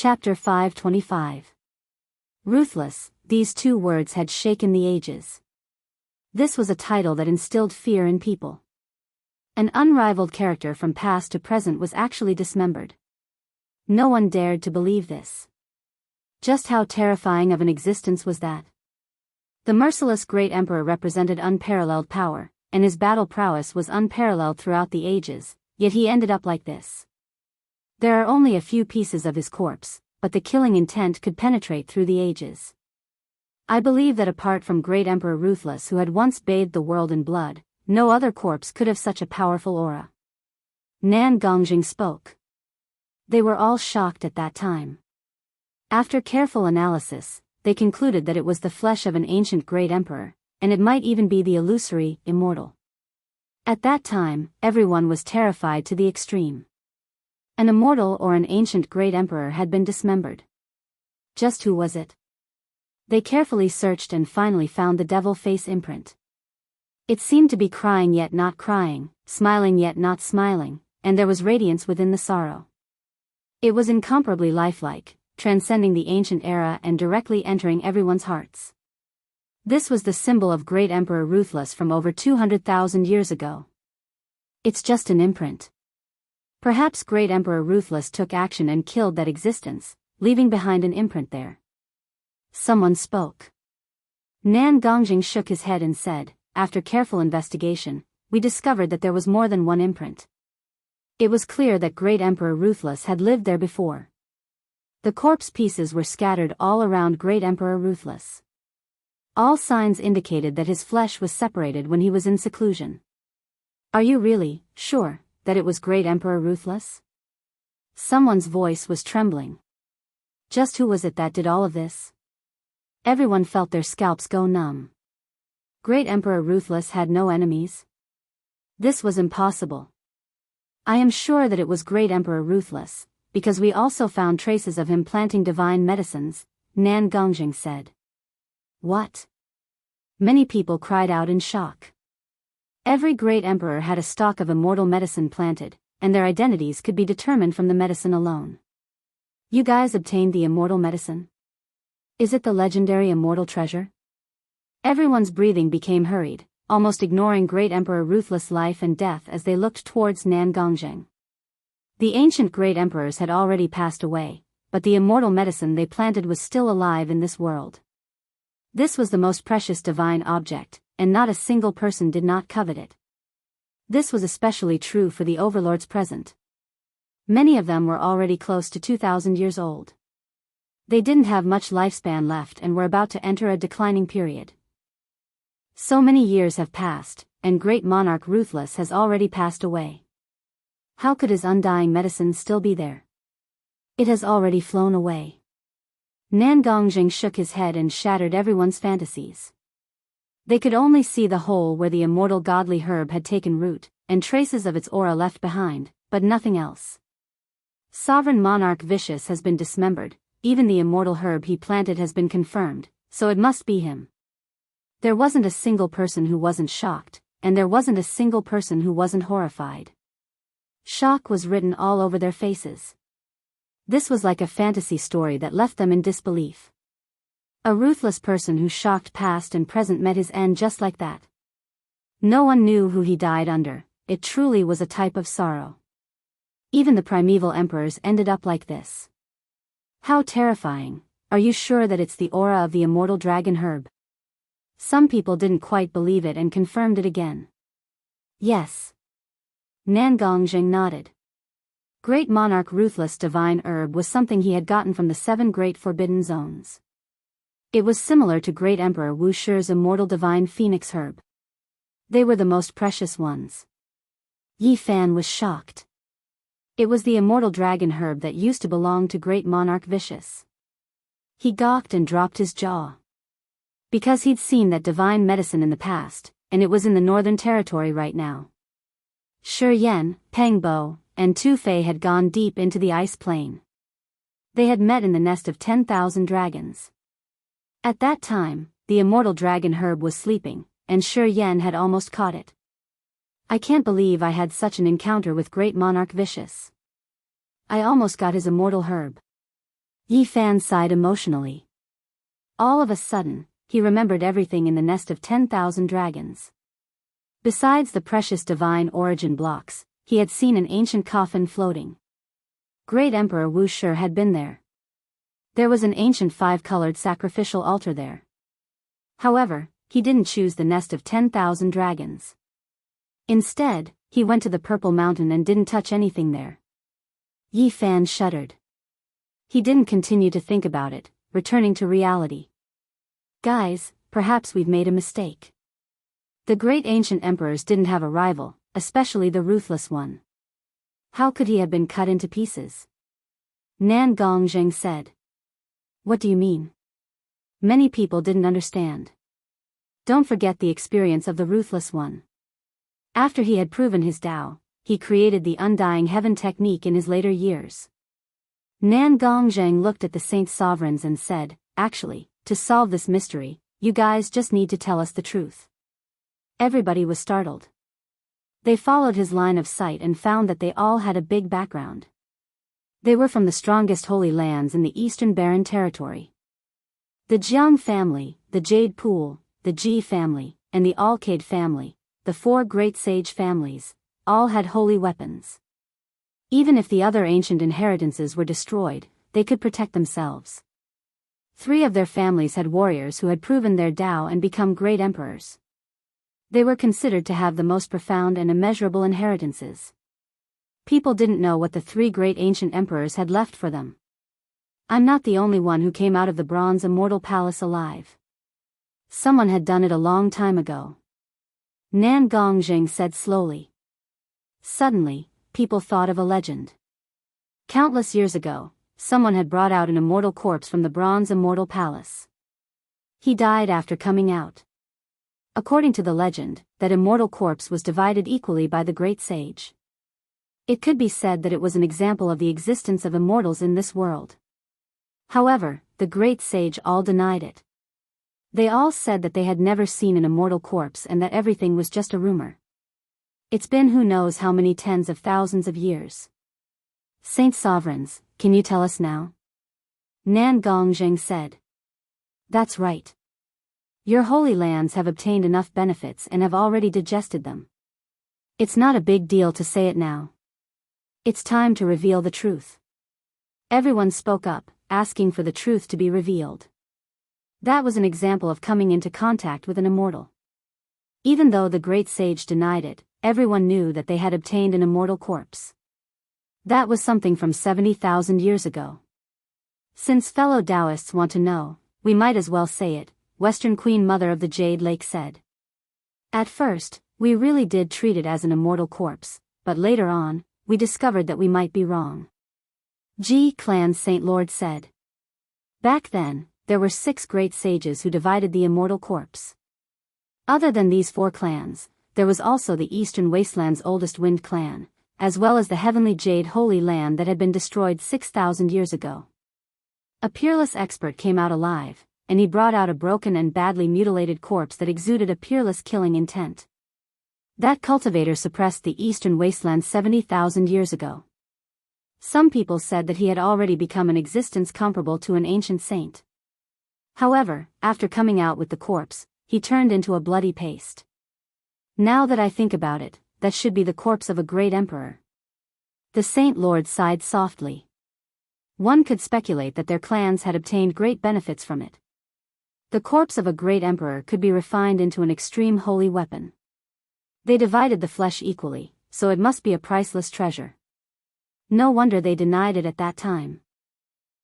Chapter 525. Ruthless, these two words had shaken the ages. This was a title that instilled fear in people. An unrivaled character from past to present was actually dismembered. No one dared to believe this. Just how terrifying of an existence was that? The merciless great emperor represented unparalleled power, and his battle prowess was unparalleled throughout the ages, yet he ended up like this. There are only a few pieces of his corpse, but the killing intent could penetrate through the ages. I believe that apart from great Emperor Ruthless, who had once bathed the world in blood, no other corpse could have such a powerful aura. Nan Gongjing spoke. They were all shocked at that time. After careful analysis, they concluded that it was the flesh of an ancient great emperor, and it might even be the illusory, immortal. At that time, everyone was terrified to the extreme. An immortal or an ancient great emperor had been dismembered. Just who was it? They carefully searched and finally found the devil face imprint. It seemed to be crying yet not crying, smiling yet not smiling, and there was radiance within the sorrow. It was incomparably lifelike, transcending the ancient era and directly entering everyone's hearts. This was the symbol of great Emperor Ruthless from over 200,000 years ago. It's just an imprint. Perhaps great Emperor Ruthless took action and killed that existence, leaving behind an imprint there. Someone spoke. Nan Gongjing shook his head and said, after careful investigation, we discovered that there was more than one imprint. It was clear that great Emperor Ruthless had lived there before. The corpse pieces were scattered all around great Emperor Ruthless. All signs indicated that his flesh was separated when he was in seclusion. Are you really sure that it was great Emperor Ruthless? Someone's voice was trembling. Just who was it that did all of this? Everyone felt their scalps go numb. Great Emperor Ruthless had no enemies? This was impossible. I am sure that it was great Emperor Ruthless, because we also found traces of him planting divine medicines, Nan Gongjing said. What? Many people cried out in shock. Every great emperor had a stock of immortal medicine planted, and their identities could be determined from the medicine alone. You guys obtained the immortal medicine? Is it the legendary immortal treasure? Everyone's breathing became hurried, almost ignoring great Emperor Ruthless' life and death as they looked towards Nan Gongjing. The ancient great emperors had already passed away, but the immortal medicine they planted was still alive in this world. This was the most precious divine object, and not a single person did not covet it. This was especially true for the overlords present. Many of them were already close to 2,000 years old. They didn't have much lifespan left and were about to enter a declining period. So many years have passed, and great monarch Ruthless has already passed away. How could his undying medicine still be there? It has already flown away. Nan Gongjing shook his head and shattered everyone's fantasies. They could only see the hole where the immortal godly herb had taken root, and traces of its aura left behind, but nothing else. Sovereign monarch Vicious has been dismembered, even the immortal herb he planted has been confirmed, so it must be him. There wasn't a single person who wasn't shocked, and there wasn't a single person who wasn't horrified. Shock was written all over their faces. This was like a fantasy story that left them in disbelief. A ruthless person who shocked past and present met his end just like that. No one knew who he died under. It truly was a type of sorrow. Even the primeval emperors ended up like this. How terrifying. Are you sure that it's the aura of the immortal dragon herb? Some people didn't quite believe it and confirmed it again. Yes. Nan Gongjing nodded. Great monarch Ruthless divine herb was something he had gotten from the 7 great forbidden zones. It was similar to great Emperor Wuxia's immortal divine phoenix herb. They were the most precious ones. Yi Fan was shocked. It was the immortal dragon herb that used to belong to great monarch Vicious. He gawked and dropped his jaw. Because he'd seen that divine medicine in the past, and it was in the northern territory right now. Shi Yan, Peng Bo, and Tu Fei had gone deep into the ice plain. They had met in the nest of 10,000 dragons. At that time, the immortal dragon herb was sleeping, and Shi Yan had almost caught it. I can't believe I had such an encounter with great monarch Vicious. I almost got his immortal herb. Yi Fan sighed emotionally. All of a sudden, he remembered everything in the nest of 10,000 dragons. Besides the precious divine origin blocks, he had seen an ancient coffin floating. Great Emperor Wuxia had been there. There was an ancient 5-colored sacrificial altar there. However, he didn't choose the nest of 10,000 dragons. Instead, he went to the Purple Mountain and didn't touch anything there. Yi Fan shuddered. He didn't continue to think about it, returning to reality. Guys, perhaps we've made a mistake. The great ancient emperors didn't have a rival, especially the ruthless one. How could he have been cut into pieces? Nan Gongzheng said. What do you mean? Many people didn't understand. Don't forget the experience of the ruthless one. After he had proven his Tao, he created the undying heaven technique in his later years. Nan Gongzheng looked at the saint sovereigns and said, actually, to solve this mystery, you guys just need to tell us the truth. Everybody was startled. They followed his line of sight and found that they all had a big background. They were from the strongest holy lands in the Eastern Barren Territory. The Jiang family, the Jade Pool, the Ji family, and the Alcade family, the 4 great sage families, all had holy weapons. Even if the other ancient inheritances were destroyed, they could protect themselves. 3 of their families had warriors who had proven their Tao and become great emperors. They were considered to have the most profound and immeasurable inheritances. People didn't know what the 3 great ancient emperors had left for them. I'm not the only one who came out of the Bronze Immortal Palace alive. Someone had done it a long time ago. Nan Gongzheng said slowly. Suddenly, people thought of a legend. Countless years ago, someone had brought out an immortal corpse from the Bronze Immortal Palace. He died after coming out. According to the legend, that immortal corpse was divided equally by the great sage. It could be said that it was an example of the existence of immortals in this world. However, the great sage all denied it. They all said that they had never seen an immortal corpse and that everything was just a rumor. It's been who knows how many tens of thousands of years. Saint Sovereigns, can you tell us now? Nan Gongzheng said. That's right. Your holy lands have obtained enough benefits and have already digested them. It's not a big deal to say it now. It's time to reveal the truth. Everyone spoke up, asking for the truth to be revealed. That was an example of coming into contact with an immortal. Even though the great sage denied it, everyone knew that they had obtained an immortal corpse. That was something from 70,000 years ago. Since fellow Daoists want to know, we might as well say it, Western Queen Mother of the Jade Lake said. At first, we really did treat it as an immortal corpse, but later on, we discovered that we might be wrong. Ji Clan Saint Lord said. Back then, there were 6 great sages who divided the immortal corpse. Other than these 4 clans, there was also the Eastern Wasteland's oldest Wind clan, as well as the Heavenly Jade Holy Land that had been destroyed 6,000 years ago. A peerless expert came out alive, and he brought out a broken and badly mutilated corpse that exuded a peerless killing intent. That cultivator suppressed the Eastern Wasteland 70,000 years ago. Some people said that he had already become an existence comparable to an ancient saint. However, after coming out with the corpse, he turned into a bloody paste. Now that I think about it, that should be the corpse of a great emperor. The Saint Lord sighed softly. One could speculate that their clans had obtained great benefits from it. The corpse of a great emperor could be refined into an extreme holy weapon. They divided the flesh equally, so it must be a priceless treasure. No wonder they denied it at that time.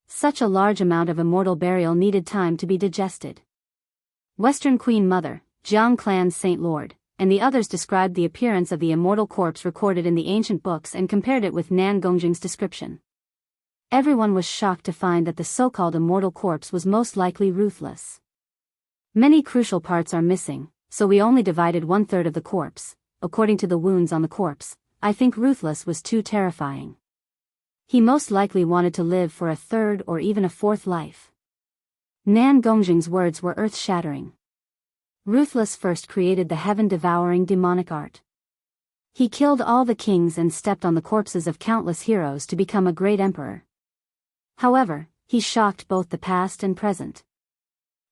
Such a large amount of immortal burial needed time to be digested. Western Queen Mother, Jiang Clan's Saint Lord, and the others described the appearance of the immortal corpse recorded in the ancient books and compared it with Nan Gongzheng's description. Everyone was shocked to find that the so-called immortal corpse was most likely ruthless. Many crucial parts are missing, so we only divided 1/3 of the corpse. According to the wounds on the corpse, I think ruthless was too terrifying. He most likely wanted to live for a 3rd or even a 4th life. Nan Gongzheng's words were earth-shattering. Ruthless first created the heaven-devouring demonic art. He killed all the kings and stepped on the corpses of countless heroes to become a great emperor. However, he shocked both the past and present.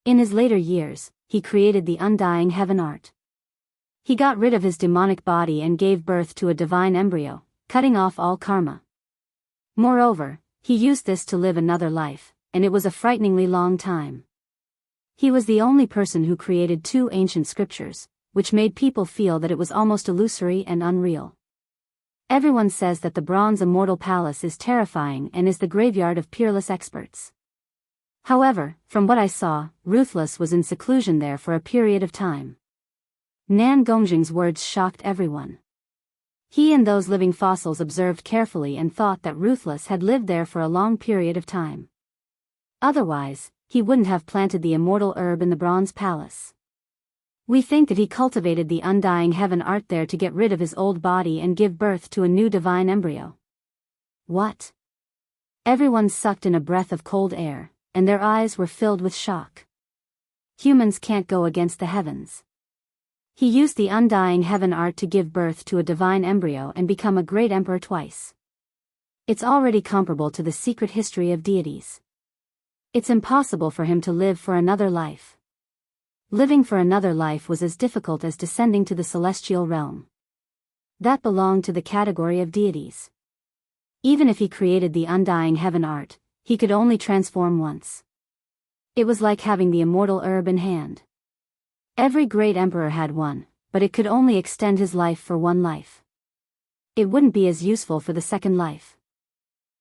In his later years, he created the undying heaven art. He got rid of his demonic body and gave birth to a divine embryo, cutting off all karma. Moreover, he used this to live another life, and it was a frighteningly long time. He was the only person who created 2 ancient scriptures, which made people feel that it was almost illusory and unreal. Everyone says that the Bronze Immortal Palace is terrifying and is the graveyard of peerless experts. However, from what I saw, Ruthless was in seclusion there for a period of time. Nan Gongxing's words shocked everyone. He and those living fossils observed carefully and thought that Ruthless had lived there for a long period of time. Otherwise, he wouldn't have planted the immortal herb in the Bronze Palace. We think that he cultivated the undying heaven art there to get rid of his old body and give birth to a new divine embryo. What? Everyone sucked in a breath of cold air, and their eyes were filled with shock. Humans can't go against the heavens. He used the undying heaven art to give birth to a divine embryo and become a great emperor twice. It's already comparable to the secret history of deities. It's impossible for him to live for another life. Living for another life was as difficult as descending to the celestial realm. That belonged to the category of deities. Even if he created the undying heaven art, he could only transform once. It was like having the immortal herb in hand. Every great emperor had one, but it could only extend his life for one life. It wouldn't be as useful for the second life.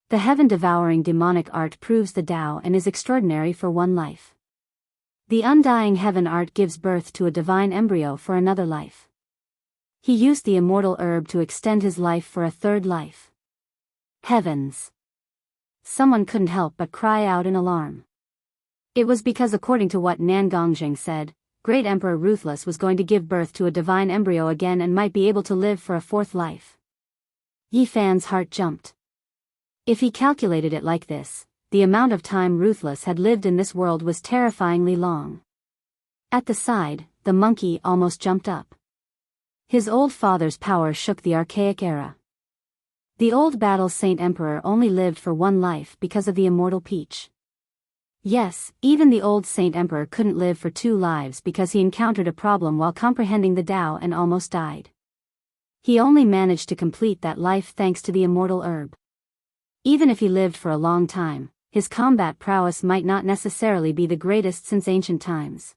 The heaven-devouring demonic art proves the Tao and is extraordinary for one life. The undying heaven art gives birth to a divine embryo for another life. He used the immortal herb to extend his life for a third life. Heavens! Someone couldn't help but cry out in alarm. It was because, according to what Nan Gongxing said, Great Emperor Ruthless was going to give birth to a divine embryo again and might be able to live for a fourth life. Yi Fan's heart jumped. If he calculated it like this, the amount of time Ruthless had lived in this world was terrifyingly long. At the side, the monkey almost jumped up. His old father's power shook the archaic era. The old Battle Saint Emperor only lived for one life because of the immortal peach. Yes, even the old Saint Emperor couldn't live for 2 lives because he encountered a problem while comprehending the Tao and almost died. He only managed to complete that life thanks to the immortal herb. Even if he lived for a long time, his combat prowess might not necessarily be the greatest since ancient times.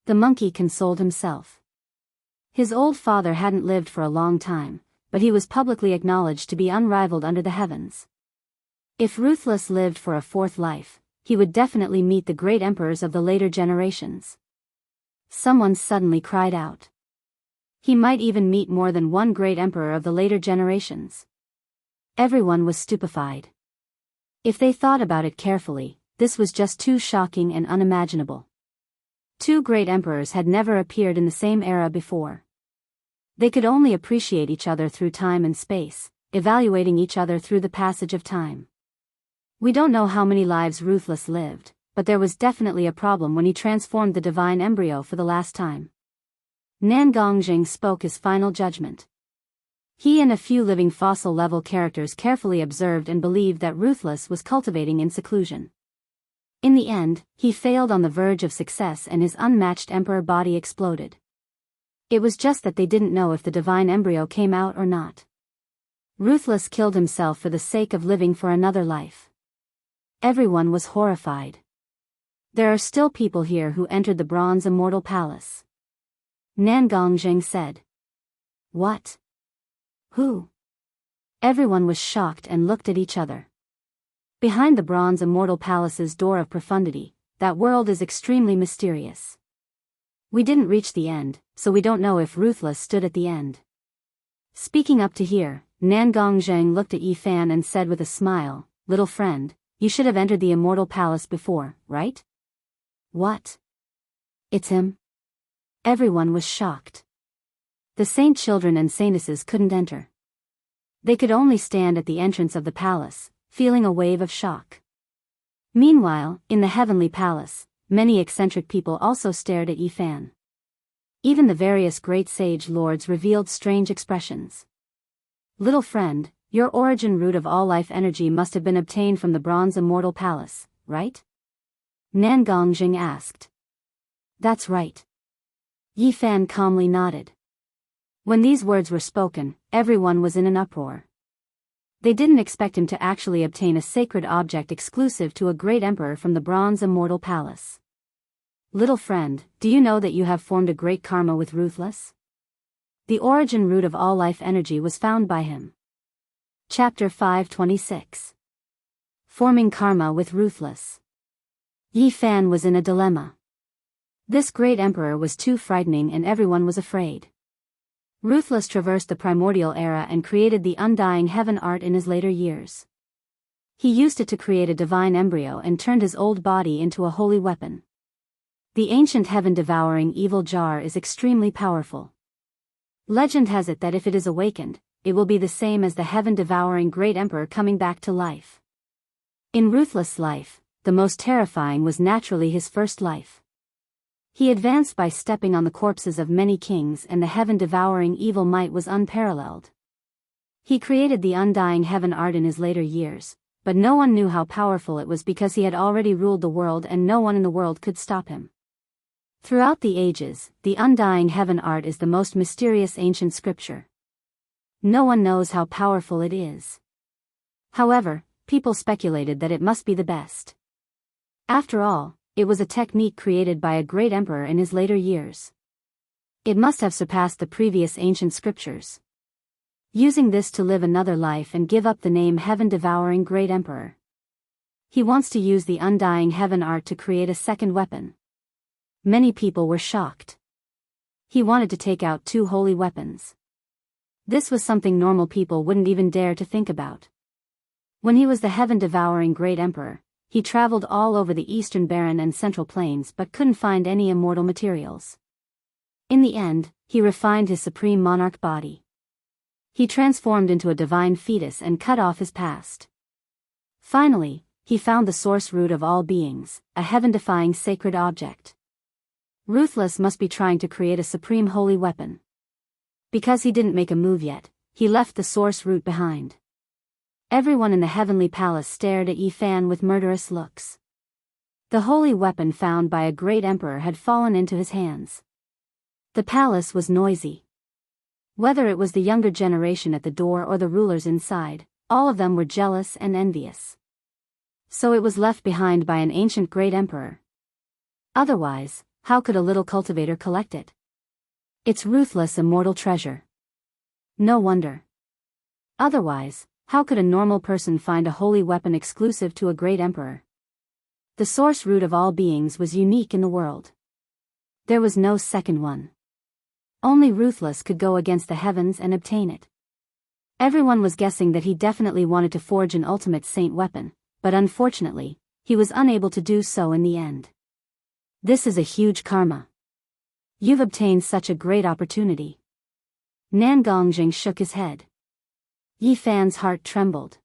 The monkey consoled himself. His old father hadn't lived for a long time, but he was publicly acknowledged to be unrivaled under the heavens. If Ruthless lived for a fourth life, he would definitely meet the great emperors of the later generations. Someone suddenly cried out. He might even meet more than one great emperor of the later generations. Everyone was stupefied. If they thought about it carefully, this was just too shocking and unimaginable. 2 great emperors had never appeared in the same era before. They could only appreciate each other through time and space, evaluating each other through the passage of time. We don't know how many lives Ruthless lived, but there was definitely a problem when he transformed the divine embryo for the last time. Nan Gongxing spoke his final judgment. He and a few living fossil-level characters carefully observed and believed that Ruthless was cultivating in seclusion. In the end, he failed on the verge of success and his unmatched emperor body exploded. It was just that they didn't know if the divine embryo came out or not. Ruthless killed himself for the sake of living for another life. Everyone was horrified. There are still people here who entered the Bronze Immortal Palace. Nan Gongxing said. What? Who? Everyone was shocked and looked at each other. Behind the Bronze Immortal Palace's door of profundity, that world is extremely mysterious. We didn't reach the end, so we don't know if Ruthless stood at the end. Speaking up to here, Nan Gongxing looked at Yi Fan and said with a smile, "Little friend, you should have entered the Immortal Palace before, right?" What? It's him? Everyone was shocked. The saint children and saintesses couldn't enter. They could only stand at the entrance of the palace, feeling a wave of shock. Meanwhile, in the heavenly palace, many eccentric people also stared at Yi Fan. Even the various great sage lords revealed strange expressions. "Little friend, Your origin root of all life energy must have been obtained from the Bronze Immortal Palace, right? Nangong asked. That's right. Yi Fan calmly nodded. When these words were spoken, everyone was in an uproar. They didn't expect him to actually obtain a sacred object exclusive to a great emperor from the Bronze Immortal Palace. Little friend, do you know that you have formed a great karma with Ruthless? The origin root of all life energy was found by him. Chapter 526. Forming Karma with Ruthless. Yi Fan was in a dilemma. This great emperor was too frightening and everyone was afraid. Ruthless traversed the primordial era and created the undying heaven art in his later years. He used it to create a divine embryo and turned his old body into a holy weapon. The ancient heaven-devouring evil jar is extremely powerful. Legend has it that if it is awakened, it will be the same as the heaven-devouring great emperor coming back to life. In Ruthless' life, the most terrifying was naturally his first life. He advanced by stepping on the corpses of many kings, and the heaven-devouring evil might was unparalleled. He created the undying heaven art in his later years, but no one knew how powerful it was because he had already ruled the world and no one in the world could stop him. Throughout the ages, the undying heaven art is the most mysterious ancient scripture. No one knows how powerful it is. However, people speculated that it must be the best. After all, it was a technique created by a great emperor in his later years. It must have surpassed the previous ancient scriptures. Using this to live another life and give up the name heaven-devouring great emperor. He wants to use the undying heaven art to create a second weapon. Many people were shocked. He wanted to take out two holy weapons. This was something normal people wouldn't even dare to think about. When he was the heaven-devouring great emperor, he traveled all over the eastern barren and central plains but couldn't find any immortal materials. In the end, he refined his supreme monarch body. He transformed into a divine fetus and cut off his past. Finally, he found the source root of all beings, a heaven-defying sacred object. Ruthless must be trying to create a supreme holy weapon. Because he didn't make a move yet, he left the source root behind. Everyone in the heavenly palace stared at Yi Fan with murderous looks. The holy weapon found by a great emperor had fallen into his hands. The palace was noisy. Whether it was the younger generation at the door or the rulers inside, all of them were jealous and envious. So it was left behind by an ancient great emperor. Otherwise, how could a little cultivator collect it? It's Ruthless' immortal treasure. No wonder. Otherwise, how could a normal person find a holy weapon exclusive to a great emperor? The source root of all beings was unique in the world. There was no second one. Only Ruthless could go against the heavens and obtain it. Everyone was guessing that he definitely wanted to forge an ultimate saint weapon, but unfortunately, he was unable to do so in the end. This is a huge karma. You've obtained such a great opportunity. Nangong shook his head. Yi Fan's heart trembled.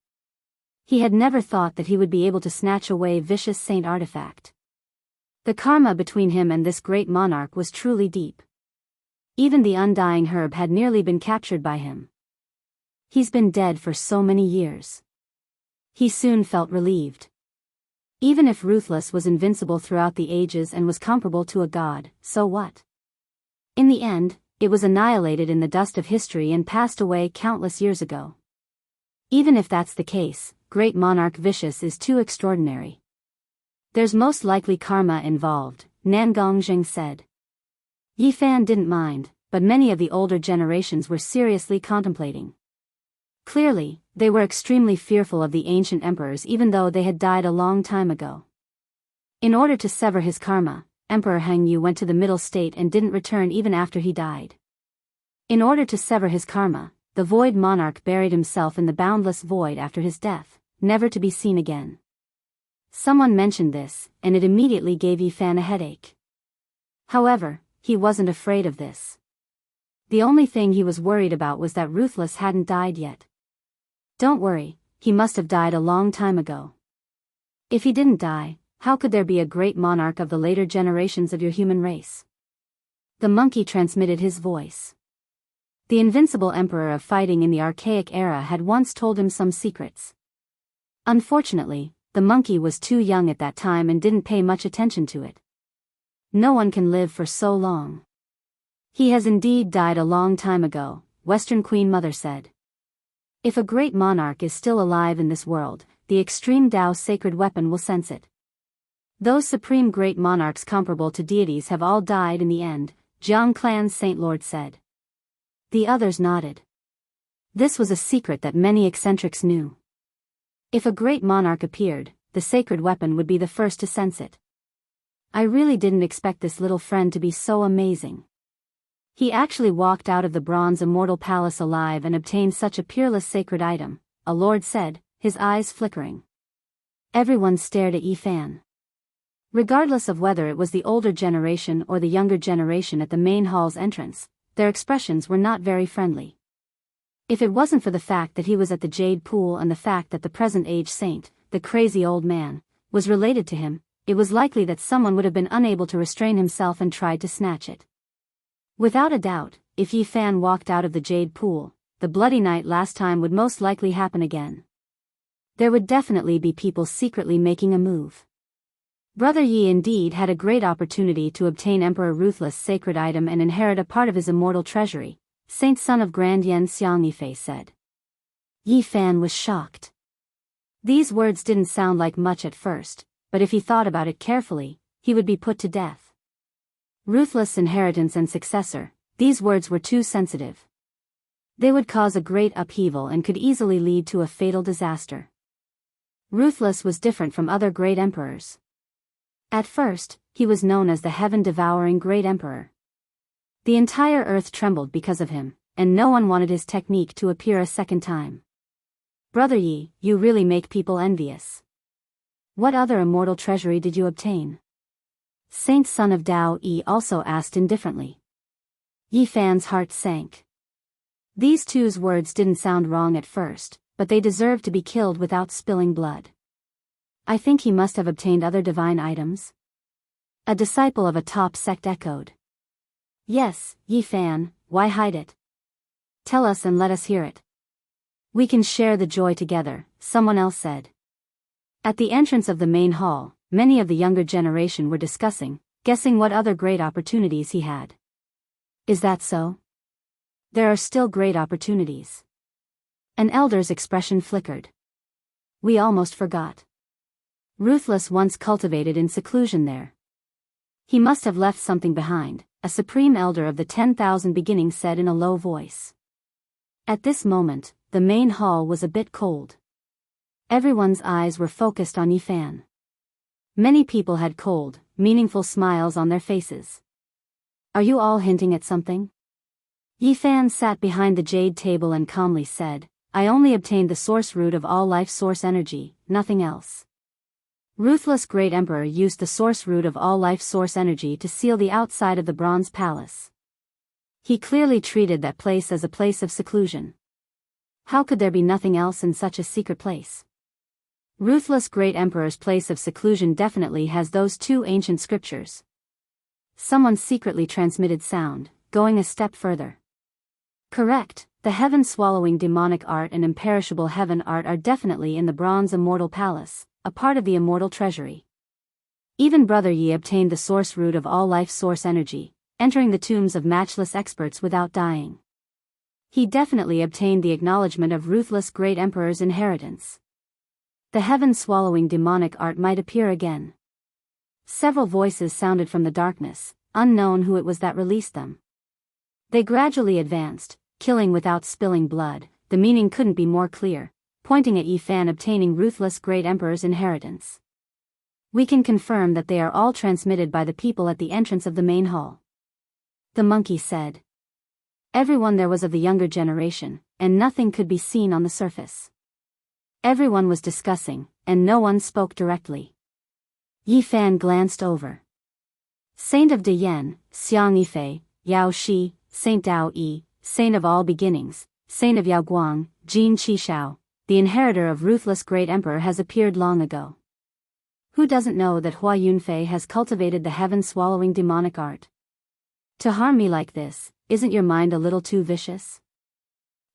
He had never thought that he would be able to snatch away vicious saint artifact. The karma between him and this great monarch was truly deep. Even the undying herb had nearly been captured by him. He's been dead for so many years. He soon felt relieved. Even if Ruthless was invincible throughout the ages and was comparable to a god, so what? In the end, it was annihilated in the dust of history and passed away countless years ago. Even if that's the case, great monarch Vicious is too extraordinary. There's most likely karma involved, Nangong said. Yi Fan didn't mind, but many of the older generations were seriously contemplating. Clearly, they were extremely fearful of the ancient emperors even though they had died a long time ago. In order to sever his karma, Emperor Hangyu went to the middle state and didn't return even after he died. In order to sever his karma, the Void Monarch buried himself in the boundless void after his death, never to be seen again. Someone mentioned this, and it immediately gave Yi Fan a headache. However, he wasn't afraid of this. The only thing he was worried about was that Ruthless hadn't died yet. Don't worry, he must have died a long time ago. If he didn't die, how could there be a great monarch of the later generations of your human race? The monkey transmitted his voice. The invincible emperor of fighting in the archaic era had once told him some secrets. Unfortunately, the monkey was too young at that time and didn't pay much attention to it. No one can live for so long. He has indeed died a long time ago, Western Queen Mother said. If a great monarch is still alive in this world, the extreme Tao sacred weapon will sense it. Those supreme great monarchs comparable to deities have all died in the end, Jiang clan's Saint Lord said. The others nodded. This was a secret that many eccentrics knew. If a great monarch appeared, the sacred weapon would be the first to sense it. I really didn't expect this little friend to be so amazing. He actually walked out of the bronze immortal palace alive and obtained such a peerless sacred item, a lord said, his eyes flickering. Everyone stared at Yi Fan. Regardless of whether it was the older generation or the younger generation at the main hall's entrance, their expressions were not very friendly. If it wasn't for the fact that he was at the Jade Pool and the fact that the present-age saint, the crazy old man, was related to him, it was likely that someone would have been unable to restrain himself and tried to snatch it. Without a doubt, if Yi Fan walked out of the Jade Pool, the bloody night last time would most likely happen again. There would definitely be people secretly making a move. Brother Yi indeed had a great opportunity to obtain Emperor Ruthless' sacred item and inherit a part of his immortal treasury, Saint Son of Grand Yen Xianxia said. Yi Fan was shocked. These words didn't sound like much at first, but if he thought about it carefully, he would be put to death. Ruthless inheritance and successor, these words were too sensitive. They would cause a great upheaval and could easily lead to a fatal disaster. Ruthless was different from other great emperors. At first, he was known as the heaven-devouring great emperor. The entire earth trembled because of him, and no one wanted his technique to appear a second time. Brother Yi, you really make people envious. What other immortal treasury did you obtain? Saint Son of Dao Yi also asked indifferently. Yi Fan's heart sank. These two's words didn't sound wrong at first, but they deserved to be killed without spilling blood. I think he must have obtained other divine items. A disciple of a top sect echoed. Yes, Yi Fan, why hide it? Tell us and let us hear it. We can share the joy together, someone else said. At the entrance of the main hall, many of the younger generation were discussing, guessing what other great opportunities he had. Is that so? There are still great opportunities. An elder's expression flickered. We almost forgot. Ruthless once cultivated in seclusion there. He must have left something behind, a supreme elder of the 10,000 beginnings said in a low voice. At this moment, the main hall was a bit cold. Everyone's eyes were focused on Yi Fan. Many people had cold, meaningful smiles on their faces. Are you all hinting at something? Yi Fan sat behind the jade table and calmly said, I only obtained the source root of all life source energy, nothing else. Ruthless Great Emperor used the source root of all life source energy to seal the outside of the Bronze Palace. He clearly treated that place as a place of seclusion. How could there be nothing else in such a secret place? Ruthless Great Emperor's place of seclusion definitely has those two ancient scriptures. Someone secretly transmitted sound, going a step further. Correct, the heaven-swallowing demonic art and imperishable heaven art are definitely in the Bronze Immortal Palace, a part of the immortal treasury. Even Brother Yi obtained the source root of all life source energy, entering the tombs of matchless experts without dying. He definitely obtained the acknowledgement of Ruthless Great Emperor's inheritance. The heaven-swallowing demonic art might appear again. Several voices sounded from the darkness, unknown who it was that released them. They gradually advanced, killing without spilling blood, the meaning couldn't be more clear, pointing at Yi Fan obtaining Ruthless Great Emperor's inheritance. We can confirm that they are all transmitted by the people at the entrance of the main hall. The monkey said. Everyone there was of the younger generation, and nothing could be seen on the surface. Everyone was discussing, and no one spoke directly. Yi Fan glanced over. Saint of Dayan, Xianxia, Yao Shi, Saint Dao Yi, Saint of all beginnings, Saint of Yaoguang, Jin Qishao, the inheritor of Ruthless Great Emperor has appeared long ago. Who doesn't know that Hua Yunfei has cultivated the heaven-swallowing demonic art? To harm me like this, isn't your mind a little too vicious?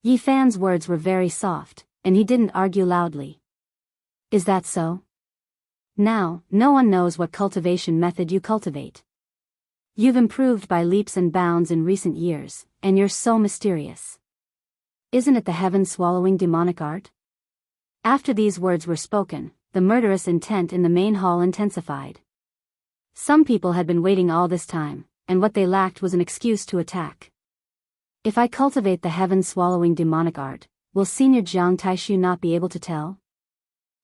Yi Fan's words were very soft, and he didn't argue loudly. Is that so? Now, no one knows what cultivation method you cultivate. You've improved by leaps and bounds in recent years, and you're so mysterious. Isn't it the heaven-swallowing demonic art? After these words were spoken, the murderous intent in the main hall intensified. Some people had been waiting all this time, and what they lacked was an excuse to attack. If I cultivate the heaven-swallowing demonic art, will Senior Jiang Taishu not be able to tell?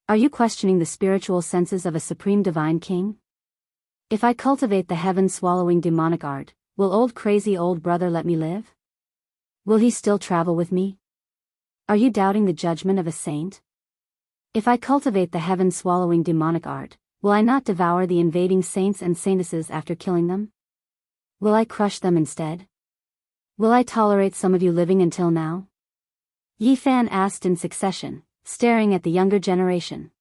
Are you questioning the spiritual senses of a supreme divine king? If I cultivate the heaven-swallowing demonic art, will old crazy old brother let me live? Will he still travel with me? Are you doubting the judgment of a saint? If I cultivate the heaven-swallowing demonic art, will I not devour the invading saints and saintesses after killing them? Will I crush them instead? Will I tolerate some of you living until now? Yi Fan asked in succession, staring at the younger generation.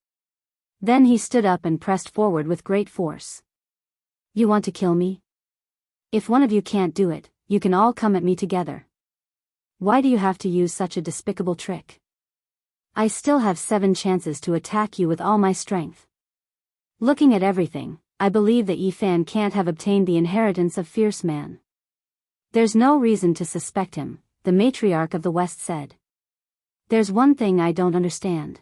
Then he stood up and pressed forward with great force. You want to kill me? If one of you can't do it, you can all come at me together. Why do you have to use such a despicable trick? I still have 7 chances to attack you with all my strength. Looking at everything, I believe that Yi Fan can't have obtained the inheritance of Fierce Man. There's no reason to suspect him, the matriarch of the West said. There's one thing I don't understand.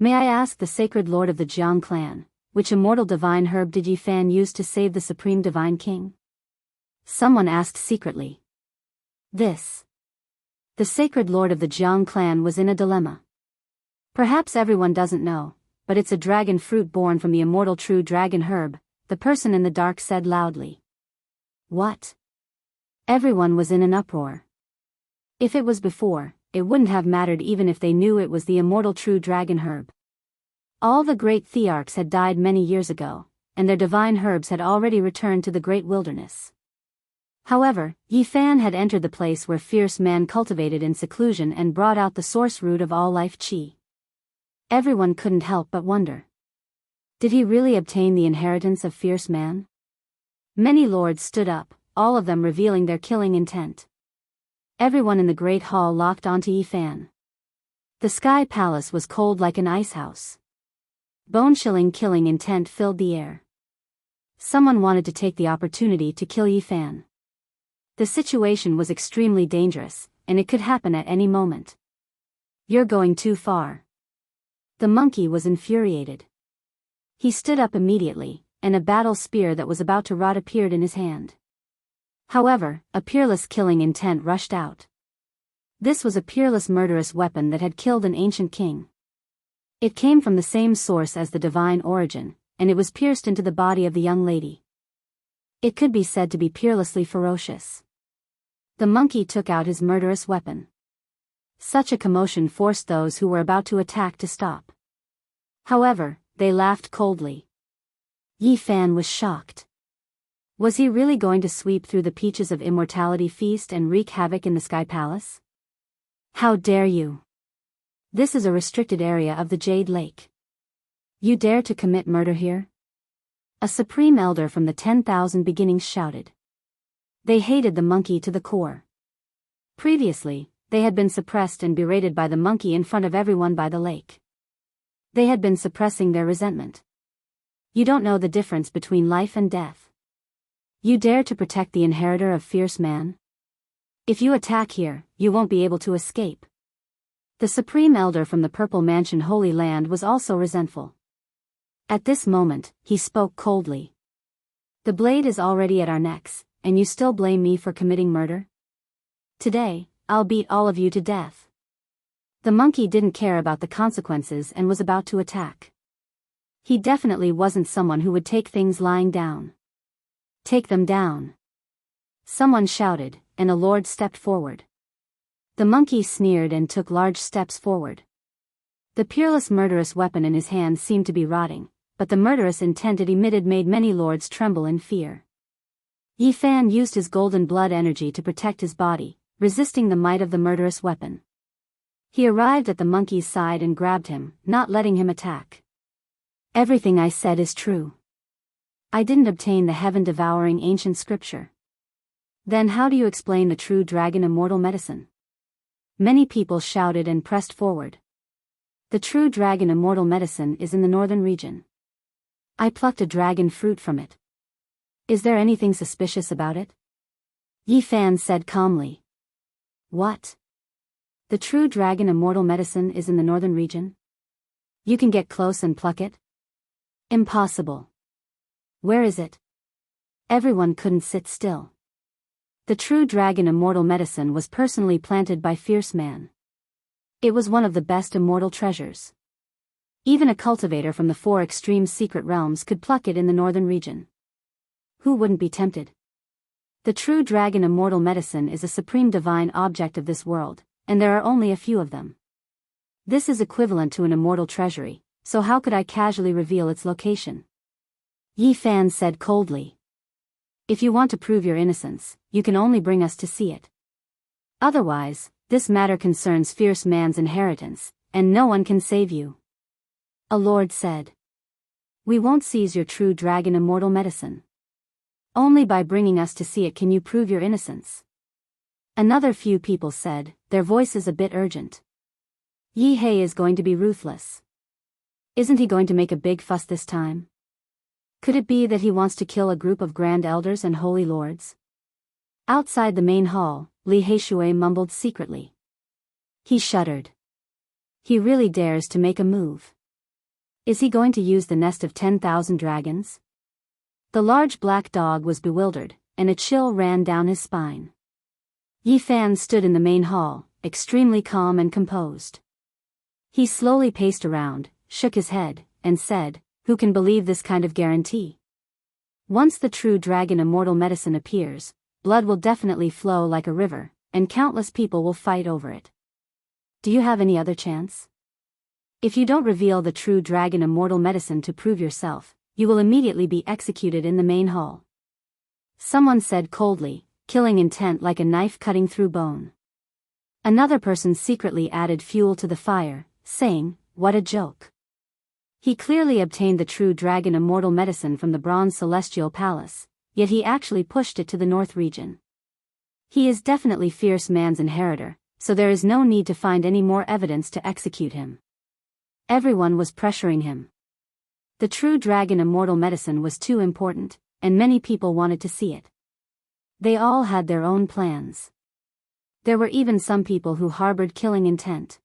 May I ask the sacred lord of the Jiang clan, which immortal divine herb did Yi Fan use to save the supreme divine king? Someone asked secretly. This. The sacred lord of the Jiang clan was in a dilemma. Perhaps everyone doesn't know, but it's a dragon fruit born from the immortal true dragon herb, the person in the dark said loudly. What? Everyone was in an uproar. If it was before, it wouldn't have mattered even if they knew it was the immortal true dragon herb. All the great thearchs had died many years ago, and their divine herbs had already returned to the great wilderness. However, Yi Fan had entered the place where Fierce Man cultivated in seclusion and brought out the source root of all life qi. Everyone couldn't help but wonder. Did he really obtain the inheritance of Fierce Man? Many lords stood up, all of them revealing their killing intent. Everyone in the great hall locked onto Yi Fan. The sky palace was cold like an ice house. Bone-chilling killing intent filled the air. Someone wanted to take the opportunity to kill Yi Fan. The situation was extremely dangerous, and it could happen at any moment. You're going too far. The monkey was infuriated. He stood up immediately, and a battle spear that was about to rot appeared in his hand. However, a peerless killing intent rushed out. This was a peerless murderous weapon that had killed an ancient king. It came from the same source as the divine origin, and it was pierced into the body of the young lady. It could be said to be peerlessly ferocious. The monkey took out his murderous weapon. Such a commotion forced those who were about to attack to stop. However, they laughed coldly. Yi Fan was shocked. Was he really going to sweep through the peaches of immortality feast and wreak havoc in the Sky Palace? How dare you! This is a restricted area of the Jade Lake. You dare to commit murder here? A supreme elder from the 10,000 beginnings shouted. They hated the monkey to the core. Previously, they had been suppressed and berated by the monkey in front of everyone by the lake. They had been suppressing their resentment. You don't know the difference between life and death. You dare to protect the inheritor of Fierce Man? If you attack here, you won't be able to escape. The Supreme Elder from the Purple Mansion Holy Land was also resentful. At this moment, he spoke coldly. The blade is already at our necks, and you still blame me for committing murder? Today, I'll beat all of you to death. The monkey didn't care about the consequences and was about to attack. He definitely wasn't someone who would take things lying down. Take them down. Someone shouted, and a lord stepped forward. The monkey sneered and took large steps forward. The peerless murderous weapon in his hand seemed to be rotting, but the murderous intent it emitted made many lords tremble in fear. Yi Fan used his golden blood energy to protect his body, resisting the might of the murderous weapon. He arrived at the monkey's side and grabbed him, not letting him attack. Everything I said is true. I didn't obtain the heaven-devouring ancient scripture. Then how do you explain the true dragon immortal medicine? Many people shouted and pressed forward. The true dragon immortal medicine is in the northern region. I plucked a dragon fruit from it. Is there anything suspicious about it? Yi Fan said calmly. What? The true dragon immortal medicine is in the northern region? You can get close and pluck it? Impossible. Where is it? Everyone couldn't sit still. The true dragon immortal medicine was personally planted by Fierce Man. It was one of the best immortal treasures. Even a cultivator from the 4 extreme secret realms could pluck it in the northern region. Who wouldn't be tempted? The true dragon immortal medicine is a supreme divine object of this world, and there are only a few of them. This is equivalent to an immortal treasury, so how could I casually reveal its location? Yi Fan said coldly. If you want to prove your innocence, you can only bring us to see it. Otherwise, this matter concerns Fierce Man's inheritance, and no one can save you. A lord said. We won't seize your true dragon immortal medicine. Only by bringing us to see it can you prove your innocence. Another few people said, their voices a bit urgent. Yi Hei is going to be ruthless. Isn't he going to make a big fuss this time? Could it be that he wants to kill a group of grand elders and holy lords? Outside the main hall, Li Heishui mumbled secretly. He shuddered. He really dares to make a move. Is he going to use the nest of 10,000 dragons? The large black dog was bewildered, and a chill ran down his spine. Yi Fan stood in the main hall, extremely calm and composed. He slowly paced around, shook his head, and said, who can believe this kind of guarantee? Once the true dragon immortal medicine appears, blood will definitely flow like a river, and countless people will fight over it. Do you have any other chance? If you don't reveal the true dragon immortal medicine to prove yourself, you will immediately be executed in the main hall. Someone said coldly, killing intent like a knife cutting through bone. Another person secretly added fuel to the fire, saying, what a joke. He clearly obtained the true dragon immortal medicine from the Bronze Celestial Palace, yet he actually pushed it to the north region. He is definitely Fierce Man's inheritor, so there is no need to find any more evidence to execute him. Everyone was pressuring him. The true dragon immortal medicine was too important, and many people wanted to see it. They all had their own plans. There were even some people who harbored killing intent.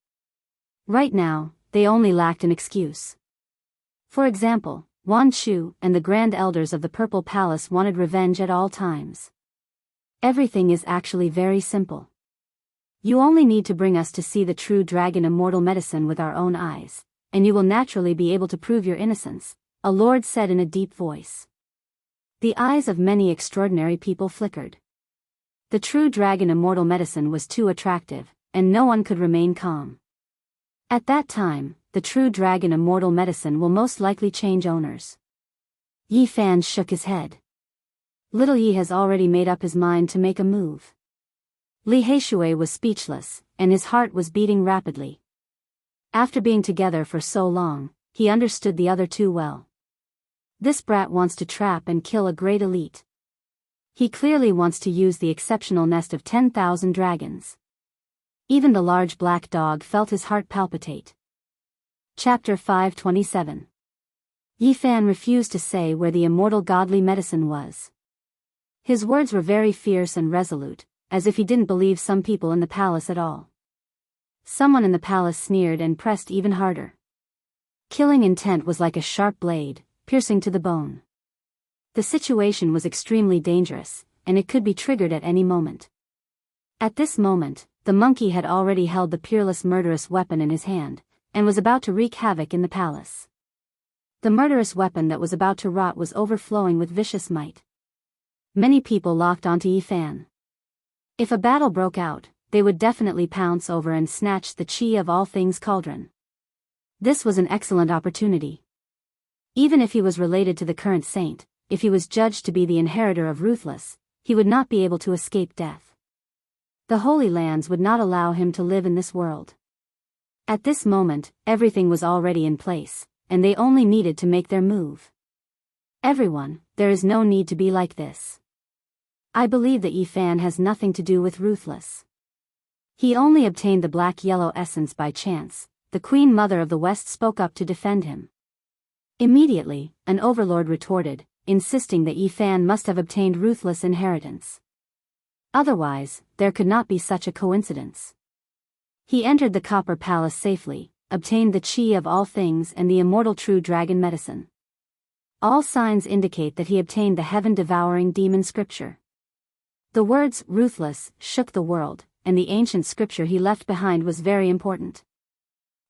Right now, they only lacked an excuse. For example, Wan Chu and the Grand Elders of the Purple Palace wanted revenge at all times. Everything is actually very simple. You only need to bring us to see the true dragon immortal medicine with our own eyes, and you will naturally be able to prove your innocence, a lord said in a deep voice. The eyes of many extraordinary people flickered. The true dragon immortal medicine was too attractive, and no one could remain calm. At that time, the true dragon immortal medicine will most likely change owners. Yi Fan shook his head. Little Yi has already made up his mind to make a move. Li Heishui was speechless, and his heart was beating rapidly. After being together for so long, he understood the other two well. This brat wants to trap and kill a great elite. He clearly wants to use the exceptional nest of 10,000 dragons. Even the large black dog felt his heart palpitate. Chapter 527. Yi Fan refused to say where the immortal godly medicine was. His words were very fierce and resolute, as if he didn't believe some people in the palace at all. Someone in the palace sneered and pressed even harder. Killing intent was like a sharp blade, piercing to the bone. The situation was extremely dangerous, and it could be triggered at any moment. At this moment, the monkey had already held the peerless murderous weapon in his hand, and was about to wreak havoc in the palace. The murderous weapon that was about to rot was overflowing with vicious might. Many people locked onto Yi Fan. If a battle broke out, they would definitely pounce over and snatch the chi of all things cauldron. This was an excellent opportunity. Even if he was related to the current saint, if he was judged to be the inheritor of Ruthless, he would not be able to escape death. The Holy Lands would not allow him to live in this world. At this moment, everything was already in place, and they only needed to make their move. Everyone, there is no need to be like this. I believe that Yi Fan has nothing to do with Ruthless. He only obtained the black-yellow essence by chance. The Queen Mother of the West spoke up to defend him. Immediately, an overlord retorted, insisting that Yi Fan must have obtained ruthless inheritance. Otherwise, there could not be such a coincidence. He entered the Copper Palace safely, obtained the Qi of all things and the immortal true dragon medicine. All signs indicate that he obtained the heaven-devouring demon scripture. The words, ruthless, shook the world, and the ancient scripture he left behind was very important.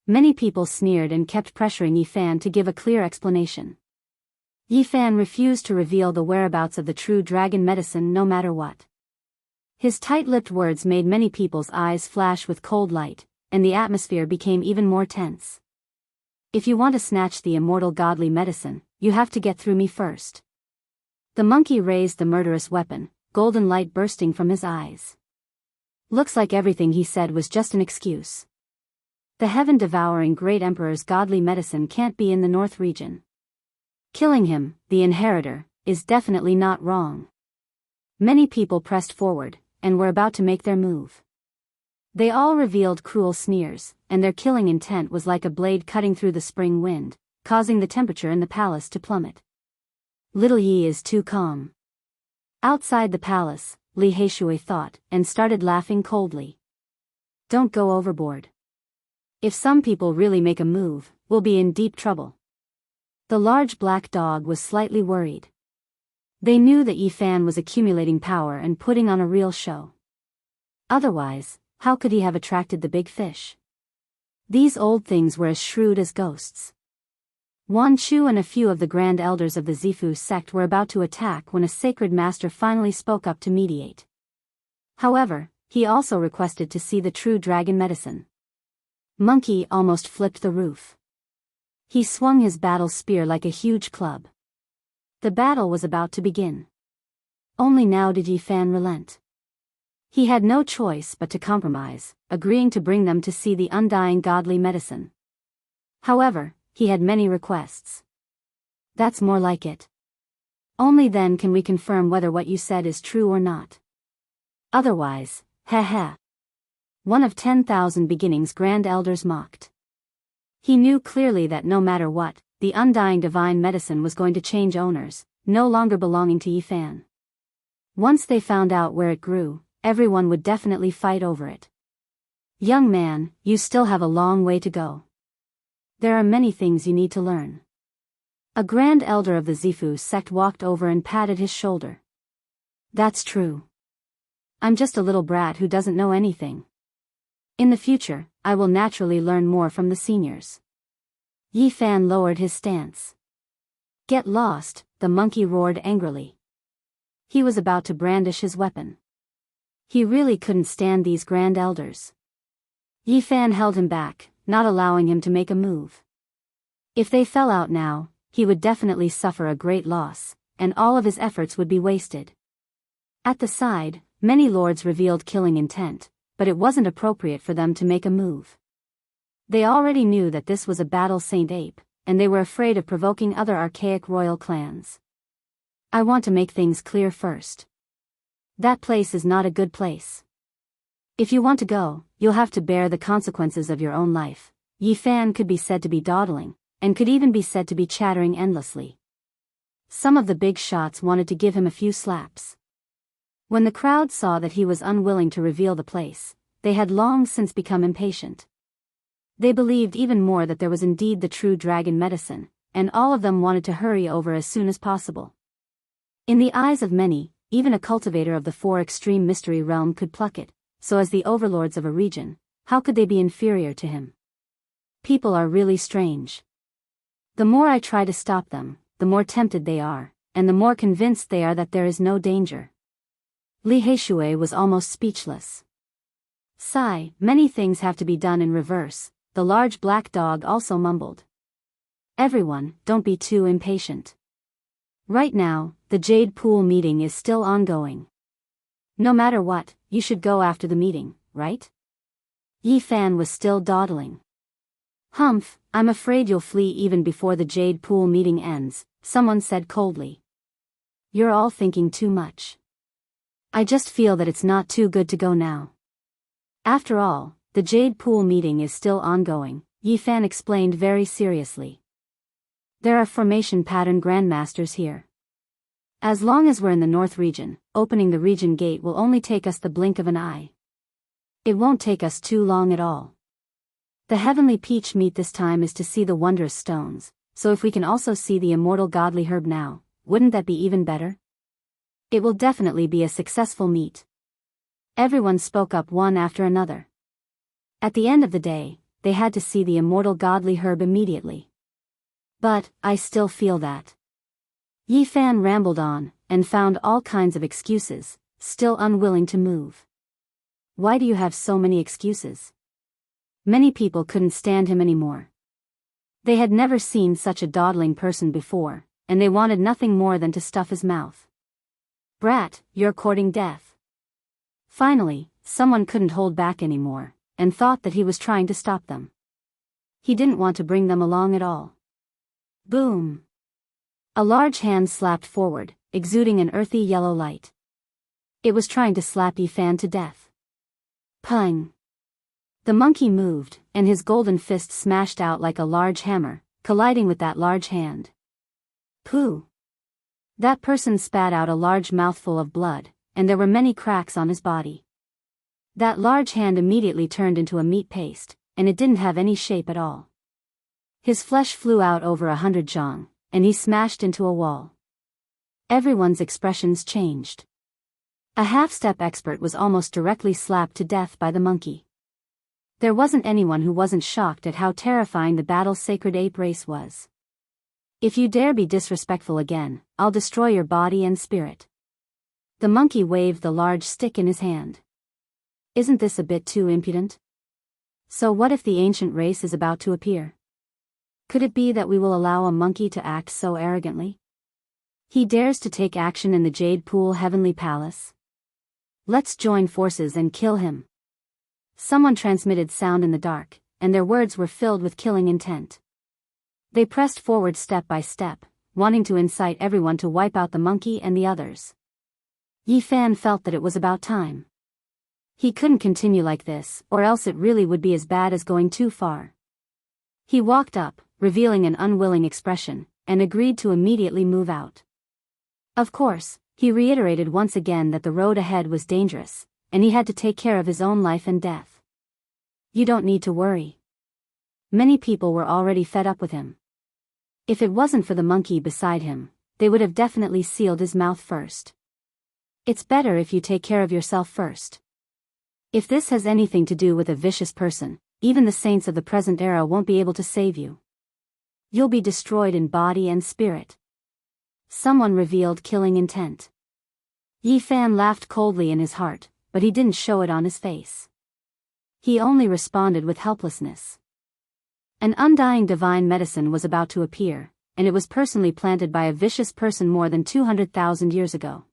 Many people sneered and kept pressuring Yi Fan to give a clear explanation. Yi Fan refused to reveal the whereabouts of the true dragon medicine no matter what. His tight-lipped words made many people's eyes flash with cold light, and the atmosphere became even more tense. If you want to snatch the immortal godly medicine, you have to get through me first. The monkey raised the murderous weapon, golden light bursting from his eyes. Looks like everything he said was just an excuse. The heaven-devouring great emperor's godly medicine can't be in the north region. Killing him, the inheritor, is definitely not wrong. Many people pressed forward, and were about to make their move. They all revealed cruel sneers, and their killing intent was like a blade cutting through the spring wind, causing the temperature in the palace to plummet. Little Yi is too calm. Outside the palace, Li Heishui thought, and started laughing coldly. Don't go overboard. If some people really make a move, we'll be in deep trouble. The large black dog was slightly worried. They knew that Yi Fan was accumulating power and putting on a real show. Otherwise, how could he have attracted the big fish? These old things were as shrewd as ghosts. Wan Chu and a few of the grand elders of the Zifu sect were about to attack when a sacred master finally spoke up to mediate. However, he also requested to see the true dragon medicine. Monkey almost flipped the roof. He swung his battle spear like a huge club. The battle was about to begin. Only now did Yi Fan relent. He had no choice but to compromise, agreeing to bring them to see the undying godly medicine. However, he had many requests. That's more like it. Only then can we confirm whether what you said is true or not. Otherwise, heh. One of 10,000 beginnings grand elders mocked. He knew clearly that no matter what, the undying divine medicine was going to change owners, no longer belonging to Yi Fan. Once they found out where it grew, everyone would definitely fight over it. Young man, you still have a long way to go. There are many things you need to learn. A grand elder of the Zifu sect walked over and patted his shoulder. That's true. I'm just a little brat who doesn't know anything. In the future, I will naturally learn more from the seniors. Yi Fan lowered his stance. Get lost, the monkey roared angrily. He was about to brandish his weapon. He really couldn't stand these grand elders. Yi Fan held him back, not allowing him to make a move. If they fell out now, he would definitely suffer a great loss, and all of his efforts would be wasted. At the side, many lords revealed killing intent, but it wasn't appropriate for them to make a move. They already knew that this was a battle Saint Ape, and they were afraid of provoking other archaic royal clans. I want to make things clear first. That place is not a good place. If you want to go, you'll have to bear the consequences of your own life. Yi Fan could be said to be dawdling, and could even be said to be chattering endlessly. Some of the big shots wanted to give him a few slaps. When the crowd saw that he was unwilling to reveal the place, they had long since become impatient. They believed even more that there was indeed the true dragon medicine, and all of them wanted to hurry over as soon as possible. In the eyes of many, even a cultivator of the four extreme mystery realm could pluck it, so as the overlords of a region, how could they be inferior to him? People are really strange. The more I try to stop them, the more tempted they are, and the more convinced they are that there is no danger. Li Heishui was almost speechless. Sigh, many things have to be done in reverse, the large black dog also mumbled. Everyone, don't be too impatient. Right now, the Jade Pool meeting is still ongoing. No matter what, you should go after the meeting, right? Yi Fan was still dawdling. Humph, I'm afraid you'll flee even before the Jade Pool meeting ends, someone said coldly. You're all thinking too much. I just feel that it's not too good to go now. After all, the Jade Pool meeting is still ongoing, Yi Fan explained very seriously. There are formation pattern grandmasters here. As long as we're in the north region, opening the region gate will only take us the blink of an eye. It won't take us too long at all. The heavenly peach meat this time is to see the wondrous stones, so if we can also see the immortal godly herb now, wouldn't that be even better? It will definitely be a successful meet. Everyone spoke up one after another. At the end of the day, they had to see the immortal godly herb immediately. But, I still feel that. Yi Fan rambled on, and found all kinds of excuses, still unwilling to move. Why do you have so many excuses? Many people couldn't stand him anymore. They had never seen such a dawdling person before, and they wanted nothing more than to stuff his mouth. Brat, you're courting death. Finally, someone couldn't hold back anymore, and thought that he was trying to stop them. He didn't want to bring them along at all. Boom! A large hand slapped forward, exuding an earthy yellow light. It was trying to slap Yi Fan to death. Pung! The monkey moved, and his golden fist smashed out like a large hammer, colliding with that large hand. Pooh! That person spat out a large mouthful of blood, and there were many cracks on his body. That large hand immediately turned into a meat paste, and it didn't have any shape at all. His flesh flew out over 100 zhang, and he smashed into a wall. Everyone's expressions changed. A half-step expert was almost directly slapped to death by the monkey. There wasn't anyone who wasn't shocked at how terrifying the battle sacred ape race was. If you dare be disrespectful again, I'll destroy your body and spirit. The monkey waved the large stick in his hand. Isn't this a bit too impudent? So what if the ancient race is about to appear? Could it be that we will allow a monkey to act so arrogantly? He dares to take action in the Jade Pool Heavenly Palace? Let's join forces and kill him. Someone transmitted sound in the dark, and their words were filled with killing intent. They pressed forward step by step, wanting to incite everyone to wipe out the monkey and the others. Yi Fan felt that it was about time. He couldn't continue like this, or else it really would be as bad as going too far. He walked up, revealing an unwilling expression, and agreed to immediately move out. Of course, he reiterated once again that the road ahead was dangerous, and he had to take care of his own life and death. You don't need to worry. Many people were already fed up with him. If it wasn't for the monkey beside him, they would have definitely sealed his mouth first. It's better if you take care of yourself first. If this has anything to do with a vicious person, even the saints of the present era won't be able to save you. You'll be destroyed in body and spirit. Someone revealed killing intent. Yi Fan laughed coldly in his heart, but he didn't show it on his face. He only responded with helplessness. An undying divine medicine was about to appear, and it was personally planted by a vicious person more than 200,000 years ago.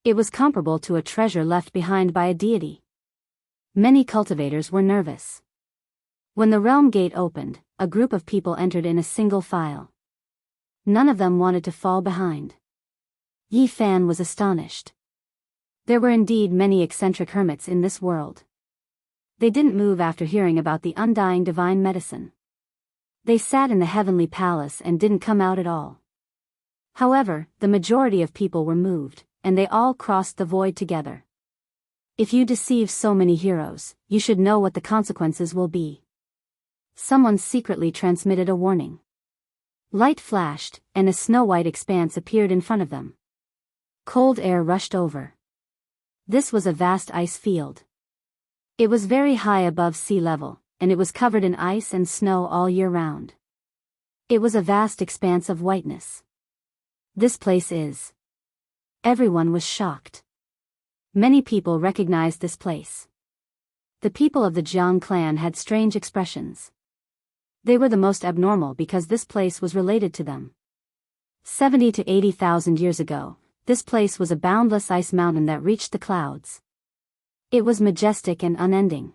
It was comparable to a treasure left behind by a deity. Many cultivators were nervous. When the realm gate opened, a group of people entered in a single file. None of them wanted to fall behind. Yi Fan was astonished. There were indeed many eccentric hermits in this world. They didn't move after hearing about the undying divine medicine. They sat in the heavenly palace and didn't come out at all. However, the majority of people were moved, and they all crossed the void together. If you deceive so many heroes, you should know what the consequences will be. Someone secretly transmitted a warning. Light flashed, and a snow-white expanse appeared in front of them. Cold air rushed over. This was a vast ice field. It was very high above sea level, and it was covered in ice and snow all year round. It was a vast expanse of whiteness. This place is. Everyone was shocked. Many people recognized this place. The people of the Jiang clan had strange expressions. They were the most abnormal because this place was related to them. 70 to 80,000 years ago, this place was a boundless ice mountain that reached the clouds. It was majestic and unending.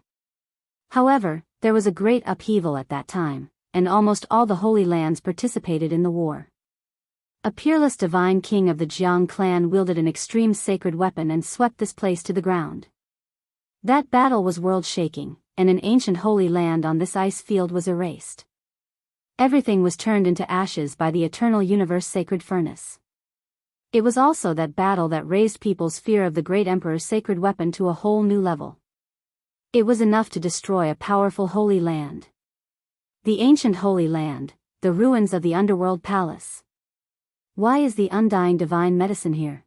However, there was a great upheaval at that time, and almost all the Holy Lands participated in the war. A peerless divine king of the Jiang clan wielded an extreme sacred weapon and swept this place to the ground. That battle was world-shaking, and an ancient holy land on this ice field was erased. Everything was turned into ashes by the eternal universe sacred furnace. It was also that battle that raised people's fear of the great emperor's sacred weapon to a whole new level. It was enough to destroy a powerful holy land. The ancient holy land, the ruins of the underworld palace. Why is the undying divine medicine here?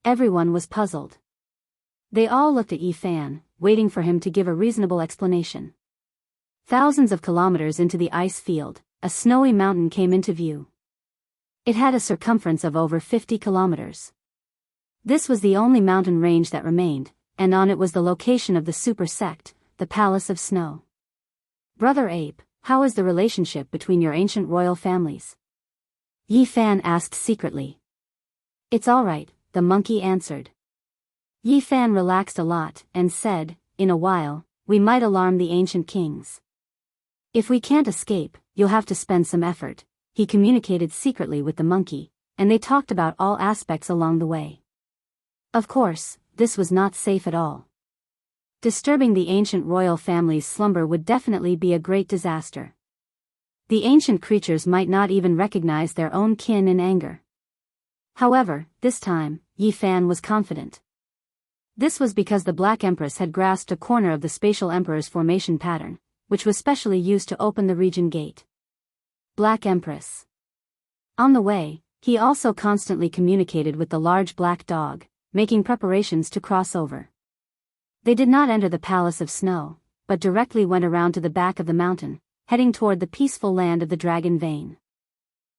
Everyone was puzzled. They all looked at Yi Fan, waiting for him to give a reasonable explanation. Thousands of kilometers into the ice field, a snowy mountain came into view. It had a circumference of over 50 kilometers. This was the only mountain range that remained, and on it was the location of the super sect, the Palace of Snow. Brother Ape, how is the relationship between your ancient royal families? Yi Fan asked secretly. It's all right, the monkey answered. Yi Fan relaxed a lot and said, in a while, we might alarm the ancient kings. If we can't escape, you'll have to spend some effort. He communicated secretly with the monkey, and they talked about all aspects along the way. Of course, this was not safe at all. Disturbing the ancient royal family's slumber would definitely be a great disaster. The ancient creatures might not even recognize their own kin in anger. However, this time, Yi Fan was confident. This was because the Black Empress had grasped a corner of the Spatial Emperor's formation pattern, which was specially used to open the region gate. Black Empress. On the way, he also constantly communicated with the large black dog, making preparations to cross over. They did not enter the Palace of Snow, but directly went around to the back of the mountain, heading toward the peaceful land of the Dragon Vein.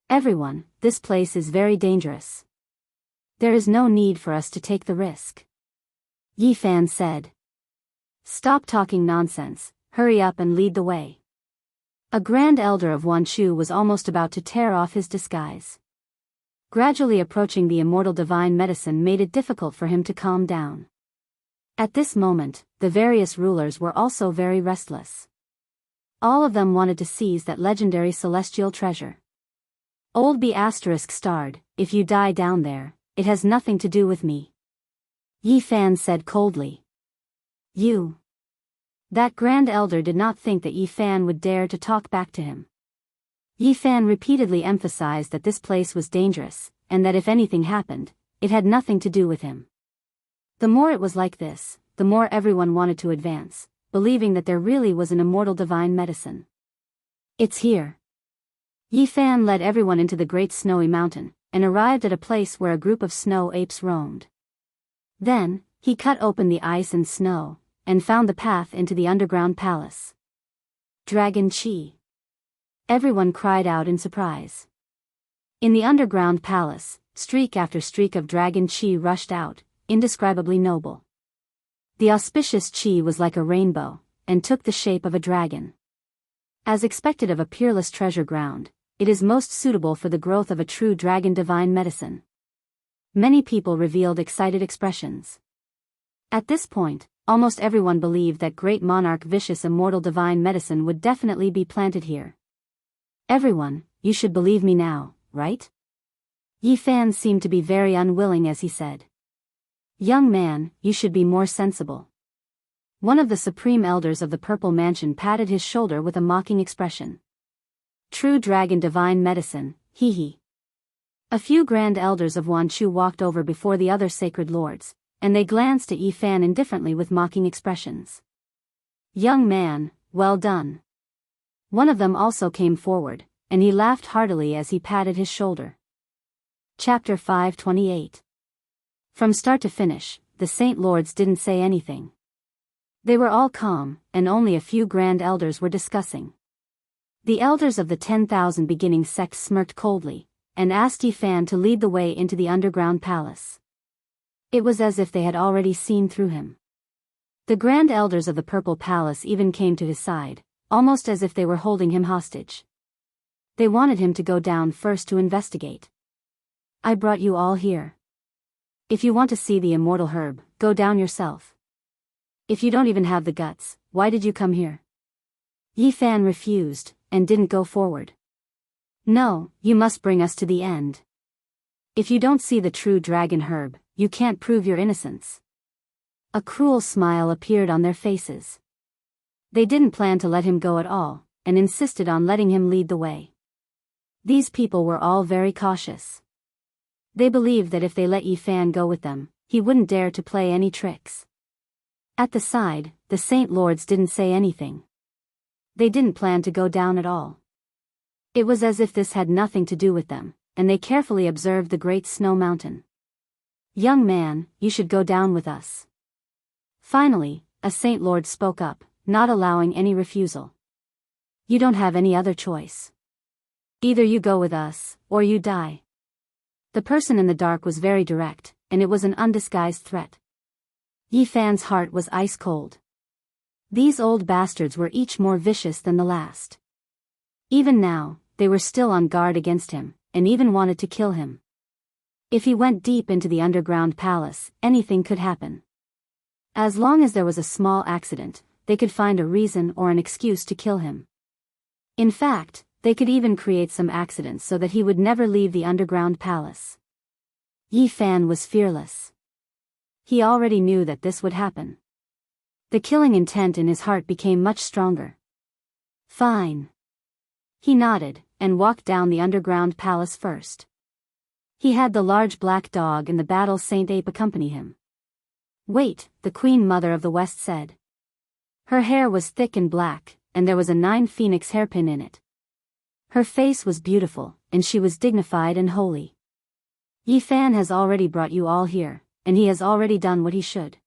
Everyone, this place is very dangerous. There is no need for us to take the risk. Yi Fan said. Stop talking nonsense, hurry up and lead the way. A grand elder of Wanchu was almost about to tear off his disguise. Gradually approaching the immortal divine medicine made it difficult for him to calm down. At this moment, the various rulers were also very restless. All of them wanted to seize that legendary celestial treasure. Old B** starred, if you die down there, it has nothing to do with me. Yi Fan said coldly. You. That grand elder did not think that Yi Fan would dare to talk back to him. Yi Fan repeatedly emphasized that this place was dangerous, and that if anything happened, it had nothing to do with him. The more it was like this, the more everyone wanted to advance, believing that there really was an immortal divine medicine. It's here. Yi Fan led everyone into the great snowy mountain, and arrived at a place where a group of snow apes roamed. Then, he cut open the ice and snow, and found the path into the underground palace. Dragon Chi. Everyone cried out in surprise. In the underground palace, streak after streak of dragon Chi rushed out, indescribably noble. The auspicious Chi was like a rainbow, and took the shape of a dragon. As expected of a peerless treasure ground, it is most suitable for the growth of a true dragon divine medicine. Many people revealed excited expressions. At this point, almost everyone believed that great monarch vicious immortal divine medicine would definitely be planted here. Everyone, you should believe me now, right? Yi Fan seemed to be very unwilling as he said. Young man, you should be more sensible. One of the supreme elders of the Purple Mansion patted his shoulder with a mocking expression. True dragon divine medicine, hee hee. A few grand elders of Wanchu walked over before the other sacred lords, and they glanced at Yi Fan indifferently with mocking expressions. Young man, well done. One of them also came forward, and he laughed heartily as he patted his shoulder. Chapter 528. From start to finish, the Saint Lords didn't say anything. They were all calm, and only a few grand elders were discussing. The elders of the 10,000 beginning sects smirked coldly, and asked Yi Fan to lead the way into the underground palace. It was as if they had already seen through him. The grand elders of the Purple Palace even came to his side, almost as if they were holding him hostage. They wanted him to go down first to investigate. I brought you all here. If you want to see the immortal herb, go down yourself. If you don't even have the guts, why did you come here? Yi Fan refused, and didn't go forward. No, you must bring us to the end. If you don't see the true dragon herb, you can't prove your innocence. A cruel smile appeared on their faces. They didn't plan to let him go at all, and insisted on letting him lead the way. These people were all very cautious. They believed that if they let Yi Fan go with them, he wouldn't dare to play any tricks. At the side, the Saint Lords didn't say anything. They didn't plan to go down at all. It was as if this had nothing to do with them, and they carefully observed the great snow mountain. "Young man, you should go down with us." Finally, a Saint Lord spoke up, not allowing any refusal. "You don't have any other choice. Either you go with us, or you die." The person in the dark was very direct, and it was an undisguised threat. Yi Fan's heart was ice cold. These old bastards were each more vicious than the last. Even now, they were still on guard against him, and even wanted to kill him. If he went deep into the underground palace, anything could happen. As long as there was a small accident, they could find a reason or an excuse to kill him. In fact, they could even create some accidents so that he would never leave the underground palace. Yi Fan was fearless. He already knew that this would happen. The killing intent in his heart became much stronger. "Fine." He nodded, and walked down the underground palace first. He had the large black dog and the battle Saint Ape accompany him. "Wait," the Queen Mother of the West said. Her hair was thick and black, and there was a 9-phoenix hairpin in it. Her face was beautiful, and she was dignified and holy. "Yi Fan has already brought you all here, and he has already done what he should.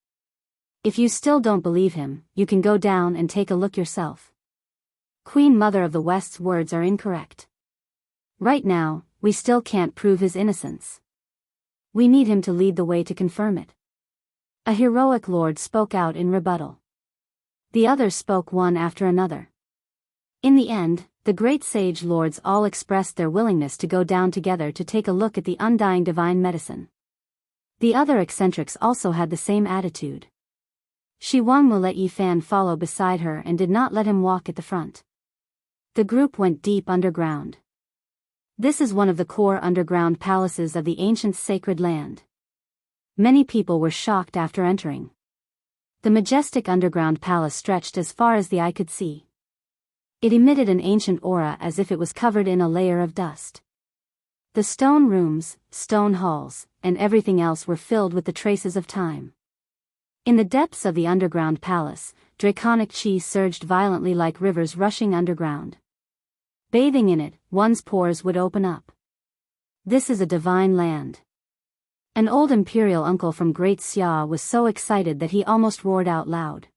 If you still don't believe him, you can go down and take a look yourself." Queen Mother of the West's words are incorrect. Right now, we still can't prove his innocence. We need him to lead the way to confirm it. A heroic lord spoke out in rebuttal. The others spoke one after another. In the end, the great sage lords all expressed their willingness to go down together to take a look at the undying divine medicine. The other eccentrics also had the same attitude. Shi Wangmu let Yi Fan follow beside her and did not let him walk at the front. The group went deep underground. This is one of the core underground palaces of the ancient sacred land. Many people were shocked after entering. The majestic underground palace stretched as far as the eye could see. It emitted an ancient aura as if it was covered in a layer of dust. The stone rooms, stone halls, and everything else were filled with the traces of time. In the depths of the underground palace, draconic chi surged violently like rivers rushing underground. Bathing in it, one's pores would open up. This is a divine land. An old imperial uncle from Great Xia was so excited that he almost roared out loud.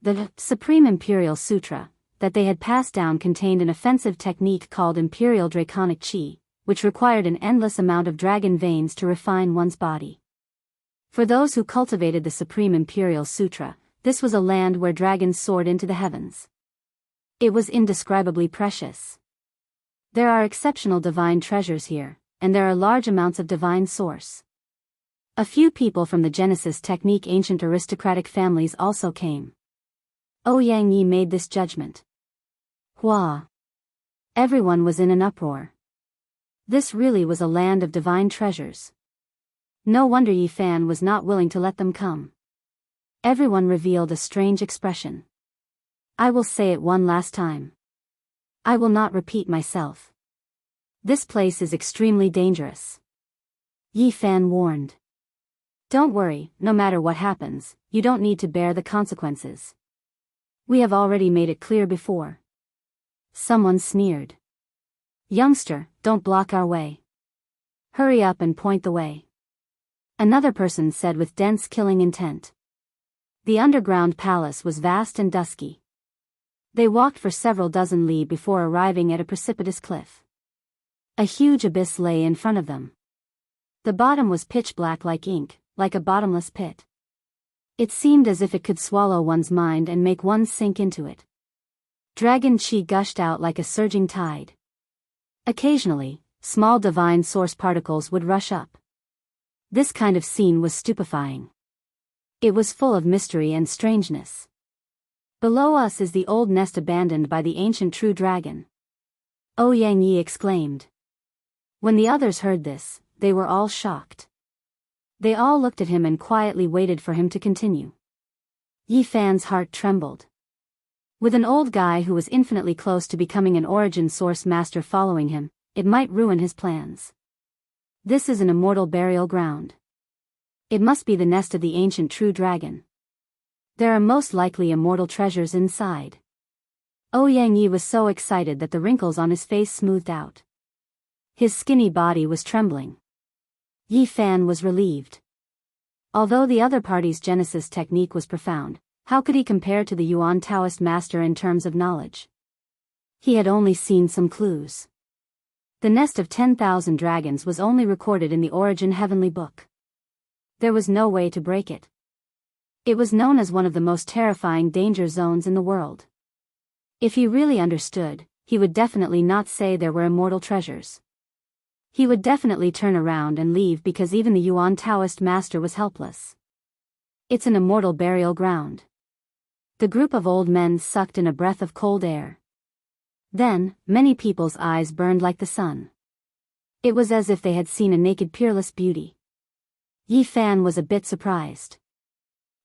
The Supreme Imperial Sutra that they had passed down contained an offensive technique called Imperial Draconic Chi, which required an endless amount of dragon veins to refine one's body. For those who cultivated the Supreme Imperial Sutra, this was a land where dragons soared into the heavens. It was indescribably precious. There are exceptional divine treasures here, and there are large amounts of divine source. A few people from the Genesis technique ancient aristocratic families also came. Ouyang Yi made this judgment. Hua! Everyone was in an uproar. This really was a land of divine treasures. No wonder Yi Fan was not willing to let them come. Everyone revealed a strange expression. I will say it one last time. I will not repeat myself. This place is extremely dangerous. Yi Fan warned. Don't worry, no matter what happens, you don't need to bear the consequences. We have already made it clear before. Someone sneered. Youngster, don't block our way. Hurry up and point the way. Another person said with dense killing intent. The underground palace was vast and dusky. They walked for several dozen li before arriving at a precipitous cliff. A huge abyss lay in front of them. The bottom was pitch black like ink, like a bottomless pit. It seemed as if it could swallow one's mind and make one sink into it. Dragon chi gushed out like a surging tide. Occasionally, small divine source particles would rush up. This kind of scene was stupefying. It was full of mystery and strangeness. Below us is the old nest abandoned by the ancient true dragon. Ouyang Yi exclaimed. When the others heard this, they were all shocked. They all looked at him and quietly waited for him to continue. Yi Fan's heart trembled. With an old guy who was infinitely close to becoming an origin source master following him, it might ruin his plans. This is an immortal burial ground. It must be the nest of the ancient true dragon. There are most likely immortal treasures inside. Yang Yi was so excited that the wrinkles on his face smoothed out. His skinny body was trembling. Yi Fan was relieved. Although the other party's Genesis technique was profound, how could he compare to the Yuan Taoist master in terms of knowledge? He had only seen some clues. The nest of 10,000 dragons was only recorded in the Origin Heavenly Book. There was no way to break it. It was known as one of the most terrifying danger zones in the world. If he really understood, he would definitely not say there were immortal treasures. He would definitely turn around and leave because even the Yuan Taoist master was helpless. It's an immortal burial ground. The group of old men sucked in a breath of cold air. Then, many people's eyes burned like the sun. It was as if they had seen a naked peerless beauty. Yi Fan was a bit surprised.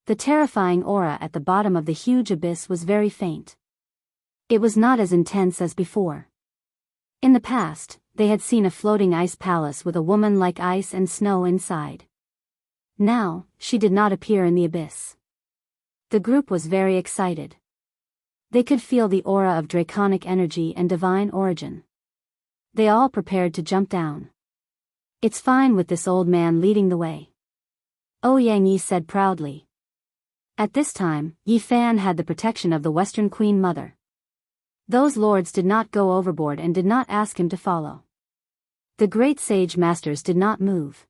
The terrifying aura at the bottom of the huge abyss was very faint. It was not as intense as before. In the past, they had seen a floating ice palace with a woman like ice and snow inside. Now, she did not appear in the abyss. The group was very excited. They could feel the aura of draconic energy and divine origin. They all prepared to jump down. It's fine with this old man leading the way, Yang Yi said proudly. At this time, Yi Fan had the protection of the Western Queen Mother. Those lords did not go overboard and did not ask him to follow. The great sage masters did not move.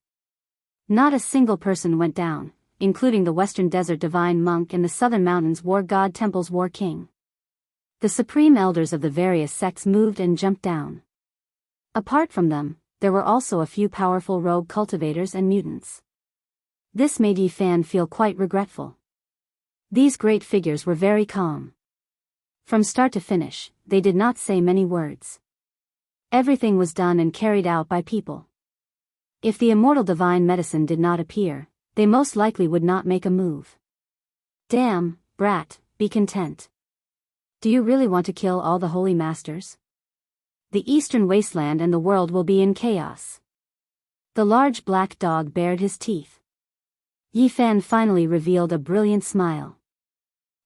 Not a single person went down, including the Western Desert Divine Monk and the Southern Mountains War God Temple's War King. The supreme elders of the various sects moved and jumped down. Apart from them, there were also a few powerful rogue cultivators and mutants. This made Yi Fan feel quite regretful. These great figures were very calm. From start to finish, they did not say many words. Everything was done and carried out by people. If the immortal divine medicine did not appear, they most likely would not make a move. Damn, brat, be content. Do you really want to kill all the holy masters? The eastern wasteland and the world will be in chaos. The large black dog bared his teeth. Yi Fan finally revealed a brilliant smile.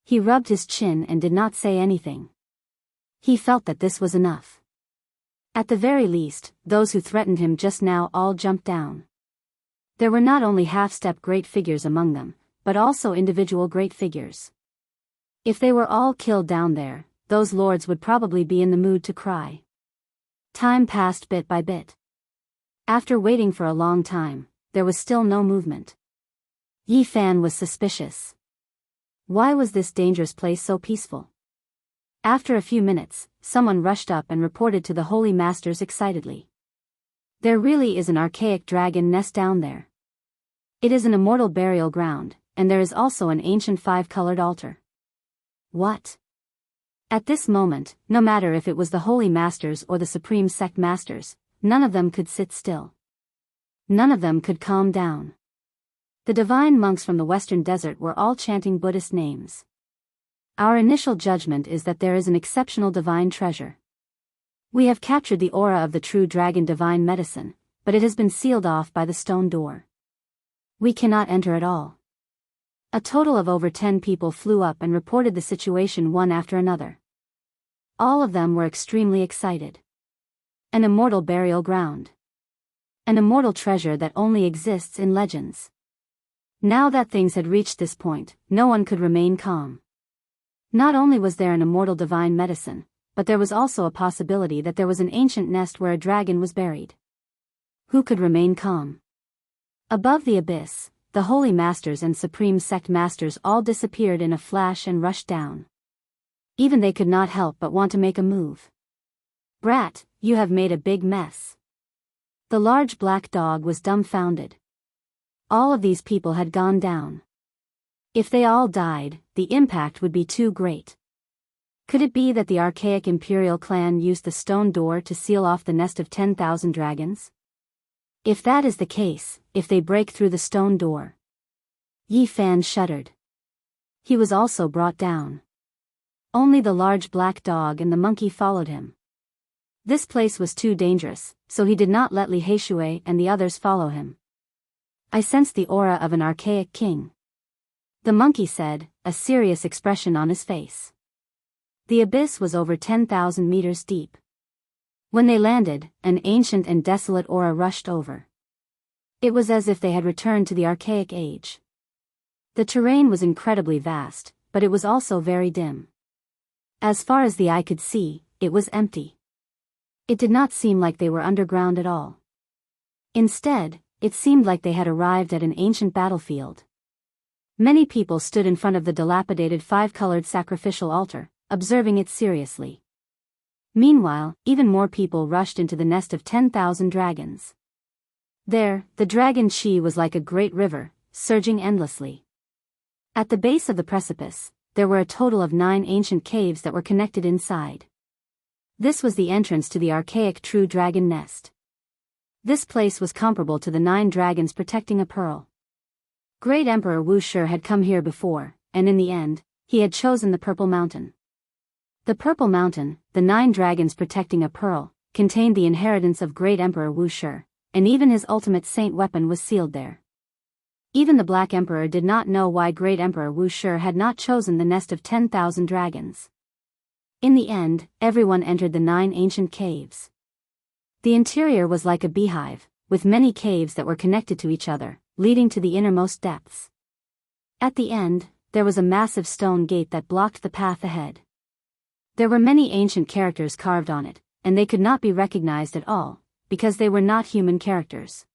He rubbed his chin and did not say anything. He felt that this was enough. At the very least, those who threatened him just now all jumped down. There were not only half-step great figures among them, but also individual great figures. If they were all killed down there, those lords would probably be in the mood to cry. Time passed bit by bit. After waiting for a long time, there was still no movement. Yi Fan was suspicious. Why was this dangerous place so peaceful? After a few minutes, someone rushed up and reported to the holy masters excitedly. There really is an archaic dragon nest down there. It is an immortal burial ground, and there is also an ancient 5-colored altar. What? At this moment, no matter if it was the holy masters or the supreme sect masters, none of them could sit still. None of them could calm down. The divine monks from the western desert were all chanting Buddhist names. Our initial judgment is that there is an exceptional divine treasure. We have captured the aura of the true dragon divine medicine, but it has been sealed off by the stone door. We cannot enter at all. A total of over 10 people flew up and reported the situation one after another. All of them were extremely excited. An immortal burial ground. An immortal treasure that only exists in legends. Now that things had reached this point, no one could remain calm. Not only was there an immortal divine medicine, but there was also a possibility that there was an ancient nest where a dragon was buried. Who could remain calm? Above the abyss, the holy masters and supreme sect masters all disappeared in a flash and rushed down. Even they could not help but want to make a move. Brat, you have made a big mess. The large black dog was dumbfounded. All of these people had gone down. If they all died, the impact would be too great. Could it be that the archaic imperial clan used the stone door to seal off the nest of 10,000 dragons? If that is the case, if they break through the stone door. Yi Fan shuddered. He was also brought down. Only the large black dog and the monkey followed him. This place was too dangerous, so he did not let Li Heishui and the others follow him. I sensed the aura of an archaic king. The monkey said, a serious expression on his face. The abyss was over 10,000 meters deep. When they landed, an ancient and desolate aura rushed over. It was as if they had returned to the archaic age. The terrain was incredibly vast, but it was also very dim. As far as the eye could see, it was empty. It did not seem like they were underground at all. Instead, it seemed like they had arrived at an ancient battlefield. Many people stood in front of the dilapidated five-colored sacrificial altar, observing it seriously. Meanwhile, even more people rushed into the nest of 10,000 dragons. There, the dragon Qi was like a great river, surging endlessly. At the base of the precipice, there were a total of 9 ancient caves that were connected inside. This was the entrance to the archaic true dragon nest. This place was comparable to the 9 dragons protecting a pearl. Great Emperor Wu Shi had come here before, and in the end, he had chosen the Purple Mountain. The Purple Mountain, the 9 dragons protecting a pearl, contained the inheritance of Great Emperor Wu Shi, and even his ultimate saint weapon was sealed there. Even the Black Emperor did not know why Great Emperor Wu Shi had not chosen the nest of 10,000 dragons. In the end, everyone entered the 9 ancient caves. The interior was like a beehive, with many caves that were connected to each other, leading to the innermost depths. At the end, there was a massive stone gate that blocked the path ahead. There were many ancient characters carved on it, and they could not be recognized at all, because they were not human characters.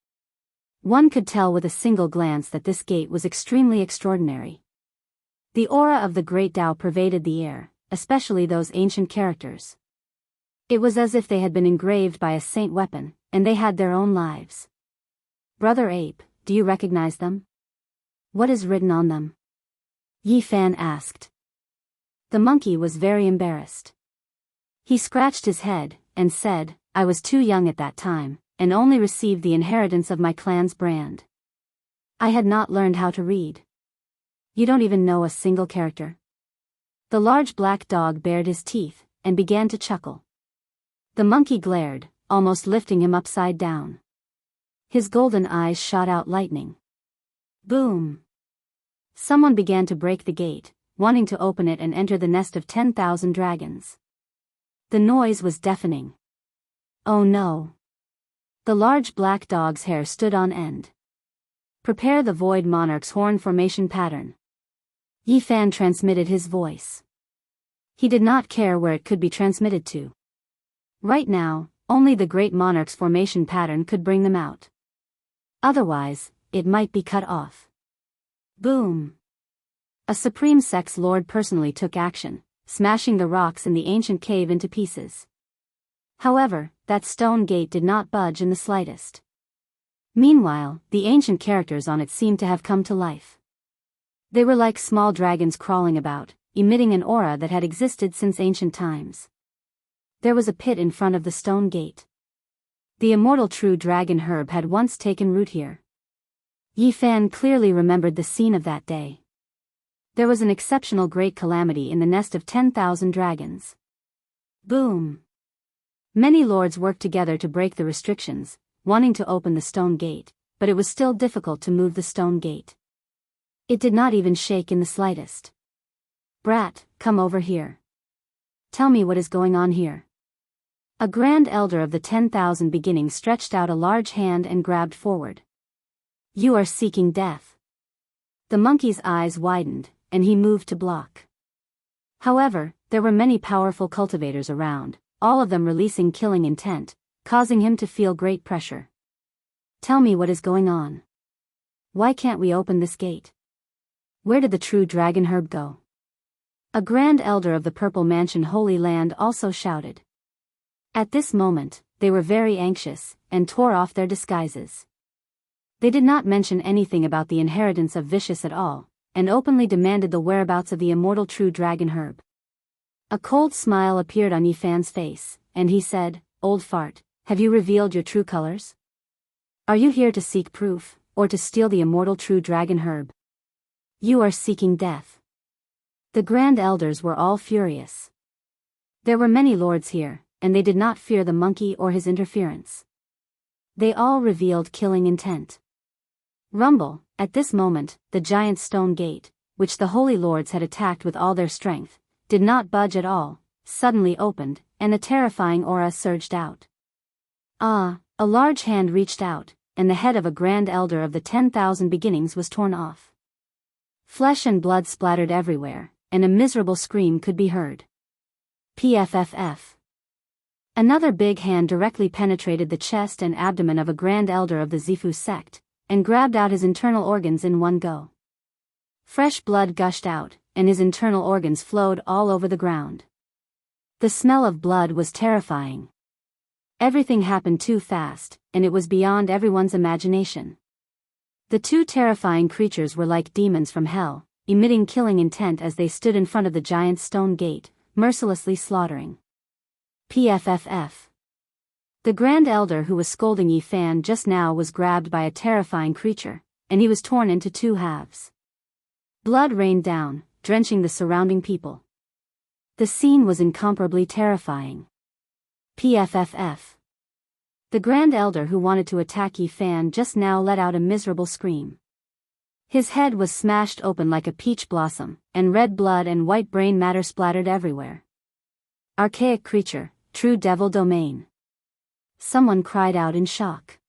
One could tell with a single glance that this gate was extremely extraordinary. The aura of the great Tao pervaded the air, especially those ancient characters. It was as if they had been engraved by a saint weapon, and they had their own lives. Brother Ape, do you recognize them? What is written on them? Yi Fan asked. The monkey was very embarrassed. He scratched his head, and said, I was too young at that time, and only received the inheritance of my clan's brand. I had not learned how to read. You don't even know a single character? The large black dog bared his teeth, and began to chuckle. The monkey glared, almost lifting him upside down. His golden eyes shot out lightning. Boom! Someone began to break the gate, wanting to open it and enter the nest of 10,000 dragons. The noise was deafening. Oh no! The large black dog's hair stood on end. Prepare the Void Monarch's horn formation pattern. Yi Fan transmitted his voice. He did not care where it could be transmitted to. Right now, only the Great Monarch's formation pattern could bring them out. Otherwise, it might be cut off. Boom! A Supreme Sex Lord personally took action, smashing the rocks in the ancient cave into pieces. However, that stone gate did not budge in the slightest. Meanwhile, the ancient characters on it seemed to have come to life. They were like small dragons crawling about, emitting an aura that had existed since ancient times. There was a pit in front of the stone gate. The immortal true dragon herb had once taken root here. Yi Fan clearly remembered the scene of that day. There was an exceptional great calamity in the nest of 10,000 dragons. Boom! Many lords worked together to break the restrictions, wanting to open the stone gate, but it was still difficult to move the stone gate. It did not even shake in the slightest. Brat, come over here. Tell me what is going on here. A grand elder of the 10,000 beginning stretched out a large hand and grabbed forward. You are seeking death. The monkey's eyes widened, and he moved to block. However, there were many powerful cultivators around, all of them releasing killing intent, causing him to feel great pressure. Tell me what is going on. Why can't we open this gate? Where did the true dragon herb go? A grand elder of the Purple Mansion Holy Land also shouted. At this moment, they were very anxious, and tore off their disguises. They did not mention anything about the inheritance of Vicious at all, and openly demanded the whereabouts of the immortal true dragon herb. A cold smile appeared on Yi Fan's face, and he said, Old fart, have you revealed your true colors? Are you here to seek proof, or to steal the immortal true dragon herb? You are seeking death. The Grand Elders were all furious. There were many lords here, and they did not fear the monkey or his interference. They all revealed killing intent. Rumble, at this moment, the giant stone gate, which the holy lords had attacked with all their strength, did not budge at all, suddenly opened, and a terrifying aura surged out. Ah, a large hand reached out, and the head of a Grand Elder of the 10,000 beginnings was torn off. Flesh and blood splattered everywhere, and a miserable scream could be heard. PFFF. Another big hand directly penetrated the chest and abdomen of a Grand Elder of the Zifu sect, and grabbed out his internal organs in one go. Fresh blood gushed out, and his internal organs flowed all over the ground. The smell of blood was terrifying. Everything happened too fast, and it was beyond everyone's imagination. The two terrifying creatures were like demons from hell, emitting killing intent as they stood in front of the giant stone gate, mercilessly slaughtering. PFFF. The Grand Elder who was scolding Yi Fan just now was grabbed by a terrifying creature, and he was torn into two halves. Blood rained down, drenching the surrounding people. The scene was incomparably terrifying. PFFF. The Grand Elder who wanted to attack Yi Fan just now let out a miserable scream. His head was smashed open like a peach blossom, and red blood and white brain matter splattered everywhere. Archaic creature, true devil domain. Someone cried out in shock.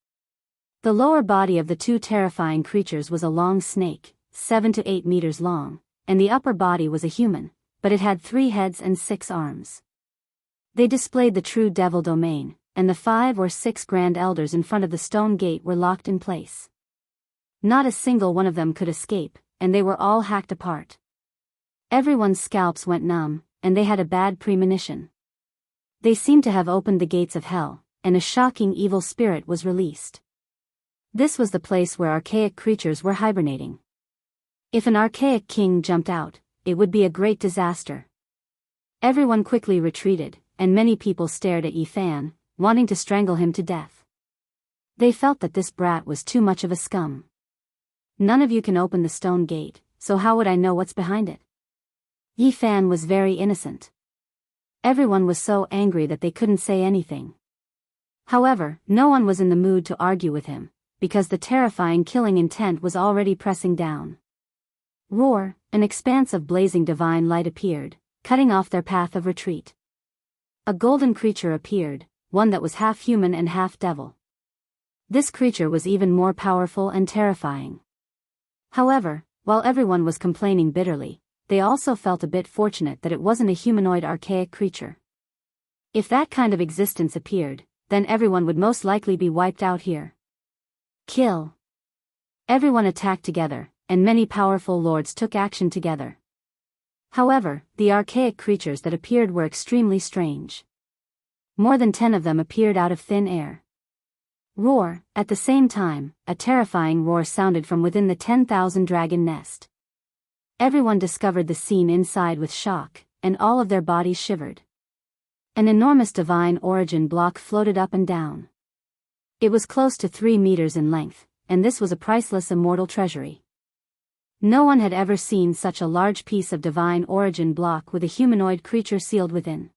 The lower body of the two terrifying creatures was a long snake, 7 to 8 meters long, and the upper body was a human, but it had 3 heads and 6 arms. They displayed the true devil domain, and the 5 or 6 Grand Elders in front of the stone gate were locked in place. Not a single one of them could escape, and they were all hacked apart. Everyone's scalps went numb, and they had a bad premonition. They seemed to have opened the gates of hell, and a shocking evil spirit was released. This was the place where archaic creatures were hibernating. If an archaic king jumped out, it would be a great disaster. Everyone quickly retreated, and many people stared at Yi Fan, wanting to strangle him to death. They felt that this brat was too much of a scum. None of you can open the stone gate, so how would I know what's behind it? Yi Fan was very innocent. Everyone was so angry that they couldn't say anything. However, no one was in the mood to argue with him, because the terrifying killing intent was already pressing down. Roar, an expanse of blazing divine light appeared, cutting off their path of retreat. A golden creature appeared, one that was half human and half devil. This creature was even more powerful and terrifying. However, while everyone was complaining bitterly, they also felt a bit fortunate that it wasn't a humanoid archaic creature. If that kind of existence appeared, then everyone would most likely be wiped out here. Kill. Everyone attacked together, and many powerful lords took action together. However, the archaic creatures that appeared were extremely strange. More than 10 of them appeared out of thin air. Roar, at the same time, a terrifying roar sounded from within the 10,000 dragon nest. Everyone discovered the scene inside with shock, and all of their bodies shivered. An enormous divine origin block floated up and down. It was close to 3 meters in length, and this was a priceless immortal treasury. No one had ever seen such a large piece of divine origin block with a humanoid creature sealed within.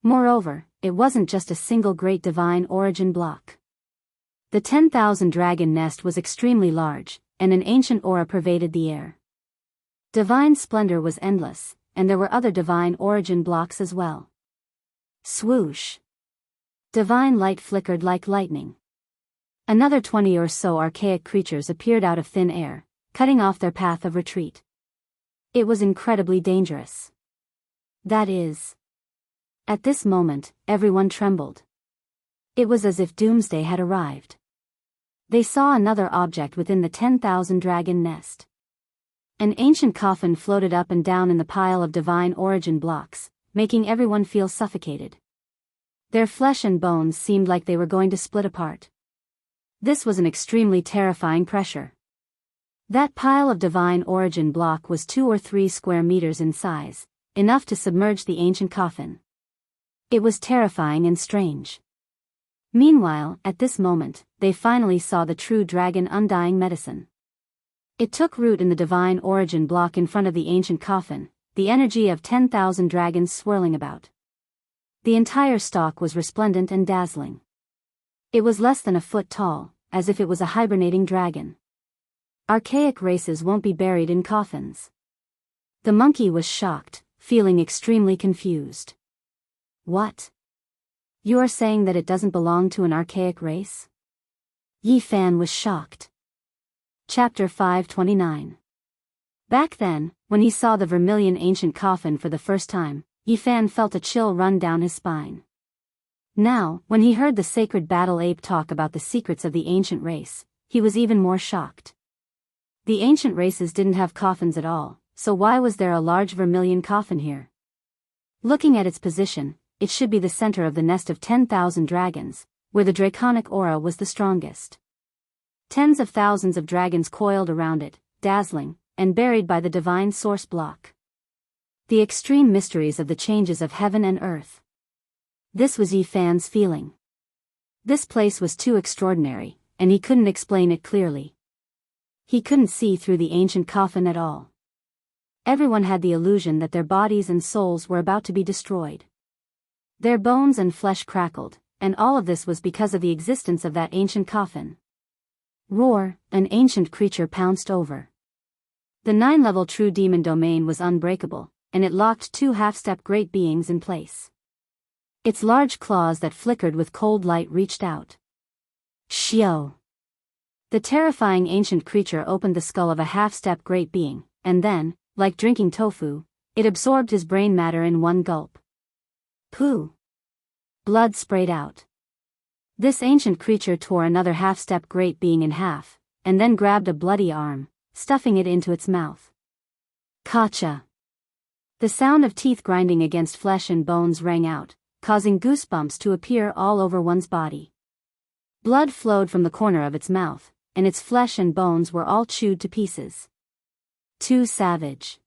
Moreover, it wasn't just a single great divine origin block. The 10,000 dragon nest was extremely large, and an ancient aura pervaded the air. Divine splendor was endless, and there were other divine origin blocks as well. Swoosh! Divine light flickered like lightning. Another 20 or so archaic creatures appeared out of thin air, cutting off their path of retreat. It was incredibly dangerous. That is. At this moment, everyone trembled. It was as if doomsday had arrived. They saw another object within the 10,000 dragon nest. An ancient coffin floated up and down in the pile of divine origin blocks, making everyone feel suffocated. Their flesh and bones seemed like they were going to split apart. This was an extremely terrifying pressure. That pile of divine origin block was 2 or 3 square meters in size, enough to submerge the ancient coffin. It was terrifying and strange. Meanwhile, at this moment, they finally saw the true dragon undying medicine. It took root in the divine origin block in front of the ancient coffin, the energy of 10,000 dragons swirling about. The entire stalk was resplendent and dazzling. It was less than a foot tall, as if it was a hibernating dragon. Archaic races won't be buried in coffins. The monkey was shocked, feeling extremely confused. What? You are saying that it doesn't belong to an archaic race? Yi Fan was shocked. Chapter 529. Back then, when he saw the vermilion ancient coffin for the first time, Yi Fan felt a chill run down his spine. Now, when he heard the sacred battle ape talk about the secrets of the ancient race, he was even more shocked. The ancient races didn't have coffins at all, so why was there a large vermilion coffin here? Looking at its position, it should be the center of the nest of 10,000 dragons, where the draconic aura was the strongest. Tens of thousands of dragons coiled around it, dazzling, and buried by the divine source block. The extreme mysteries of the changes of heaven and earth. This was Yi Fan's feeling. This place was too extraordinary, and he couldn't explain it clearly. He couldn't see through the ancient coffin at all. Everyone had the illusion that their bodies and souls were about to be destroyed. Their bones and flesh crackled, and all of this was because of the existence of that ancient coffin. Roar, an ancient creature pounced over. The 9-level true demon domain was unbreakable, and it locked 2 half-step great beings in place. Its large claws that flickered with cold light reached out. Xiao! The terrifying ancient creature opened the skull of a half-step great being, and then, like drinking tofu, it absorbed his brain matter in one gulp. Pooh! Blood sprayed out. This ancient creature tore another half-step great being in half, and then grabbed a bloody arm, stuffing it into its mouth. Kacha! The sound of teeth grinding against flesh and bones rang out, causing goosebumps to appear all over one's body. Blood flowed from the corner of its mouth, and its flesh and bones were all chewed to pieces. Too savage.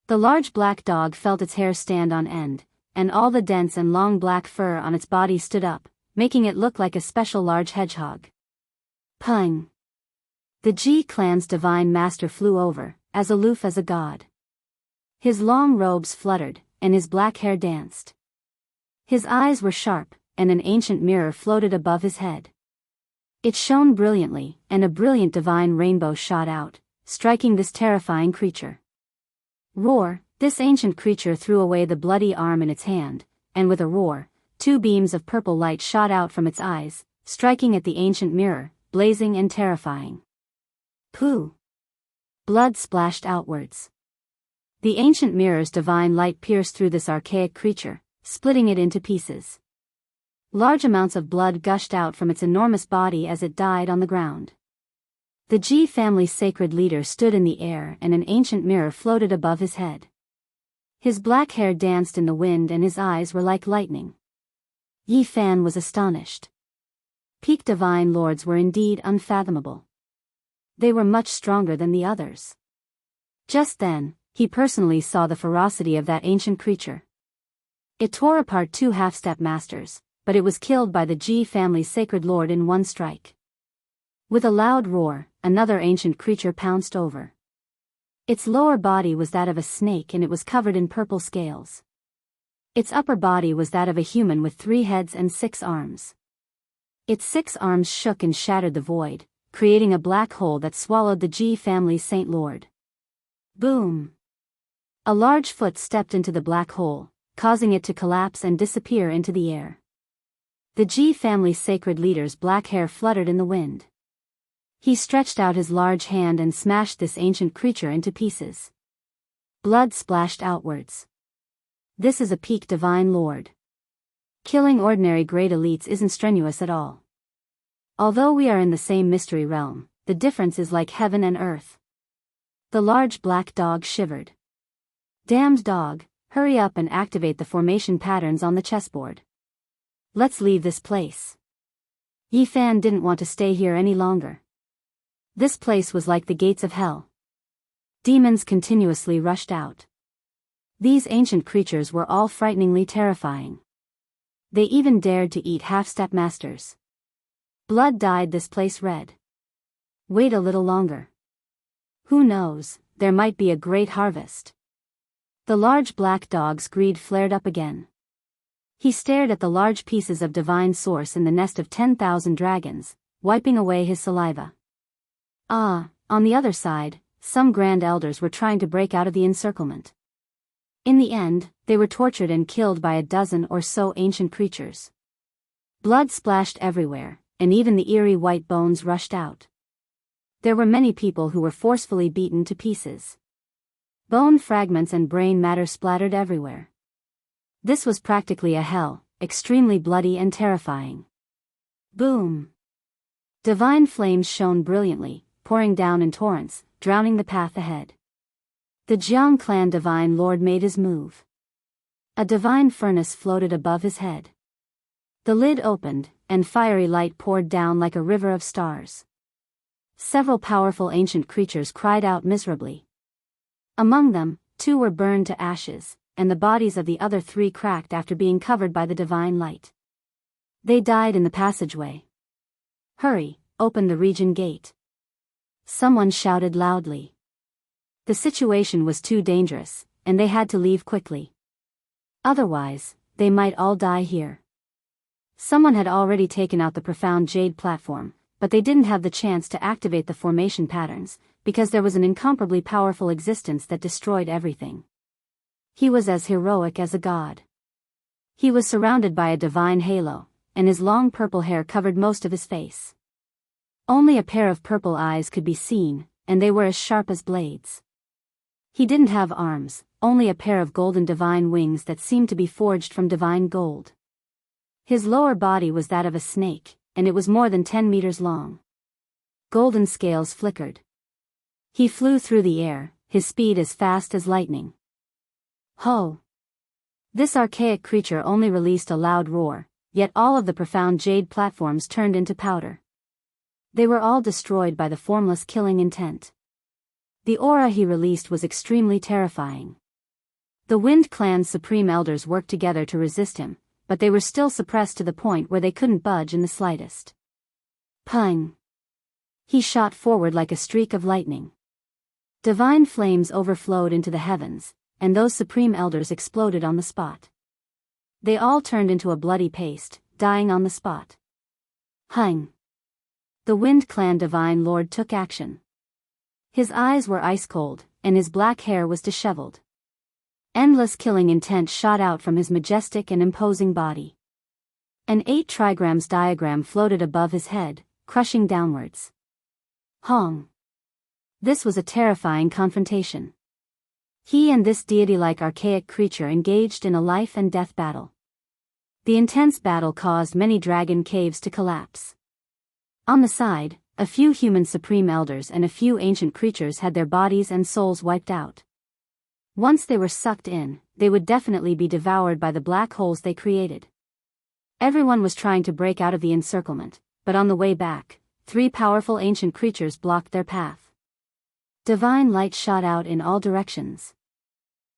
The large black dog felt its hair stand on end, and all the dense and long black fur on its body stood up, making it look like a special large hedgehog. Pung! The Ji clan's divine master flew over, as aloof as a god. His long robes fluttered, and his black hair danced. His eyes were sharp, and an ancient mirror floated above his head. It shone brilliantly, and a brilliant divine rainbow shot out, striking this terrifying creature. Roar! This ancient creature threw away the bloody arm in its hand, and with a roar, 2 beams of purple light shot out from its eyes, striking at the ancient mirror, blazing and terrifying. Pooh! Blood splashed outwards. The ancient mirror's divine light pierced through this archaic creature, splitting it into pieces. Large amounts of blood gushed out from its enormous body as it died on the ground. The Ji family's sacred leader stood in the air and an ancient mirror floated above his head. His black hair danced in the wind and his eyes were like lightning. Yi Fan was astonished. Peak divine lords were indeed unfathomable. They were much stronger than the others. Just then, he personally saw the ferocity of that ancient creature. It tore apart 2 half-step masters, but it was killed by the Ji family's sacred lord in one strike. With a loud roar, another ancient creature pounced over. Its lower body was that of a snake and it was covered in purple scales. Its upper body was that of a human with 3 heads and 6 arms. Its 6 arms shook and shattered the void, creating a black hole that swallowed the Ji family's saint lord. Boom! A large foot stepped into the black hole, causing it to collapse and disappear into the air. The Ji family's sacred leader's black hair fluttered in the wind. He stretched out his large hand and smashed this ancient creature into pieces. Blood splashed outwards. This is a peak divine lord. Killing ordinary grade elites isn't strenuous at all. Although we are in the same mystery realm, the difference is like heaven and earth. The large black dog shivered. Damned dog, hurry up and activate the formation patterns on the chessboard. Let's leave this place. Yi Fan didn't want to stay here any longer. This place was like the gates of hell. Demons continuously rushed out. These ancient creatures were all frighteningly terrifying. They even dared to eat half-step masters. Blood dyed this place red. Wait a little longer. Who knows, there might be a great harvest. The large black dog's greed flared up again. He stared at the large pieces of divine source in the nest of 10,000 dragons, wiping away his saliva. On the other side, some grand elders were trying to break out of the encirclement. In the end, they were tortured and killed by a dozen or so ancient creatures. Blood splashed everywhere, and even the eerie white bones rushed out. There were many people who were forcefully beaten to pieces. Bone fragments and brain matter splattered everywhere. This was practically a hell, extremely bloody and terrifying. Boom! Divine flames shone brilliantly, pouring down in torrents, drowning the path ahead. The Jiang clan divine lord made his move. A divine furnace floated above his head. The lid opened, and fiery light poured down like a river of stars. Several powerful ancient creatures cried out miserably. Among them, 2 were burned to ashes, and the bodies of the other 3 cracked after being covered by the divine light. They died in the passageway. Hurry, open the region gate. Someone shouted loudly. The situation was too dangerous, and they had to leave quickly. Otherwise, they might all die here. Someone had already taken out the profound jade platform, but they didn't have the chance to activate the formation patterns, because there was an incomparably powerful existence that destroyed everything. He was as heroic as a god. He was surrounded by a divine halo, and his long purple hair covered most of his face. Only a pair of purple eyes could be seen, and they were as sharp as blades. He didn't have arms, only a pair of golden divine wings that seemed to be forged from divine gold. His lower body was that of a snake, and it was more than 10 meters long. Golden scales flickered. He flew through the air, his speed as fast as lightning. Ho! This archaic creature only released a loud roar, yet all of the profound jade platforms turned into powder. They were all destroyed by the formless killing intent. The aura he released was extremely terrifying. The Wind Clan's supreme elders worked together to resist him, but they were still suppressed to the point where they couldn't budge in the slightest. Pung! He shot forward like a streak of lightning. Divine flames overflowed into the heavens, and those supreme elders exploded on the spot. They all turned into a bloody paste, dying on the spot. Hung! The Wind Clan divine lord took action. His eyes were ice-cold, and his black hair was disheveled. Endless killing intent shot out from his majestic and imposing body. An 8 trigrams diagram floated above his head, crushing downwards. Hong! This was a terrifying confrontation. He and this deity-like archaic creature engaged in a life-and-death battle. The intense battle caused many dragon caves to collapse. On the side, a few human supreme elders and a few ancient creatures had their bodies and souls wiped out. Once they were sucked in, they would definitely be devoured by the black holes they created. Everyone was trying to break out of the encirclement, but on the way back, 3 powerful ancient creatures blocked their path. Divine light shot out in all directions.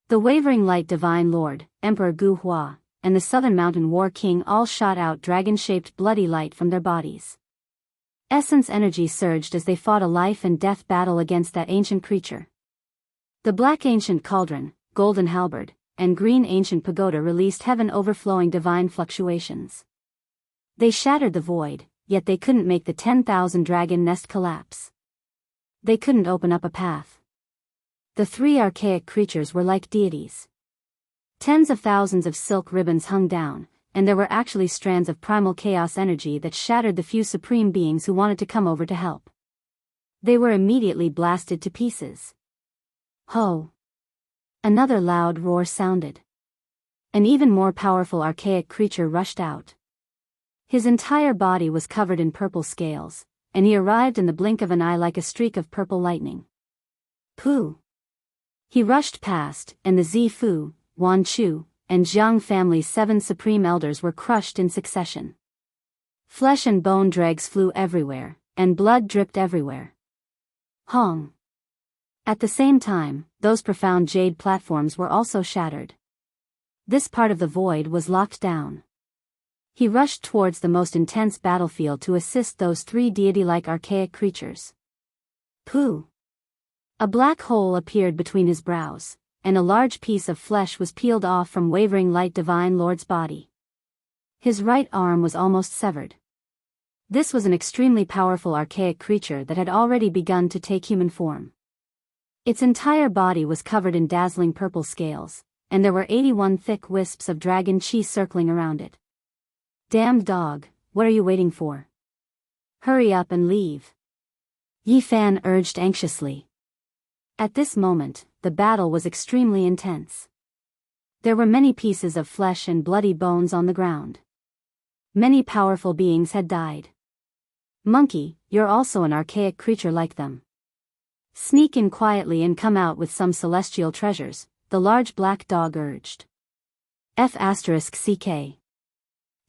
The wavering light divine lord, Emperor Gu Hua, and the Southern Mountain War King all shot out dragon-shaped bloody light from their bodies. Essence energy surged as they fought a life-and-death battle against that ancient creature. The black ancient cauldron, golden halberd, and green ancient pagoda released heaven-overflowing divine fluctuations. They shattered the void, yet they couldn't make the 10,000 dragon nest collapse. They couldn't open up a path. The 3 archaic creatures were like deities. Tens of thousands of silk ribbons hung down, and there were actually strands of primal chaos energy that shattered the few supreme beings who wanted to come over to help. They were immediately blasted to pieces. Ho! Another loud roar sounded. An even more powerful archaic creature rushed out. His entire body was covered in purple scales, and he arrived in the blink of an eye like a streak of purple lightning. Pooh! He rushed past, and the Zifu, Wan Chu, and Jiang family's 7 supreme elders were crushed in succession. Flesh and bone dregs flew everywhere, and blood dripped everywhere. Hong! At the same time, those profound jade platforms were also shattered. This part of the void was locked down. He rushed towards the most intense battlefield to assist those three deity-like archaic creatures. Pooh! A black hole appeared between his brows, and a large piece of flesh was peeled off from Wavering Light Divine Lord's body. His right arm was almost severed. This was an extremely powerful archaic creature that had already begun to take human form. Its entire body was covered in dazzling purple scales, and there were 81 thick wisps of dragon chi circling around it. Damned dog, what are you waiting for? Hurry up and leave. Yi Fan urged anxiously. At this moment, the battle was extremely intense. There were many pieces of flesh and bloody bones on the ground. Many powerful beings had died. Monkey, you're also an archaic creature like them. Sneak in quietly and come out with some celestial treasures, the large black dog urged. F***CK.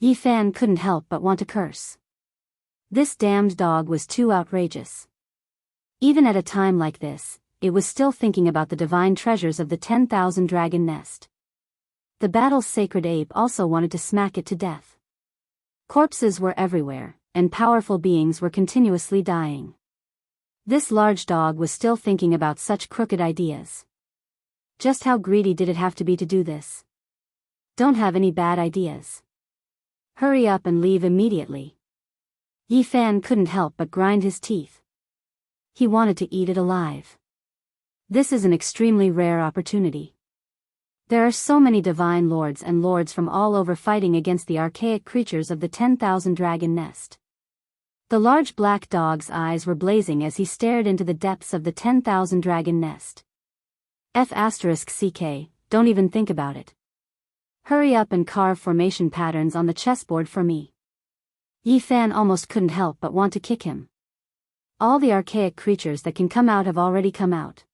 Yi Fan couldn't help but want to curse. This damned dog was too outrageous. Even at a time like this, it was still thinking about the divine treasures of the 10,000 dragon nest. The battle's sacred ape also wanted to smack it to death. Corpses were everywhere, and powerful beings were continuously dying. This large dog was still thinking about such crooked ideas. Just how greedy did it have to be to do this? Don't have any bad ideas. Hurry up and leave immediately. Yi Fan couldn't help but grind his teeth. He wanted to eat it alive. This is an extremely rare opportunity. There are so many divine lords and lords from all over fighting against the archaic creatures of the 10,000 dragon nest. The large black dog's eyes were blazing as he stared into the depths of the 10,000 dragon nest. F***CK, don't even think about it. Hurry up and carve formation patterns on the chessboard for me. Yi Fan almost couldn't help but want to kick him. All the archaic creatures that can come out have already come out.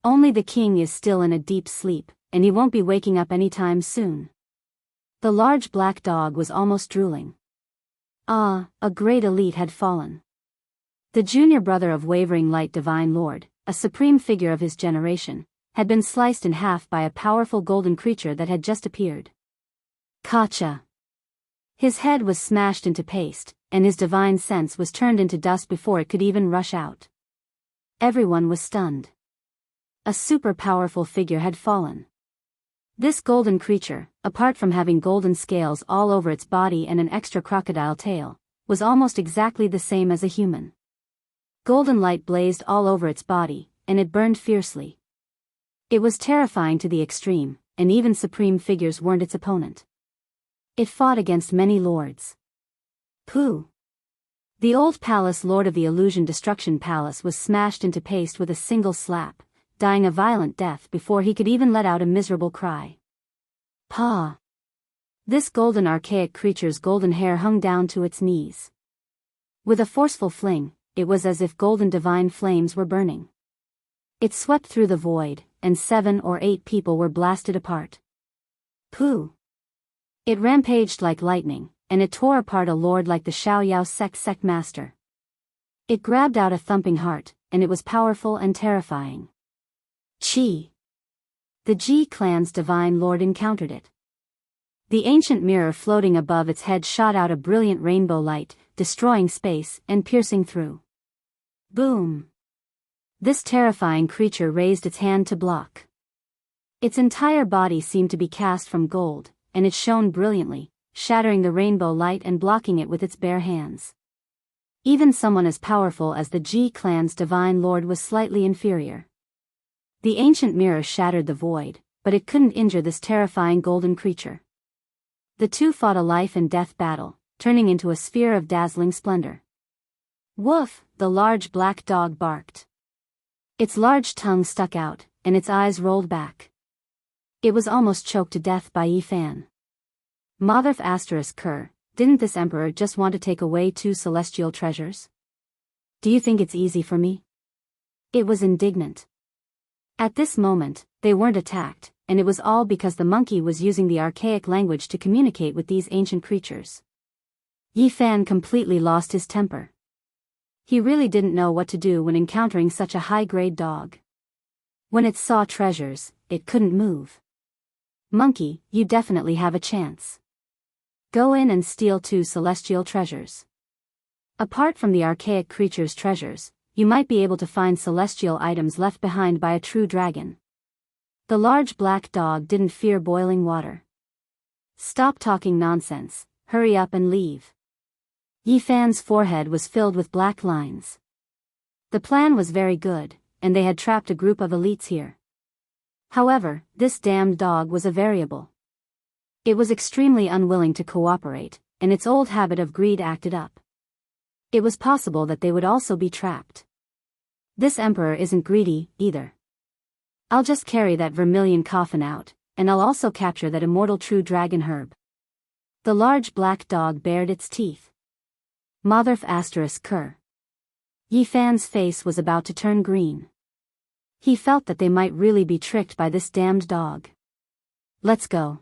Only the king is still in a deep sleep, and he won't be waking up anytime soon. The large black dog was almost drooling. Ah, a great elite had fallen. The junior brother of Wavering Light Divine Lord, a supreme figure of his generation, had been sliced in half by a powerful golden creature that had just appeared. Kacha! His head was smashed into paste, and his divine sense was turned into dust before it could even rush out. Everyone was stunned. A super powerful figure had fallen. This golden creature, apart from having golden scales all over its body and an extra crocodile tail, was almost exactly the same as a human. Golden light blazed all over its body, and it burned fiercely. It was terrifying to the extreme, and even supreme figures weren't its opponent. It fought against many lords. Pooh! The old palace lord of the Illusion Destruction Palace was smashed into paste with a single slap, dying a violent death before he could even let out a miserable cry. Pa! This golden archaic creature's golden hair hung down to its knees. With a forceful fling, it was as if golden divine flames were burning. It swept through the void, and 7 or 8 people were blasted apart. Pooh! It rampaged like lightning, and it tore apart a lord like the Xiaoyao sect master. It grabbed out a thumping heart, and it was powerful and terrifying. Chi! The Ji clan's divine lord encountered it. The ancient mirror floating above its head shot out a brilliant rainbow light, destroying space and piercing through. Boom! This terrifying creature raised its hand to block. Its entire body seemed to be cast from gold, and it shone brilliantly, shattering the rainbow light and blocking it with its bare hands. Even someone as powerful as the Ji clan's divine lord was slightly inferior. The ancient mirror shattered the void, but it couldn't injure this terrifying golden creature. The two fought a life and death battle, turning into a sphere of dazzling splendor. Woof! The large black dog barked. Its large tongue stuck out, and its eyes rolled back. It was almost choked to death by Yi Fan. Motherf *Ker, didn't this emperor just want to take away 2 celestial treasures? Do you think it's easy for me? It was indignant. At this moment, they weren't attacked, and it was all because the monkey was using the archaic language to communicate with these ancient creatures. Yi Fan completely lost his temper. He really didn't know what to do when encountering such a high-grade dog. When it saw treasures, it couldn't move. Monkey, you definitely have a chance. Go in and steal 2 celestial treasures. Apart from the archaic creature's treasures, you might be able to find celestial items left behind by a true dragon. The large black dog didn't fear boiling water. Stop talking nonsense, hurry up and leave. Yi Fan's forehead was filled with black lines. The plan was very good, and they had trapped a group of elites here. However, this damned dog was a variable. It was extremely unwilling to cooperate, and its old habit of greed acted up. It was possible that they would also be trapped. This emperor isn't greedy, either. I'll just carry that vermilion coffin out, and I'll also capture that immortal true dragon herb. The large black dog bared its teeth. Motherf *******. Yi Fan's face was about to turn green. He felt that they might really be tricked by this damned dog. Let's go.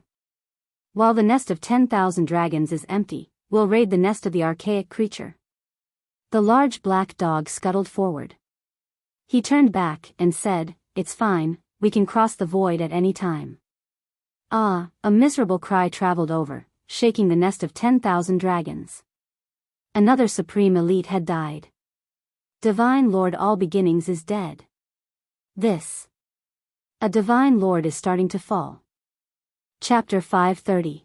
While the nest of 10,000 dragons is empty, we'll raid the nest of the archaic creature. The large black dog scuttled forward. He turned back and said, "It's fine, we can cross the void at any time." Ah, a miserable cry traveled over, shaking the nest of 10,000 dragons. Another supreme elite had died. Divine Lord All Beginnings is dead. A divine lord is starting to fall. Chapter 530.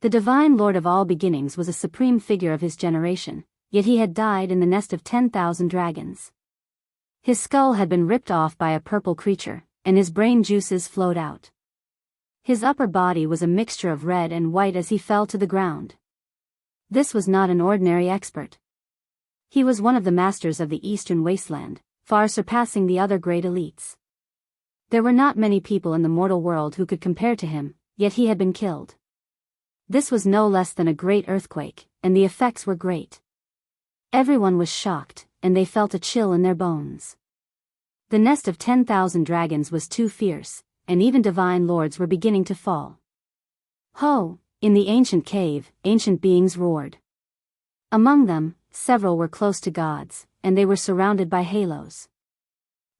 The divine lord of all beginnings was a supreme figure of his generation, yet he had died in the nest of 10,000 dragons. His skull had been ripped off by a purple creature, and his brain juices flowed out. His upper body was a mixture of red and white as he fell to the ground. This was not an ordinary expert. He was one of the masters of the Eastern Wasteland, far surpassing the other great elites. There were not many people in the mortal world who could compare to him, yet he had been killed. This was no less than a great earthquake, and the effects were great. Everyone was shocked, and they felt a chill in their bones. The nest of 10,000 dragons was too fierce, and even divine lords were beginning to fall. Ho! In the ancient cave, ancient beings roared. Among them, several were close to gods, and they were surrounded by halos.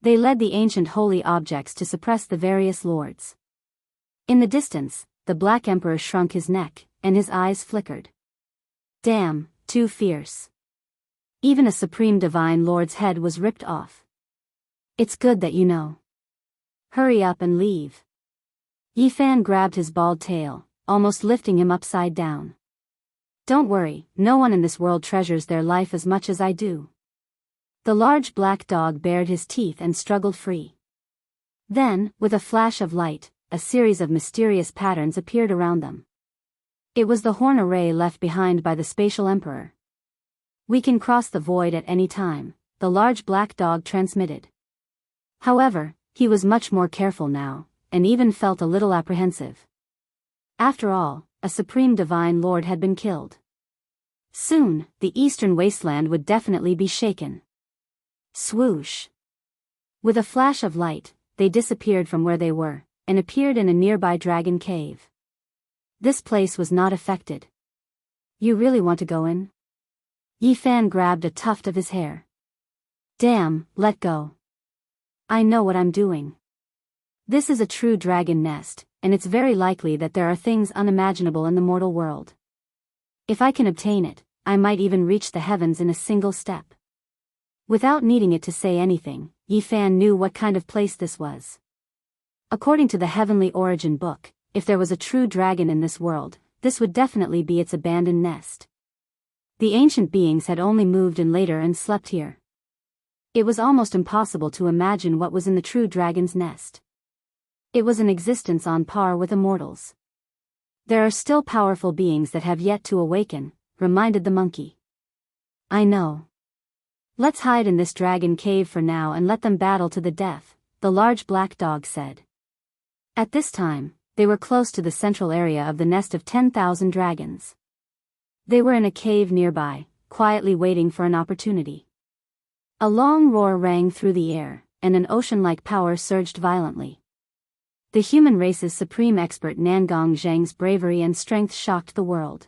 They led the ancient holy objects to suppress the various lords. In the distance, the Black Emperor shrunk his neck, and his eyes flickered. Damn, too fierce. Even a supreme divine lord's head was ripped off. It's good that you know. Hurry up and leave. Yi Fan grabbed his bald tail, almost lifting him upside down. Don't worry, no one in this world treasures their life as much as I do. The large black dog bared his teeth and struggled free. Then, with a flash of light, a series of mysterious patterns appeared around them. It was the horn array left behind by the spatial emperor. We can cross the void at any time, the large black dog transmitted. However, he was much more careful now, and even felt a little apprehensive. After all, a supreme divine lord had been killed. Soon, the eastern wasteland would definitely be shaken. Swoosh! With a flash of light, they disappeared from where they were, and appeared in a nearby dragon cave. This place was not affected. You really want to go in? Yi Fan grabbed a tuft of his hair. Damn, let go. I know what I'm doing. This is a true dragon nest, and it's very likely that there are things unimaginable in the mortal world. If I can obtain it, I might even reach the heavens in a single step. Without needing it to say anything, Yi Fan knew what kind of place this was. According to the Heavenly Origin book, if there was a true dragon in this world, this would definitely be its abandoned nest. The ancient beings had only moved in later and slept here. It was almost impossible to imagine what was in the true dragon's nest. It was an existence on par with immortals. There are still powerful beings that have yet to awaken, reminded the monkey. I know. Let's hide in this dragon cave for now and let them battle to the death, the large black dog said. At this time, they were close to the central area of the nest of 10,000 dragons. They were in a cave nearby, quietly waiting for an opportunity. A long roar rang through the air, and an ocean-like power surged violently. The human race's supreme expert Nangong Zhang's bravery and strength shocked the world.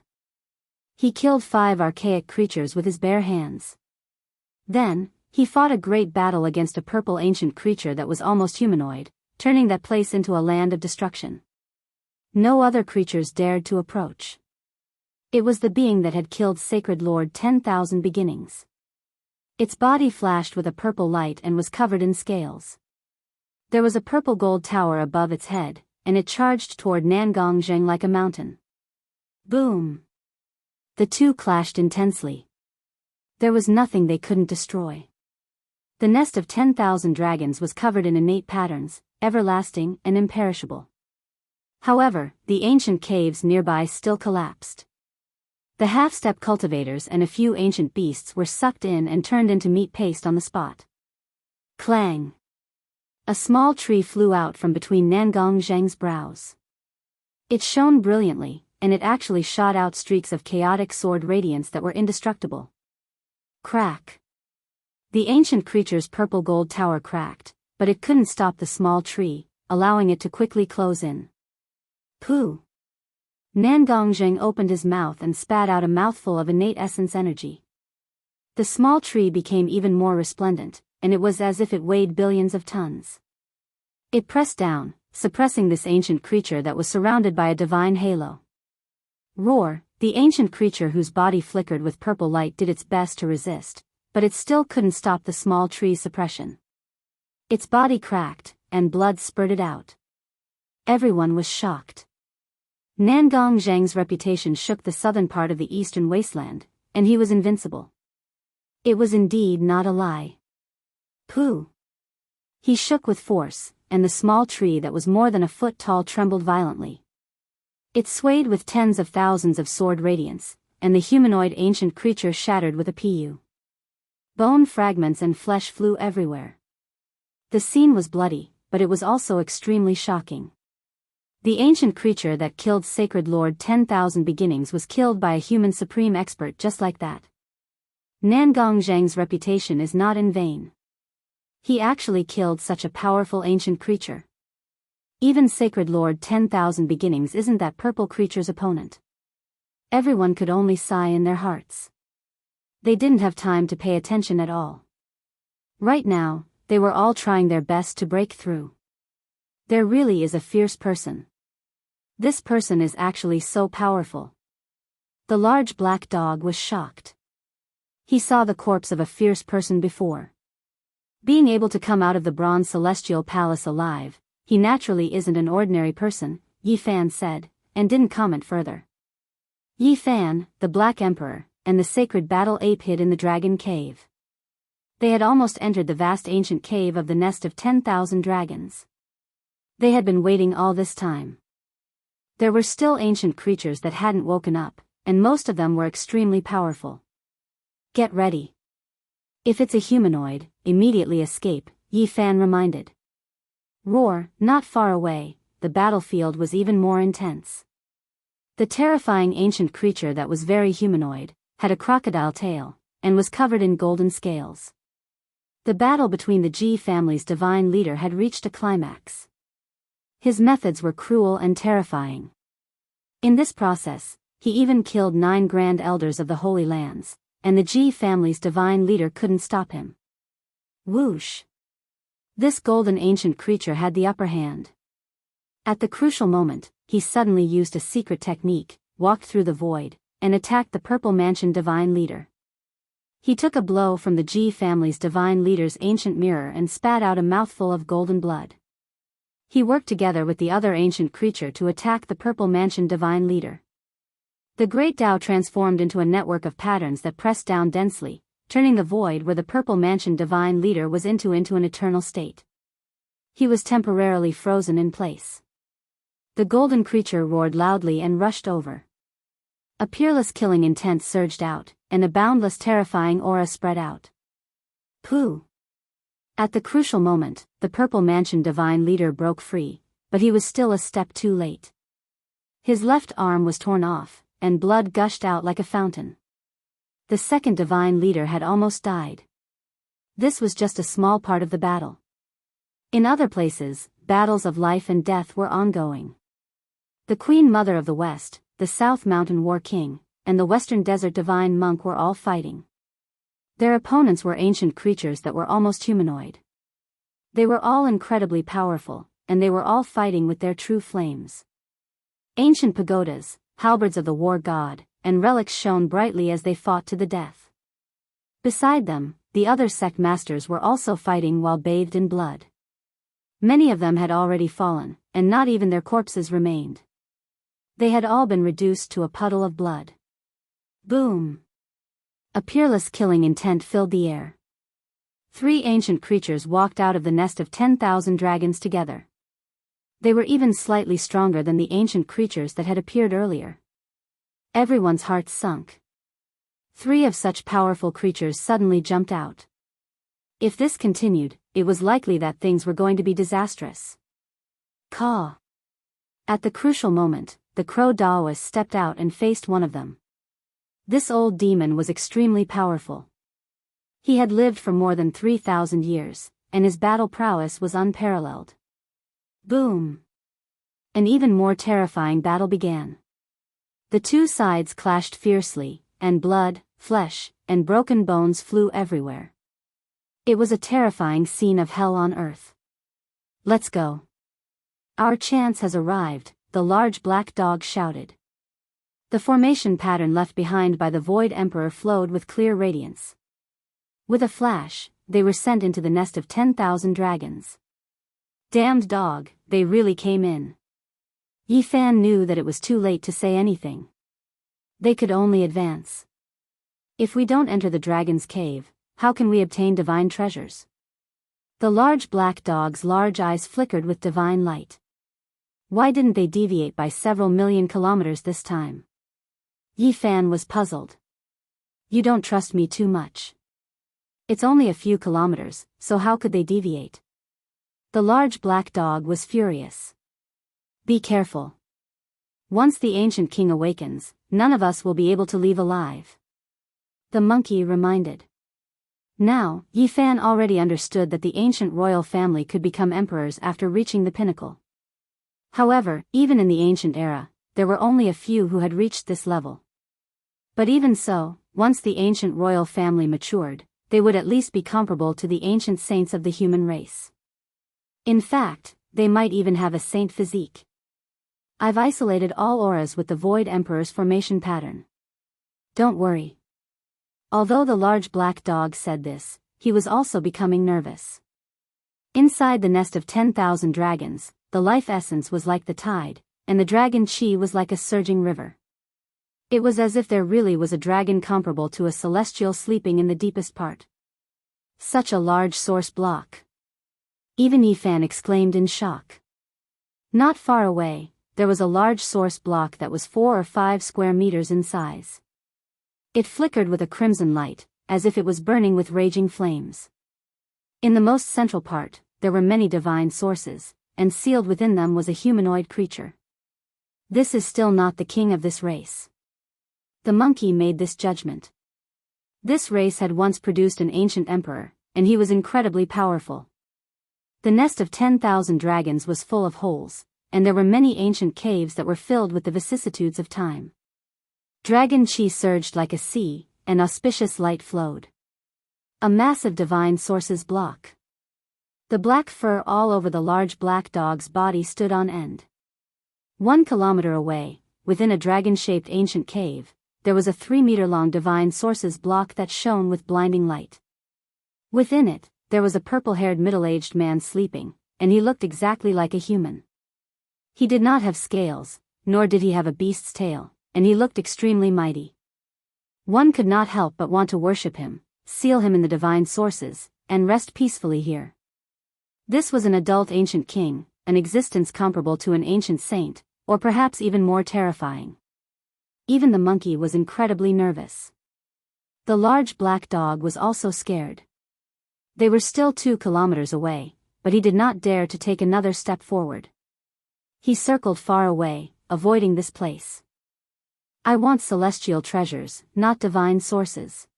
He killed 5 archaic creatures with his bare hands. Then, he fought a great battle against a purple ancient creature that was almost humanoid, turning that place into a land of destruction. No other creatures dared to approach. It was the being that had killed Sacred Lord 10,000 Beginnings. Its body flashed with a purple light and was covered in scales. There was a purple gold tower above its head, and it charged toward Nangongzheng like a mountain. Boom! The two clashed intensely. There was nothing they couldn't destroy. The nest of 10,000 dragons was covered in innate patterns, everlasting and imperishable. However, the ancient caves nearby still collapsed. The half-step cultivators and a few ancient beasts were sucked in and turned into meat paste on the spot. Clang! A small tree flew out from between Nangongzheng's brows. It shone brilliantly, and it actually shot out streaks of chaotic sword radiance that were indestructible. Crack! The ancient creature's purple gold tower cracked, but it couldn't stop the small tree, allowing it to quickly close in. Pooh! Nangongzheng opened his mouth and spat out a mouthful of innate essence energy. The small tree became even more resplendent, and it was as if it weighed billions of tons. It pressed down, suppressing this ancient creature that was surrounded by a divine halo. Roar! The ancient creature whose body flickered with purple light did its best to resist, but it still couldn't stop the small tree's suppression. Its body cracked, and blood spurted out. Everyone was shocked. Nangongzheng's reputation shook the southern part of the eastern wasteland, and he was invincible. It was indeed not a lie. Pooh! He shook with force, and the small tree that was more than a foot tall trembled violently. It swayed with tens of thousands of sword radiance, and the humanoid ancient creature shattered with a pu. Bone fragments and flesh flew everywhere. The scene was bloody, but it was also extremely shocking. The ancient creature that killed Sacred Lord 10,000 Beginnings was killed by a human supreme expert just like that. Nangongzheng's reputation is not in vain. He actually killed such a powerful ancient creature. Even Sacred Lord 10,000 Beginnings isn't that purple creature's opponent. Everyone could only sigh in their hearts. They didn't have time to pay attention at all. Right now, they were all trying their best to break through. There really is a fierce person. This person is actually so powerful. The large black dog was shocked. He saw the corpse of a fierce person before. Being able to come out of the bronze celestial palace alive, he naturally isn't an ordinary person, Yi Fan said, and didn't comment further. Yi Fan, the Black Emperor, and the sacred battle ape hid in the dragon cave. They had almost entered the vast ancient cave of the nest of 10,000 dragons. They had been waiting all this time. There were still ancient creatures that hadn't woken up, and most of them were extremely powerful. Get ready. If it's a humanoid, immediately escape, Yi Fan reminded. Roar! Not far away, the battlefield was even more intense. The terrifying ancient creature that was very humanoid, had a crocodile tail, and was covered in golden scales. The battle between the Ji family's divine leader had reached a climax. His methods were cruel and terrifying. In this process, he even killed 9 grand elders of the Holy Lands, and the Ji family's divine leader couldn't stop him. Whoosh! This golden ancient creature had the upper hand. At the crucial moment, he suddenly used a secret technique, walked through the void, and attacked the Purple Mansion divine leader. He took a blow from the Ji family's divine leader's ancient mirror and spat out a mouthful of golden blood. He worked together with the other ancient creature to attack the Purple Mansion divine leader. The great Tao transformed into a network of patterns that pressed down densely, turning the void where the Purple Mansion divine leader was into an eternal state. He was temporarily frozen in place. The golden creature roared loudly and rushed over. A peerless killing intent surged out, and a boundless terrifying aura spread out. Pooh! At the crucial moment, the Purple Mansion divine leader broke free, but he was still a step too late. His left arm was torn off, and blood gushed out like a fountain. The second divine leader had almost died. This was just a small part of the battle. In other places, battles of life and death were ongoing. The Queen Mother of the West, the South Mountain War King, and the Western Desert Divine Monk were all fighting. Their opponents were ancient creatures that were almost humanoid. They were all incredibly powerful, and they were all fighting with their true flames. Ancient pagodas, halberds of the war god, and relics shone brightly as they fought to the death. Beside them, the other sect masters were also fighting while bathed in blood. Many of them had already fallen, and not even their corpses remained. They had all been reduced to a puddle of blood. Boom! A peerless killing intent filled the air. 3 ancient creatures walked out of the nest of 10,000 dragons together. They were even slightly stronger than the ancient creatures that had appeared earlier. Everyone's hearts sunk. 3 of such powerful creatures suddenly jumped out. If this continued, it was likely that things were going to be disastrous. Caw! At the crucial moment, the crow Daoist stepped out and faced one of them. This old demon was extremely powerful. He had lived for more than 3,000 years, and his battle prowess was unparalleled. Boom! An even more terrifying battle began. The 2 sides clashed fiercely, and blood, flesh, and broken bones flew everywhere. It was a terrifying scene of hell on earth. Let's go. Our chance has arrived, the large black dog shouted. The formation pattern left behind by the Void Emperor flowed with clear radiance. With a flash, they were sent into the nest of 10,000 dragons. Damned dog, they really came in. Yi Fan knew that it was too late to say anything. They could only advance. If we don't enter the dragon's cave, how can we obtain divine treasures? The large black dog's large eyes flickered with divine light. Why didn't they deviate by several million kilometers this time? Yi Fan was puzzled. You don't trust me too much. It's only a few kilometers, so how could they deviate? The large black dog was furious. Be careful. Once the ancient king awakens, none of us will be able to leave alive. The monkey reminded. Now, Yi Fan already understood that the ancient royal family could become emperors after reaching the pinnacle. However, even in the ancient era, there were only a few who had reached this level. But even so, once the ancient royal family matured, they would at least be comparable to the ancient saints of the human race. In fact, they might even have a saint physique. I've isolated all auras with the Void Emperor's formation pattern. Don't worry. Although the large black dog said this, he was also becoming nervous. Inside the nest of 10,000 dragons, the life essence was like the tide, and the dragon chi was like a surging river. It was as if there really was a dragon comparable to a celestial sleeping in the deepest part. Such a large source block. Even Yi Fan exclaimed in shock. Not far away, there was a large source block that was 4 or 5 square meters in size. It flickered with a crimson light, as if it was burning with raging flames. In the most central part, there were many divine sources, and sealed within them was a humanoid creature. This is still not the king of this race. The monkey made this judgment. This race had once produced an ancient emperor, and he was incredibly powerful. The nest of 10,000 dragons was full of holes, and there were many ancient caves that were filled with the vicissitudes of time. Dragon chi surged like a sea, and auspicious light flowed. A massive divine sources block. The black fur all over the large black dog's body stood on end. 1 kilometer away, within a dragon-shaped ancient cave, there was a 3-meter-long divine sources block that shone with blinding light. Within it, there was a purple-haired middle-aged man sleeping, and he looked exactly like a human. He did not have scales, nor did he have a beast's tail, and he looked extremely mighty. One could not help but want to worship him, seal him in the divine sources, and rest peacefully here. This was an adult ancient king, an existence comparable to an ancient saint, or perhaps even more terrifying. Even the monkey was incredibly nervous. The large black dog was also scared. They were still 2 kilometers away, but he did not dare to take another step forward. He circled far away, avoiding this place. I want celestial treasures, not divine sources.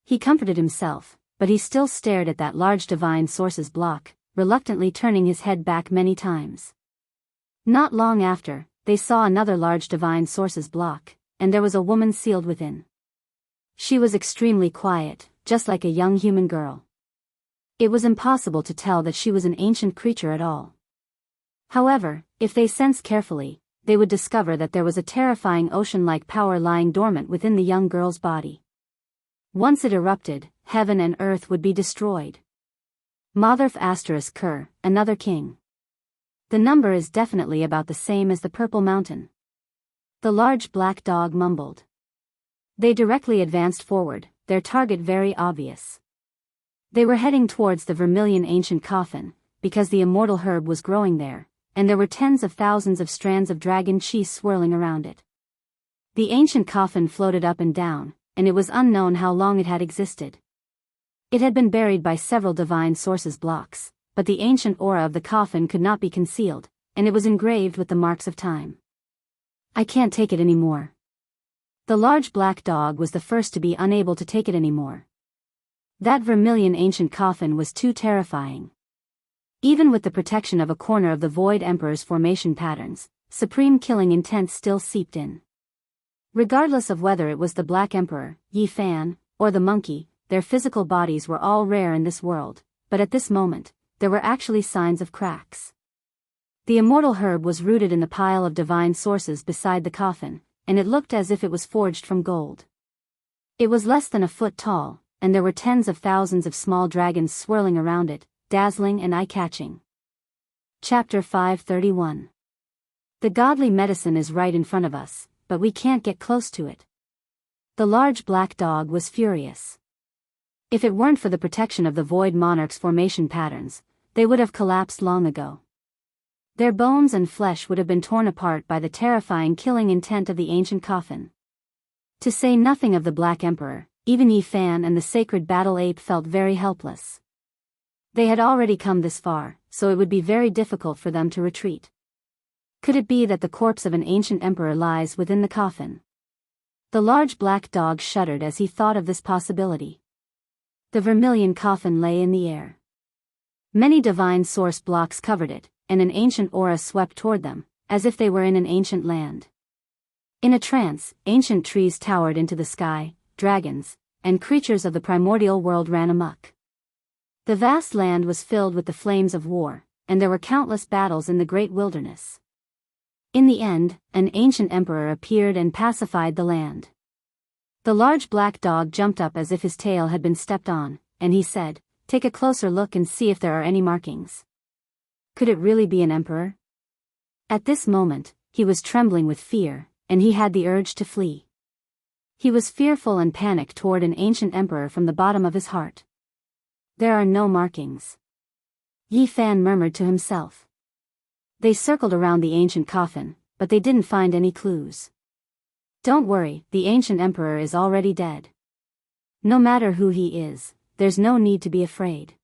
He comforted himself, but he still stared at that large divine sources block, reluctantly turning his head back many times. Not long after, they saw another large divine sources block, and there was a woman sealed within. She was extremely quiet, just like a young human girl. It was impossible to tell that she was an ancient creature at all. However, if they sensed carefully, they would discover that there was a terrifying ocean-like power lying dormant within the young girl's body. Once it erupted, heaven and earth would be destroyed. Motherf *Ker, another king. The number is definitely about the same as the Purple Mountain. The large black dog mumbled. They directly advanced forward, their target very obvious. They were heading towards the vermilion ancient coffin, because the immortal herb was growing there, and there were tens of thousands of strands of dragon chi swirling around it. The ancient coffin floated up and down, and it was unknown how long it had existed. It had been buried by several divine sources' blocks, but the ancient aura of the coffin could not be concealed, and it was engraved with the marks of time. I can't take it anymore. The large black dog was the first to be unable to take it anymore. That vermilion ancient coffin was too terrifying. Even with the protection of a corner of the Void Emperor's formation patterns, supreme killing intent still seeped in. Regardless of whether it was the Black Emperor, Yi Fan, or the monkey, their physical bodies were all rare in this world, but at this moment, there were actually signs of cracks. The immortal herb was rooted in the pile of divine sources beside the coffin, and it looked as if it was forged from gold. It was less than a foot tall, and there were tens of thousands of small dragons swirling around it, dazzling and eye-catching. Chapter 531. The godly medicine is right in front of us, but we can't get close to it. The large black dog was furious. If it weren't for the protection of the Void Monarch's formation patterns, they would have collapsed long ago. Their bones and flesh would have been torn apart by the terrifying killing intent of the ancient coffin. To say nothing of the Black Emperor, even Yi Fan and the sacred battle ape felt very helpless. They had already come this far, so it would be very difficult for them to retreat. Could it be that the corpse of an ancient emperor lies within the coffin? The large black dog shuddered as he thought of this possibility. The vermilion coffin lay in the air. Many divine source blocks covered it, and an ancient aura swept toward them, as if they were in an ancient land. In a trance, ancient trees towered into the sky, dragons, and creatures of the primordial world ran amok. The vast land was filled with the flames of war, and there were countless battles in the great wilderness. In the end, an ancient emperor appeared and pacified the land. The large black dog jumped up as if his tail had been stepped on, and he said, "Take a closer look and see if there are any markings." Could it really be an emperor? At this moment, he was trembling with fear, and he had the urge to flee. He was fearful and panicked toward an ancient emperor from the bottom of his heart. There are no markings. Yi Fan murmured to himself. They circled around the ancient coffin, but they didn't find any clues. Don't worry, the ancient emperor is already dead. No matter who he is, there's no need to be afraid.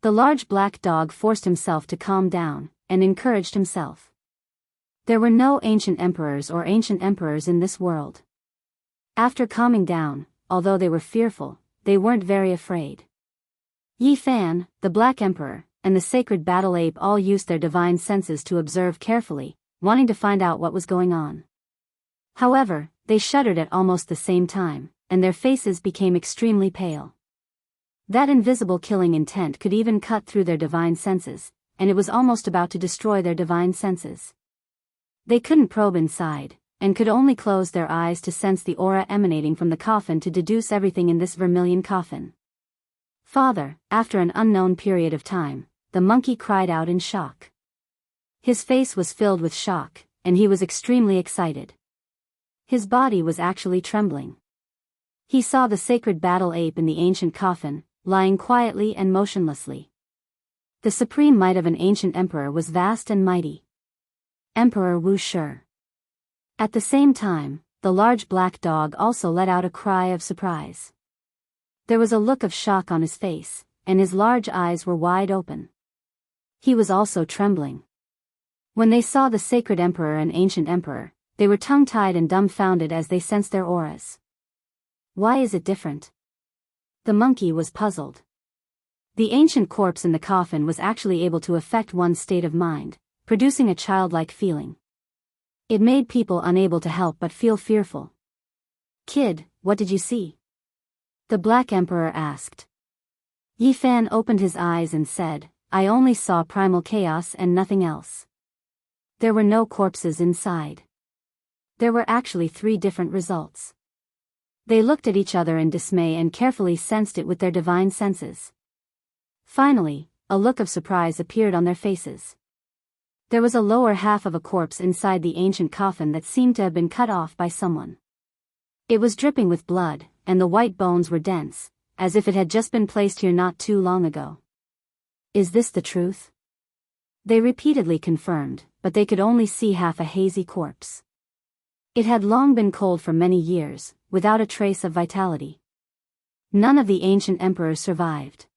The large black dog forced himself to calm down, and encouraged himself. There were no ancient emperors or ancient emperors in this world. After calming down, although they were fearful, they weren't very afraid. Yi Fan, the Black Emperor, and the sacred battle ape all used their divine senses to observe carefully, wanting to find out what was going on. However, they shuddered at almost the same time, and their faces became extremely pale. That invisible killing intent could even cut through their divine senses, and it was almost about to destroy their divine senses. They couldn't probe inside, and could only close their eyes to sense the aura emanating from the coffin to deduce everything in this vermilion coffin. "Father," after an unknown period of time, the monkey cried out in shock. His face was filled with shock, and he was extremely excited. His body was actually trembling. He saw the sacred battle ape in the ancient coffin, lying quietly and motionlessly. The supreme might of an ancient emperor was vast and mighty. Emperor Wu Shi. At the same time, the large black dog also let out a cry of surprise. There was a look of shock on his face, and his large eyes were wide open. He was also trembling. When they saw the sacred emperor and ancient emperor, they were tongue-tied and dumbfounded as they sensed their auras. Why is it different? The monkey was puzzled. The ancient corpse in the coffin was actually able to affect one's state of mind, producing a childlike feeling. It made people unable to help but feel fearful. "Kid, what did you see?" the Black Emperor asked. Yi Fan opened his eyes and said, "I only saw primal chaos and nothing else." There were no corpses inside. There were actually 3 different results. They looked at each other in dismay and carefully sensed it with their divine senses. Finally, a look of surprise appeared on their faces. There was a lower half of a corpse inside the ancient coffin that seemed to have been cut off by someone. It was dripping with blood, and the white bones were dense, as if it had just been placed here not too long ago. Is this the truth? They repeatedly confirmed, but they could only see half a hazy corpse. It had long been cold for many years, without a trace of vitality. None of the ancient emperors survived.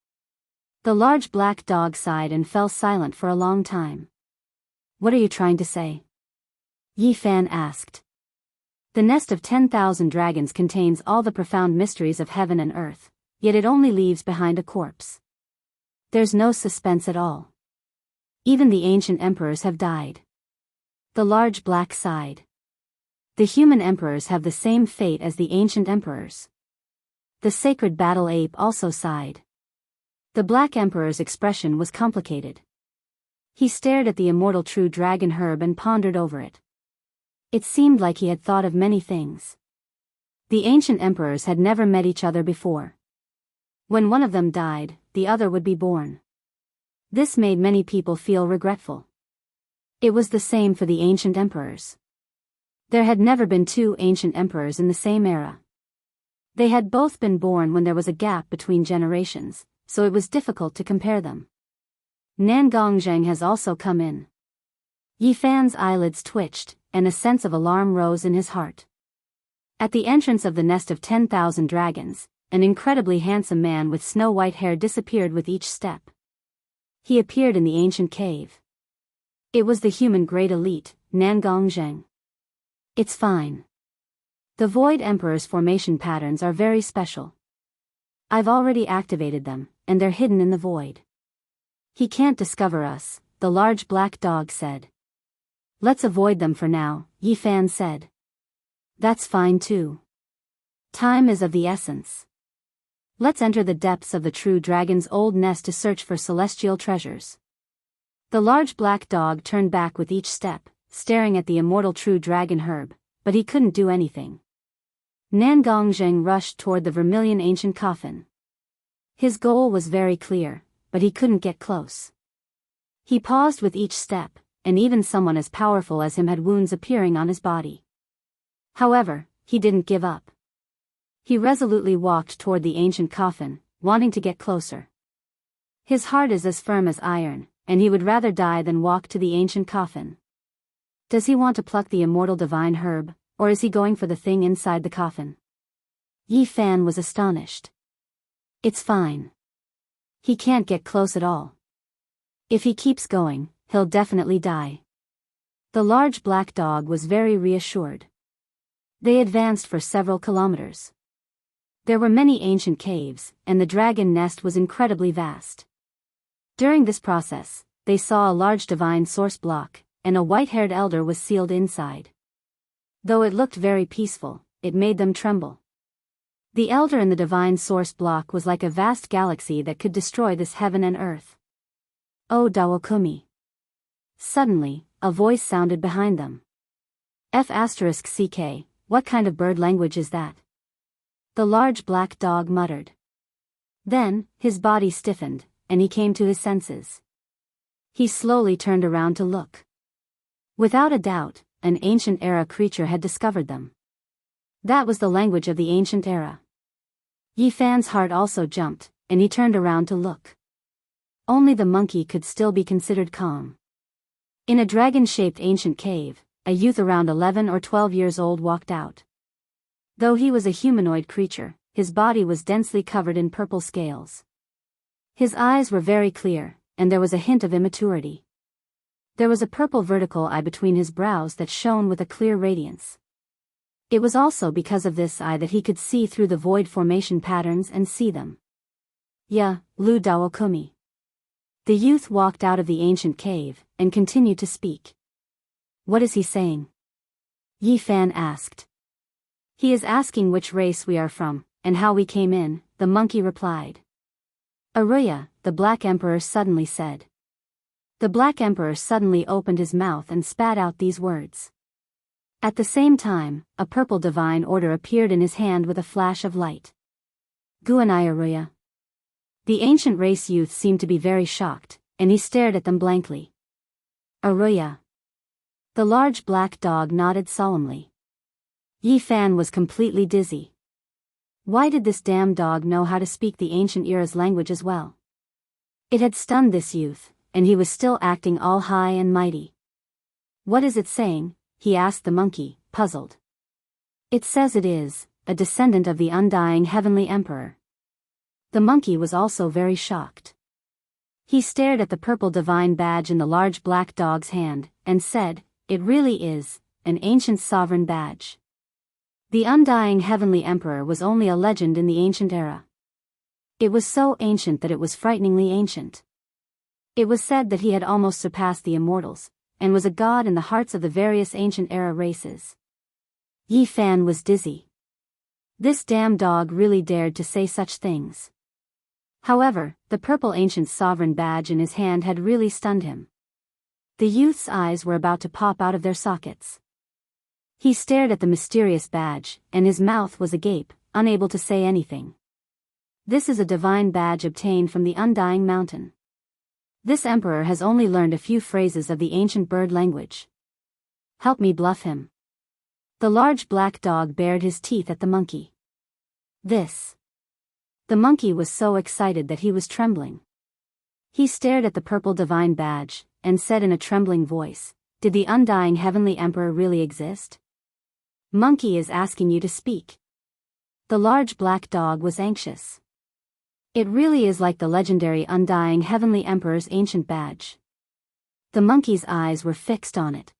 The large black dog sighed and fell silent for a long time. What are you trying to say? Yi Fan asked. The nest of 10,000 dragons contains all the profound mysteries of heaven and earth, yet it only leaves behind a corpse. There's no suspense at all. Even the ancient emperors have died. The large black sighed. The human emperors have the same fate as the ancient emperors. The sacred battle ape also sighed. The black emperor's expression was complicated. He stared at the immortal true dragon herb and pondered over it. It seemed like he had thought of many things. The ancient emperors had never met each other before. When one of them died, the other would be born. This made many people feel regretful. It was the same for the ancient emperors. There had never been 2 ancient emperors in the same era. They had both been born when there was a gap between generations, so it was difficult to compare them. Nangongzheng has also come in. Yi Fan's eyelids twitched, and a sense of alarm rose in his heart. At the entrance of the nest of 10,000 dragons, an incredibly handsome man with snow-white hair disappeared with each step. He appeared in the ancient cave. It was the human great elite, Nangongzheng. It's fine. The Void Emperor's formation patterns are very special. I've already activated them, and they're hidden in the void. He can't discover us, the large black dog said. Let's avoid them for now, Yi Fan said. That's fine too. Time is of the essence. Let's enter the depths of the true dragon's old nest to search for celestial treasures. The large black dog turned back with each step, staring at the immortal true dragon herb, but he couldn't do anything. Nangongzheng rushed toward the vermilion ancient coffin. His goal was very clear, but he couldn't get close. He paused with each step, and even someone as powerful as him had wounds appearing on his body. However, he didn't give up. He resolutely walked toward the ancient coffin, wanting to get closer. His heart is as firm as iron, and he would rather die than walk to the ancient coffin. Does he want to pluck the immortal divine herb, or is he going for the thing inside the coffin? Yi Fan was astonished. It's fine. He can't get close at all. If he keeps going, he'll definitely die. The large black dog was very reassured. They advanced for several kilometers. There were many ancient caves, and the dragon nest was incredibly vast. During this process, they saw a large divine source block, and a white-haired elder was sealed inside. Though it looked very peaceful, it made them tremble. The elder in the divine source block was like a vast galaxy that could destroy this heaven and earth. Oh Dawokumi. Suddenly, a voice sounded behind them. F***CK, what kind of bird language is that? The large black dog muttered. Then, his body stiffened, and he came to his senses. He slowly turned around to look. Without a doubt, an ancient era creature had discovered them. That was the language of the ancient era. Yi Fan's heart also jumped, and he turned around to look. Only the monkey could still be considered calm. In a dragon-shaped ancient cave, a youth around 11 or 12 years old walked out. Though he was a humanoid creature, his body was densely covered in purple scales. His eyes were very clear, and there was a hint of immaturity. There was a purple vertical eye between his brows that shone with a clear radiance. It was also because of this eye that he could see through the void formation patterns and see them. Ya, Lu Dawokumi. The youth walked out of the ancient cave, and continued to speak. What is he saying? Yi Fan asked. He is asking which race we are from, and how we came in, the monkey replied. Aruya, the Black Emperor suddenly said. The Black Emperor suddenly opened his mouth and spat out these words. At the same time, a purple divine order appeared in his hand with a flash of light. Guanayaruya. The ancient race youth seemed to be very shocked, and he stared at them blankly. Aruya. The large black dog nodded solemnly. Yi Fan was completely dizzy. Why did this damn dog know how to speak the ancient era's language as well? It had stunned this youth, and he was still acting all high and mighty. What is it saying? He asked the monkey, puzzled. It says it is a descendant of the undying heavenly emperor. The monkey was also very shocked. He stared at the purple divine badge in the large black dog's hand, and said, "It really is an ancient sovereign badge." The undying heavenly emperor was only a legend in the ancient era. It was so ancient that it was frighteningly ancient. It was said that he had almost surpassed the immortals, and was a god in the hearts of the various ancient era races. Yi Fan was dizzy. This damn dog really dared to say such things. However, the purple ancient sovereign badge in his hand had really stunned him. The youth's eyes were about to pop out of their sockets. He stared at the mysterious badge, and his mouth was agape, unable to say anything. This is a divine badge obtained from the Undying Mountain. This emperor has only learned a few phrases of the ancient bird language. Help me bluff him. The large black dog bared his teeth at the monkey. This. The monkey was so excited that he was trembling. He stared at the purple divine badge, and said in a trembling voice, "Did the undying heavenly emperor really exist? Monkey is asking you to speak." The large black dog was anxious. It really is like the legendary undying heavenly emperor's ancient badge. The monkey's eyes were fixed on it.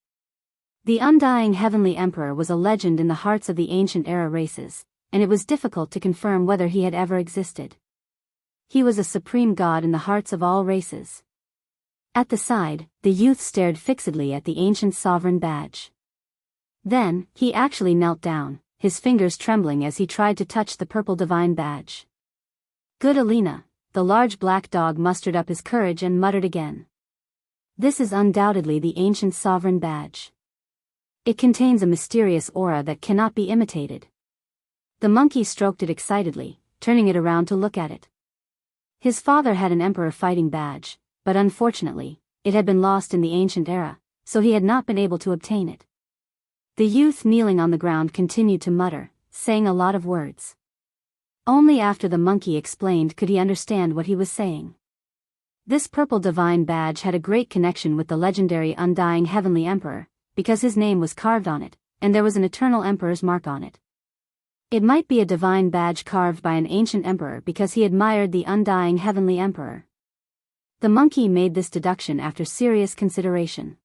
The undying heavenly emperor was a legend in the hearts of the ancient era races, and it was difficult to confirm whether he had ever existed. He was a supreme god in the hearts of all races. At the side, the youth stared fixedly at the ancient sovereign badge. Then, he actually knelt down, his fingers trembling as he tried to touch the purple divine badge. Good Alina, the large black dog mustered up his courage and muttered again. This is undoubtedly the ancient sovereign badge. It contains a mysterious aura that cannot be imitated. The monkey stroked it excitedly, turning it around to look at it. His father had an emperor fighting badge, but unfortunately, it had been lost in the ancient era, so he had not been able to obtain it. The youth kneeling on the ground continued to mutter, saying a lot of words. Only after the monkey explained could he understand what he was saying. This purple divine badge had a great connection with the legendary undying heavenly emperor, because his name was carved on it, and there was an eternal emperor's mark on it. It might be a divine badge carved by an ancient emperor because he admired the undying heavenly emperor. The monkey made this deduction after serious consideration.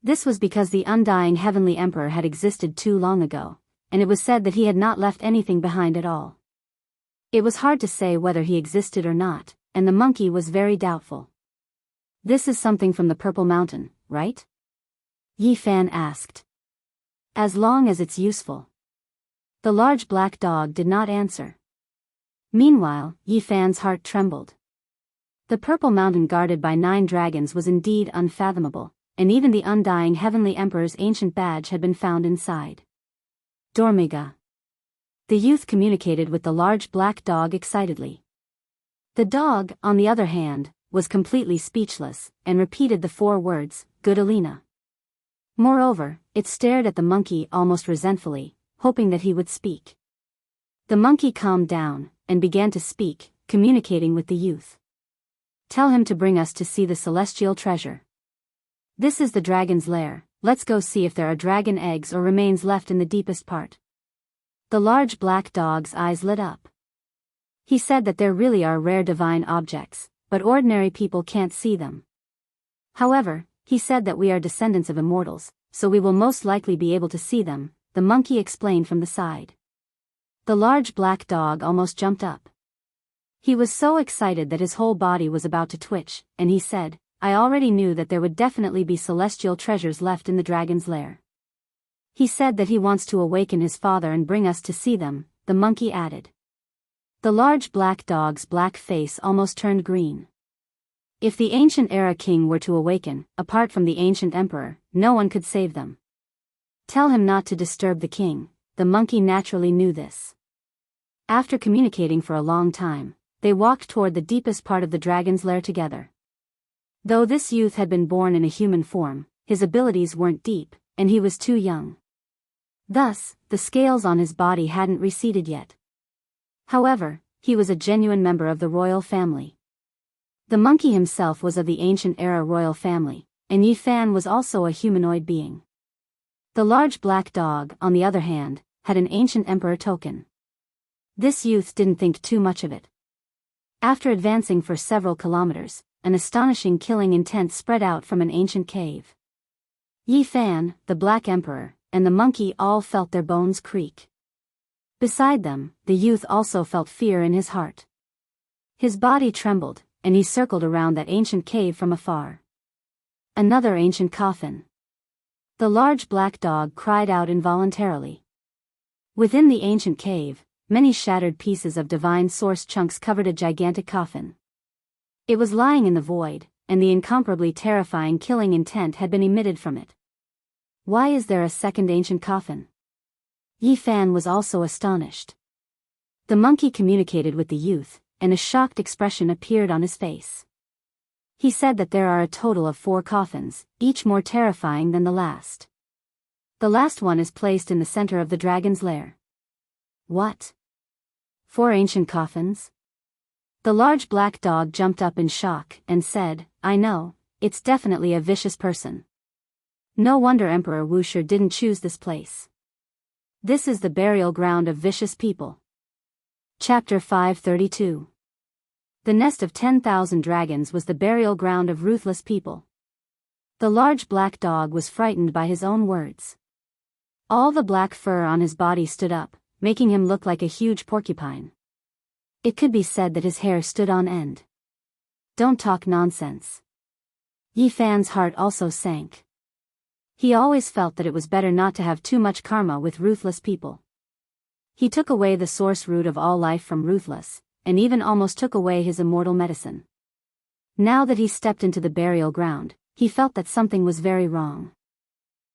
This was because the undying heavenly emperor had existed too long ago, and it was said that he had not left anything behind at all. It was hard to say whether he existed or not, and the monkey was very doubtful. This is something from the Purple Mountain, right? Yi Fan asked. As long as it's useful. The large black dog did not answer. Meanwhile, Yi Fan's heart trembled. The Purple Mountain guarded by 9 dragons was indeed unfathomable, and even the undying heavenly emperor's ancient badge had been found inside. Dormiga. The youth communicated with the large black dog excitedly. The dog, on the other hand, was completely speechless, and repeated the 4 words, "Good Alina." Moreover, it stared at the monkey almost resentfully, hoping that he would speak. The monkey calmed down, and began to speak, communicating with the youth. Tell him to bring us to see the celestial treasure. This is the dragon's lair, let's go see if there are dragon eggs or remains left in the deepest part. The large black dog's eyes lit up. He said that there really are rare divine objects, but ordinary people can't see them. However, he said that we are descendants of immortals, so we will most likely be able to see them, the monkey explained from the side. The large black dog almost jumped up. He was so excited that his whole body was about to twitch, and he said, I already knew that there would definitely be celestial treasures left in the dragon's lair. He said that he wants to awaken his father and bring us to see them, the monkey added. The large black dog's black face almost turned green. If the ancient era king were to awaken, apart from the ancient emperor, no one could save them. Tell him not to disturb the king. The monkey naturally knew this. After communicating for a long time, they walked toward the deepest part of the dragon's lair together. Though this youth had been born in a human form, his abilities weren't deep, and he was too young. Thus, the scales on his body hadn't receded yet. However, he was a genuine member of the royal family. The monkey himself was of the ancient era royal family, and Yi Fan was also a humanoid being. The large black dog, on the other hand, had an ancient emperor token. This youth didn't think too much of it. After advancing for several kilometers, an astonishing killing intent spread out from an ancient cave. Yi Fan, the Black Emperor, and the monkey all felt their bones creak. Beside them, the youth also felt fear in his heart. His body trembled, and he circled around that ancient cave from afar. Another ancient coffin. The large black dog cried out involuntarily. Within the ancient cave, many shattered pieces of divine source chunks covered a gigantic coffin. It was lying in the void, and the incomparably terrifying killing intent had been emitted from it. Why is there a second ancient coffin? Yi Fan was also astonished. The monkey communicated with the youth, and a shocked expression appeared on his face. He said that there are a total of 4 coffins, each more terrifying than the last. The last one is placed in the center of the dragon's lair. What? 4 ancient coffins? The large black dog jumped up in shock and said, I know, it's definitely a vicious person. No wonder Emperor Wuxia didn't choose this place. This is the burial ground of vicious people. Chapter 532. The nest of 10,000 dragons was the burial ground of ruthless people. The large black dog was frightened by his own words. All the black fur on his body stood up, making him look like a huge porcupine. It could be said that his hair stood on end. Don't talk nonsense. Yi Fan's heart also sank. He always felt that it was better not to have too much karma with ruthless people. He took away the source root of all life from Ruthless, and even almost took away his immortal medicine. Now that he stepped into the burial ground, he felt that something was very wrong.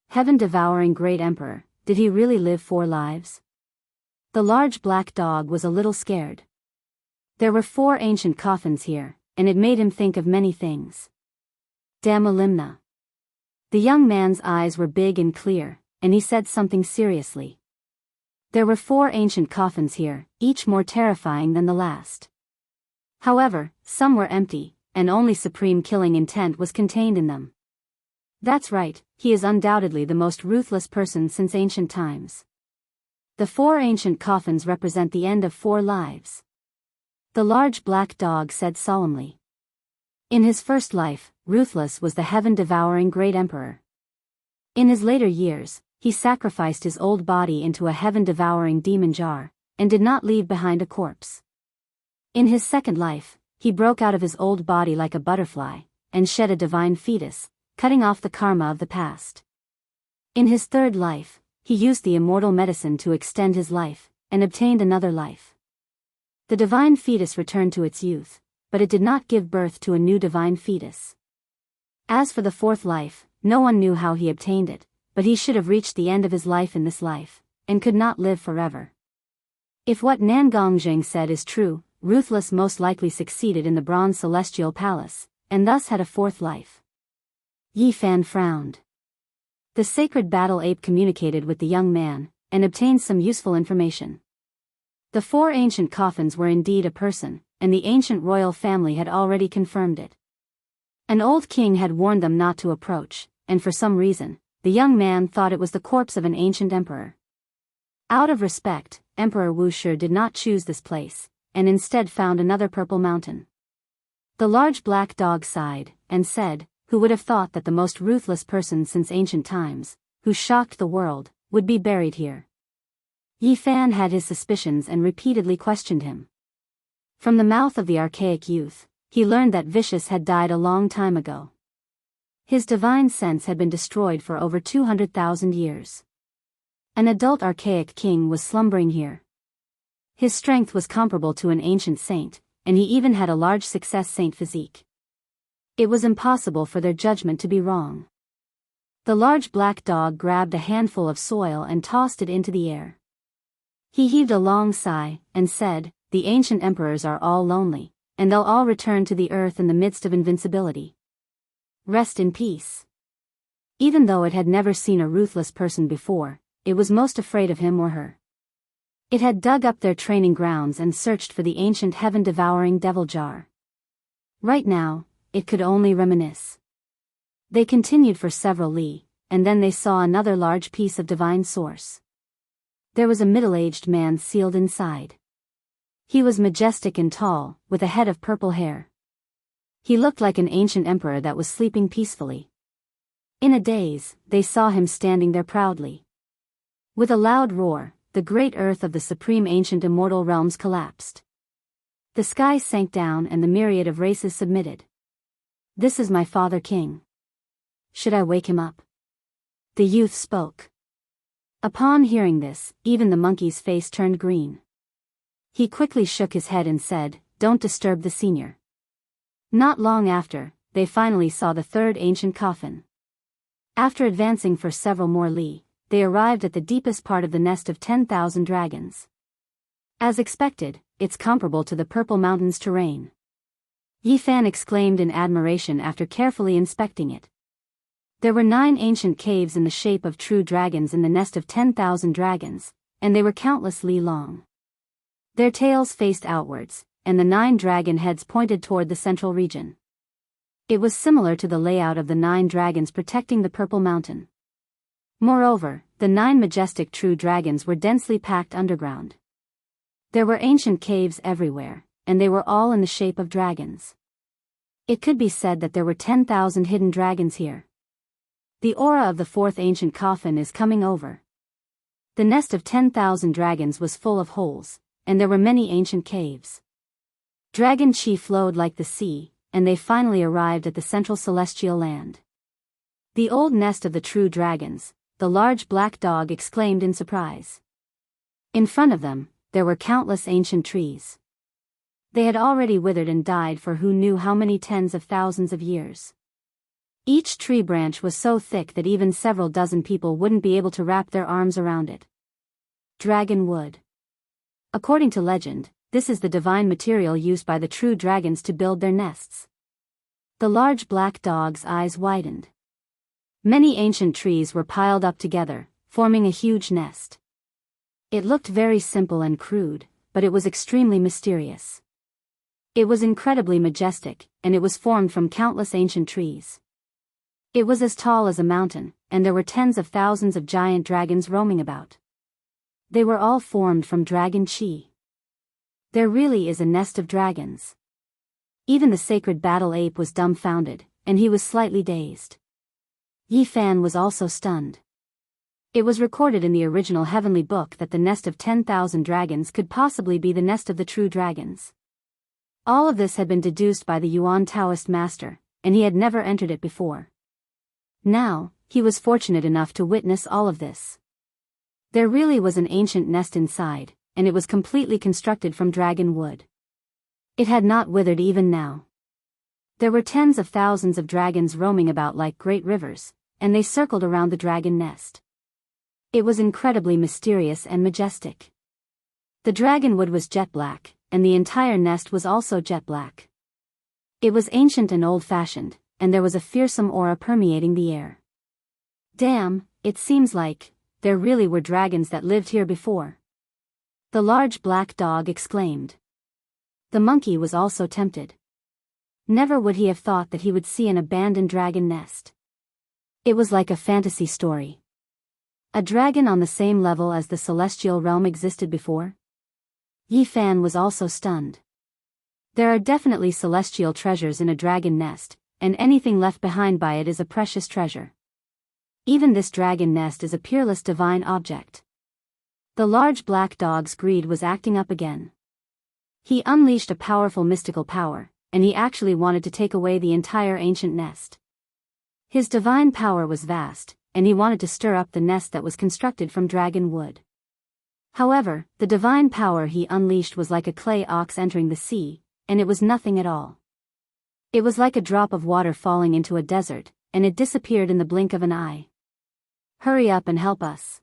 Heaven-devouring great emperor, did he really live 4 lives? The large black dog was a little scared. There were 4 ancient coffins here, and it made him think of many things. Damalimna. The young man's eyes were big and clear, and he said something seriously. There were 4 ancient coffins here, each more terrifying than the last. However, some were empty, and only supreme killing intent was contained in them. That's right, he is undoubtedly the most ruthless person since ancient times. The 4 ancient coffins represent the end of 4 lives. The large black dog said solemnly. In his first life, Ruthless was the heaven-devouring great emperor. In his later years, he sacrificed his old body into a heaven-devouring demon jar, and did not leave behind a corpse. In his second life, he broke out of his old body like a butterfly, and shed a divine fetus, cutting off the karma of the past. In his third life, he used the immortal medicine to extend his life, and obtained another life. The divine fetus returned to its youth, but it did not give birth to a new divine fetus. As for the 4th life, no one knew how he obtained it, but he should have reached the end of his life in this life, and could not live forever. If what Nangongzheng said is true, Ruthless most likely succeeded in the Bronze Celestial Palace, and thus had a 4th life. Yi Fan frowned. The sacred battle ape communicated with the young man, and obtained some useful information. The 4 ancient coffins were indeed a person, and the ancient royal family had already confirmed it. An old king had warned them not to approach, and for some reason, the young man thought it was the corpse of an ancient emperor. Out of respect, Emperor Wuxia did not choose this place, and instead found another purple mountain. The large black dog sighed, and said, who would have thought that the most ruthless person since ancient times, who shocked the world, would be buried here? Yi Fan had his suspicions and repeatedly questioned him. From the mouth of the archaic youth, he learned that Vicious had died a long time ago. His divine sense had been destroyed for over 200,000 years. An adult archaic king was slumbering here. His strength was comparable to an ancient saint, and he even had a large success saint physique. It was impossible for their judgment to be wrong. The large black dog grabbed a handful of soil and tossed it into the air. He heaved a long sigh, and said, "The ancient emperors are all lonely, and they'll all return to the earth in the midst of invincibility. Rest in peace." Even though it had never seen a ruthless person before, it was most afraid of him or her. It had dug up their training grounds and searched for the ancient heaven-devouring devil jar. Right now, it could only reminisce. They continued for several li, and then they saw another large piece of divine source. There was a middle-aged man sealed inside. He was majestic and tall, with a head of purple hair. He looked like an ancient emperor that was sleeping peacefully. In a daze, they saw him standing there proudly. With a loud roar, the great earth of the supreme ancient immortal realms collapsed. The sky sank down and the myriad of races submitted. "This is my father king. Should I wake him up?" The youth spoke. Upon hearing this, even the monkey's face turned green. He quickly shook his head and said, "Don't disturb the senior." Not long after, they finally saw the third ancient coffin. After advancing for several more li, they arrived at the deepest part of the nest of 10,000 dragons. As expected, it's comparable to the Purple Mountains terrain. Yi Fan exclaimed in admiration after carefully inspecting it. There were 9 ancient caves in the shape of true dragons in the nest of 10,000 dragons, and they were countless li long. Their tails faced outwards, and the 9 dragon heads pointed toward the central region. It was similar to the layout of the 9 dragons protecting the Purple Mountain. Moreover, the 9 majestic true dragons were densely packed underground. There were ancient caves everywhere, and they were all in the shape of dragons. It could be said that there were 10,000 hidden dragons here. The aura of the 4th ancient coffin is coming over. The nest of 10,000 dragons was full of holes, and there were many ancient caves. Dragon chi flowed like the sea, and they finally arrived at the central celestial land. "The old nest of the true dragons," the large black dog exclaimed in surprise. In front of them, there were countless ancient trees. They had already withered and died for who knew how many tens of thousands of years. Each tree branch was so thick that even several dozen people wouldn't be able to wrap their arms around it. Dragon wood. According to legend, this is the divine material used by the true dragons to build their nests. The large black dog's eyes widened. Many ancient trees were piled up together, forming a huge nest. It looked very simple and crude, but it was extremely mysterious. It was incredibly majestic, and it was formed from countless ancient trees. It was as tall as a mountain, and there were tens of thousands of giant dragons roaming about. They were all formed from dragon chi. There really is a nest of dragons. Even the sacred battle ape was dumbfounded, and he was slightly dazed. Yi Fan was also stunned. It was recorded in the original heavenly book that the nest of 10,000 dragons could possibly be the nest of the true dragons. All of this had been deduced by the Yuan Taoist master, and he had never entered it before. Now, he was fortunate enough to witness all of this. There really was an ancient nest inside, and it was completely constructed from dragon wood. It had not withered even now. There were tens of thousands of dragons roaming about like great rivers, and they circled around the dragon nest. It was incredibly mysterious and majestic. The dragon wood was jet black, and the entire nest was also jet black. It was ancient and old-fashioned, and there was a fearsome aura permeating the air. Damn, it seems like there really were dragons that lived here before. The large black dog exclaimed. The monkey was also tempted. Never would he have thought that he would see an abandoned dragon nest. It was like a fantasy story. A dragon on the same level as the celestial realm existed before? Yi Fan was also stunned. There are definitely celestial treasures in a dragon nest, and anything left behind by it is a precious treasure. Even this dragon nest is a peerless divine object. The large black dog's greed was acting up again. He unleashed a powerful mystical power, and he actually wanted to take away the entire ancient nest. His divine power was vast, and he wanted to stir up the nest that was constructed from dragon wood. However, the divine power he unleashed was like a clay ox entering the sea, and it was nothing at all. It was like a drop of water falling into a desert, and it disappeared in the blink of an eye. Hurry up and help us.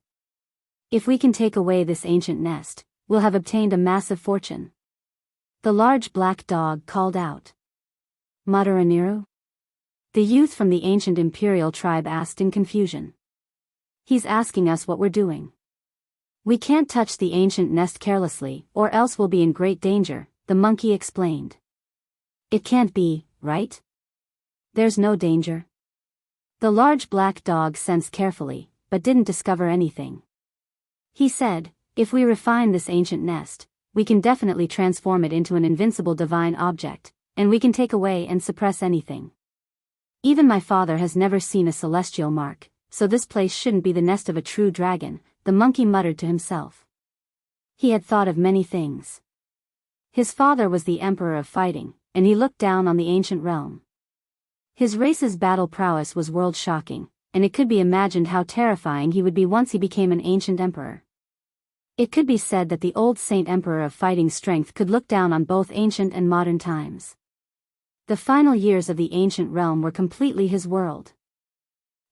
If we can take away this ancient nest, we'll have obtained a massive fortune. The large black dog called out. Madaraniru? The youth from the ancient imperial tribe asked in confusion. He's asking us what we're doing. We can't touch the ancient nest carelessly, or else we'll be in great danger, the monkey explained. It can't be, right? There's no danger. The large black dog sensed carefully, but didn't discover anything. He said, if we refine this ancient nest, we can definitely transform it into an invincible divine object, and we can take away and suppress anything. Even my father has never seen a celestial mark, so this place shouldn't be the nest of a true dragon, the monkey muttered to himself. He had thought of many things. His father was the emperor of fighting, and he looked down on the ancient realm. His race's battle prowess was world-shocking, and it could be imagined how terrifying he would be once he became an ancient emperor. It could be said that the old saint emperor of fighting strength could look down on both ancient and modern times. The final years of the ancient realm were completely his world.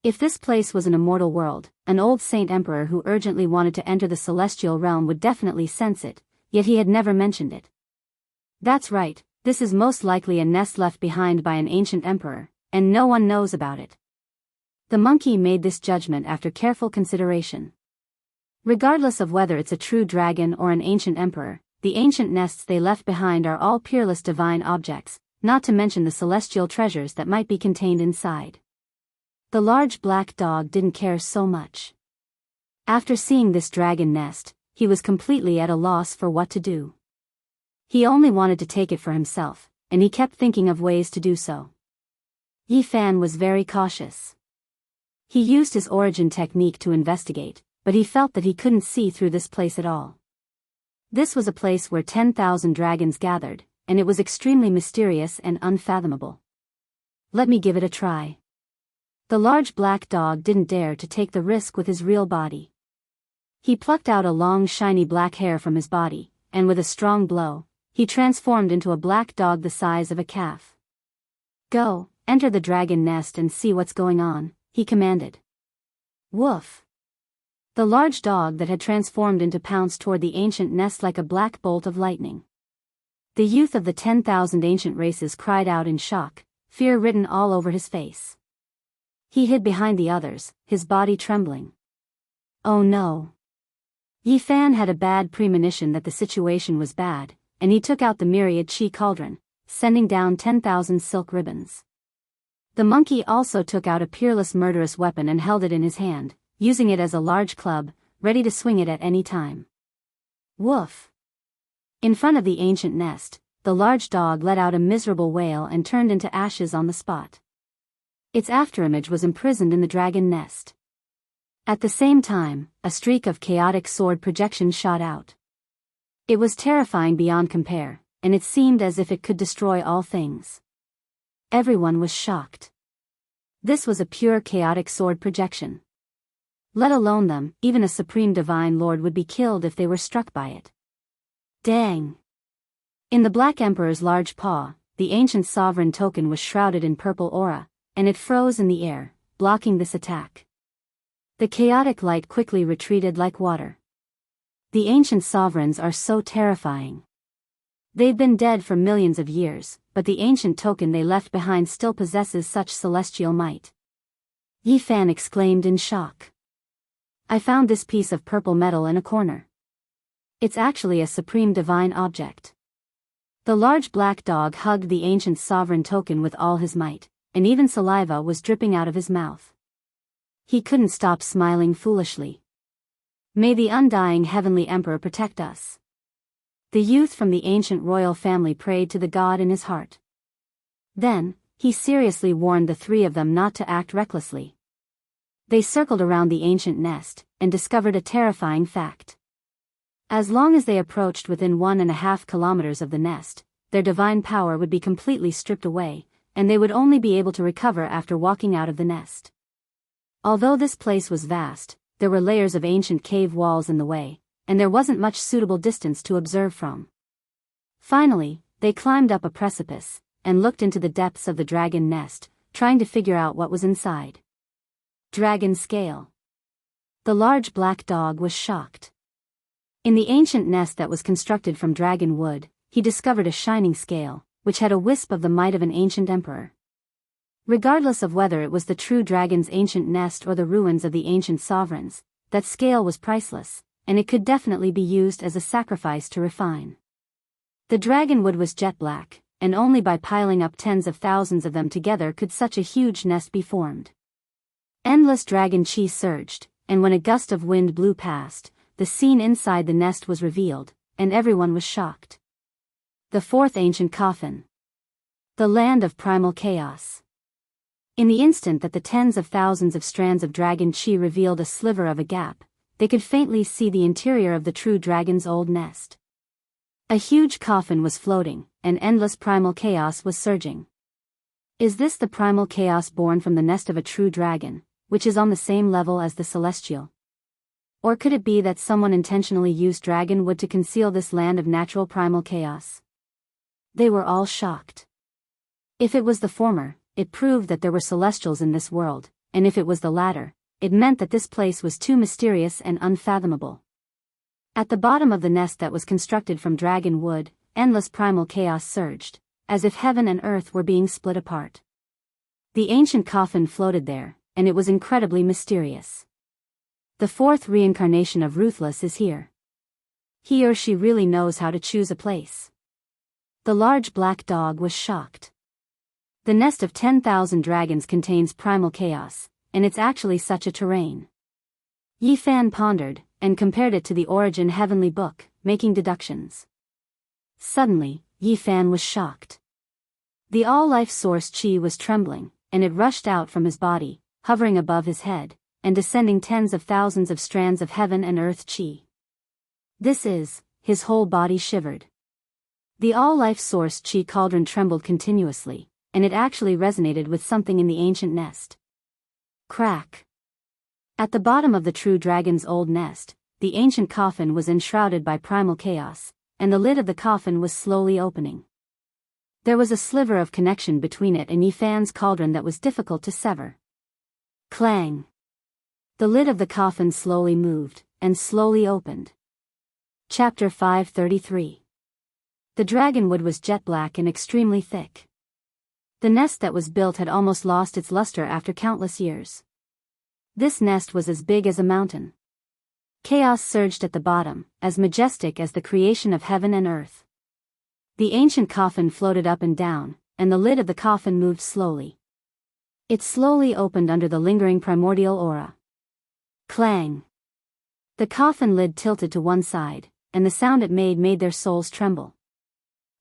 If this place was an immortal world, an old saint emperor who urgently wanted to enter the celestial realm would definitely sense it, yet he had never mentioned it. That's right, this is most likely a nest left behind by an ancient emperor, and no one knows about it. The monkey made this judgment after careful consideration. Regardless of whether it's a true dragon or an ancient emperor, the ancient nests they left behind are all peerless divine objects, not to mention the celestial treasures that might be contained inside. The large black dog didn't care so much. After seeing this dragon nest, he was completely at a loss for what to do. He only wanted to take it for himself, and he kept thinking of ways to do so. Yi Fan was very cautious. He used his origin technique to investigate, but he felt that he couldn't see through this place at all. This was a place where 10,000 dragons gathered, and it was extremely mysterious and unfathomable. Let me give it a try. The large black dog didn't dare to take the risk with his real body. He plucked out a long shiny black hair from his body, and with a strong blow, he transformed into a black dog the size of a calf. Go, enter the dragon nest and see what's going on, he commanded. Woof! The large dog that had transformed into pounced toward the ancient nest like a black bolt of lightning. The youth of the 10,000 ancient races cried out in shock, fear written all over his face. He hid behind the others, his body trembling. Oh no! Yi Fan had a bad premonition that the situation was bad, and he took out the myriad chi cauldron, sending down 10,000 silk ribbons. The monkey also took out a peerless murderous weapon and held it in his hand, using it as a large club, ready to swing it at any time. Woof! In front of the ancient nest, the large dog let out a miserable wail and turned into ashes on the spot. Its afterimage was imprisoned in the dragon nest. At the same time, a streak of chaotic sword projection shot out. It was terrifying beyond compare, and it seemed as if it could destroy all things. Everyone was shocked. This was a pure chaotic sword projection. Let alone them, even a supreme divine lord would be killed if they were struck by it. Dang! In the Black Emperor's large paw, the ancient sovereign token was shrouded in purple aura, and it froze in the air, blocking this attack. The chaotic light quickly retreated like water. The ancient sovereigns are so terrifying. They've been dead for millions of years, but the ancient token they left behind still possesses such celestial might. Yi Fan exclaimed in shock. I found this piece of purple metal in a corner. It's actually a supreme divine object. The large black dog hugged the ancient sovereign token with all his might, and even saliva was dripping out of his mouth. He couldn't stop smiling foolishly. May the undying heavenly emperor protect us. The youth from the ancient royal family prayed to the god in his heart. Then, he seriously warned the three of them not to act recklessly. They circled around the ancient nest, and discovered a terrifying fact. As long as they approached within 1.5 kilometers of the nest, their divine power would be completely stripped away, and they would only be able to recover after walking out of the nest. Although this place was vast, there were layers of ancient cave walls in the way, and there wasn't much suitable distance to observe from. Finally, they climbed up a precipice, and looked into the depths of the dragon nest, trying to figure out what was inside. Dragon scale. The large black dog was shocked. In the ancient nest that was constructed from dragon wood, he discovered a shining scale, which had a wisp of the might of an ancient emperor. Regardless of whether it was the true dragon's ancient nest or the ruins of the ancient sovereigns, that scale was priceless, and it could definitely be used as a sacrifice to refine. The dragon wood was jet black, and only by piling up tens of thousands of them together could such a huge nest be formed. Endless dragon chi surged, and when a gust of wind blew past, the scene inside the nest was revealed, and everyone was shocked. The fourth ancient coffin. The land of primal chaos. In the instant that the tens of thousands of strands of dragon chi revealed a sliver of a gap, they could faintly see the interior of the true dragon's old nest. A huge coffin was floating, and endless primal chaos was surging. Is this the primal chaos born from the nest of a true dragon, which is on the same level as the celestial? Or could it be that someone intentionally used dragon wood to conceal this land of natural primal chaos? They were all shocked. If it was the former, it proved that there were celestials in this world, and if it was the latter, it meant that this place was too mysterious and unfathomable. At the bottom of the nest that was constructed from dragon wood, endless primal chaos surged, as if heaven and earth were being split apart. The ancient coffin floated there, and it was incredibly mysterious. The fourth reincarnation of Ruthless is here. He or she really knows how to choose a place. The large black dog was shocked. The nest of 10,000 dragons contains primal chaos, and it's actually such a terrain. Yi Fan pondered, and compared it to the Origin Heavenly Book, making deductions. Suddenly, Yi Fan was shocked. The all-life source chi was trembling, and it rushed out from his body, hovering above his head, and descending tens of thousands of strands of heaven and earth chi. His whole body shivered. The all-life source chi cauldron trembled continuously, and it actually resonated with something in the ancient nest. Crack. At the bottom of the true dragon's old nest, the ancient coffin was enshrouded by primal chaos, and the lid of the coffin was slowly opening. There was a sliver of connection between it and Yi Fan's cauldron that was difficult to sever. Clang. The lid of the coffin slowly moved, and slowly opened. Chapter 533. The dragon wood was jet black and extremely thick. The nest that was built had almost lost its luster after countless years. This nest was as big as a mountain. Chaos surged at the bottom, as majestic as the creation of heaven and earth. The ancient coffin floated up and down, and the lid of the coffin moved slowly. It slowly opened under the lingering primordial aura. Clang. The coffin lid tilted to one side, and the sound it made their souls tremble.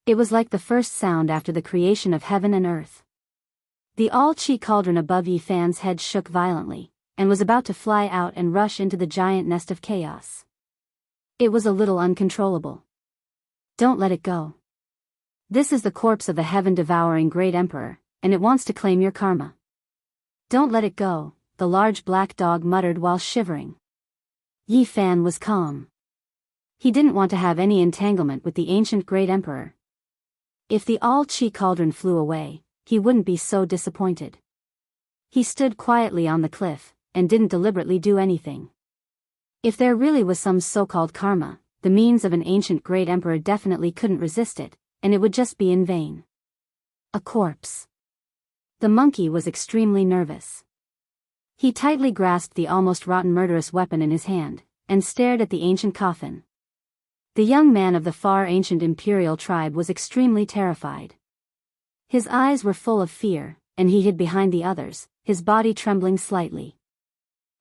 It was like the first sound after the creation of heaven and earth. The all-chi cauldron above Yi Fan's head shook violently, and was about to fly out and rush into the giant nest of chaos. It was a little uncontrollable. Don't let it go. This is the corpse of the heaven-devouring great emperor, and it wants to claim your karma. Don't let it go, the large black dog muttered while shivering. Yi Fan was calm. He didn't want to have any entanglement with the ancient great emperor. If the all-chi cauldron flew away, he wouldn't be so disappointed. He stood quietly on the cliff, and didn't deliberately do anything. If there really was some so-called karma, the means of an ancient great emperor definitely couldn't resist it, and it would just be in vain. A corpse. The monkey was extremely nervous. He tightly grasped the almost rotten murderous weapon in his hand, and stared at the ancient coffin. The young man of the far ancient imperial tribe was extremely terrified. His eyes were full of fear, and he hid behind the others, his body trembling slightly.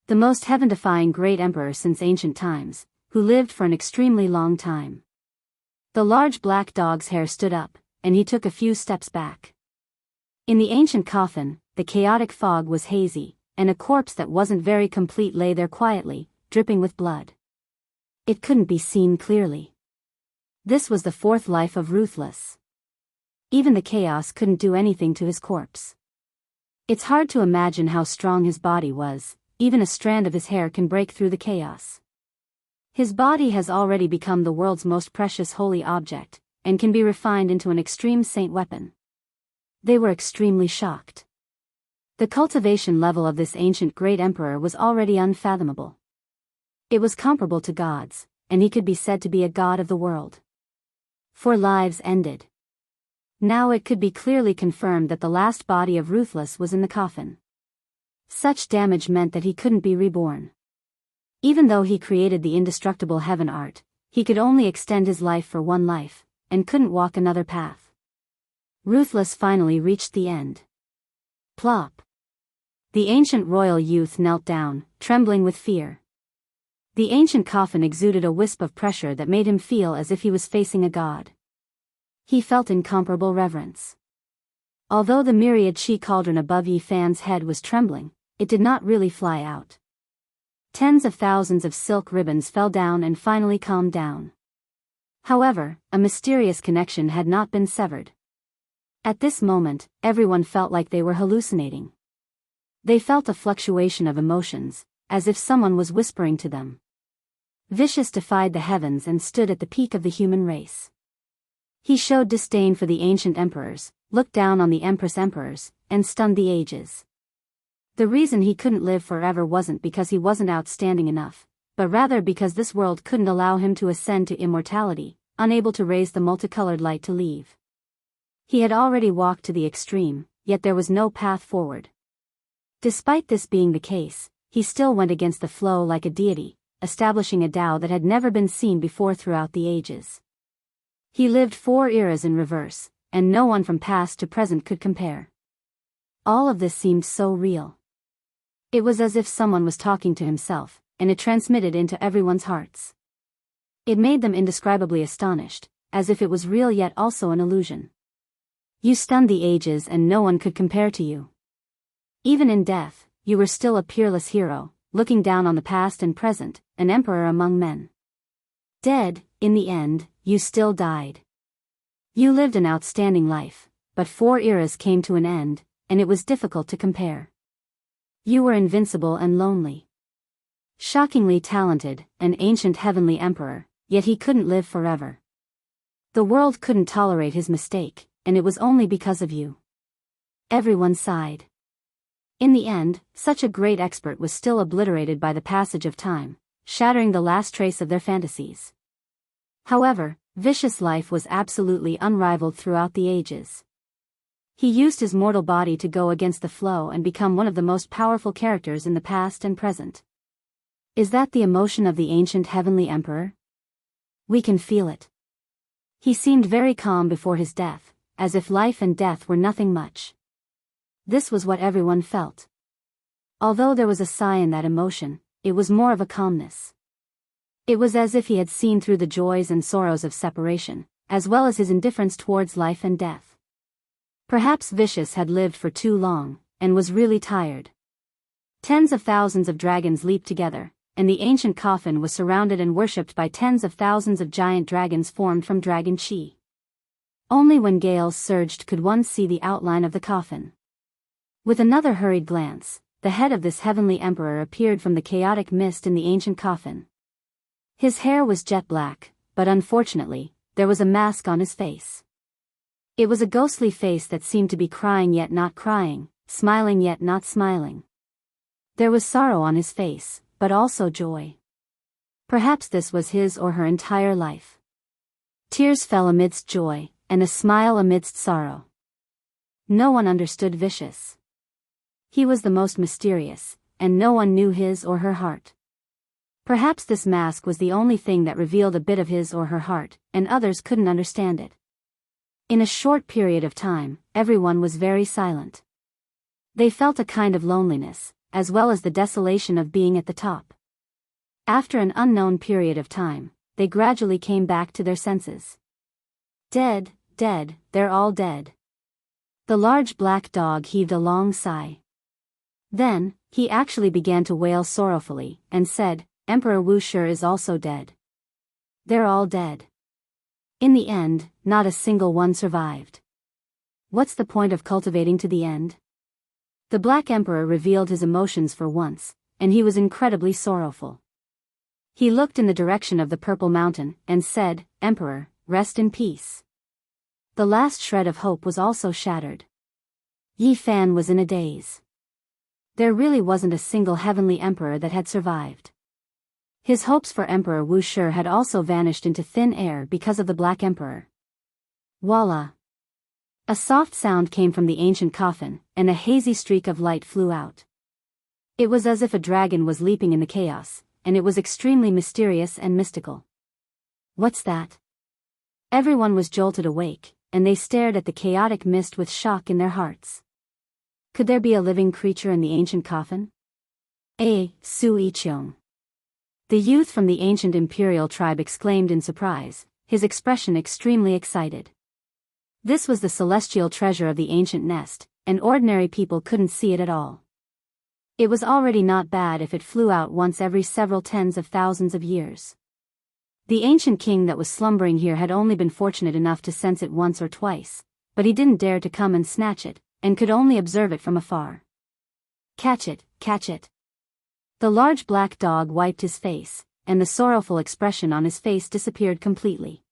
The most heaven-defying great emperor since ancient times, who lived for an extremely long time. The large black dog's hair stood up, and he took a few steps back. In the ancient coffin, the chaotic fog was hazy, and a corpse that wasn't very complete lay there quietly, dripping with blood. It couldn't be seen clearly. This was the fourth life of Ruthless. Even the chaos couldn't do anything to his corpse. It's hard to imagine how strong his body was, even a strand of his hair can break through the chaos. His body has already become the world's most precious holy object, and can be refined into an extreme saint weapon. They were extremely shocked. The cultivation level of this ancient great emperor was already unfathomable. It was comparable to gods, and he could be said to be a god of the world. 4 lives ended. Now it could be clearly confirmed that the last body of Ruthless was in the coffin. Such damage meant that he couldn't be reborn. Even though he created the indestructible heaven art, he could only extend his life for 1 life, and couldn't walk another path. Ruthless finally reached the end. Plop. The ancient royal youth knelt down, trembling with fear. The ancient coffin exuded a wisp of pressure that made him feel as if he was facing a god. He felt incomparable reverence. Although the myriad chi cauldron above Yi Fan's head was trembling, it did not really fly out. Tens of thousands of silk ribbons fell down and finally calmed down. However, a mysterious connection had not been severed. At this moment, everyone felt like they were hallucinating. They felt a fluctuation of emotions, as if someone was whispering to them. Vicious defied the heavens and stood at the peak of the human race. He showed disdain for the ancient emperors, looked down on the emperors, and stunned the ages. The reason he couldn't live forever wasn't because he wasn't outstanding enough, but rather because this world couldn't allow him to ascend to immortality, unable to raise the multicolored light to leave. He had already walked to the extreme, yet there was no path forward. Despite this being the case, he still went against the flow like a deity, establishing a Tao that had never been seen before throughout the ages. He lived 4 eras in reverse, and no one from past to present could compare. All of this seemed so real. It was as if someone was talking to himself, and it transmitted into everyone's hearts. It made them indescribably astonished, as if it was real yet also an illusion. You stunned the ages and no one could compare to you. Even in death, you were still a peerless hero, looking down on the past and present, an emperor among men. Dead, in the end, you still died. You lived an outstanding life, but 4 eras came to an end, and it was difficult to compare. You were invincible and lonely. Shockingly talented, an ancient heavenly emperor, yet he couldn't live forever. The world couldn't tolerate his mistake, and it was only because of you. Everyone sighed. In the end, such a great expert was still obliterated by the passage of time, shattering the last trace of their fantasies. However, Vicious' life was absolutely unrivaled throughout the ages. He used his mortal body to go against the flow and become one of the most powerful characters in the past and present. Is that the emotion of the ancient heavenly emperor? We can feel it. He seemed very calm before his death, as if life and death were nothing much. This was what everyone felt. Although there was a sigh in that emotion, it was more of a calmness. It was as if he had seen through the joys and sorrows of separation, as well as his indifference towards life and death. Perhaps Vicious had lived for too long, and was really tired. Tens of thousands of dragons leaped together, and the ancient coffin was surrounded and worshipped by tens of thousands of giant dragons formed from dragon chi. Only when gales surged could one see the outline of the coffin. With another hurried glance, the head of this heavenly emperor appeared from the chaotic mist in the ancient coffin. His hair was jet black, but unfortunately, there was a mask on his face. It was a ghostly face that seemed to be crying yet not crying, smiling yet not smiling. There was sorrow on his face, but also joy. Perhaps this was his or her entire life. Tears fell amidst joy, and a smile amidst sorrow. No one understood Vicious. He was the most mysterious, and no one knew his or her heart. Perhaps this mask was the only thing that revealed a bit of his or her heart, and others couldn't understand it. In a short period of time, everyone was very silent. They felt a kind of loneliness, as well as the desolation of being at the top. After an unknown period of time, they gradually came back to their senses. Dead, dead, they're all dead. The large black dog heaved a long sigh. Then, he actually began to wail sorrowfully, and said, Emperor Wuxia is also dead. They're all dead. In the end, not a single one survived. What's the point of cultivating to the end? The Black Emperor revealed his emotions for once, and he was incredibly sorrowful. He looked in the direction of the Purple Mountain, and said, Emperor, rest in peace. The last shred of hope was also shattered. Yi Fan was in a daze. There really wasn't a single heavenly emperor that had survived. His hopes for Emperor Wu Shi had also vanished into thin air because of the Black Emperor. Voila! A soft sound came from the ancient coffin, and a hazy streak of light flew out. It was as if a dragon was leaping in the chaos, and it was extremely mysterious and mystical. What's that? Everyone was jolted awake, and they stared at the chaotic mist with shock in their hearts. Could there be a living creature in the ancient coffin? Su Yiqiong. The youth from the ancient imperial tribe exclaimed in surprise, his expression extremely excited. This was the celestial treasure of the ancient nest, and ordinary people couldn't see it at all. It was already not bad if it flew out once every several tens of thousands of years. The ancient king that was slumbering here had only been fortunate enough to sense it once or twice, but he didn't dare to come and snatch it, and could only observe it from afar. Catch it, catch it. The large black dog wiped his face, and the sorrowful expression on his face disappeared completely.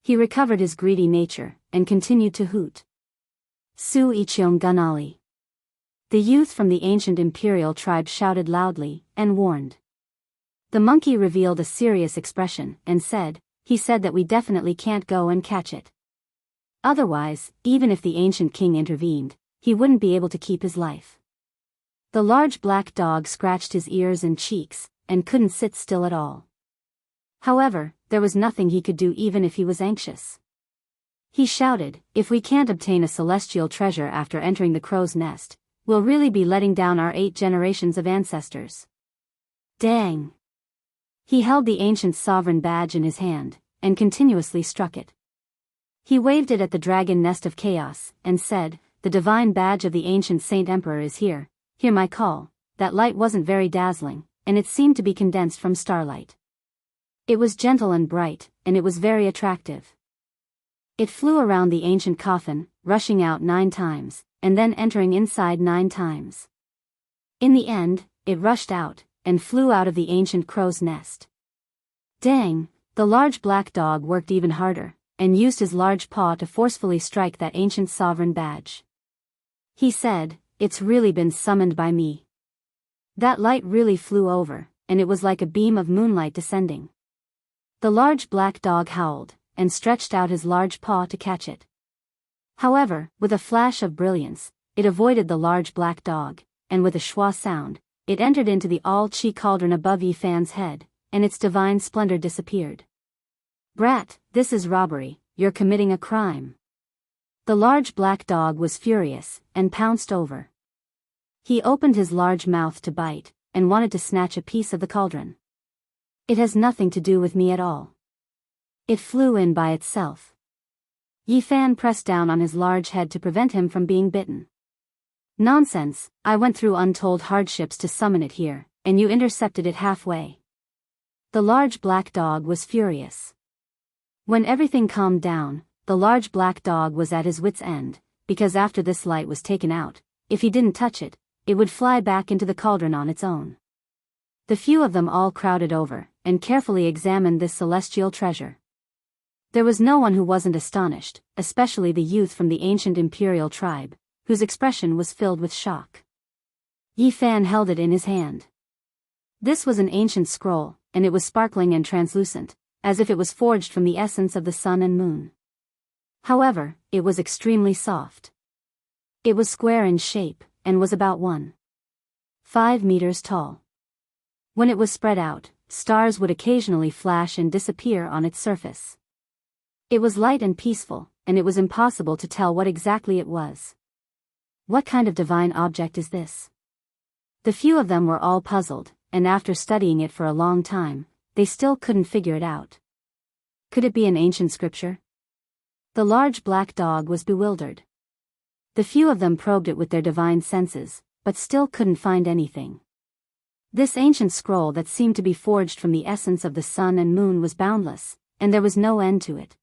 He recovered his greedy nature, and continued to hoot. Su Yiqiong Gunali. The youth from the ancient imperial tribe shouted loudly, and warned. The monkey revealed a serious expression, and said, he said that we definitely can't go and catch it. Otherwise, even if the ancient king intervened, he wouldn't be able to keep his life. The large black dog scratched his ears and cheeks, and couldn't sit still at all. However, there was nothing he could do even if he was anxious. He shouted, if we can't obtain a celestial treasure after entering the crow's nest, we'll really be letting down our 8 generations of ancestors. Dang! He held the ancient sovereign badge in his hand, and continuously struck it. He waved it at the dragon nest of chaos, and said, the divine badge of the ancient Saint Emperor is here, hear my call. That light wasn't very dazzling, and it seemed to be condensed from starlight. It was gentle and bright, and it was very attractive. It flew around the ancient coffin, rushing out 9 times, and then entering inside 9 times. In the end, it rushed out, and flew out of the ancient crow's nest. Dang, the large black dog worked even harder, and used his large paw to forcefully strike that ancient sovereign badge. He said, it's really been summoned by me. That light really flew over, and it was like a beam of moonlight descending. The large black dog howled, and stretched out his large paw to catch it. However, with a flash of brilliance, it avoided the large black dog, and with a schwa sound, it entered into the all-chi cauldron above Yi Fan's head, and its divine splendor disappeared. Brat, this is robbery, you're committing a crime. The large black dog was furious, and pounced over. He opened his large mouth to bite, and wanted to snatch a piece of the cauldron. It has nothing to do with me at all. It flew in by itself. Yi Fan pressed down on his large head to prevent him from being bitten. Nonsense, I went through untold hardships to summon it here, and you intercepted it halfway. The large black dog was furious. When everything calmed down, the large black dog was at his wit's end, because after this light was taken out, if he didn't touch it, it would fly back into the cauldron on its own. The few of them all crowded over, and carefully examined this celestial treasure. There was no one who wasn't astonished, especially the youth from the ancient imperial tribe, whose expression was filled with shock. Yi Fan held it in his hand. This was an ancient scroll, and it was sparkling and translucent, as if it was forged from the essence of the sun and moon. However, it was extremely soft. It was square in shape, and was about 1.5 meters tall. When it was spread out, stars would occasionally flash and disappear on its surface. It was light and peaceful, and it was impossible to tell what exactly it was. What kind of divine object is this? The few of them were all puzzled, and after studying it for a long time, they still couldn't figure it out. Could it be an ancient scripture? The large black dog was bewildered. The few of them probed it with their divine senses, but still couldn't find anything. This ancient scroll that seemed to be forged from the essence of the sun and moon was boundless, and there was no end to it.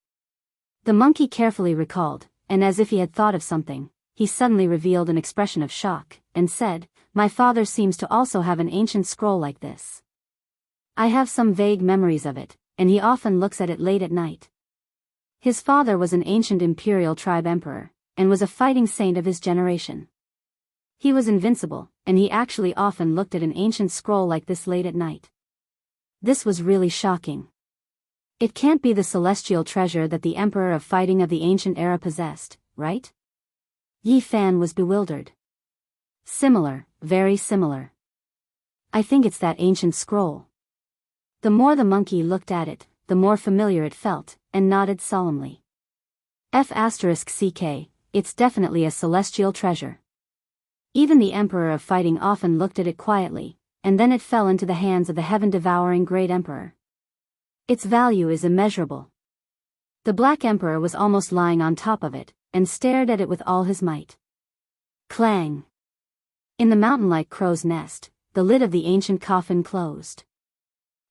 The monkey carefully recalled, and as if he had thought of something, he suddenly revealed an expression of shock, and said, my father seems to also have an ancient scroll like this. I have some vague memories of it, and he often looks at it late at night. His father was an ancient imperial tribe emperor, and was a fighting saint of his generation. He was invincible, and he actually often looked at an ancient scroll like this late at night. This was really shocking. It can't be the celestial treasure that the Emperor of Fighting of the ancient era possessed, right? Yi Fan was bewildered. Similar, very similar. I think it's that ancient scroll. The more the monkey looked at it, the more familiar it felt, and nodded solemnly. F***ck, it's definitely a celestial treasure. Even the Emperor of Fighting often looked at it quietly, and then it fell into the hands of the heaven-devouring Great Emperor. Its value is immeasurable. The Black Emperor was almost lying on top of it, and stared at it with all his might. Clang! In the mountain-like crow's nest, the lid of the ancient coffin closed.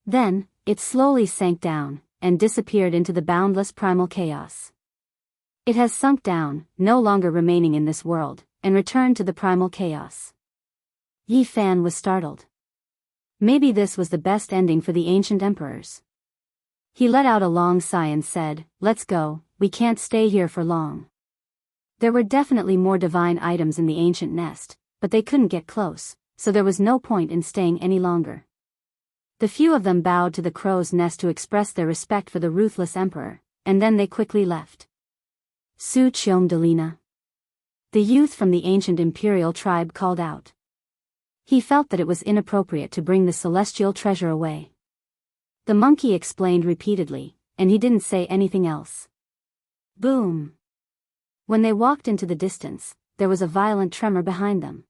Then, it slowly sank down, and disappeared into the boundless primal chaos. It has sunk down, no longer remaining in this world, and returned to the primal chaos. Yi Fan was startled. Maybe this was the best ending for the ancient emperors. He let out a long sigh and said, "Let's go, we can't stay here for long." There were definitely more divine items in the ancient nest, but they couldn't get close, so there was no point in staying any longer. The few of them bowed to the crow's nest to express their respect for the ruthless emperor, and then they quickly left. Su Chiom Delina. The youth from the ancient imperial tribe called out. He felt that it was inappropriate to bring the celestial treasure away. The monkey explained repeatedly, and he didn't say anything else. Boom! When they walked into the distance, there was a violent tremor behind them.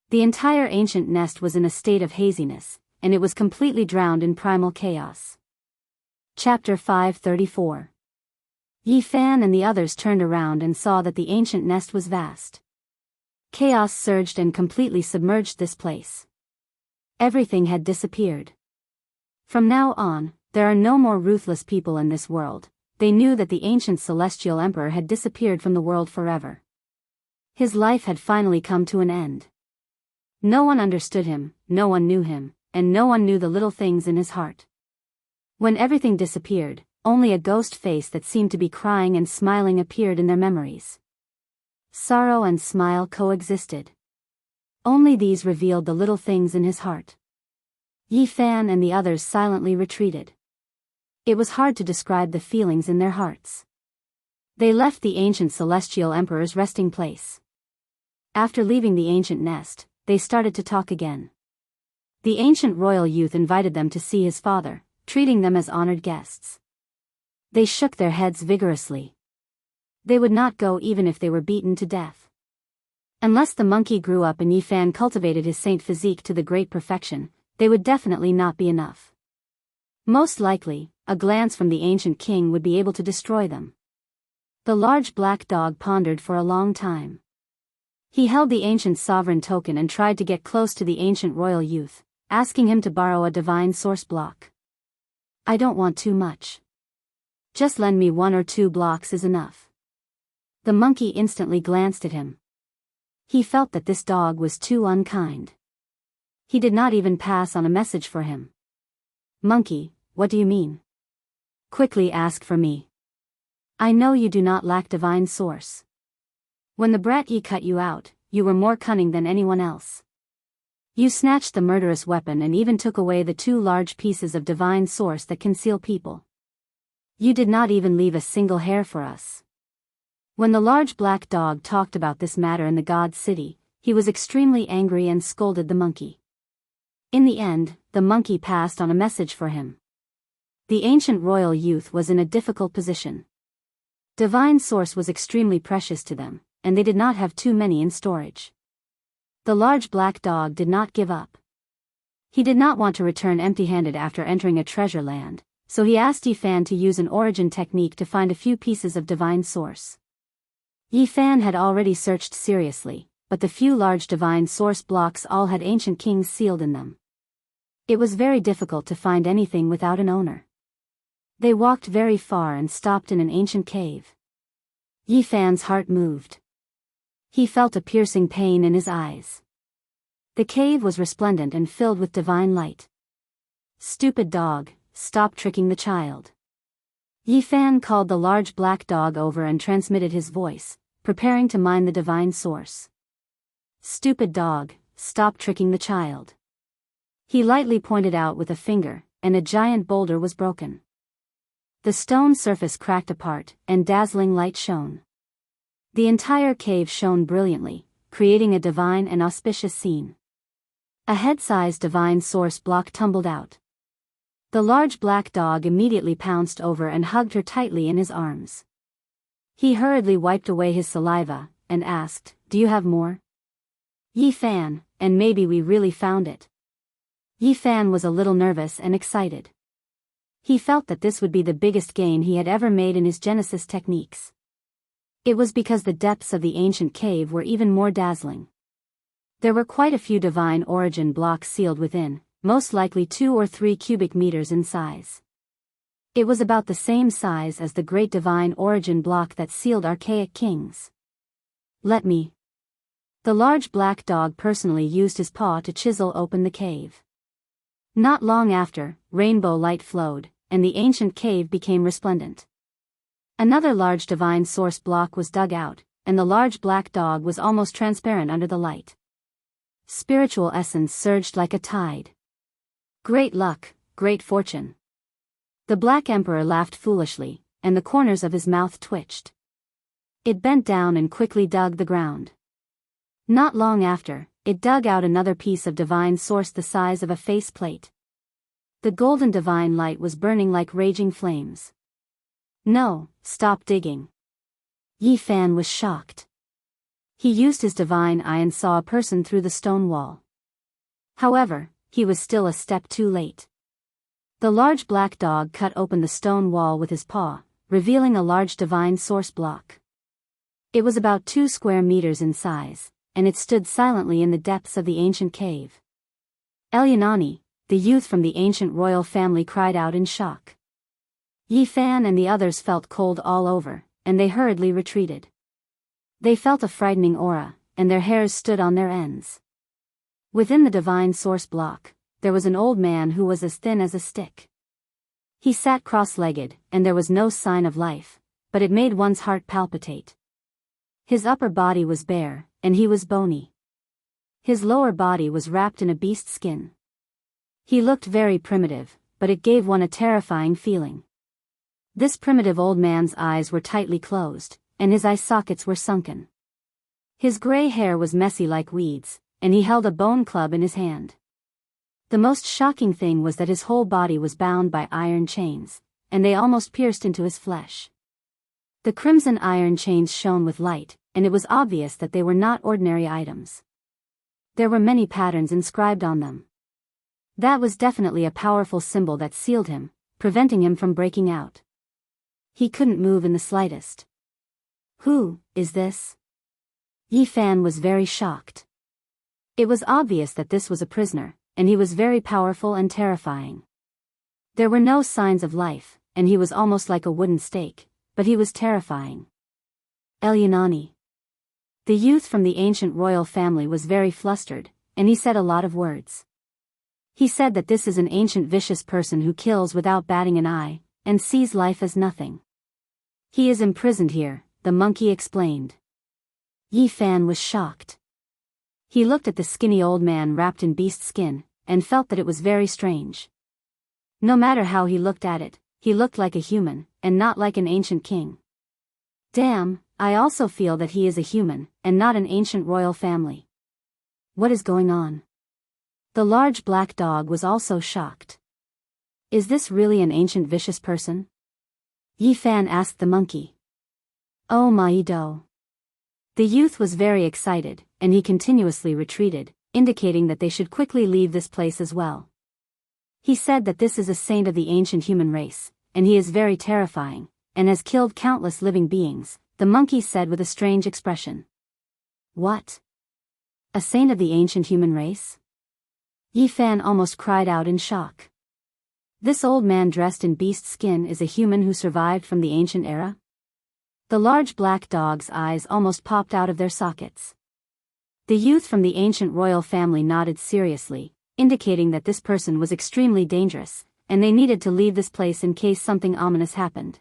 The entire ancient nest was in a state of haziness, and it was completely drowned in primal chaos. Chapter 534. Yi Fan and the others turned around and saw that the ancient nest was vast. Chaos surged and completely submerged this place. Everything had disappeared. From now on, there are no more ruthless people in this world. They knew that the ancient celestial emperor had disappeared from the world forever. His life had finally come to an end. No one understood him, no one knew him, and no one knew the little things in his heart. When everything disappeared, only a ghost face that seemed to be crying and smiling appeared in their memories. Sorrow and smile coexisted. Only these revealed the little things in his heart. Yi Fan and the others silently retreated. It was hard to describe the feelings in their hearts. They left the ancient celestial emperor's resting place. After leaving the ancient nest, they started to talk again. The ancient royal youth invited them to see his father, treating them as honored guests. They shook their heads vigorously. They would not go even if they were beaten to death. Unless the monkey grew up and Yi Fan cultivated his saint physique to the great perfection, they would definitely not be enough. Most likely, a glance from the ancient king would be able to destroy them. The large black dog pondered for a long time. He held the ancient sovereign token and tried to get close to the ancient royal youth, asking him to borrow a divine source block. "I don't want too much. Just lend me 1 or 2 blocks is enough." The monkey instantly glanced at him. He felt that this dog was too unkind. He did not even pass on a message for him. "Monkey, what do you mean? Quickly ask for me. I know you do not lack divine source. When the brat Yi cut you out, you were more cunning than anyone else. You snatched the murderous weapon and even took away the 2 large pieces of divine source that conceal people. You did not even leave a single hair for us." When the large black dog talked about this matter in the god city, he was extremely angry and scolded the monkey. In the end, the monkey passed on a message for him. The ancient royal youth was in a difficult position. Divine source was extremely precious to them, and they did not have too many in storage. The large black dog did not give up. He did not want to return empty-handed after entering a treasure land, so he asked Yi Fan to use an origin technique to find a few pieces of divine source. Yi Fan had already searched seriously, but the few large divine source blocks all had ancient kings sealed in them. It was very difficult to find anything without an owner. They walked very far and stopped in an ancient cave. Yi Fan's heart moved. He felt a piercing pain in his eyes. The cave was resplendent and filled with divine light. "Stupid dog, stop tricking the child." Yi Fan called the large black dog over and transmitted his voice, preparing to mine the divine source. "Stupid dog, stop tricking the child." He lightly pointed out with a finger, and a giant boulder was broken. The stone surface cracked apart, and dazzling light shone. The entire cave shone brilliantly, creating a divine and auspicious scene. A head-sized divine source block tumbled out. The large black dog immediately pounced over and hugged her tightly in his arms. He hurriedly wiped away his saliva, and asked, "Do you have more?" "Yi Fan, and maybe we really found it." Yi Fan was a little nervous and excited. He felt that this would be the biggest gain he had ever made in his Genesis techniques. It was because the depths of the ancient cave were even more dazzling. There were quite a few divine origin blocks sealed within, most likely 2 or 3 cubic meters in size. It was about the same size as the great divine origin block that sealed archaic kings. "Let me." The large black dog personally used his paw to chisel open the cave. Not long after, rainbow light flowed, and the ancient cave became resplendent. Another large divine source block was dug out, and the large black dog was almost transparent under the light. Spiritual essence surged like a tide. "Great luck, great fortune." The Black Emperor laughed foolishly, and the corners of his mouth twitched. It bent down and quickly dug the ground. Not long after, it dug out another piece of divine source the size of a faceplate. The golden divine light was burning like raging flames. "No, stop digging." Yi Fan was shocked. He used his divine eye and saw a person through the stone wall. However, he was still a step too late. The large black dog cut open the stone wall with his paw, revealing a large divine source block. It was about 2 square meters in size, and it stood silently in the depths of the ancient cave. "Elyanani," the youth from the ancient royal family cried out in shock. Yi Fan and the others felt cold all over, and they hurriedly retreated. They felt a frightening aura, and their hairs stood on their ends. Within the divine source block, there was an old man who was as thin as a stick. He sat cross-legged, and there was no sign of life, but it made one's heart palpitate. His upper body was bare, and he was bony. His lower body was wrapped in a beast skin. He looked very primitive, but it gave one a terrifying feeling. This primitive old man's eyes were tightly closed, and his eye sockets were sunken. His gray hair was messy like weeds, and he held a bone club in his hand. The most shocking thing was that his whole body was bound by iron chains, and they almost pierced into his flesh. The crimson iron chains shone with light, and it was obvious that they were not ordinary items. There were many patterns inscribed on them. That was definitely a powerful symbol that sealed him, preventing him from breaking out. He couldn't move in the slightest. "Who is this?" Yi Fan was very shocked. It was obvious that this was a prisoner, and he was very powerful and terrifying. There were no signs of life, and he was almost like a wooden stake, but he was terrifying. "Elyanani." The youth from the ancient royal family was very flustered, and he said a lot of words. He said that this is an ancient vicious person who kills without batting an eye, and sees life as nothing. "He is imprisoned here," the monkey explained. Yi Fan was shocked. He looked at the skinny old man wrapped in beast skin, and felt that it was very strange. No matter how he looked at it, he looked like a human, and not like an ancient king. "Damn, I also feel that he is a human, and not an ancient royal family. What is going on?" The large black dog was also shocked. "Is this really an ancient vicious person?" Yi Fan asked the monkey. "Oh my do." The youth was very excited, and he continuously retreated, indicating that they should quickly leave this place as well. He said that this is a saint of the ancient human race, and he is very terrifying, and has killed countless living beings, the monkey said with a strange expression. "What? A saint of the ancient human race?" Yi Fan almost cried out in shock. This old man dressed in beast skin is a human who survived from the ancient era? The large black dog's eyes almost popped out of their sockets. The youth from the ancient royal family nodded seriously, indicating that this person was extremely dangerous, and they needed to leave this place in case something ominous happened.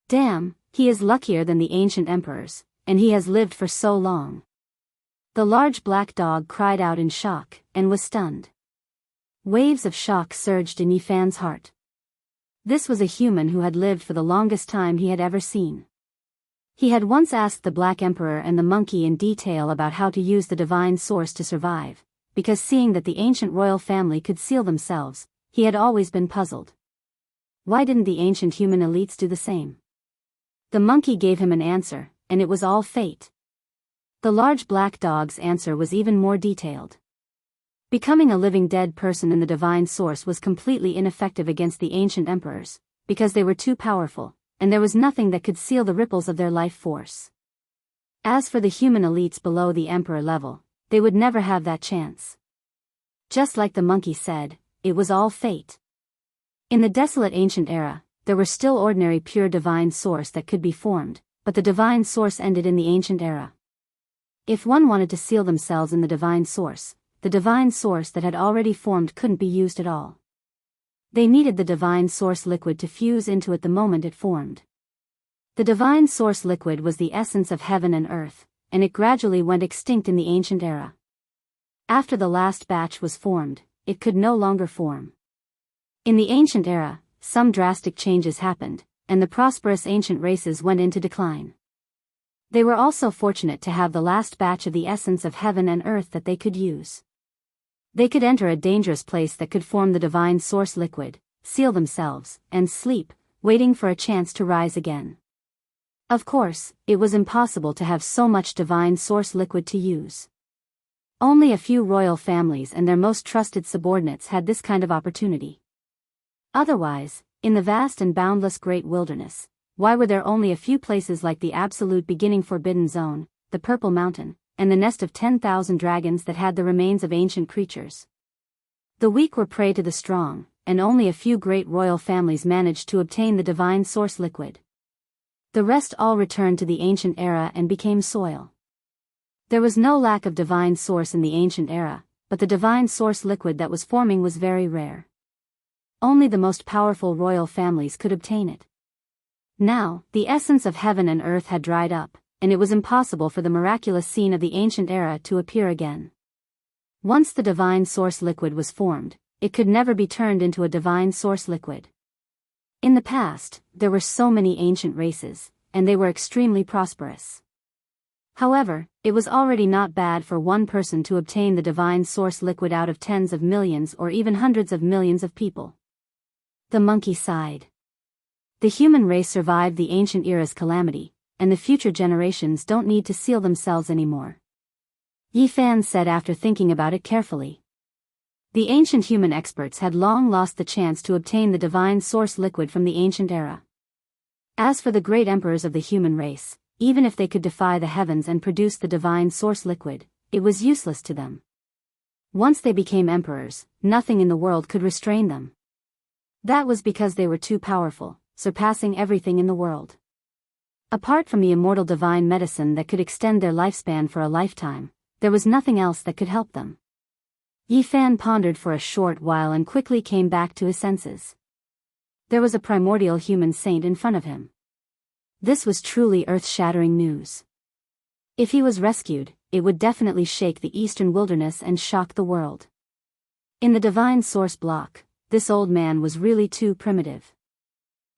"Damn, he is luckier than the ancient emperors, and he has lived for so long." The large black dog cried out in shock, and was stunned. Waves of shock surged in Yifan's heart. This was a human who had lived for the longest time he had ever seen. He had once asked the Black Emperor and the monkey in detail about how to use the divine source to survive, because seeing that the ancient royal family could seal themselves, he had always been puzzled. Why didn't the ancient human elites do the same? The monkey gave him an answer, and it was all fate. The large black dog's answer was even more detailed. Becoming a living dead person in the divine source was completely ineffective against the ancient emperors, because they were too powerful, and there was nothing that could seal the ripples of their life force. As for the human elites below the emperor level, they would never have that chance. Just like the monkey said, it was all fate. In the desolate ancient era, there were still ordinary pure divine source that could be formed, but the divine source ended in the ancient era. If one wanted to seal themselves in the divine source that had already formed couldn't be used at all. They needed the divine source liquid to fuse into it the moment it formed. The divine source liquid was the essence of heaven and earth, and it gradually went extinct in the ancient era. After the last batch was formed, it could no longer form. In the ancient era, some drastic changes happened, and the prosperous ancient races went into decline. They were also fortunate to have the last batch of the essence of heaven and earth that they could use. They could enter a dangerous place that could form the divine source liquid, seal themselves, and sleep, waiting for a chance to rise again. Of course, it was impossible to have so much divine source liquid to use. Only a few royal families and their most trusted subordinates had this kind of opportunity. Otherwise, in the vast and boundless great wilderness, why were there only a few places like the absolute beginning forbidden zone, the Purple Mountain, and the nest of 10,000 dragons that had the remains of ancient creatures? The weak were prey to the strong, and only a few great royal families managed to obtain the divine source liquid. The rest all returned to the ancient era and became soil. There was no lack of divine source in the ancient era, but the divine source liquid that was forming was very rare. Only the most powerful royal families could obtain it. Now, the essence of heaven and earth had dried up, and it was impossible for the miraculous scene of the ancient era to appear again. Once the divine source liquid was formed, it could never be turned into a divine source liquid. In the past, there were so many ancient races, and they were extremely prosperous. However, it was already not bad for one person to obtain the divine source liquid out of tens of millions or even hundreds of millions of people. The monkey sighed. The human race survived the ancient era's calamity, and the future generations don't need to seal themselves anymore. Yifan said after thinking about it carefully. The ancient human experts had long lost the chance to obtain the divine source liquid from the ancient era. As for the great emperors of the human race, even if they could defy the heavens and produce the divine source liquid, it was useless to them. Once they became emperors, nothing in the world could restrain them. That was because they were too powerful, surpassing everything in the world. Apart from the immortal divine medicine that could extend their lifespan for a lifetime, there was nothing else that could help them. Yifan pondered for a short while and quickly came back to his senses. There was a primordial human saint in front of him. This was truly earth-shattering news. If he was rescued, it would definitely shake the eastern wilderness and shock the world. In the divine source block, this old man was really too primitive.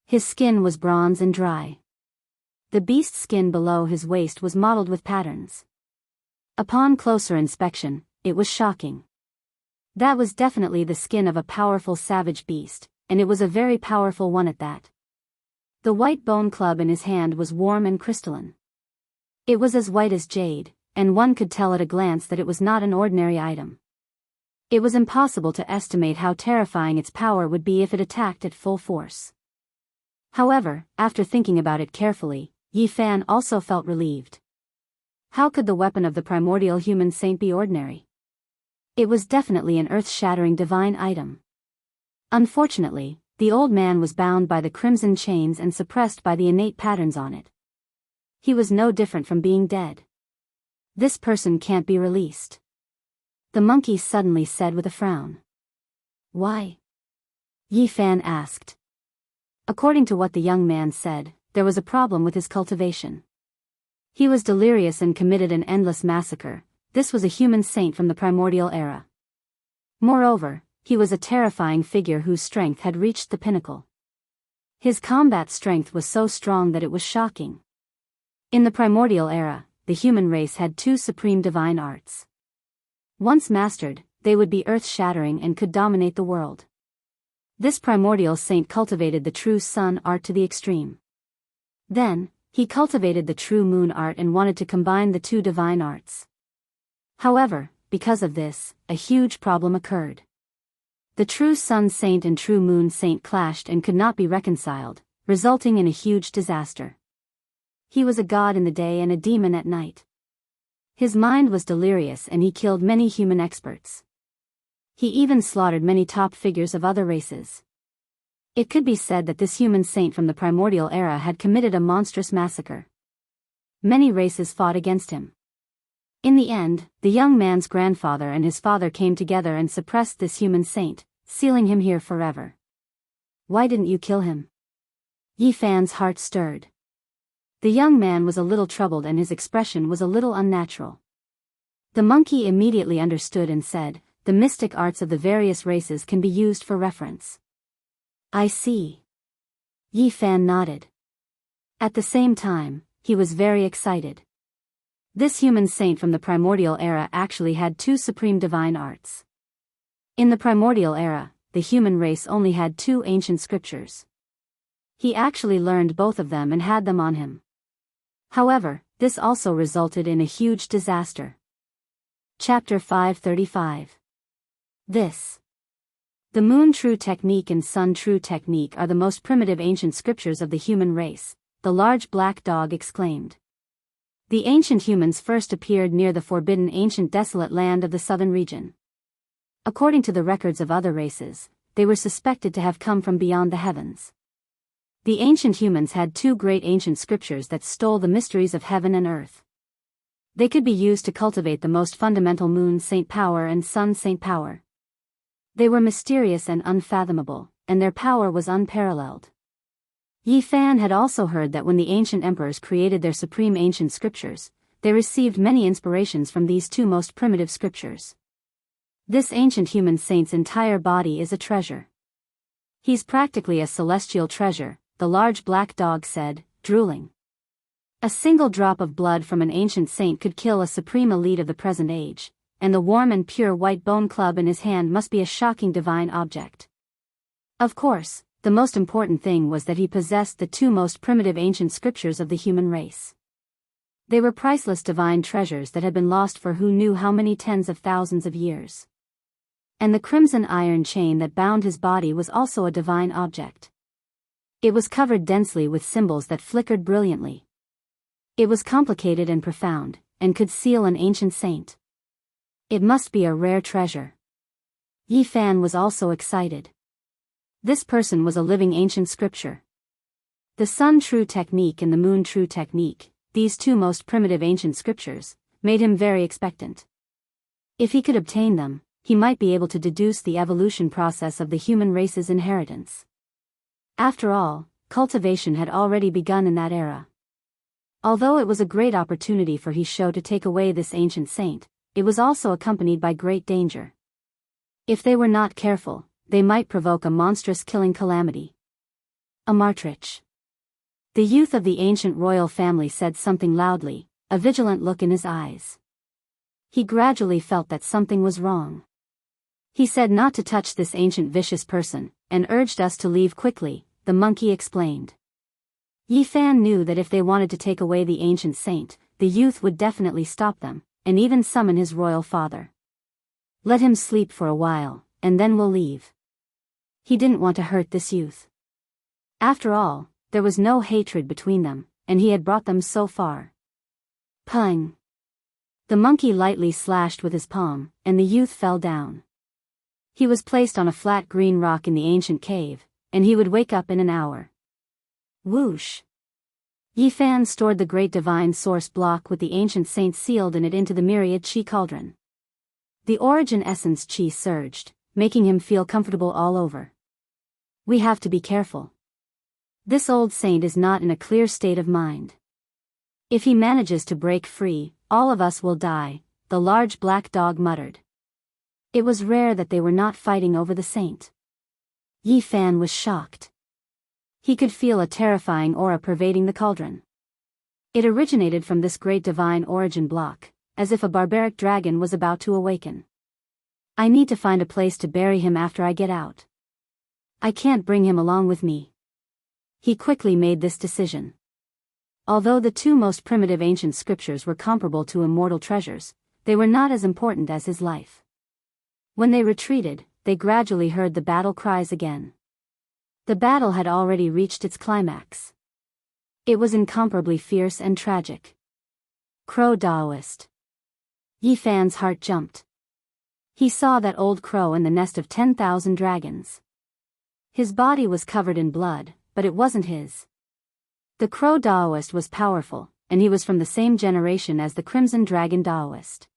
His skin was bronze and dry. The beast's skin below his waist was mottled with patterns. Upon closer inspection, it was shocking. That was definitely the skin of a powerful savage beast, and it was a very powerful one at that. The white bone club in his hand was warm and crystalline. It was as white as jade, and one could tell at a glance that it was not an ordinary item. It was impossible to estimate how terrifying its power would be if it attacked at full force. However, after thinking about it carefully, Yifan also felt relieved. How could the weapon of the primordial human saint be ordinary? It was definitely an earth-shattering divine item. Unfortunately, the old man was bound by the crimson chains and suppressed by the innate patterns on it. He was no different from being dead. This person can't be released. The monkey suddenly said with a frown. Why? Yifan asked. According to what the young man said, there was a problem with his cultivation. He was delirious and committed an endless massacre. This was a human saint from the primordial era. Moreover, he was a terrifying figure whose strength had reached the pinnacle. His combat strength was so strong that it was shocking. In the primordial era, the human race had two supreme divine arts. Once mastered, they would be earth-shattering and could dominate the world. This primordial saint cultivated the true sun art to the extreme. Then, he cultivated the true moon art and wanted to combine the two divine arts. However, because of this, a huge problem occurred. The true sun saint and true moon saint clashed and could not be reconciled, resulting in a huge disaster. He was a god in the day and a demon at night. His mind was delirious and he killed many human experts. He even slaughtered many top figures of other races. It could be said that this human saint from the primordial era had committed a monstrous massacre. Many races fought against him. In the end, the young man's grandfather and his father came together and suppressed this human saint, sealing him here forever. Why didn't you kill him? Yi Fan's heart stirred. The young man was a little troubled and his expression was a little unnatural. The monkey immediately understood and said, "The mystic arts of the various races can be used for reference." "I see." Yi Fan nodded. At the same time, he was very excited. This human saint from the primordial era actually had two supreme divine arts. In the primordial era, the human race only had two ancient scriptures. He actually learned both of them and had them on him. However, this also resulted in a huge disaster. Chapter 535. The Moon True Technique and Sun True Technique are the most primitive ancient scriptures of the human race, the large black dog exclaimed. The ancient humans first appeared near the forbidden ancient desolate land of the southern region. According to the records of other races, they were suspected to have come from beyond the heavens. The ancient humans had two great ancient scriptures that stole the mysteries of heaven and earth. They could be used to cultivate the most fundamental moon saint power and sun saint power. They were mysterious and unfathomable, and their power was unparalleled. Yi Fan had also heard that when the ancient emperors created their supreme ancient scriptures, they received many inspirations from these two most primitive scriptures. This ancient human saint's entire body is a treasure. He's practically a celestial treasure, the large black dog said, drooling. A single drop of blood from an ancient saint could kill a supreme elite of the present age, and the warm and pure white bone club in his hand must be a shocking divine object. Of course, the most important thing was that he possessed the two most primitive ancient scriptures of the human race. They were priceless divine treasures that had been lost for who knew how many tens of thousands of years. And the crimson iron chain that bound his body was also a divine object. It was covered densely with symbols that flickered brilliantly. It was complicated and profound, and could seal an ancient saint. It must be a rare treasure. Yi Fan was also excited. This person was a living ancient scripture. The Sun True Technique and the Moon True Technique, these two most primitive ancient scriptures, made him very expectant. If he could obtain them, he might be able to deduce the evolution process of the human race's inheritance. After all, cultivation had already begun in that era. Although it was a great opportunity for He Shou to take away this ancient saint, it was also accompanied by great danger. If they were not careful, they might provoke a monstrous killing calamity. A Martrich. The youth of the ancient royal family said something loudly, a vigilant look in his eyes. He gradually felt that something was wrong. He said not to touch this ancient vicious person, and urged us to leave quickly, the monkey explained. Yi Fan knew that if they wanted to take away the ancient saint, the youth would definitely stop them, and even summon his royal father. Let him sleep for a while, and then we'll leave. He didn't want to hurt this youth. After all, there was no hatred between them, and he had brought them so far. Pung! The monkey lightly slashed with his palm, and the youth fell down. He was placed on a flat green rock in the ancient cave, and he would wake up in an hour. Whoosh! Yi Fan stored the great divine source block with the ancient saint sealed in it into the myriad chi cauldron. The origin essence chi surged, making him feel comfortable all over. We have to be careful. This old saint is not in a clear state of mind. If he manages to break free, all of us will die, the large black dog muttered. It was rare that they were not fighting over the saint. Yi Fan was shocked. He could feel a terrifying aura pervading the cauldron. It originated from this great divine origin block, as if a barbaric dragon was about to awaken. I need to find a place to bury him after I get out. I can't bring him along with me. He quickly made this decision. Although the two most primitive ancient scriptures were comparable to immortal treasures, they were not as important as his life. When they retreated, they gradually heard the battle cries again. The battle had already reached its climax. It was incomparably fierce and tragic. Crow Daoist. Yi Fan's heart jumped. He saw that old crow in the nest of 10,000 dragons. His body was covered in blood, but it wasn't his. The crow Daoist was powerful, and he was from the same generation as the Crimson Dragon Daoist.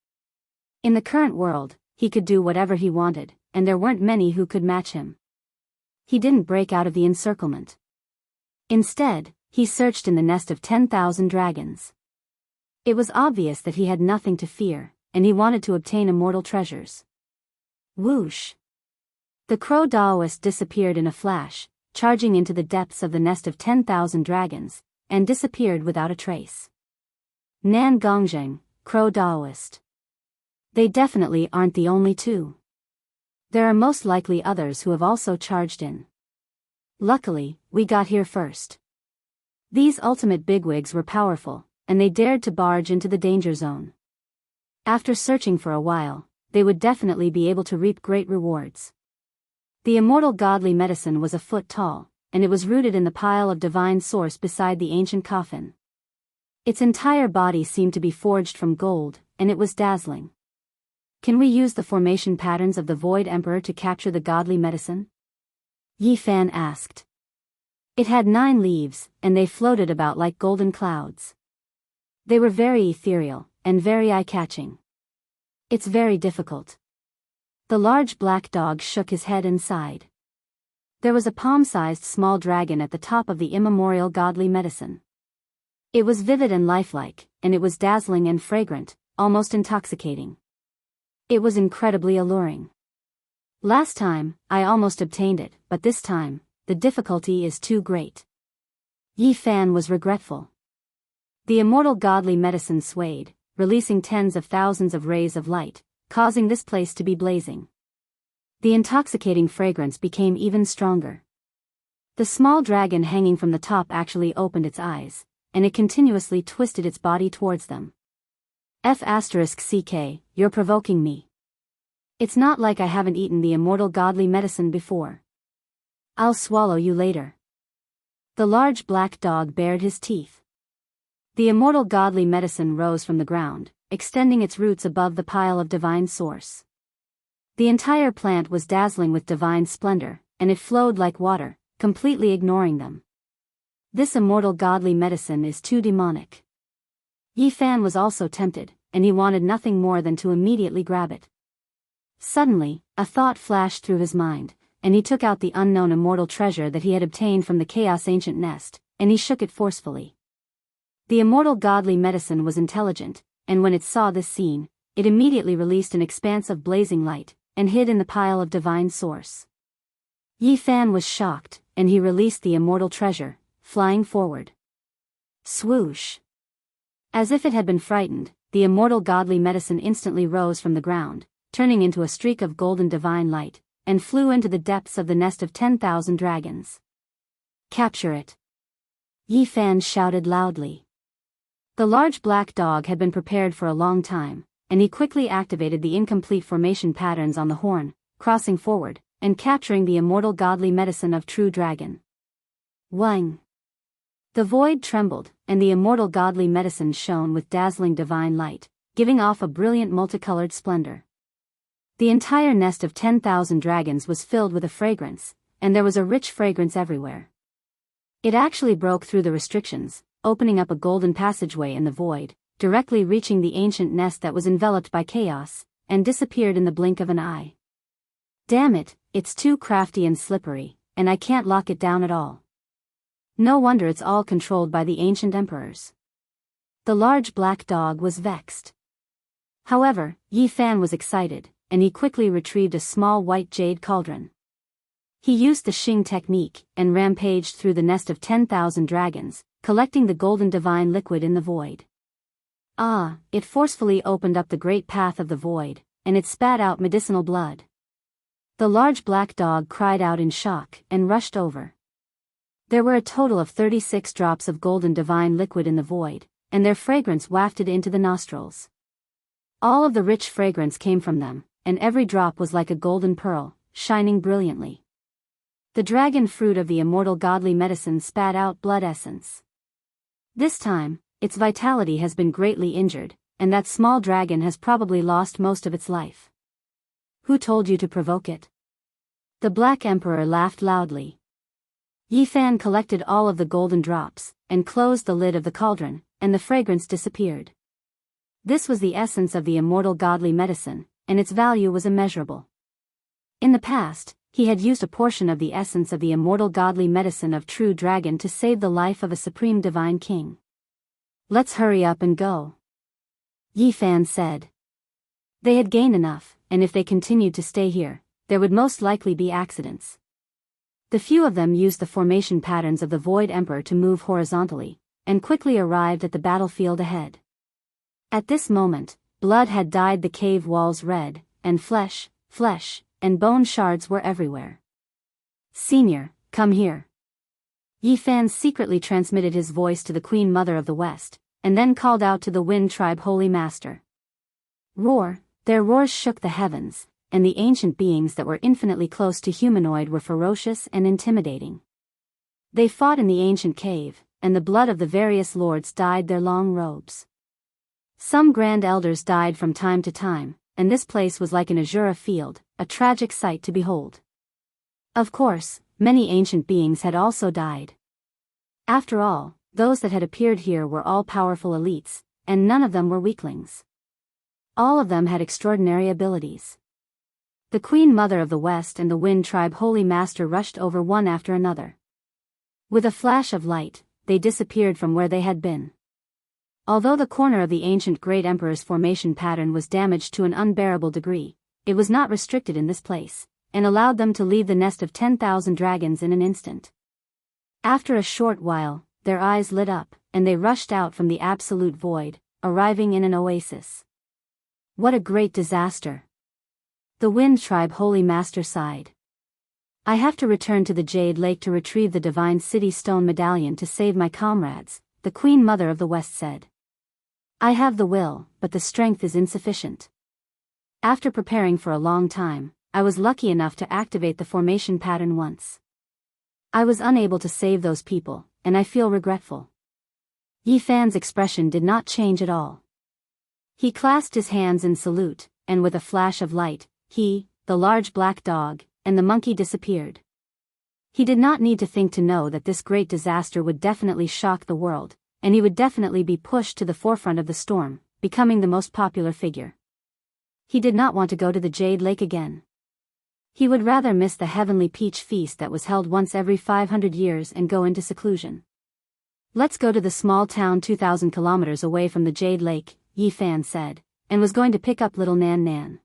In the current world, he could do whatever he wanted, and there weren't many who could match him. He didn't break out of the encirclement. Instead, he searched in the nest of 10,000 dragons. It was obvious that he had nothing to fear, and he wanted to obtain immortal treasures. Whoosh! The crow Daoist disappeared in a flash, charging into the depths of the nest of 10,000 dragons, and disappeared without a trace. Nan Gongzheng, crow Daoist. They definitely aren't the only two. There are most likely others who have also charged in. Luckily, we got here first. These ultimate bigwigs were powerful, and they dared to barge into the danger zone. After searching for a while, they would definitely be able to reap great rewards. The immortal godly medicine was a foot tall, and it was rooted in the pile of divine source beside the ancient coffin. Its entire body seemed to be forged from gold, and it was dazzling. Can we use the formation patterns of the Void Emperor to capture the godly medicine? Yi Fan asked. It had 9 leaves, and they floated about like golden clouds. They were very ethereal, and very eye-catching. It's very difficult. The large black dog shook his head and sighed. There was a palm-sized small dragon at the top of the immemorial godly medicine. It was vivid and lifelike, and it was dazzling and fragrant, almost intoxicating. It was incredibly alluring. Last time, I almost obtained it, but this time, the difficulty is too great. Yi Fan was regretful. The immortal godly medicine swayed, releasing tens of thousands of rays of light, causing this place to be blazing. The intoxicating fragrance became even stronger. The small dragon hanging from the top actually opened its eyes, and it continuously twisted its body towards them. F*CK, you're provoking me. It's not like I haven't eaten the immortal godly medicine before. I'll swallow you later. The large black dog bared his teeth. The immortal godly medicine rose from the ground, extending its roots above the pile of divine source. The entire plant was dazzling with divine splendor, and it flowed like water, completely ignoring them. This immortal godly medicine is too demonic. Yi Fan was also tempted, and he wanted nothing more than to immediately grab it. Suddenly, a thought flashed through his mind, and he took out the unknown immortal treasure that he had obtained from the Chaos Ancient Nest, and he shook it forcefully. The immortal godly medicine was intelligent, and when it saw this scene, it immediately released an expanse of blazing light, and hid in the pile of divine source. Yi Fan was shocked, and he released the immortal treasure, flying forward. Swoosh! As if it had been frightened, the immortal godly medicine instantly rose from the ground, turning into a streak of golden divine light, and flew into the depths of the nest of 10,000 dragons. Capture it! Yi Fan shouted loudly. The large black dog had been prepared for a long time, and he quickly activated the incomplete formation patterns on the horn, crossing forward, and capturing the immortal godly medicine of True Dragon. Wang! The void trembled, and the immortal godly medicine shone with dazzling divine light, giving off a brilliant multicolored splendor. The entire nest of 10,000 dragons was filled with a fragrance, and there was a rich fragrance everywhere. It actually broke through the restrictions, opening up a golden passageway in the void, directly reaching the ancient nest that was enveloped by chaos, and disappeared in the blink of an eye. Damn it, it's too crafty and slippery, and I can't lock it down at all. No wonder it's all controlled by the ancient emperors. The large black dog was vexed. However, Yi Fan was excited, and he quickly retrieved a small white jade cauldron. He used the Xing technique, and rampaged through the nest of 10,000 dragons, collecting the golden divine liquid in the void. It forcefully opened up the great path of the void, and it spat out medicinal blood. The large black dog cried out in shock, and rushed over. There were a total of 36 drops of golden divine liquid in the void, and their fragrance wafted into the nostrils. All of the rich fragrance came from them, and every drop was like a golden pearl, shining brilliantly. The dragon fruit of the immortal godly medicine spat out blood essence. This time, its vitality has been greatly injured, and that small dragon has probably lost most of its life. Who told you to provoke it? The Black Emperor laughed loudly. Yi Fan collected all of the golden drops, and closed the lid of the cauldron, and the fragrance disappeared. This was the essence of the immortal godly medicine, and its value was immeasurable. In the past, he had used a portion of the essence of the immortal godly medicine of true dragon to save the life of a supreme divine king. Let's hurry up and go, Yi Fan said. They had gained enough, and if they continued to stay here, there would most likely be accidents. The few of them used the formation patterns of the Void Emperor to move horizontally, and quickly arrived at the battlefield ahead. At this moment, blood had dyed the cave walls red, and flesh, and bone shards were everywhere. Senior, come here. Yi Fan secretly transmitted his voice to the Queen Mother of the West, and then called out to the Wind Tribe Holy Master. Roar! Their roars shook the heavens, and the ancient beings that were infinitely close to humanoid were ferocious and intimidating. They fought in the ancient cave, and the blood of the various lords dyed their long robes. Some grand elders died from time to time, and this place was like an azure field, a tragic sight to behold. Of course, many ancient beings had also died. After all, those that had appeared here were all powerful elites, and none of them were weaklings. All of them had extraordinary abilities. The Queen Mother of the West and the Wind Tribe Holy Master rushed over one after another. With a flash of light, they disappeared from where they had been. Although the corner of the ancient Great Emperor's formation pattern was damaged to an unbearable degree, it was not restricted in this place, and allowed them to leave the nest of 10,000 dragons in an instant. After a short while, their eyes lit up, and they rushed out from the absolute void, arriving in an oasis. What a great disaster! The Wind Tribe Holy Master sighed. I have to return to the Jade Lake to retrieve the Divine City Stone Medallion to save my comrades, the Queen Mother of the West said. I have the will, but the strength is insufficient. After preparing for a long time, I was lucky enough to activate the formation pattern once. I was unable to save those people, and I feel regretful. Yi Fan's expression did not change at all. He clasped his hands in salute, and with a flash of light, he, the large black dog, and the monkey disappeared. He did not need to think to know that this great disaster would definitely shock the world, and he would definitely be pushed to the forefront of the storm, becoming the most popular figure. He did not want to go to the Jade Lake again. He would rather miss the heavenly peach feast that was held once every 500 years and go into seclusion. Let's go to the small town 2,000 kilometers away from the Jade Lake, Yi Fan said, and was going to pick up little Nan Nan.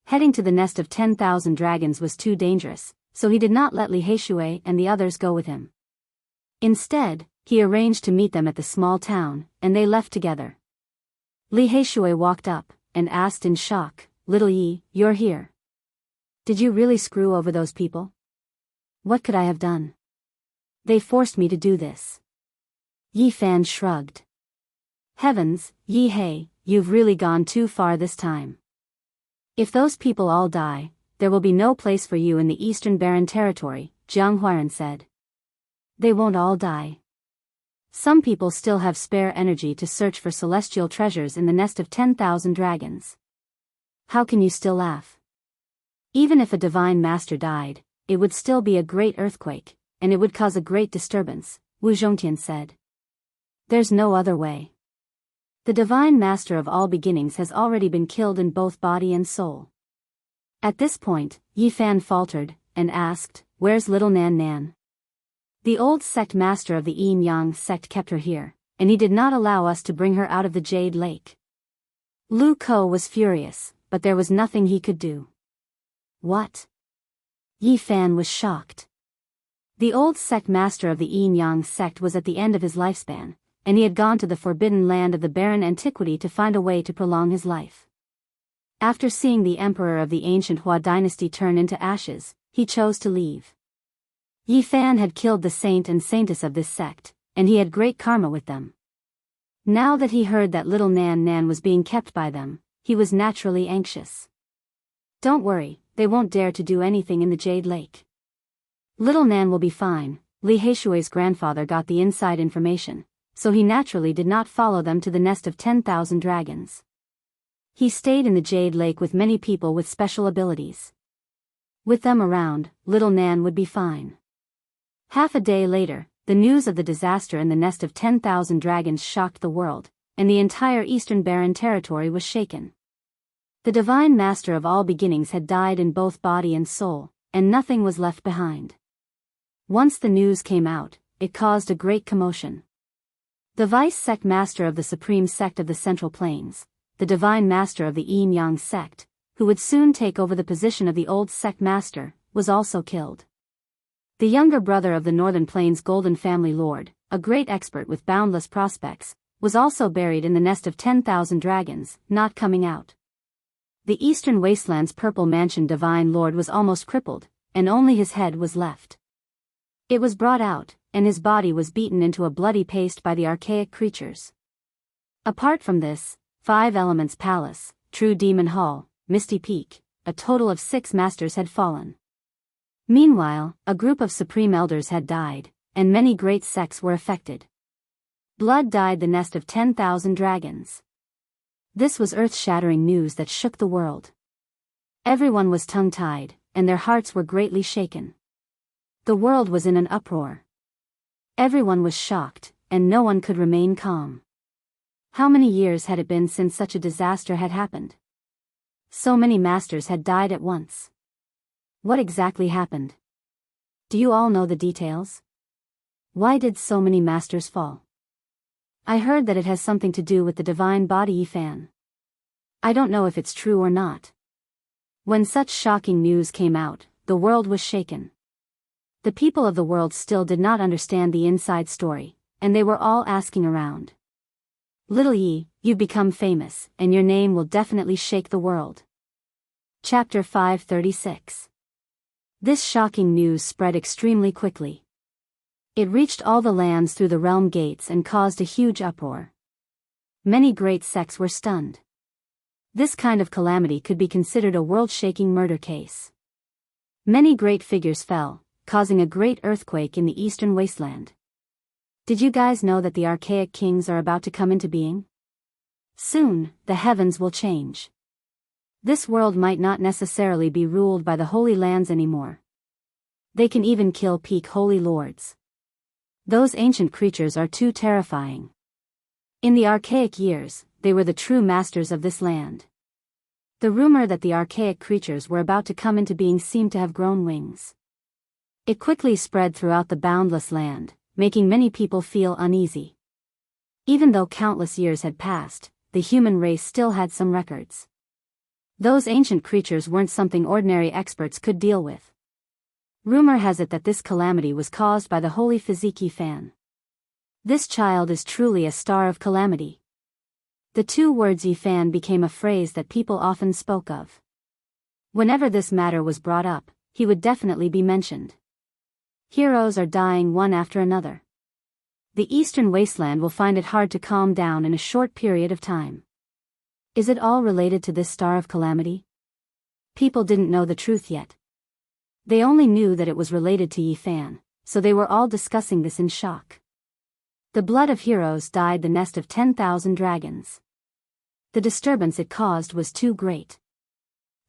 Heading to the nest of 10,000 dragons was too dangerous, so he did not let Li Heishui and the others go with him. Instead, he arranged to meet them at the small town, and they left together. Li Heishui walked up, and asked in shock, Little Yi, you're here. Did you really screw over those people? What could I have done? They forced me to do this. Yi Fan shrugged. Heavens, Yi Hei, you've really gone too far this time. If those people all die, there will be no place for you in the Eastern Barren Territory, Jianghu said. They won't all die. Some people still have spare energy to search for celestial treasures in the nest of 10,000 dragons. How can you still laugh? Even if a divine master died, it would still be a great earthquake, and it would cause a great disturbance, Wu Zhongtian said. There's no other way. The divine master of all beginnings has already been killed in both body and soul. At this point, Yi Fan faltered, and asked, Where's little Nan Nan? The old sect master of the Yin Yang sect kept her here, and he did not allow us to bring her out of the Jade Lake. Lu Ko was furious, but there was nothing he could do. What? Yi Fan was shocked. The old sect master of the Yin Yang sect was at the end of his lifespan, and he had gone to the forbidden land of the barren antiquity to find a way to prolong his life. After seeing the emperor of the ancient Hua dynasty turn into ashes, he chose to leave. Yi Fan had killed the saint and saintess of this sect, and he had great karma with them. Now that he heard that little Nan Nan was being kept by them, he was naturally anxious. Don't worry, they won't dare to do anything in the Jade Lake. Little Nan will be fine. Li Heishui's grandfather got the inside information, so he naturally did not follow them to the nest of 10,000 dragons. He stayed in the Jade Lake with many people with special abilities. With them around, little Nan would be fine. Half a day later, the news of the disaster in the nest of 10,000 dragons shocked the world, and the entire Eastern Barren territory was shaken. The divine master of all beginnings had died in both body and soul, and nothing was left behind. Once the news came out, it caused a great commotion. The vice sect master of the supreme sect of the Central Plains, the divine master of the Yin Yang sect, who would soon take over the position of the old sect master, was also killed. The younger brother of the Northern Plains Golden Family Lord, a great expert with boundless prospects, was also buried in the nest of 10,000 dragons, not coming out. The Eastern Wasteland's Purple Mansion Divine Lord was almost crippled, and only his head was left. It was brought out, and his body was beaten into a bloody paste by the archaic creatures. Apart from this, 5 Elements Palace, True Demon Hall, Misty Peak, a total of 6 masters had fallen. Meanwhile, a group of supreme elders had died, and many great sects were affected. Blood dyed the nest of 10,000 dragons. This was earth-shattering news that shook the world. Everyone was tongue-tied, and their hearts were greatly shaken. The world was in an uproar. Everyone was shocked, and no one could remain calm. How many years had it been since such a disaster had happened? So many masters had died at once. What exactly happened? Do you all know the details? Why did so many masters fall? I heard that it has something to do with the divine body Yi Fan. I don't know if it's true or not. When such shocking news came out, the world was shaken. The people of the world still did not understand the inside story, and they were all asking around. Little Yi, you've become famous, and your name will definitely shake the world. Chapter 536. This shocking news spread extremely quickly. It reached all the lands through the realm gates and caused a huge uproar. Many great sects were stunned. This kind of calamity could be considered a world-shaking murder case. Many great figures fell, causing a great earthquake in the eastern wasteland. Did you guys know that the archaic kings are about to come into being? Soon, the heavens will change. This world might not necessarily be ruled by the holy lands anymore. They can even kill peak holy lords. Those ancient creatures are too terrifying. In the archaic years, they were the true masters of this land. The rumor that the archaic creatures were about to come into being seemed to have grown wings. It quickly spread throughout the boundless land, making many people feel uneasy. Even though countless years had passed, the human race still had some records. Those ancient creatures weren't something ordinary experts could deal with. Rumor has it that this calamity was caused by the holy physique Yi Fan. This child is truly a star of calamity. The 2 words Yi Fan became a phrase that people often spoke of. Whenever this matter was brought up, he would definitely be mentioned. Heroes are dying one after another. The Eastern Wasteland will find it hard to calm down in a short period of time. Is it all related to this star of calamity? People didn't know the truth yet. They only knew that it was related to Yi Fan, so they were all discussing this in shock. The blood of heroes dyed the nest of 10,000 dragons. The disturbance it caused was too great.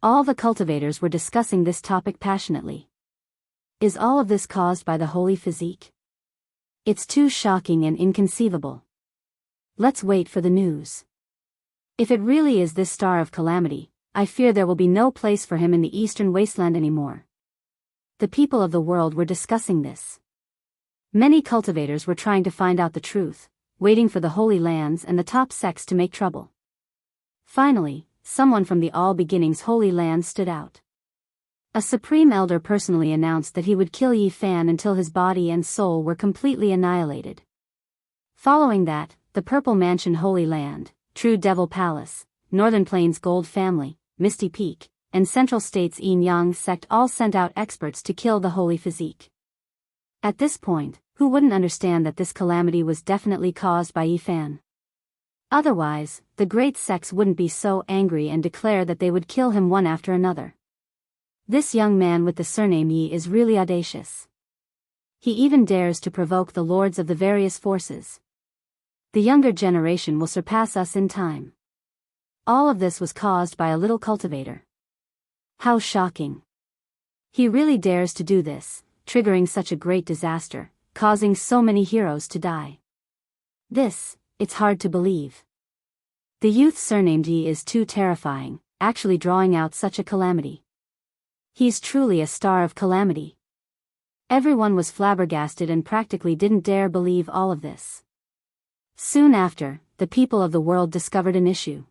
All the cultivators were discussing this topic passionately. Is all of this caused by the holy physique? It's too shocking and inconceivable. Let's wait for the news. If it really is this star of calamity, I fear there will be no place for him in the Eastern Wasteland anymore. The people of the world were discussing this. Many cultivators were trying to find out the truth, waiting for the Holy Lands and the top sects to make trouble. Finally, someone from the All Beginnings Holy Land stood out. A supreme elder personally announced that he would kill Yi Fan until his body and soul were completely annihilated. Following that, the Purple Mansion Holy Land, True Devil Palace, Northern Plains Gold Family, Misty Peak, and Central States Yin Yang sect all sent out experts to kill the Holy Physique. At this point, who wouldn't understand that this calamity was definitely caused by Yi Fan? Otherwise, the great sects wouldn't be so angry and declare that they would kill him one after another. This young man with the surname Yi is really audacious. He even dares to provoke the lords of the various forces. The younger generation will surpass us in time. All of this was caused by a little cultivator. How shocking. He really dares to do this, triggering such a great disaster, causing so many heroes to die. It's hard to believe. The youth surnamed Yi is too terrifying, actually drawing out such a calamity. He's truly a star of calamity. Everyone was flabbergasted and practically didn't dare believe all of this. Soon after, the people of the world discovered an issue.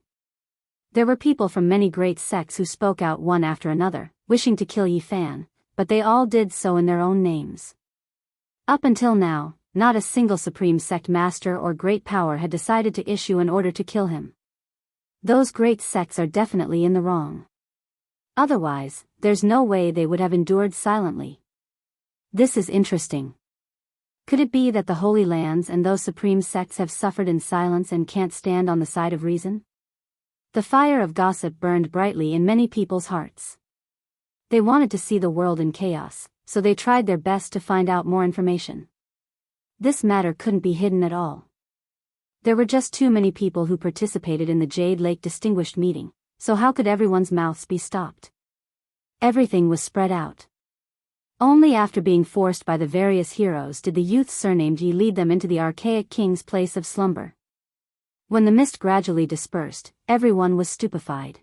There were people from many great sects who spoke out one after another, wishing to kill Yi Fan, but they all did so in their own names. Up until now, not a single supreme sect master or great power had decided to issue an order to kill him. Those great sects are definitely in the wrong. Otherwise, there's no way they would have endured silently. This is interesting. Could it be that the Holy Lands and those supreme sects have suffered in silence and can't stand on the side of reason? The fire of gossip burned brightly in many people's hearts. They wanted to see the world in chaos, so they tried their best to find out more information. This matter couldn't be hidden at all. There were just too many people who participated in the Jade Lake Distinguished Meeting, so how could everyone's mouths be stopped? Everything was spread out. Only after being forced by the various heroes did the youth surnamed Yi lead them into the archaic king's place of slumber. When the mist gradually dispersed, everyone was stupefied.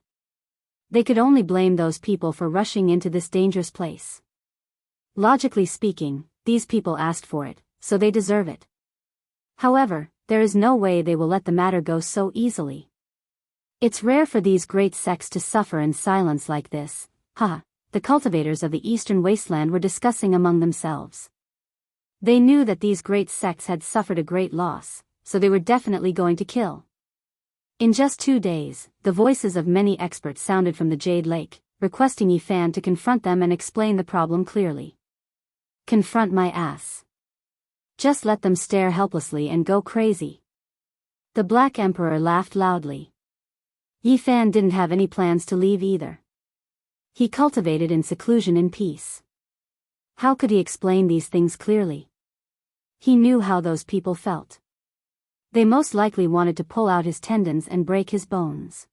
They could only blame those people for rushing into this dangerous place. Logically speaking, these people asked for it, so they deserve it. However, there is no way they will let the matter go so easily. It's rare for these great sects to suffer in silence like this, the cultivators of the Eastern Wasteland were discussing among themselves. They knew that these great sects had suffered a great loss, so they were definitely going to kill. In just 2 days, the voices of many experts sounded from the Jade Lake, requesting Yi Fan to confront them and explain the problem clearly. Confront my ass. Just let them stare helplessly and go crazy. The Black Emperor laughed loudly. Yi Fan didn't have any plans to leave either. He cultivated in seclusion in peace. How could he explain these things clearly? He knew how those people felt. They most likely wanted to pull out his tendons and break his bones.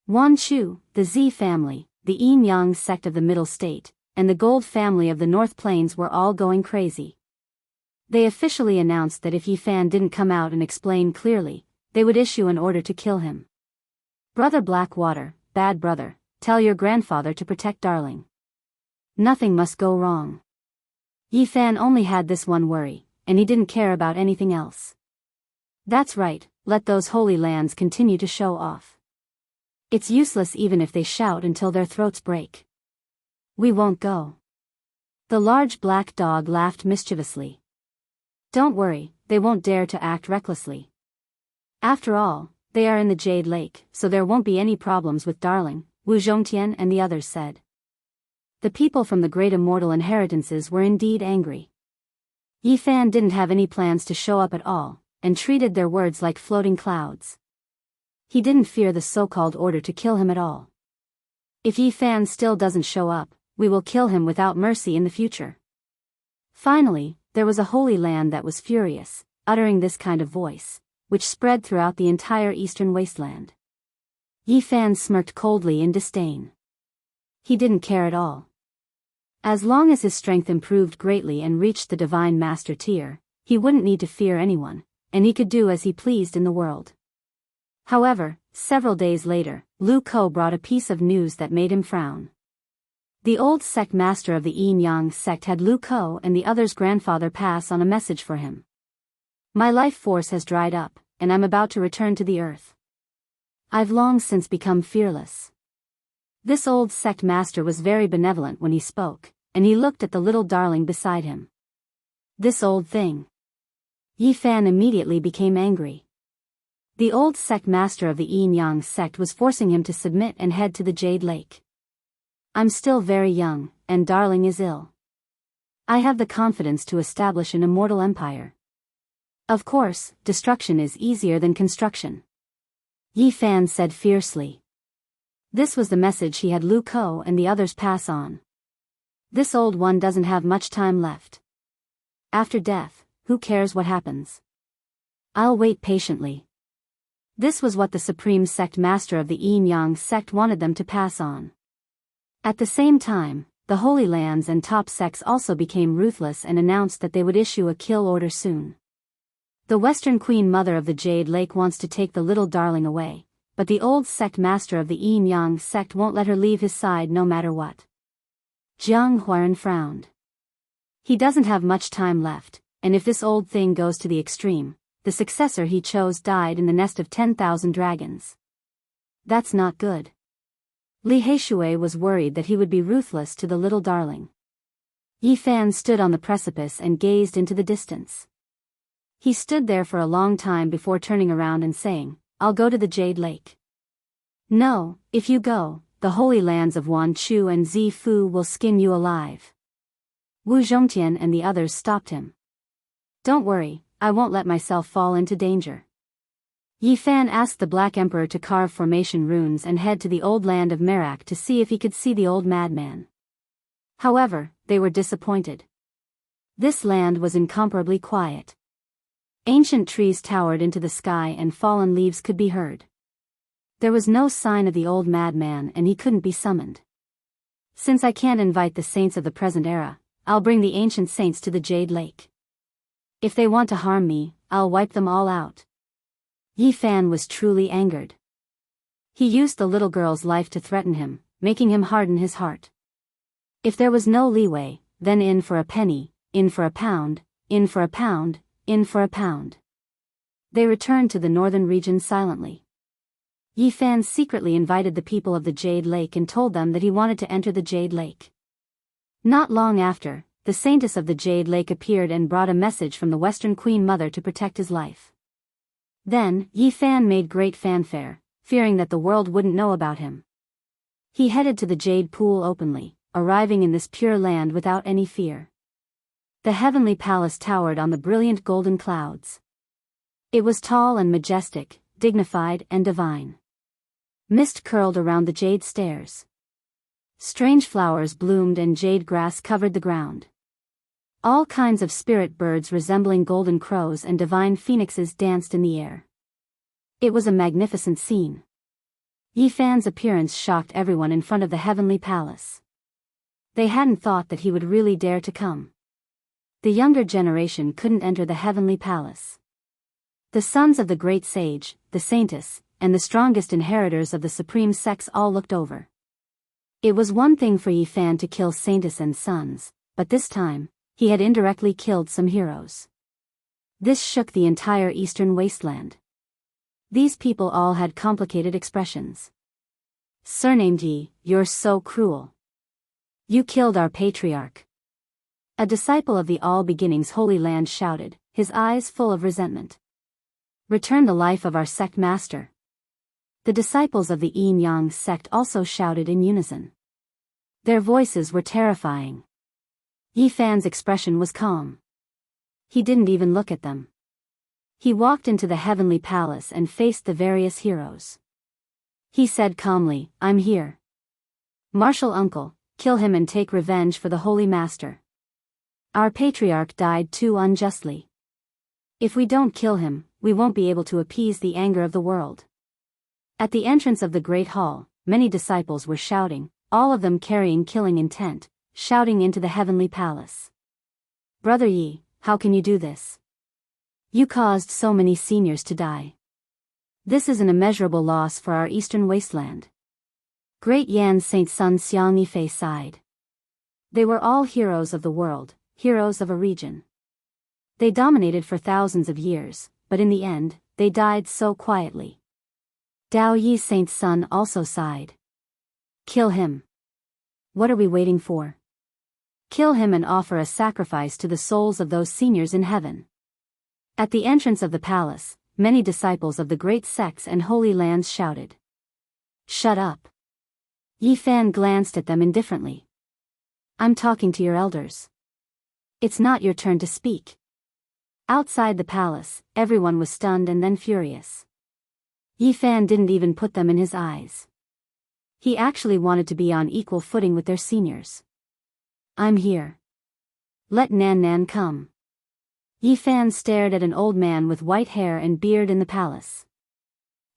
Wan Chu, the Z family, the Yin Yang sect of the Middle State, and the Gold family of the North Plains were all going crazy. They officially announced that if Yi Fan didn't come out and explain clearly, they would issue an order to kill him. Brother Blackwater, bad brother, tell your grandfather to protect darling. Nothing must go wrong. Yi Fan only had this one worry, and he didn't care about anything else. That's right, let those holy lands continue to show off. It's useless even if they shout until their throats break. We won't go. The large black dog laughed mischievously. Don't worry, they won't dare to act recklessly. After all, they are in the Jade Lake, so there won't be any problems with darling, Wu Zhongtian and the others said. The people from the great immortal inheritances were indeed angry. Yi Fan didn't have any plans to show up at all, and treated their words like floating clouds. He didn't fear the so-called order to kill him at all. If Yi Fan still doesn't show up, we will kill him without mercy in the future. Finally, there was a holy land that was furious, uttering this kind of voice, which spread throughout the entire eastern wasteland. Yi Fan smirked coldly in disdain. He didn't care at all. As long as his strength improved greatly and reached the divine master tier, he wouldn't need to fear anyone, and he could do as he pleased in the world. However, several days later, Lu Ko brought a piece of news that made him frown. The old sect master of the Yin Yang sect had Lu Ko and the others' grandfather pass on a message for him. My life force has dried up, and I'm about to return to the earth. I've long since become fearless. This old sect master was very benevolent when he spoke, and he looked at the little darling beside him. This old thing. Yi Fan immediately became angry. The old sect master of the Yin Yang sect was forcing him to submit and head to the Jade Lake. I'm still very young, and darling is ill. I have the confidence to establish an immortal empire. Of course, destruction is easier than construction. Yi Fan said fiercely. This was the message he had Lu Ko and the others pass on. This old one doesn't have much time left. After death, who cares what happens? I'll wait patiently. This was what the supreme sect master of the Yin Yang sect wanted them to pass on. At the same time, the Holy Lands and top sects also became ruthless and announced that they would issue a kill order soon. The Western Queen Mother of the Jade Lake wants to take the little darling away, but the old sect master of the Yin Yang sect won't let her leave his side no matter what. Jianghu frowned. He doesn't have much time left, and if this old thing goes to the extreme, the successor he chose died in the nest of 10,000 dragons. That's not good. Li Heishui was worried that he would be ruthless to the little darling. Yi Fan stood on the precipice and gazed into the distance. He stood there for a long time before turning around and saying, I'll go to the Jade Lake. No, if you go, the holy lands of Wan Chu and Zifu will skin you alive. Wu Zhongtian and the others stopped him. Don't worry, I won't let myself fall into danger. Yi Fan asked the Black Emperor to carve formation runes and head to the old land of Merak to see if he could see the old madman. However, they were disappointed. This land was incomparably quiet. Ancient trees towered into the sky and fallen leaves could be heard. There was no sign of the old madman and he couldn't be summoned. Since I can't invite the saints of the present era, I'll bring the ancient saints to the Jade Lake. If they want to harm me, I'll wipe them all out. Yi Fan was truly angered. He used the little girl's life to threaten him, making him harden his heart. If there was no leeway, then in for a penny, in for a pound, in for a pound, in for a pound. They returned to the northern region silently. Yi Fan secretly invited the people of the Jade Lake and told them that he wanted to enter the Jade Lake. Not long after, the saintess of the Jade Lake appeared and brought a message from the Western Queen Mother to protect his life. Then, Yi Fan made great fanfare, fearing that the world wouldn't know about him. He headed to the Jade Pool openly, arriving in this pure land without any fear. The heavenly palace towered on the brilliant golden clouds. It was tall and majestic, dignified and divine. Mist curled around the jade stairs. Strange flowers bloomed and jade grass covered the ground. All kinds of spirit birds resembling golden crows and divine phoenixes danced in the air. It was a magnificent scene. Yi Fan's appearance shocked everyone in front of the heavenly palace. They hadn't thought that he would really dare to come. The younger generation couldn't enter the heavenly palace. The sons of the great sage, the saintess, and the strongest inheritors of the supreme sects all looked over. It was one thing for Yi Fan to kill saintess and sons, but this time, he had indirectly killed some heroes. This shook the entire eastern wasteland. These people all had complicated expressions. Surnamed Yi, you're so cruel. You killed our patriarch. A disciple of the All Beginnings Holy Land shouted, his eyes full of resentment. Return the life of our sect master. The disciples of the Yin Yang sect also shouted in unison. Their voices were terrifying. Yi Fan's expression was calm. He didn't even look at them. He walked into the heavenly palace and faced the various heroes. He said calmly, I'm here. Martial uncle, kill him and take revenge for the Holy Master. Our patriarch died too unjustly. If we don't kill him, we won't be able to appease the anger of the world. At the entrance of the great hall, many disciples were shouting, all of them carrying killing intent, shouting into the heavenly palace. Brother Yi, how can you do this? You caused so many seniors to die. This is an immeasurable loss for our eastern wasteland. Great Yan Saint Sun Xiang Yifei sighed. They were all heroes of the world, heroes of a region. They dominated for thousands of years, but in the end, they died so quietly. Daoist Saint's son also sighed. Kill him. What are we waiting for? Kill him and offer a sacrifice to the souls of those seniors in heaven. At the entrance of the palace, many disciples of the great sects and holy lands shouted. Shut up. Yi Fan glanced at them indifferently. I'm talking to your elders. It's not your turn to speak. Outside the palace, everyone was stunned and then furious. Yi Fan didn't even put them in his eyes. He actually wanted to be on equal footing with their seniors. I'm here. Let Nan Nan come. Yi Fan stared at an old man with white hair and beard in the palace.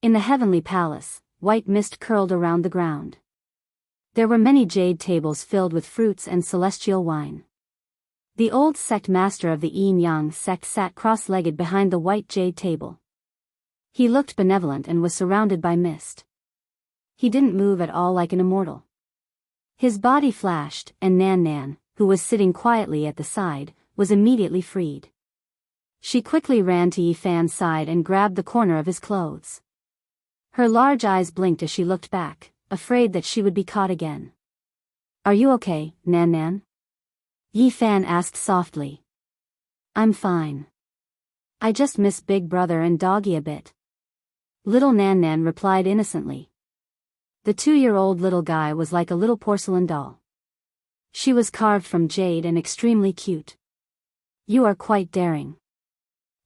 In the heavenly palace, white mist curled around the ground. There were many jade tables filled with fruits and celestial wine. The old sect master of the Yin Yang sect sat cross-legged behind the white jade table. He looked benevolent and was surrounded by mist. He didn't move at all like an immortal. His body flashed, and Nan Nan, who was sitting quietly at the side, was immediately freed. She quickly ran to Yi Fan's side and grabbed the corner of his clothes. Her large eyes blinked as she looked back, afraid that she would be caught again. Are you okay, Nan Nan? Yi Fan asked softly. I'm fine. I just miss Big Brother and Doggy a bit. Little Nan Nan replied innocently. The 2-year-old little guy was like a little porcelain doll. She was carved from jade and extremely cute. You are quite daring.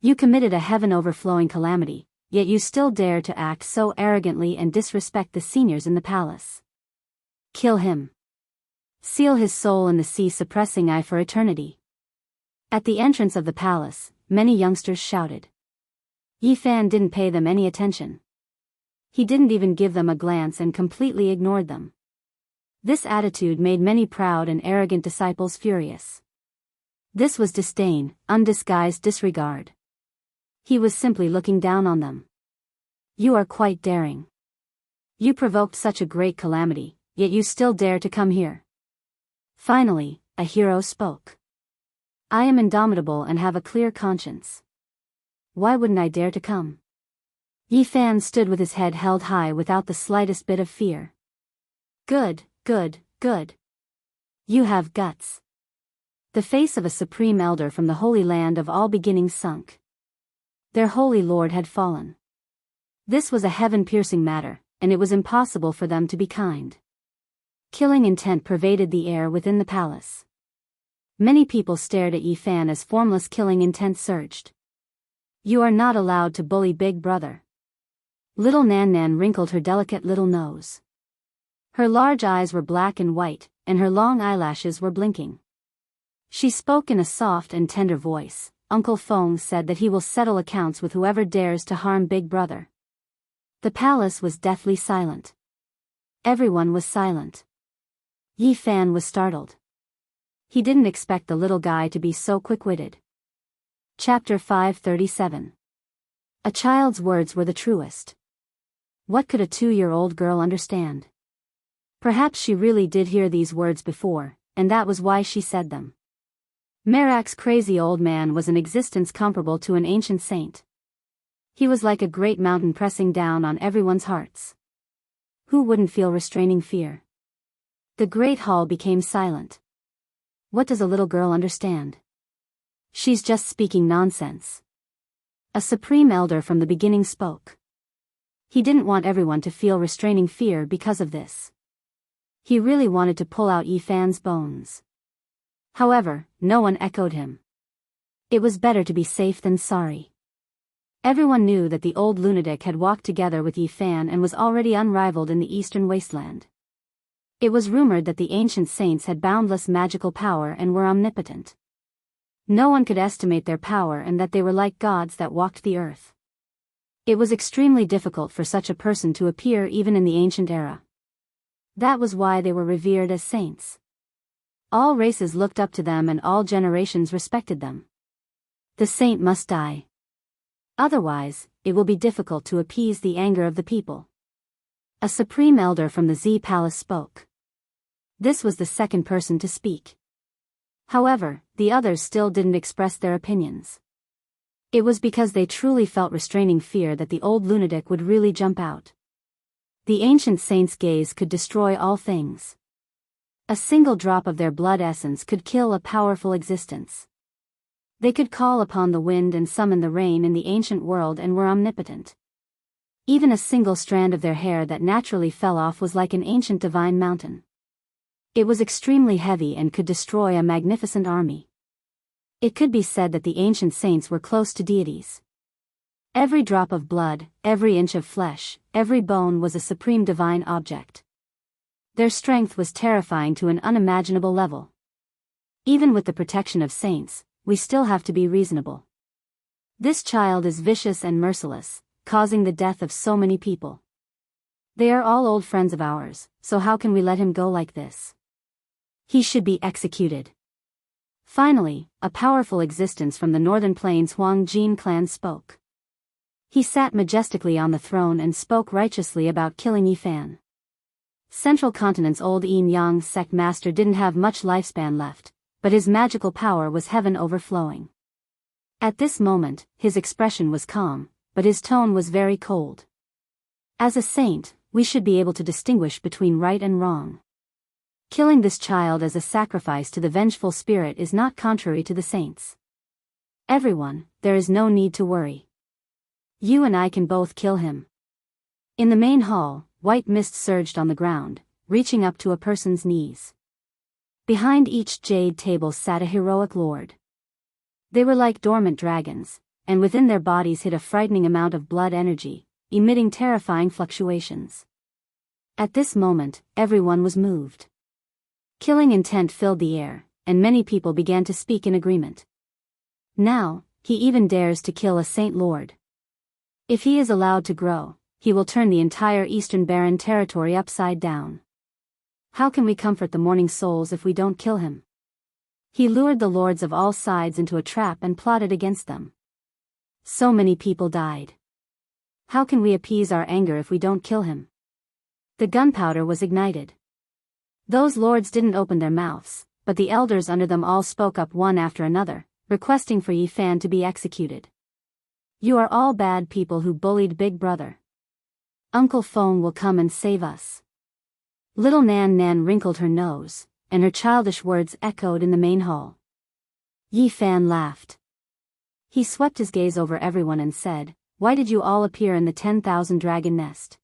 You committed a heaven-overflowing calamity, yet you still dare to act so arrogantly and disrespect the seniors in the palace. Kill him. Seal his soul in the sea suppressing eye for eternity. At the entrance of the palace, many youngsters shouted. Yi Fan didn't pay them any attention. He didn't even give them a glance and completely ignored them. This attitude made many proud and arrogant disciples furious. This was disdain, undisguised disregard. He was simply looking down on them. You are quite daring. You provoked such a great calamity, yet you still dare to come here. Finally, a hero spoke. I am indomitable and have a clear conscience. Why wouldn't I dare to come? Yi Fan stood with his head held high without the slightest bit of fear. Good, good, good. You have guts. The face of a supreme elder from the holy land of all beginnings sunk. Their holy lord had fallen. This was a heaven-piercing matter, and it was impossible for them to be kind. Killing intent pervaded the air within the palace. Many people stared at Yi Fan as formless killing intent surged. You are not allowed to bully Big Brother. Little Nan Nan wrinkled her delicate little nose. Her large eyes were black and white, and her long eyelashes were blinking. She spoke in a soft and tender voice. Uncle Feng said that he will settle accounts with whoever dares to harm Big Brother. The palace was deathly silent. Everyone was silent. Yi Fan was startled. He didn't expect the little guy to be so quick-witted. Chapter 537. A child's words were the truest. What could a 2-year-old girl understand? Perhaps she really did hear these words before, and that was why she said them. Merak's crazy old man was an existence comparable to an ancient saint. He was like a great mountain pressing down on everyone's hearts. Who wouldn't feel restraining fear? The great hall became silent. What does a little girl understand? She's just speaking nonsense. A supreme elder from the beginning spoke. He didn't want everyone to feel restraining fear because of this. He really wanted to pull out Yi Fan's bones. However, no one echoed him. It was better to be safe than sorry. Everyone knew that the old lunatic had walked together with Yi Fan and was already unrivaled in the eastern wasteland. It was rumored that the ancient saints had boundless magical power and were omnipotent. No one could estimate their power and that they were like gods that walked the earth. It was extremely difficult for such a person to appear even in the ancient era. That was why they were revered as saints. All races looked up to them and all generations respected them. The saint must die. Otherwise, it will be difficult to appease the anger of the people. A supreme elder from the Z Palace spoke. This was the second person to speak. However, the others still didn't express their opinions. It was because they truly felt restraining fear that the old lunatic would really jump out. The ancient saint's gaze could destroy all things. A single drop of their blood essence could kill a powerful existence. They could call upon the wind and summon the rain in the ancient world and were omnipotent. Even a single strand of their hair that naturally fell off was like an ancient divine mountain. It was extremely heavy and could destroy a magnificent army. It could be said that the ancient saints were close to deities. Every drop of blood, every inch of flesh, every bone was a supreme divine object. Their strength was terrifying to an unimaginable level. Even with the protection of saints, we still have to be reasonable. This child is vicious and merciless, causing the death of so many people. They are all old friends of ours, so how can we let him go like this? He should be executed. Finally, a powerful existence from the northern plains Huang Jin clan spoke. He sat majestically on the throne and spoke righteously about killing Yifan. Central Continent's old Yin Yang sect master didn't have much lifespan left, but his magical power was heaven overflowing. At this moment, his expression was calm, but his tone was very cold. As a saint, we should be able to distinguish between right and wrong. Killing this child as a sacrifice to the vengeful spirit is not contrary to the saints. Everyone, there is no need to worry. You and I can both kill him. In the main hall, white mist surged on the ground, reaching up to a person's knees. Behind each jade table sat a heroic lord. They were like dormant dragons, and within their bodies hid a frightening amount of blood energy, emitting terrifying fluctuations. At this moment, everyone was moved. Killing intent filled the air, and many people began to speak in agreement. Now, he even dares to kill a saint lord. If he is allowed to grow, he will turn the entire Eastern Barren territory upside down. How can we comfort the mourning souls if we don't kill him? He lured the lords of all sides into a trap and plotted against them. So many people died. How can we appease our anger if we don't kill him? The gunpowder was ignited. Those lords didn't open their mouths, but the elders under them all spoke up one after another, requesting for Yifan to be executed. You are all bad people who bullied Big Brother. Uncle Feng will come and save us. Little Nan Nan wrinkled her nose, and her childish words echoed in the main hall. Yifan laughed. He swept his gaze over everyone and said, "Why did you all appear in the 10,000 dragon nest?"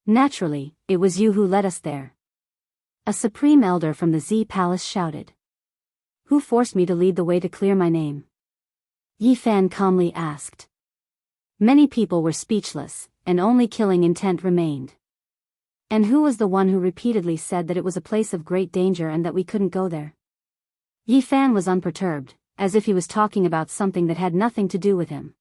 "Naturally, it was you who led us there." A supreme elder from the Z Palace shouted. "Who forced me to lead the way to clear my name?" Yifan calmly asked. Many people were speechless, and only killing intent remained. And who was the one who repeatedly said that it was a place of great danger and that we couldn't go there? Yifan was unperturbed, as if he was talking about something that had nothing to do with him.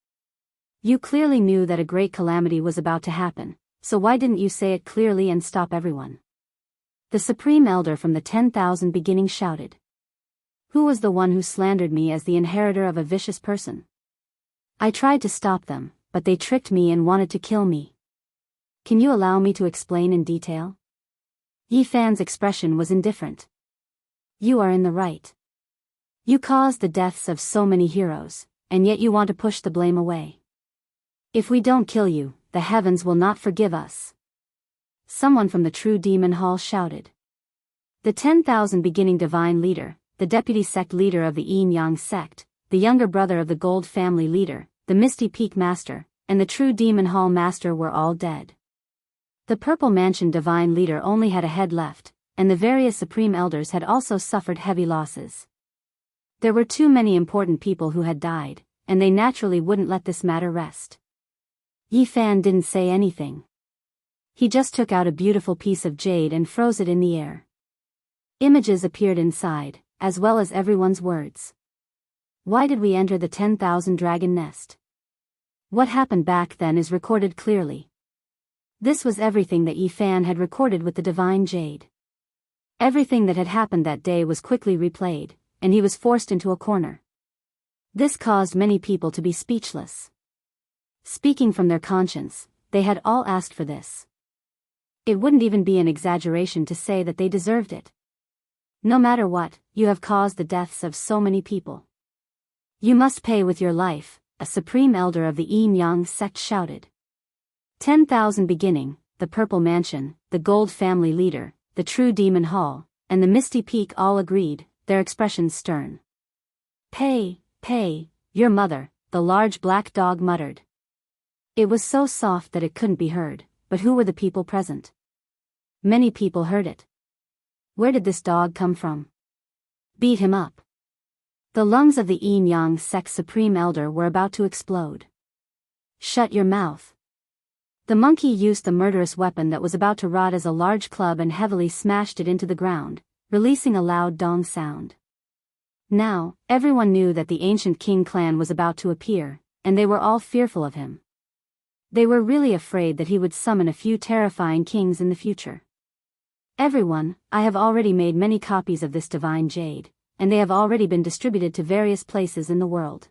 You clearly knew that a great calamity was about to happen, so why didn't you say it clearly and stop everyone? The supreme elder from the 10,000 beginning shouted. Who was the one who slandered me as the inheritor of a vicious person? I tried to stop them, but they tricked me and wanted to kill me. Can you allow me to explain in detail? Yifan's expression was indifferent. You are in the right. You caused the deaths of so many heroes, and yet you want to push the blame away. If we don't kill you, the heavens will not forgive us. Someone from the True Demon Hall shouted. The 10,000 beginning divine leader, the deputy sect leader of the Yin Yang sect, the younger brother of the Gold family leader, the Misty Peak master, and the True Demon Hall master were all dead. The Purple Mansion divine leader only had a head left, and the various supreme elders had also suffered heavy losses. There were too many important people who had died, and they naturally wouldn't let this matter rest. Yifan didn't say anything. He just took out a beautiful piece of jade and froze it in the air. Images appeared inside, as well as everyone's words. Why did we enter the 10,000 dragon nest? What happened back then is recorded clearly. This was everything that Yifan had recorded with the divine jade. Everything that had happened that day was quickly replayed, and he was forced into a corner. This caused many people to be speechless. Speaking from their conscience, they had all asked for this. It wouldn't even be an exaggeration to say that they deserved it. No matter what, you have caused the deaths of so many people. You must pay with your life, a supreme elder of the Yin-Yang sect shouted. 10,000 beginning, the Purple Mansion, the Gold Family Leader, the True Demon Hall, and the Misty Peak all agreed, their expressions stern. Pay, your mother, the large black dog muttered. It was so soft that it couldn't be heard, but who were the people present? Many people heard it. Where did this dog come from? Beat him up. The lungs of the Yin-Yang sect's supreme elder were about to explode. Shut your mouth. The monkey used the murderous weapon that was about to rot as a large club and heavily smashed it into the ground, releasing a loud dong sound. Now, everyone knew that the ancient King clan was about to appear, and they were all fearful of him. They were really afraid that he would summon a few terrifying kings in the future. Everyone, I have already made many copies of this divine jade, and they have already been distributed to various places in the world.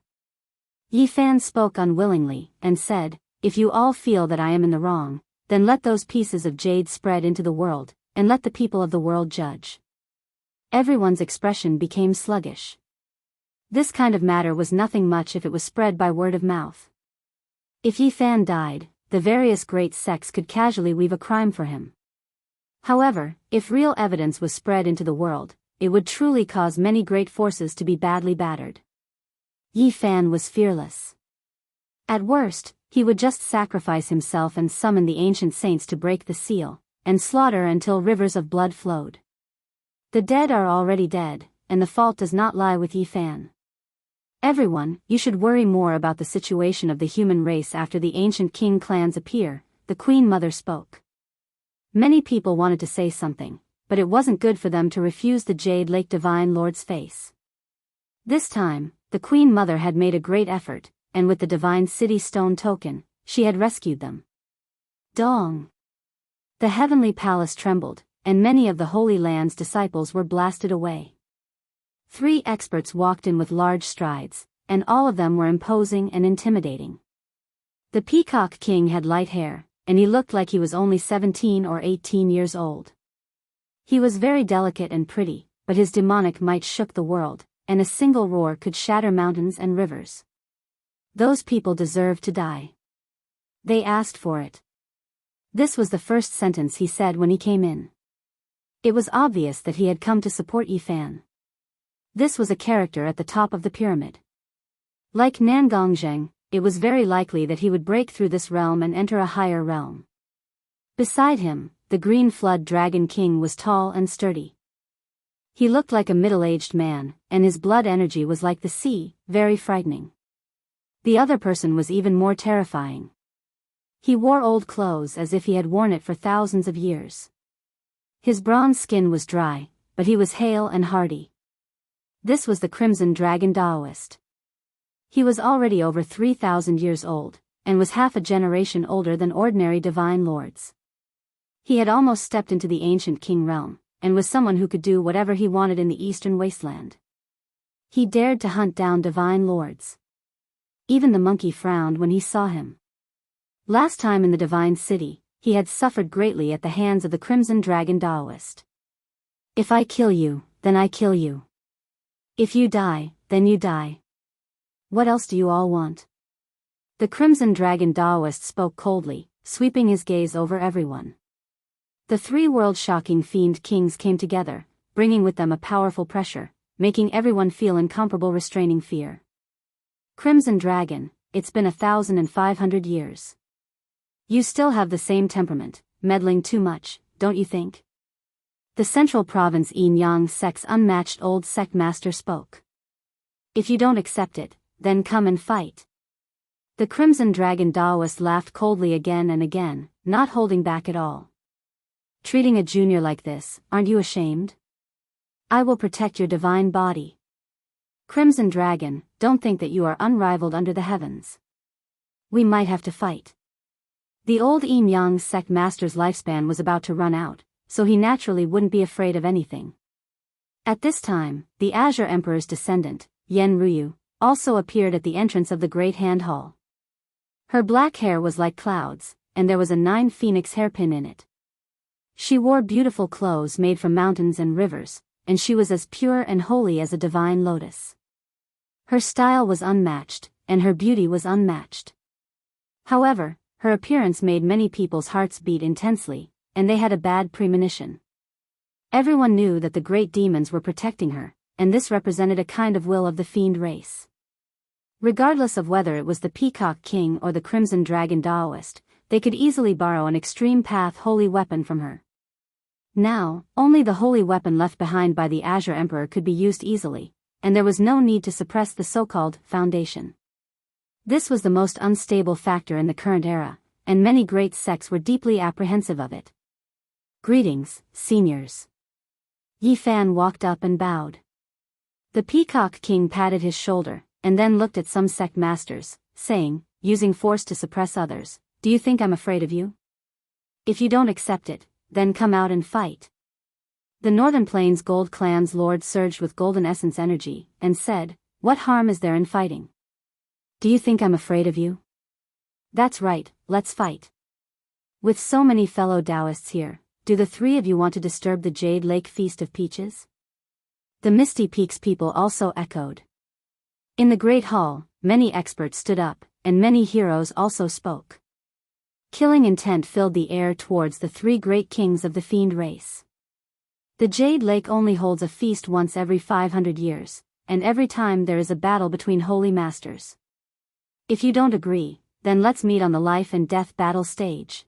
Yi Fan spoke unwillingly, and said, if you all feel that I am in the wrong, then let those pieces of jade spread into the world, and let the people of the world judge. Everyone's expression became sluggish. This kind of matter was nothing much if it was spread by word of mouth. If Yi Fan died, the various great sects could casually weave a crime for him. However, if real evidence was spread into the world, it would truly cause many great forces to be badly battered. Yi Fan was fearless. At worst, he would just sacrifice himself and summon the ancient saints to break the seal, and slaughter until rivers of blood flowed. The dead are already dead, and the fault does not lie with Yi Fan. Everyone, you should worry more about the situation of the human race after the ancient king clans appear, the Queen Mother spoke. Many people wanted to say something, but it wasn't good for them to refuse the Jade Lake Divine Lord's face. This time, the Queen Mother had made a great effort, and with the Divine City Stone token, she had rescued them. Dong! The heavenly palace trembled, and many of the Holy Land's disciples were blasted away. 3 experts walked in with large strides, and all of them were imposing and intimidating. The Peacock King had light hair, and he looked like he was only 17 or 18 years old. He was very delicate and pretty, but his demonic might shook the world, and a single roar could shatter mountains and rivers. Those people deserved to die. They asked for it. This was the first sentence he said when he came in. It was obvious that he had come to support Yi Fan. This was a character at the top of the pyramid. Like Nangongzheng, it was very likely that he would break through this realm and enter a higher realm. Beside him, the Green Flood Dragon King was tall and sturdy. He looked like a middle-aged man, and his blood energy was like the sea, very frightening. The other person was even more terrifying. He wore old clothes as if he had worn it for thousands of years. His bronze skin was dry, but he was hale and hardy. This was the Crimson Dragon Daoist. He was already over 3,000 years old, and was half a generation older than ordinary divine lords. He had almost stepped into the ancient king realm, and was someone who could do whatever he wanted in the eastern wasteland. He dared to hunt down divine lords. Even the monkey frowned when he saw him. Last time in the divine city, he had suffered greatly at the hands of the Crimson Dragon Daoist. If I kill you, then I kill you. If you die, then you die. What else do you all want? The Crimson Dragon Daoist spoke coldly, sweeping his gaze over everyone. The 3 world-shocking fiend kings came together, bringing with them a powerful pressure, making everyone feel incomparable restraining fear. Crimson Dragon, it's been 1,500 years. You still have the same temperament, meddling too much, don't you think? The Central Province Yin-Yang sect's unmatched old sect master spoke. If you don't accept it, then come and fight. The Crimson Dragon Daoist laughed coldly again and again, not holding back at all. Treating a junior like this, aren't you ashamed? I will protect your divine body. Crimson Dragon, don't think that you are unrivaled under the heavens. We might have to fight. The old Yin-Yang sect master's lifespan was about to run out, so he naturally wouldn't be afraid of anything. At this time, the Azure Emperor's descendant, Yen Ruyu, also appeared at the entrance of the Great Hand Hall. Her black hair was like clouds, and there was a 9 phoenix hairpin in it. She wore beautiful clothes made from mountains and rivers, and she was as pure and holy as a divine lotus. Her style was unmatched, and her beauty was unmatched. However, her appearance made many people's hearts beat intensely, and they had a bad premonition. Everyone knew that the great demons were protecting her, and this represented a kind of will of the fiend race. Regardless of whether it was the Peacock King or the Crimson Dragon Daoist, they could easily borrow an extreme path holy weapon from her. Now, only the holy weapon left behind by the Azure Emperor could be used easily, and there was no need to suppress the so-called foundation. This was the most unstable factor in the current era, and many great sects were deeply apprehensive of it. Greetings, seniors. Yi Fan walked up and bowed. The Peacock King patted his shoulder, and then looked at some sect masters, saying, using force to suppress others, "Do you think I'm afraid of you? If you don't accept it, then come out and fight." The Northern Plains Gold Clan's lord surged with golden essence energy, and said, "What harm is there in fighting? Do you think I'm afraid of you? That's right, let's fight. With so many fellow Daoists here, do the three of you want to disturb the Jade Lake Feast of Peaches?" The Misty Peaks people also echoed. In the Great Hall, many experts stood up, and many heroes also spoke. Killing intent filled the air towards the three great kings of the fiend race. The Jade Lake only holds a feast once every 500 years, and every time there is a battle between holy masters. If you don't agree, then let's meet on the life and death battle stage.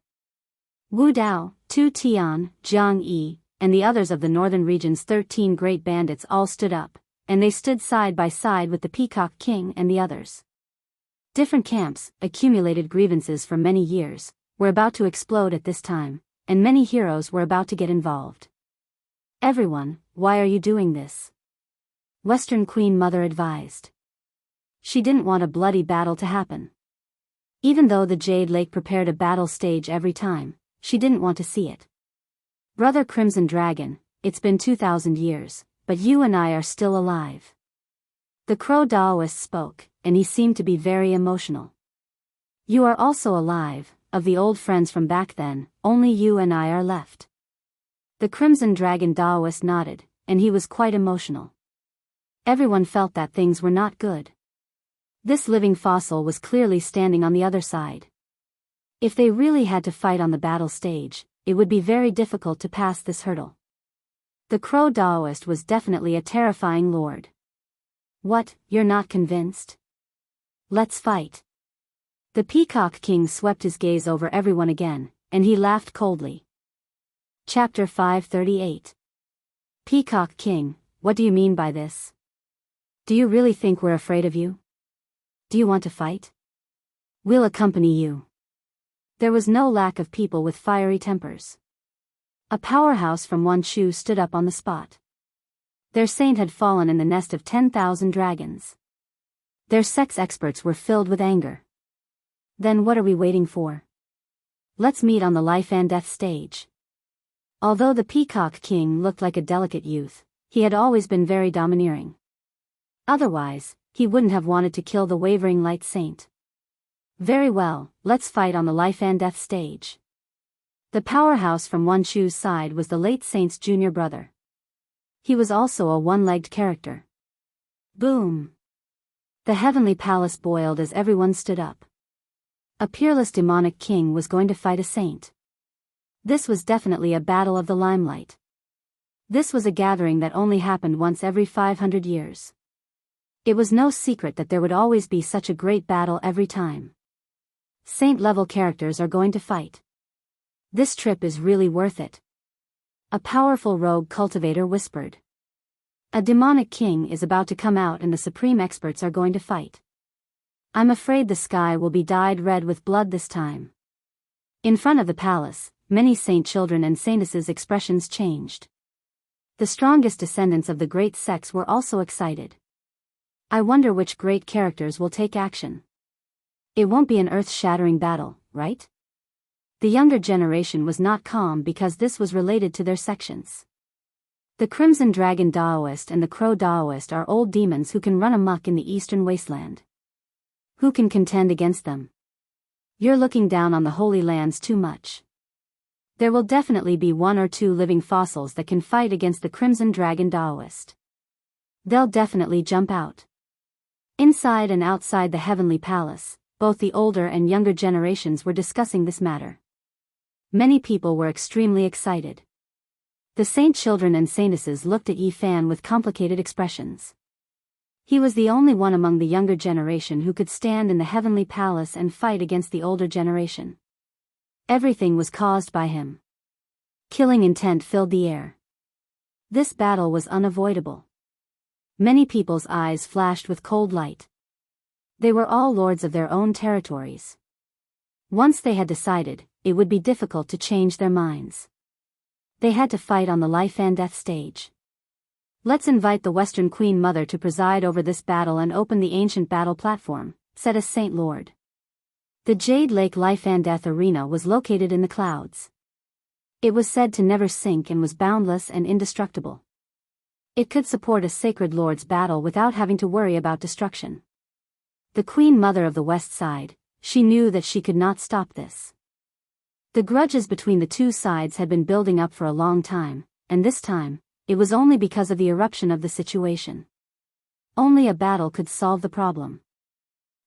Wu Dao, Tu Tian, Jiang Yi, and the others of the northern region's 13 great bandits all stood up, and they stood side by side with the Peacock King and the others. Different camps, accumulated grievances for many years, were about to explode at this time, and many heroes were about to get involved. "Everyone, why are you doing this?" Western Queen Mother advised. She didn't want a bloody battle to happen. Even though the Jade Lake prepared a battle stage every time, she didn't want to see it. "Brother Crimson Dragon, it's been 2,000 years, but you and I are still alive." The Crow Daoist spoke, and he seemed to be very emotional. "You are also alive, of the old friends from back then, only you and I are left." The Crimson Dragon Daoist nodded, and he was quite emotional. Everyone felt that things were not good. This living fossil was clearly standing on the other side. If they really had to fight on the battle stage, it would be very difficult to pass this hurdle. The Crow Daoist was definitely a terrifying lord. "What, you're not convinced? Let's fight." The Peacock King swept his gaze over everyone again, and he laughed coldly. Chapter 538. Peacock King, what do you mean by this? Do you really think we're afraid of you? Do you want to fight? We'll accompany you. There was no lack of people with fiery tempers. A powerhouse from Wanchu stood up on the spot. Their saint had fallen in the nest of 10,000 dragons. Their sex experts were filled with anger. Then what are we waiting for? Let's meet on the life and death stage. Although the Peacock King looked like a delicate youth, he had always been very domineering. Otherwise, he wouldn't have wanted to kill the wavering light saint. "Very well, let's fight on the life and death stage." The powerhouse from Wanchu's side was the late saint's junior brother. He was also a one-legged character. Boom! The heavenly palace boiled as everyone stood up. A peerless demonic king was going to fight a saint. This was definitely a battle of the limelight. This was a gathering that only happened once every 500 years. It was no secret that there would always be such a great battle every time. Saint-level characters are going to fight. This trip is really worth it. A powerful rogue cultivator whispered. A demonic king is about to come out and the supreme experts are going to fight. I'm afraid the sky will be dyed red with blood this time. In front of the palace, many saint children and saintesses' expressions changed. The strongest descendants of the great sects were also excited. I wonder which great characters will take action. It won't be an earth-shattering battle, right? The younger generation was not calm because this was related to their sections. The Crimson Dragon Daoist and the Crow Daoist are old demons who can run amok in the eastern wasteland. Who can contend against them? You're looking down on the Holy Lands too much. There will definitely be one or two living fossils that can fight against the Crimson Dragon Daoist. They'll definitely jump out. Inside and outside the heavenly palace, both the older and younger generations were discussing this matter. Many people were extremely excited. The saint children and saintesses looked at Yi Fan with complicated expressions. He was the only one among the younger generation who could stand in the heavenly palace and fight against the older generation. Everything was caused by him. Killing intent filled the air. This battle was unavoidable. Many people's eyes flashed with cold light. They were all lords of their own territories. Once they had decided, it would be difficult to change their minds. They had to fight on the life and death stage. "Let's invite the Western Queen Mother to preside over this battle and open the ancient battle platform," said a Saint Lord. The Jade Lake Life and Death Arena was located in the clouds. It was said to never sink and was boundless and indestructible. It could support a sacred lord's battle without having to worry about destruction. The Queen Mother of the West sighed. She knew that she could not stop this. The grudges between the two sides had been building up for a long time, and this time, it was only because of the eruption of the situation. Only a battle could solve the problem.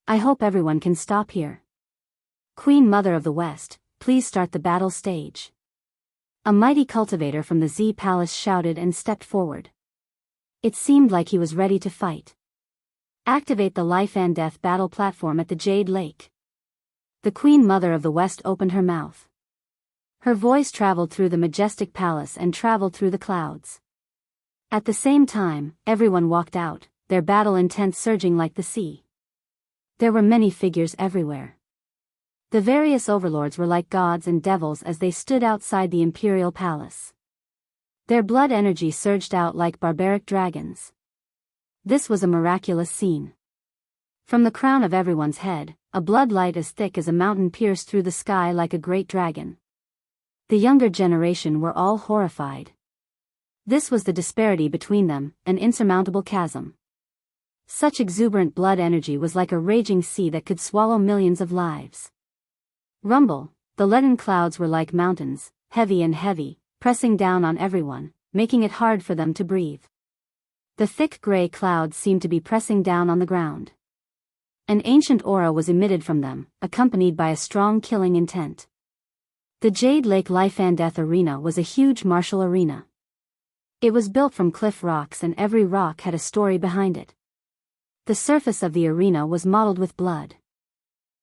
"I hope everyone can stop here. Queen Mother of the West, please start the battle stage." A mighty cultivator from the Z Palace shouted and stepped forward. It seemed like he was ready to fight. "Activate the life and death battle platform at the Jade Lake." The Queen Mother of the West opened her mouth. Her voice traveled through the majestic palace and traveled through the clouds. At the same time, everyone walked out, their battle intent surging like the sea. There were many figures everywhere. The various overlords were like gods and devils as they stood outside the imperial palace. Their blood energy surged out like barbaric dragons. This was a miraculous scene. From the crown of everyone's head, a blood light as thick as a mountain pierced through the sky like a great dragon. The younger generation were all horrified. This was the disparity between them, an insurmountable chasm. Such exuberant blood energy was like a raging sea that could swallow millions of lives. Rumble, the leaden clouds were like mountains, heavy, pressing down on everyone, making it hard for them to breathe. The thick gray clouds seemed to be pressing down on the ground. An ancient aura was emitted from them, accompanied by a strong killing intent. The Jade Lake Life and Death Arena was a huge martial arena. It was built from cliff rocks and every rock had a story behind it. The surface of the arena was mottled with blood.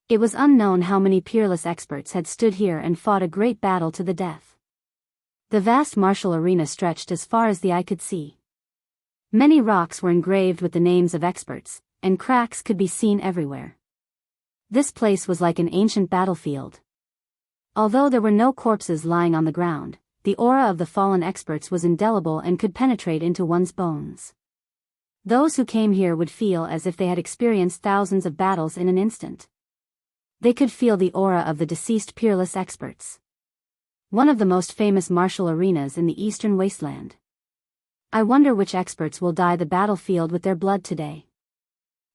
It was unknown how many peerless experts had stood here and fought a great battle to the death. The vast martial arena stretched as far as the eye could see. Many rocks were engraved with the names of experts, and cracks could be seen everywhere. This place was like an ancient battlefield. Although there were no corpses lying on the ground, the aura of the fallen experts was indelible and could penetrate into one's bones. Those who came here would feel as if they had experienced thousands of battles in an instant. They could feel the aura of the deceased peerless experts. One of the most famous martial arenas in the eastern wasteland. I wonder which experts will dye the battlefield with their blood today.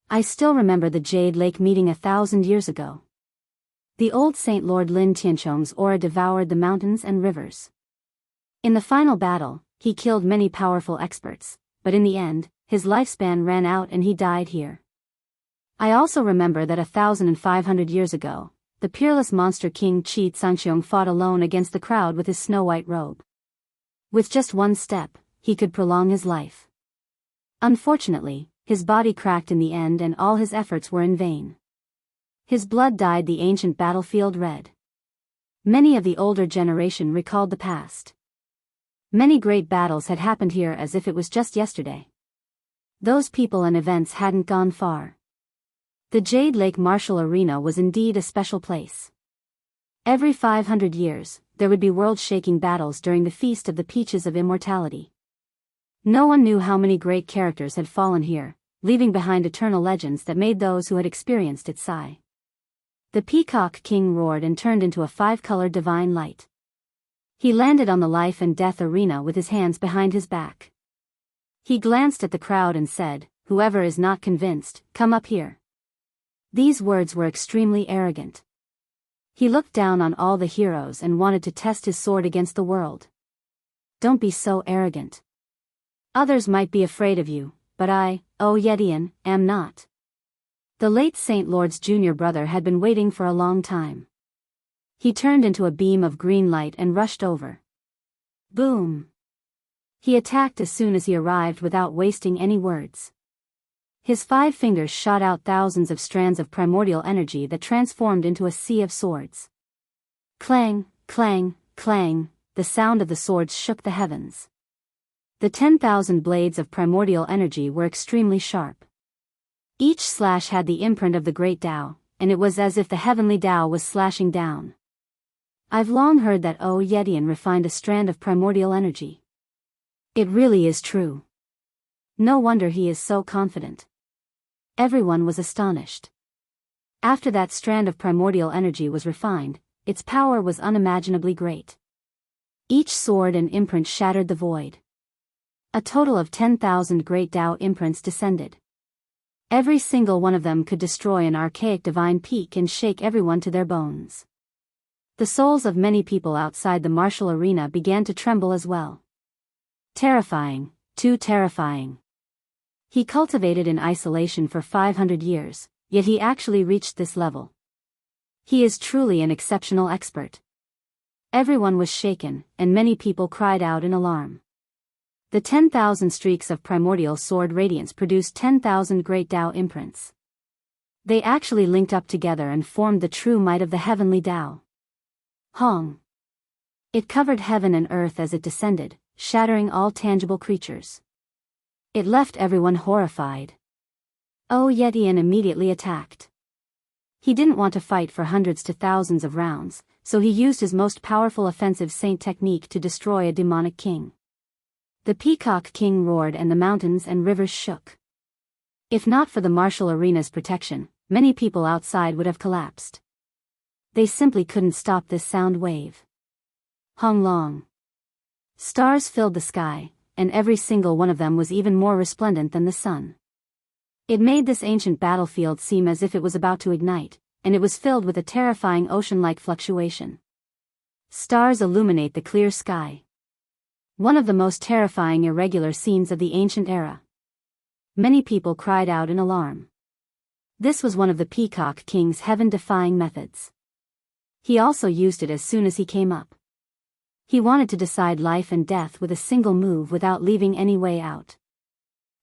I still remember the Jade Lake meeting 1,000 years ago. The old Saint Lord Lin Tianchong's aura devoured the mountains and rivers. In the final battle, he killed many powerful experts, but in the end, his lifespan ran out and he died here. I also remember that 1,500 years ago, the peerless monster King Qi Xianxiong fought alone against the crowd with his snow-white robe. With just one step, he could prolong his life. Unfortunately, his body cracked in the end and all his efforts were in vain. His blood dyed the ancient battlefield red. Many of the older generation recalled the past. Many great battles had happened here as if it was just yesterday. Those people and events hadn't gone far. The Jade Lake Martial Arena was indeed a special place. Every 500 years, there would be world-shaking battles during the Feast of the Peaches of Immortality. No one knew how many great characters had fallen here, leaving behind eternal legends that made those who had experienced it sigh. The Peacock King roared and turned into a 5-colored divine light. He landed on the life and death arena with his hands behind his back. He glanced at the crowd and said, "Whoever is not convinced, come up here." These words were extremely arrogant. He looked down on all the heroes and wanted to test his sword against the world. Don't be so arrogant. Others might be afraid of you, but I, O Yetian, am not. The late Saint Lord's junior brother had been waiting for a long time. He turned into a beam of green light and rushed over. Boom! He attacked as soon as he arrived without wasting any words. His 5 fingers shot out thousands of strands of primordial energy that transformed into a sea of swords. Clang, clang, clang, the sound of the swords shook the heavens. The 10,000 blades of primordial energy were extremely sharp. Each slash had the imprint of the great Tao, and it was as if the heavenly Tao was slashing down. I've long heard that Yetian refined a strand of primordial energy. It really is true. No wonder he is so confident. Everyone was astonished. After that strand of primordial energy was refined, its power was unimaginably great. Each sword and imprint shattered the void. A total of 10,000 great Tao imprints descended. Every single one of them could destroy an archaic divine peak and shake everyone to their bones. The souls of many people outside the martial arena began to tremble as well. Terrifying, too terrifying. He cultivated in isolation for 500 years, yet he actually reached this level. He is truly an exceptional expert. Everyone was shaken, and many people cried out in alarm. The 10,000 streaks of primordial sword radiance produced 10,000 great Tao imprints. They actually linked up together and formed the true might of the heavenly Tao. Hong! It covered heaven and earth as it descended, shattering all tangible creatures. It left everyone horrified. Yetian immediately attacked. He didn't want to fight for hundreds to thousands of rounds, so he used his most powerful offensive saint technique to destroy a demonic king. The Peacock King roared and the mountains and rivers shook. If not for the martial arena's protection, many people outside would have collapsed. They simply couldn't stop this sound wave. Hong Long. Stars filled the sky, and every single one of them was even more resplendent than the sun. It made this ancient battlefield seem as if it was about to ignite, and it was filled with a terrifying ocean-like fluctuation. Stars illuminate the clear sky. One of the most terrifying irregular scenes of the ancient era. Many people cried out in alarm. This was one of the Peacock King's heaven-defying methods. He also used it as soon as he came up. He wanted to decide life and death with a single move without leaving any way out.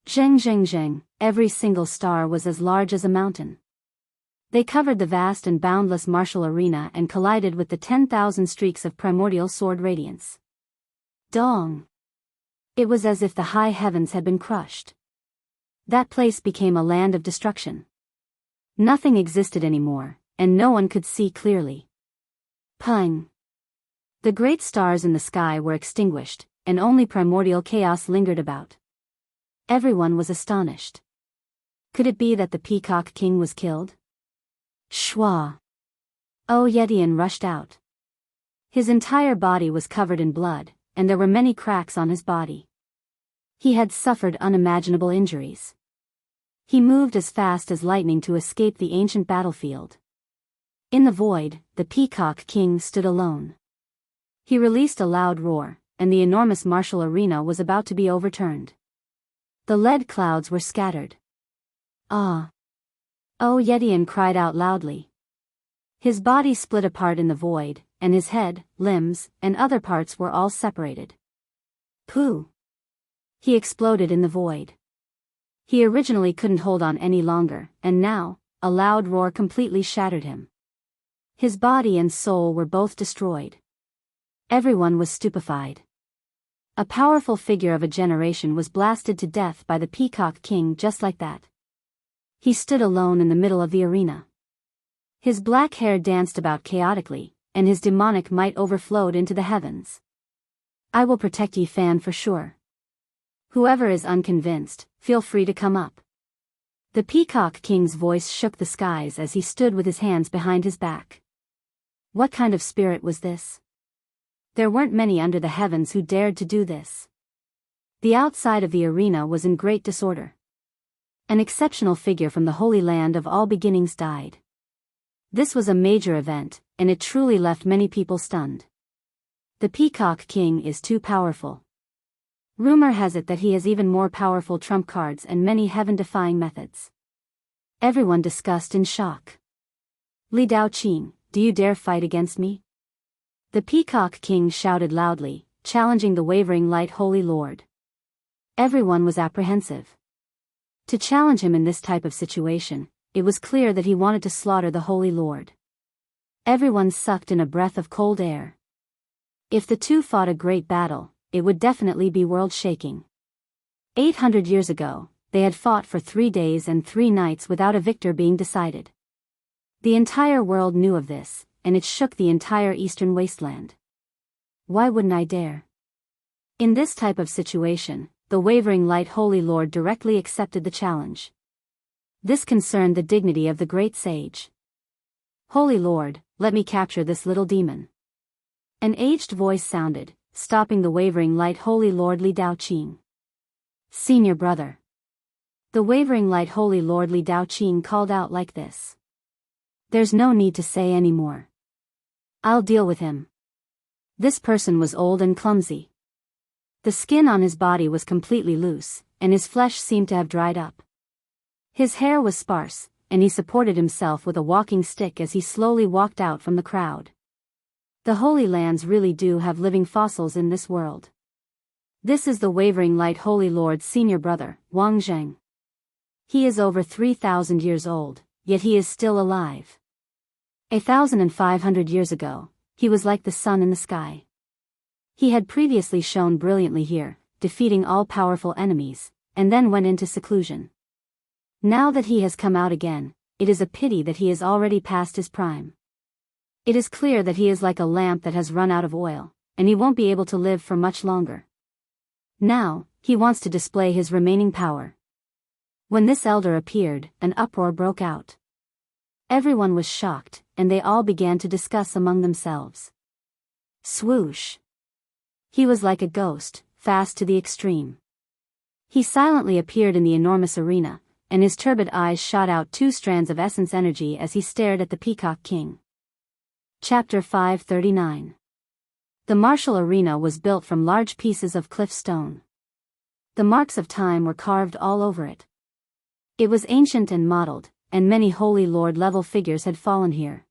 Zheng zheng zheng, every single star was as large as a mountain. They covered the vast and boundless martial arena and collided with the 10,000 streaks of primordial sword radiance. Dong! It was as if the high heavens had been crushed. That place became a land of destruction. Nothing existed anymore, and no one could see clearly. Pung! The great stars in the sky were extinguished, and only primordial chaos lingered about. Everyone was astonished. Could it be that the Peacock King was killed? Shwa! Yetian rushed out. His entire body was covered in blood, and there were many cracks on his body. He had suffered unimaginable injuries. He moved as fast as lightning to escape the ancient battlefield. In the void, the Peacock King stood alone. He released a loud roar, and the enormous martial arena was about to be overturned. The lead clouds were scattered. Ah! Yetian cried out loudly. His body split apart in the void, and his head, limbs, and other parts were all separated. Pooh! He exploded in the void. He originally couldn't hold on any longer, and now, a loud roar completely shattered him. His body and soul were both destroyed. Everyone was stupefied. A powerful figure of a generation was blasted to death by the Peacock King just like that. He stood alone in the middle of the arena. His black hair danced about chaotically, and his demonic might overflowed into the heavens. I will protect ye Fan for sure. Whoever is unconvinced, feel free to come up. The Peacock King's voice shook the skies as he stood with his hands behind his back. What kind of spirit was this? There weren't many under the heavens who dared to do this. The outside of the arena was in great disorder. An exceptional figure from the Holy Land of all beginnings died. This was a major event, and it truly left many people stunned. The Peacock King is too powerful. Rumor has it that he has even more powerful trump cards and many heaven-defying methods. Everyone discussed in shock. Li Daoqing, do you dare fight against me? The Peacock King shouted loudly, challenging the wavering light Holy Lord. Everyone was apprehensive. To challenge him in this type of situation, it was clear that he wanted to slaughter the Holy Lord. Everyone sucked in a breath of cold air. If the two fought a great battle, it would definitely be world-shaking. 800 years ago, they had fought for 3 days and 3 nights without a victor being decided. The entire world knew of this, and it shook the entire eastern wasteland. Why wouldn't I dare? In this type of situation, the wavering light Holy Lord directly accepted the challenge. This concerned the dignity of the great sage. Holy Lord, let me capture this little demon. An aged voice sounded, stopping the wavering light Holy Lord Li Daoqing. Senior brother. The wavering light Holy Lord Li Daoqing called out like this. There's no need to say any more. I'll deal with him. This person was old and clumsy. The skin on his body was completely loose, and his flesh seemed to have dried up. His hair was sparse, and he supported himself with a walking stick as he slowly walked out from the crowd. The Holy Lands really do have living fossils in this world. This is the wavering light Holy Lord's senior brother, Wang Zheng. He is over 3,000 years old, yet he is still alive. 1,500 years ago, he was like the sun in the sky. He had previously shone brilliantly here, defeating all powerful enemies, and then went into seclusion. Now that he has come out again, it is a pity that he is already past his prime. It is clear that he is like a lamp that has run out of oil, and he won't be able to live for much longer. Now, he wants to display his remaining power. When this elder appeared, an uproar broke out. Everyone was shocked, and they all began to discuss among themselves. Swoosh! He was like a ghost, fast to the extreme. He silently appeared in the enormous arena, and his turbid eyes shot out 2 strands of essence energy as he stared at the Peacock King. Chapter 539. The martial arena was built from large pieces of cliff stone. The marks of time were carved all over it. It was ancient and mottled, and many Holy Lord level figures had fallen here.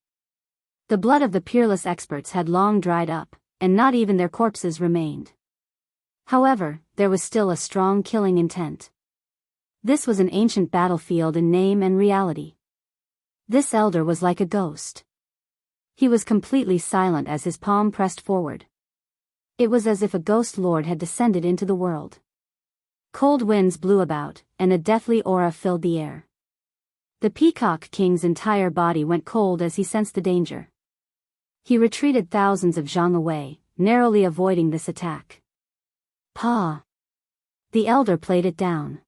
The blood of the peerless experts had long dried up, and not even their corpses remained. However, there was still a strong killing intent. This was an ancient battlefield in name and reality. This elder was like a ghost. He was completely silent as his palm pressed forward. It was as if a ghost lord had descended into the world. Cold winds blew about, and a deathly aura filled the air. The Peacock King's entire body went cold as he sensed the danger. He retreated thousands of zhang away, narrowly avoiding this attack. Pa! The elder played it down.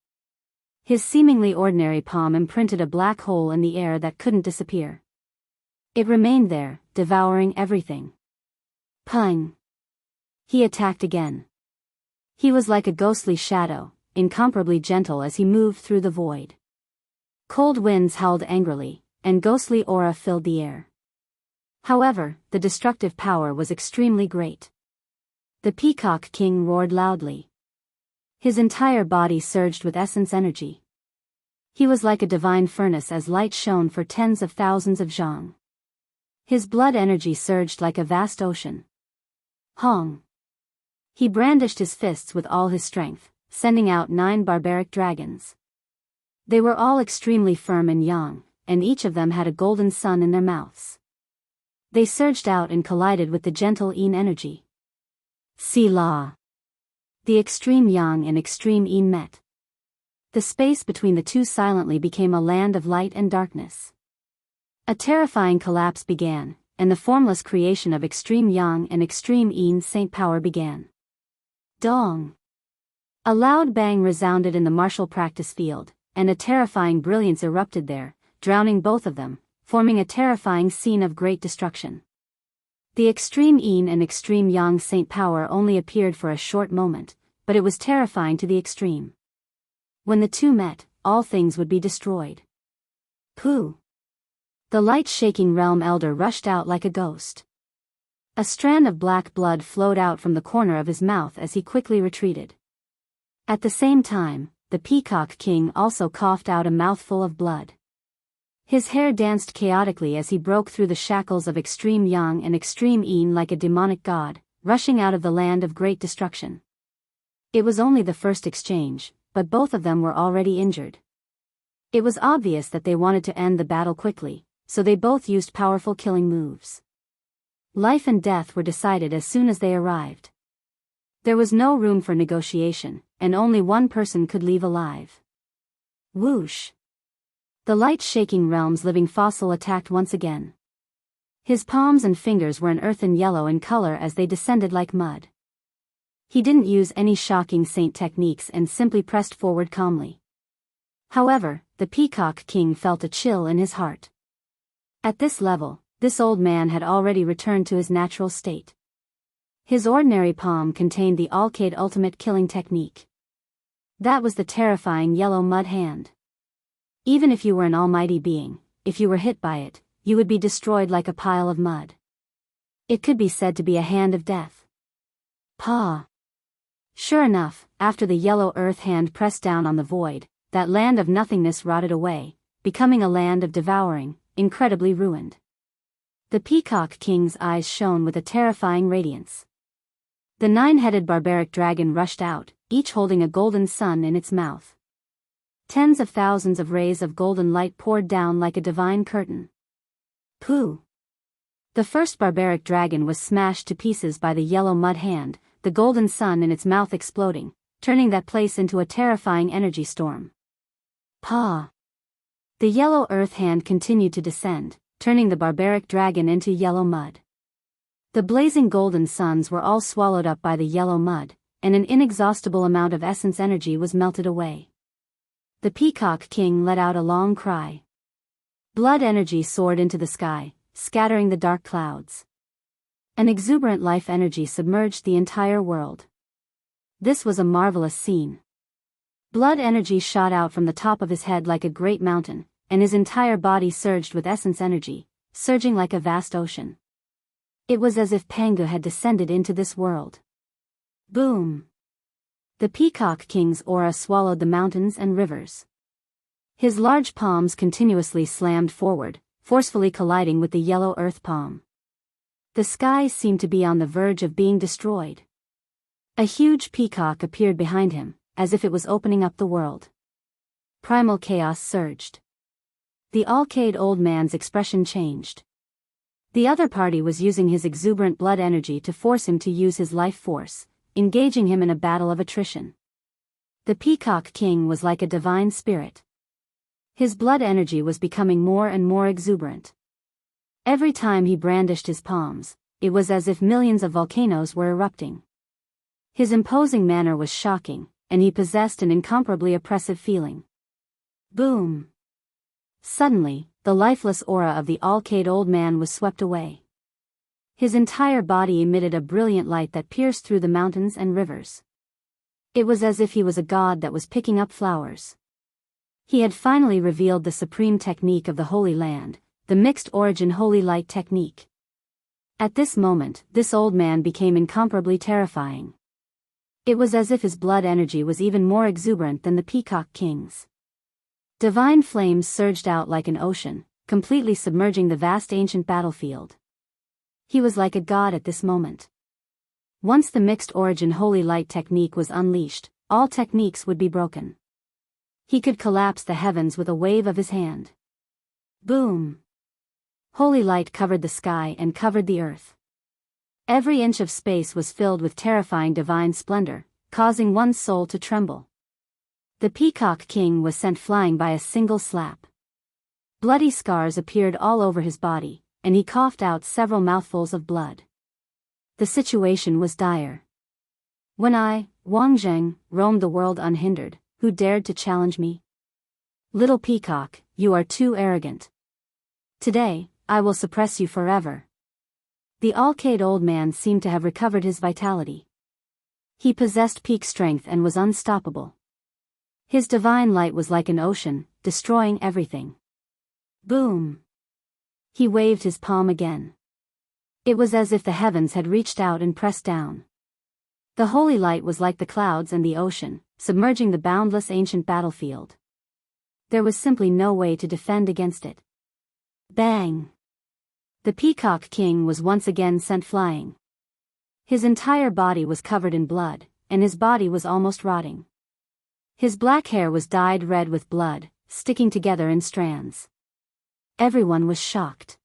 His seemingly ordinary palm imprinted a black hole in the air that couldn't disappear. It remained there, devouring everything. Pung! He attacked again. He was like a ghostly shadow, incomparably gentle as he moved through the void. Cold winds howled angrily, and ghostly aura filled the air. However, the destructive power was extremely great. The Peacock King roared loudly. His entire body surged with essence energy. He was like a divine furnace as light shone for tens of thousands of zhang. His blood energy surged like a vast ocean. Hong! He brandished his fists with all his strength, sending out 9 barbaric dragons. They were all extremely firm and young, and each of them had a golden sun in their mouths. They surged out and collided with the gentle Yin energy. Sila! The extreme yang and extreme Yin met. The space between the two silently became a land of light and darkness. A terrifying collapse began, and the formless creation of extreme yang and extreme Yin saint power began. Dong! A loud bang resounded in the martial practice field, and a terrifying brilliance erupted there, drowning both of them, forming a terrifying scene of great destruction. The extreme Yin and extreme Yang saint power only appeared for a short moment, but it was terrifying to the extreme. When the two met, all things would be destroyed. Pooh! The light-shaking realm elder rushed out like a ghost. A strand of black blood flowed out from the corner of his mouth as he quickly retreated. At the same time, the Peacock King also coughed out a mouthful of blood. His hair danced chaotically as he broke through the shackles of extreme yang and extreme yin like a demonic god, rushing out of the land of great destruction. It was only the first exchange, but both of them were already injured. It was obvious that they wanted to end the battle quickly, so they both used powerful killing moves. Life and death were decided as soon as they arrived. There was no room for negotiation, and only one person could leave alive. Whoosh! The light-shaking realm's living fossil attacked once again. His palms and fingers were an earthen yellow in color as they descended like mud. He didn't use any shocking saint techniques and simply pressed forward calmly. However, the Peacock King felt a chill in his heart. At this level, this old man had already returned to his natural state. His ordinary palm contained the Alcade ultimate killing technique. That was the terrifying yellow mud hand. Even if you were an almighty being, if you were hit by it, you would be destroyed like a pile of mud. It could be said to be a hand of death. Paw. Sure enough, after the yellow earth hand pressed down on the void, that land of nothingness rotted away, becoming a land of devouring, incredibly ruined. The Peacock King's eyes shone with a terrifying radiance. The nine-headed barbaric dragon rushed out, each holding a golden sun in its mouth. Tens of thousands of rays of golden light poured down like a divine curtain. Pooh! The first barbaric dragon was smashed to pieces by the yellow mud hand, the golden sun in its mouth exploding, turning that place into a terrifying energy storm. Paw! The yellow earth hand continued to descend, turning the barbaric dragon into yellow mud. The blazing golden suns were all swallowed up by the yellow mud, and an inexhaustible amount of essence energy was melted away. The Peacock King let out a long cry. Blood energy soared into the sky, scattering the dark clouds. An exuberant life energy submerged the entire world. This was a marvelous scene. Blood energy shot out from the top of his head like a great mountain, and his entire body surged with essence energy, surging like a vast ocean. It was as if Pangu had descended into this world. Boom! The Peacock King's aura swallowed the mountains and rivers. His large palms continuously slammed forward, forcefully colliding with the yellow earth palm. The sky seemed to be on the verge of being destroyed. A huge peacock appeared behind him, as if it was opening up the world. Primal chaos surged. The Alcade old man's expression changed. The other party was using his exuberant blood energy to force him to use his life force, engaging him in a battle of attrition. The Peacock King was like a divine spirit. His blood energy was becoming more and more exuberant. Every time he brandished his palms, it was as if millions of volcanoes were erupting. His imposing manner was shocking, and he possessed an incomparably oppressive feeling. Boom! Suddenly, the lifeless aura of the Alcade old man was swept away. His entire body emitted a brilliant light that pierced through the mountains and rivers. It was as if he was a god that was picking up flowers. He had finally revealed the supreme technique of the Holy Land, the mixed origin holy light technique. At this moment, this old man became incomparably terrifying. It was as if his blood energy was even more exuberant than the Peacock King's. Divine flames surged out like an ocean, completely submerging the vast ancient battlefield. He was like a god at this moment. Once the mixed origin holy light technique was unleashed, all techniques would be broken. He could collapse the heavens with a wave of his hand. Boom! Holy light covered the sky and covered the earth. Every inch of space was filled with terrifying divine splendor, causing one's soul to tremble. The Peacock King was sent flying by a single slap. Bloody scars appeared all over his body, and he coughed out several mouthfuls of blood. The situation was dire. When I, Wang Zheng, roamed the world unhindered, who dared to challenge me? Little peacock, you are too arrogant. Today, I will suppress you forever. The Alcade old man seemed to have recovered his vitality. He possessed peak strength and was unstoppable. His divine light was like an ocean, destroying everything. Boom! He waved his palm again. It was as if the heavens had reached out and pressed down. The holy light was like the clouds and the ocean, submerging the boundless ancient battlefield. There was simply no way to defend against it. Bang! The Peacock King was once again sent flying. His entire body was covered in blood, and his body was almost rotting. His black hair was dyed red with blood, sticking together in strands. Everyone was shocked.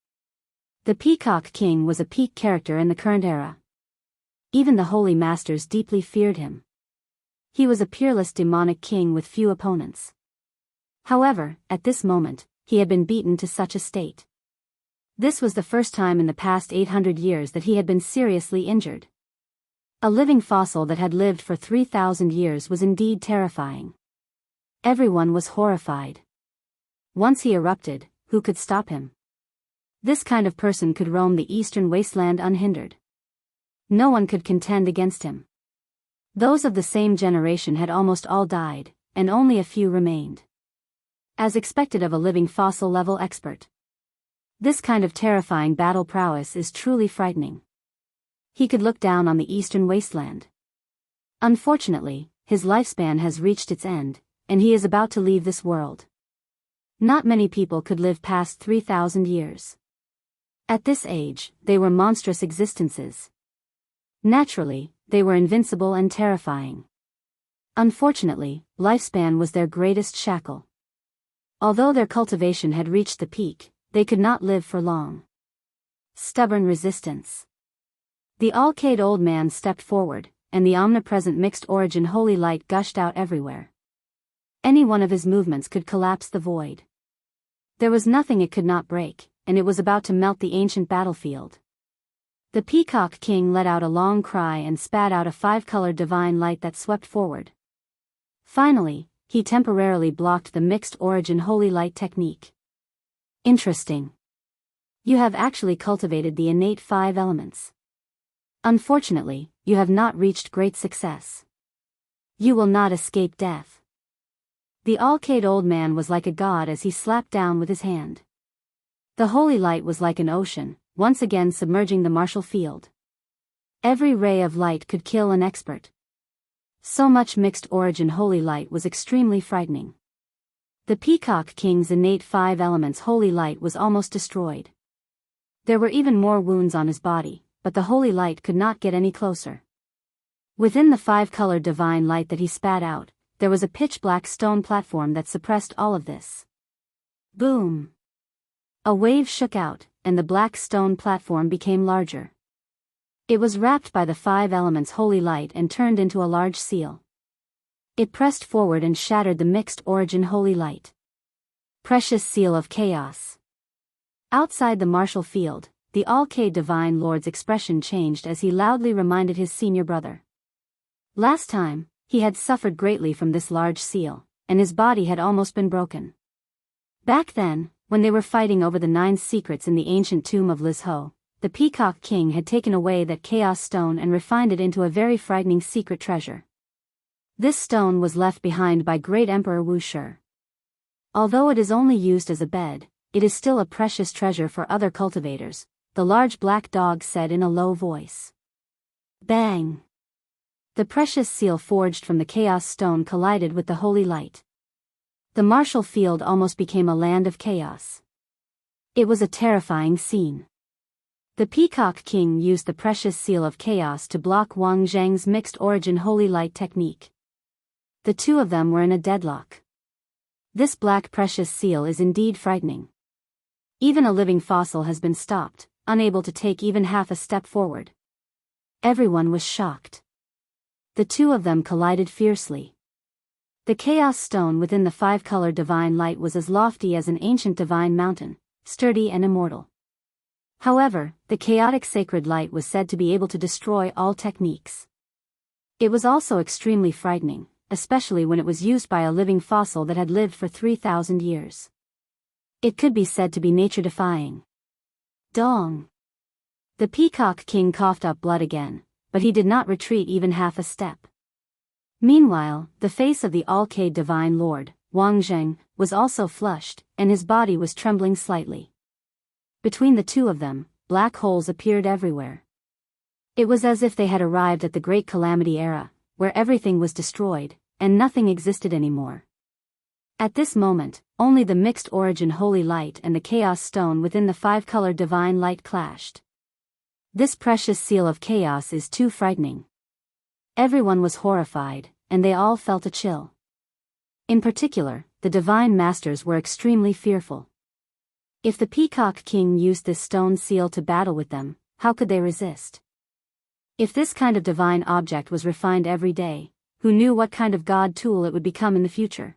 The Peacock King was a peak character in the current era. Even the Holy Masters deeply feared him. He was a peerless demonic king with few opponents. However, at this moment, he had been beaten to such a state. This was the first time in the past 800 years that he had been seriously injured. A living fossil that had lived for 3,000 years was indeed terrifying. Everyone was horrified. Once he erupted, who could stop him? This kind of person could roam the eastern wasteland unhindered. No one could contend against him. Those of the same generation had almost all died, and only a few remained. As expected of a living fossil-level expert. This kind of terrifying battle prowess is truly frightening. He could look down on the eastern wasteland. Unfortunately, his lifespan has reached its end, and he is about to leave this world. Not many people could live past 3,000 years. At this age, they were monstrous existences. Naturally, they were invincible and terrifying. Unfortunately, lifespan was their greatest shackle. Although their cultivation had reached the peak, they could not live for long. Stubborn resistance. The Alcade old man stepped forward, and the omnipresent mixed origin holy light gushed out everywhere. Any one of his movements could collapse the void. There was nothing it could not break, and it was about to melt the ancient battlefield. The Peacock King let out a long cry and spat out a 5-colored divine light that swept forward. Finally, he temporarily blocked the mixed origin holy light technique. Interesting. You have actually cultivated the innate 5 elements. Unfortunately, you have not reached great success. You will not escape death. The Alcade old man was like a god as he slapped down with his hand. The holy light was like an ocean, once again submerging the martial field. Every ray of light could kill an expert. So much mixed origin holy light was extremely frightening. The Peacock King's innate 5 elements holy light was almost destroyed. There were even more wounds on his body, but the holy light could not get any closer. Within the 5-colored divine light that he spat out, there was a pitch-black stone platform that suppressed all of this. Boom! A wave shook out, and the black stone platform became larger. It was wrapped by the 5 elements holy light and turned into a large seal. It pressed forward and shattered the mixed origin holy light. Precious seal of chaos. Outside the martial field, the Alcade Divine Lord's expression changed as he loudly reminded his senior brother. Last time, he had suffered greatly from this large seal, and his body had almost been broken. Back then, when they were fighting over the 9 secrets in the ancient tomb of Lizho, the Peacock King had taken away that chaos stone and refined it into a very frightening secret treasure. This stone was left behind by great Emperor Wuxia. Although it is only used as a bed, it is still a precious treasure for other cultivators, the large black dog said in a low voice. Bang! The precious seal forged from the chaos stone collided with the holy light. The martial field almost became a land of chaos. It was a terrifying scene. The Peacock King used the precious seal of chaos to block Wang Zheng's mixed origin holy light technique. The two of them were in a deadlock. This black precious seal is indeed frightening. Even a living fossil has been stopped, unable to take even half a step forward. Everyone was shocked. The two of them collided fiercely. The chaos stone within the 5-colored divine light was as lofty as an ancient divine mountain, sturdy and immortal. However, the chaotic sacred light was said to be able to destroy all techniques. It was also extremely frightening, especially when it was used by a living fossil that had lived for 3,000 years. It could be said to be nature-defying. Dong! The Peacock King coughed up blood again, but he did not retreat even half a step. Meanwhile, the face of the Alcade Divine Lord, Wang Zheng, was also flushed, and his body was trembling slightly. Between the two of them, black holes appeared everywhere. It was as if they had arrived at the Great Calamity era, where everything was destroyed, and nothing existed anymore. At this moment, only the mixed origin holy light and the chaos stone within the five-color divine light clashed. This precious seal of chaos is too frightening. Everyone was horrified, and they all felt a chill. In particular, the divine masters were extremely fearful. If the Peacock King used this stone seal to battle with them, how could they resist? If this kind of divine object was refined every day, who knew what kind of god tool it would become in the future?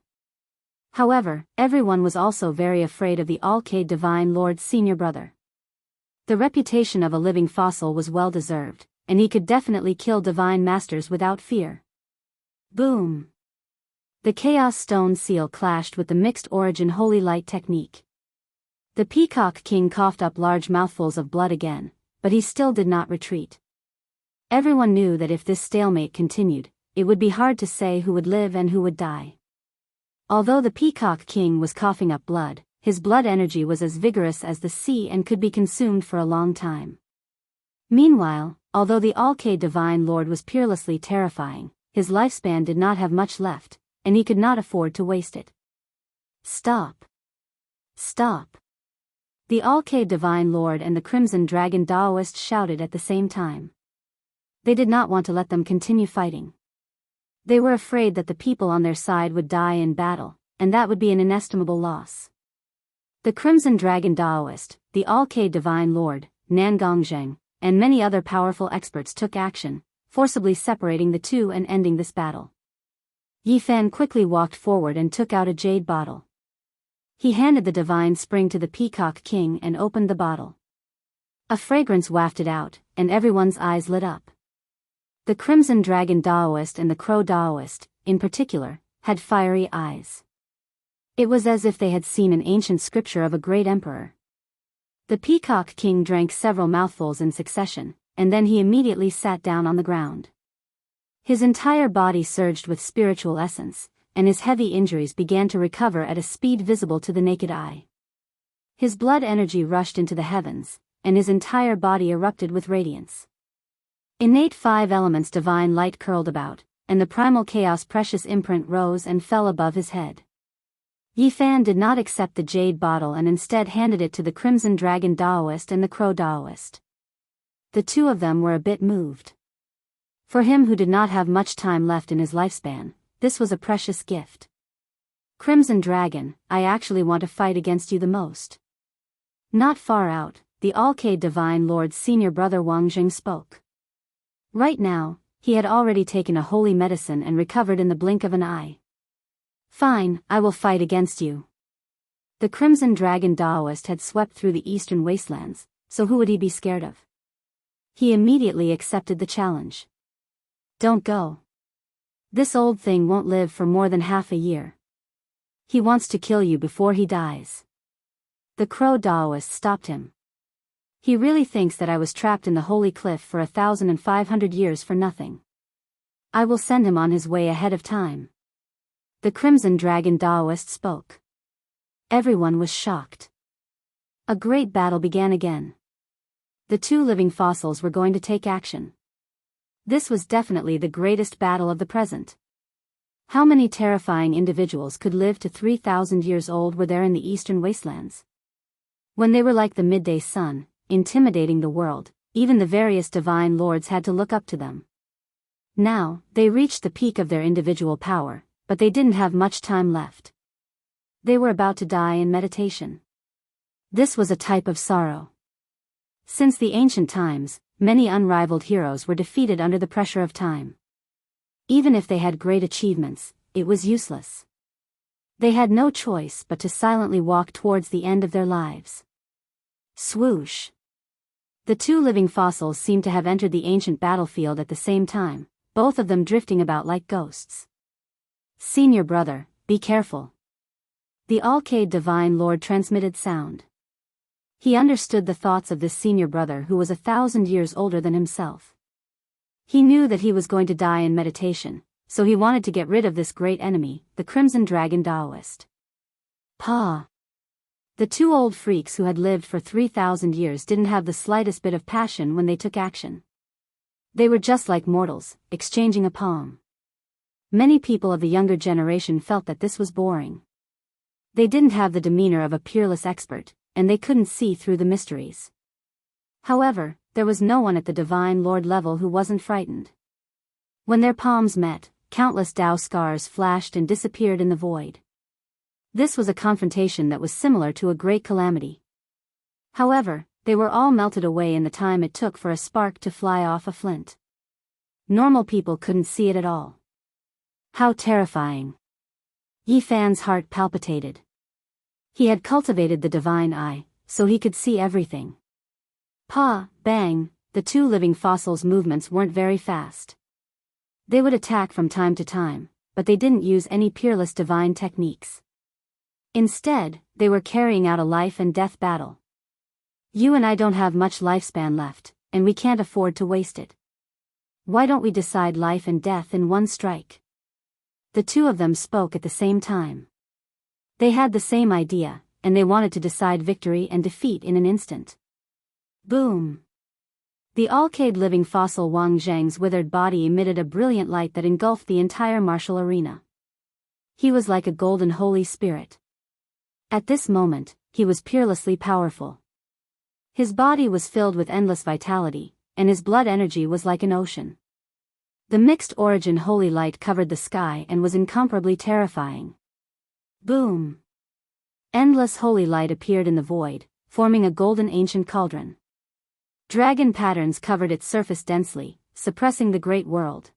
However, everyone was also very afraid of the Alcade Divine Lord's senior brother. The reputation of a living fossil was well deserved, and he could definitely kill divine masters without fear. Boom! The Chaos Stone seal clashed with the mixed origin holy light technique. The Peacock King coughed up large mouthfuls of blood again, but he still did not retreat. Everyone knew that if this stalemate continued, it would be hard to say who would live and who would die. Although the Peacock King was coughing up blood, his blood energy was as vigorous as the sea and could be consumed for a long time. Meanwhile, although the Alcade Divine Lord was peerlessly terrifying, his lifespan did not have much left, and he could not afford to waste it. Stop! Stop! The Alcade Divine Lord and the Crimson Dragon Daoist shouted at the same time. They did not want to let them continue fighting. They were afraid that the people on their side would die in battle, and that would be an inestimable loss. The Crimson Dragon Daoist, the Alcade Divine Lord, Nangongzheng, and many other powerful experts took action, forcibly separating the two and ending this battle. Yi Fan quickly walked forward and took out a jade bottle. He handed the divine spring to the Peacock King and opened the bottle. A fragrance wafted out, and everyone's eyes lit up. The Crimson Dragon Daoist and the Crow Daoist, in particular, had fiery eyes. It was as if they had seen an ancient scripture of a great emperor. The Peacock King drank several mouthfuls in succession, and then he immediately sat down on the ground. His entire body surged with spiritual essence, and his heavy injuries began to recover at a speed visible to the naked eye. His blood energy rushed into the heavens, and his entire body erupted with radiance. Innate five elements divine light curled about, and the primal chaos precious imprint rose and fell above his head. Yi Fan did not accept the jade bottle and instead handed it to the Crimson Dragon Daoist and the Crow Daoist. The two of them were a bit moved. For him who did not have much time left in his lifespan, this was a precious gift. Crimson Dragon, I actually want to fight against you the most. Not far out, the Alcade Divine Lord's senior brother Wangzheng spoke. Right now, he had already taken a holy medicine and recovered in the blink of an eye. Fine, I will fight against you. The Crimson Dragon Daoist had swept through the eastern wastelands, so who would he be scared of? He immediately accepted the challenge. Don't go. This old thing won't live for more than half a year. He wants to kill you before he dies. The Crow Daoist stopped him. He really thinks that I was trapped in the holy cliff for 1,500 years for nothing. I will send him on his way ahead of time. The Crimson Dragon Daoist spoke. Everyone was shocked. A great battle began again. The two living fossils were going to take action. This was definitely the greatest battle of the present. How many terrifying individuals could live to 3,000 years old were there in the eastern wastelands? When they were like the midday sun, intimidating the world, even the various divine lords had to look up to them. Now, they reached the peak of their individual power, but they didn't have much time left. They were about to die in meditation. This was a type of sorrow. Since the ancient times, many unrivaled heroes were defeated under the pressure of time. Even if they had great achievements, it was useless. They had no choice but to silently walk towards the end of their lives. Swoosh! The two living fossils seemed to have entered the ancient battlefield at the same time, both of them drifting about like ghosts. Senior brother, be careful. The Alcade Divine Lord transmitted sound. He understood the thoughts of this senior brother who was 1,000 years older than himself. He knew that he was going to die in meditation, so he wanted to get rid of this great enemy, the Crimson Dragon Daoist. Pa! The two old freaks who had lived for 3,000 years didn't have the slightest bit of passion when they took action. They were just like mortals, exchanging a palm. Many people of the younger generation felt that this was boring. They didn't have the demeanor of a peerless expert, and they couldn't see through the mysteries. However, there was no one at the Divine Lord level who wasn't frightened. When their palms met, countless Dao scars flashed and disappeared in the void. This was a confrontation that was similar to a great calamity. However, they were all melted away in the time it took for a spark to fly off a flint. Normal people couldn't see it at all. How terrifying. Yi Fan's heart palpitated. He had cultivated the divine eye, so he could see everything. Pa, bang, the two living fossils' movements weren't very fast. They would attack from time to time, but they didn't use any peerless divine techniques. Instead, they were carrying out a life and death battle. You and I don't have much lifespan left, and we can't afford to waste it. Why don't we decide life and death in one strike? The two of them spoke at the same time. They had the same idea, and they wanted to decide victory and defeat in an instant. Boom! The all-cade living fossil Wang Zheng's withered body emitted a brilliant light that engulfed the entire martial arena. He was like a golden holy spirit. At this moment, he was peerlessly powerful. His body was filled with endless vitality, and his blood energy was like an ocean. The mixed origin holy light covered the sky and was incomparably terrifying. Boom! Endless holy light appeared in the void, forming a golden ancient cauldron. Dragon patterns covered its surface densely, suppressing the great world.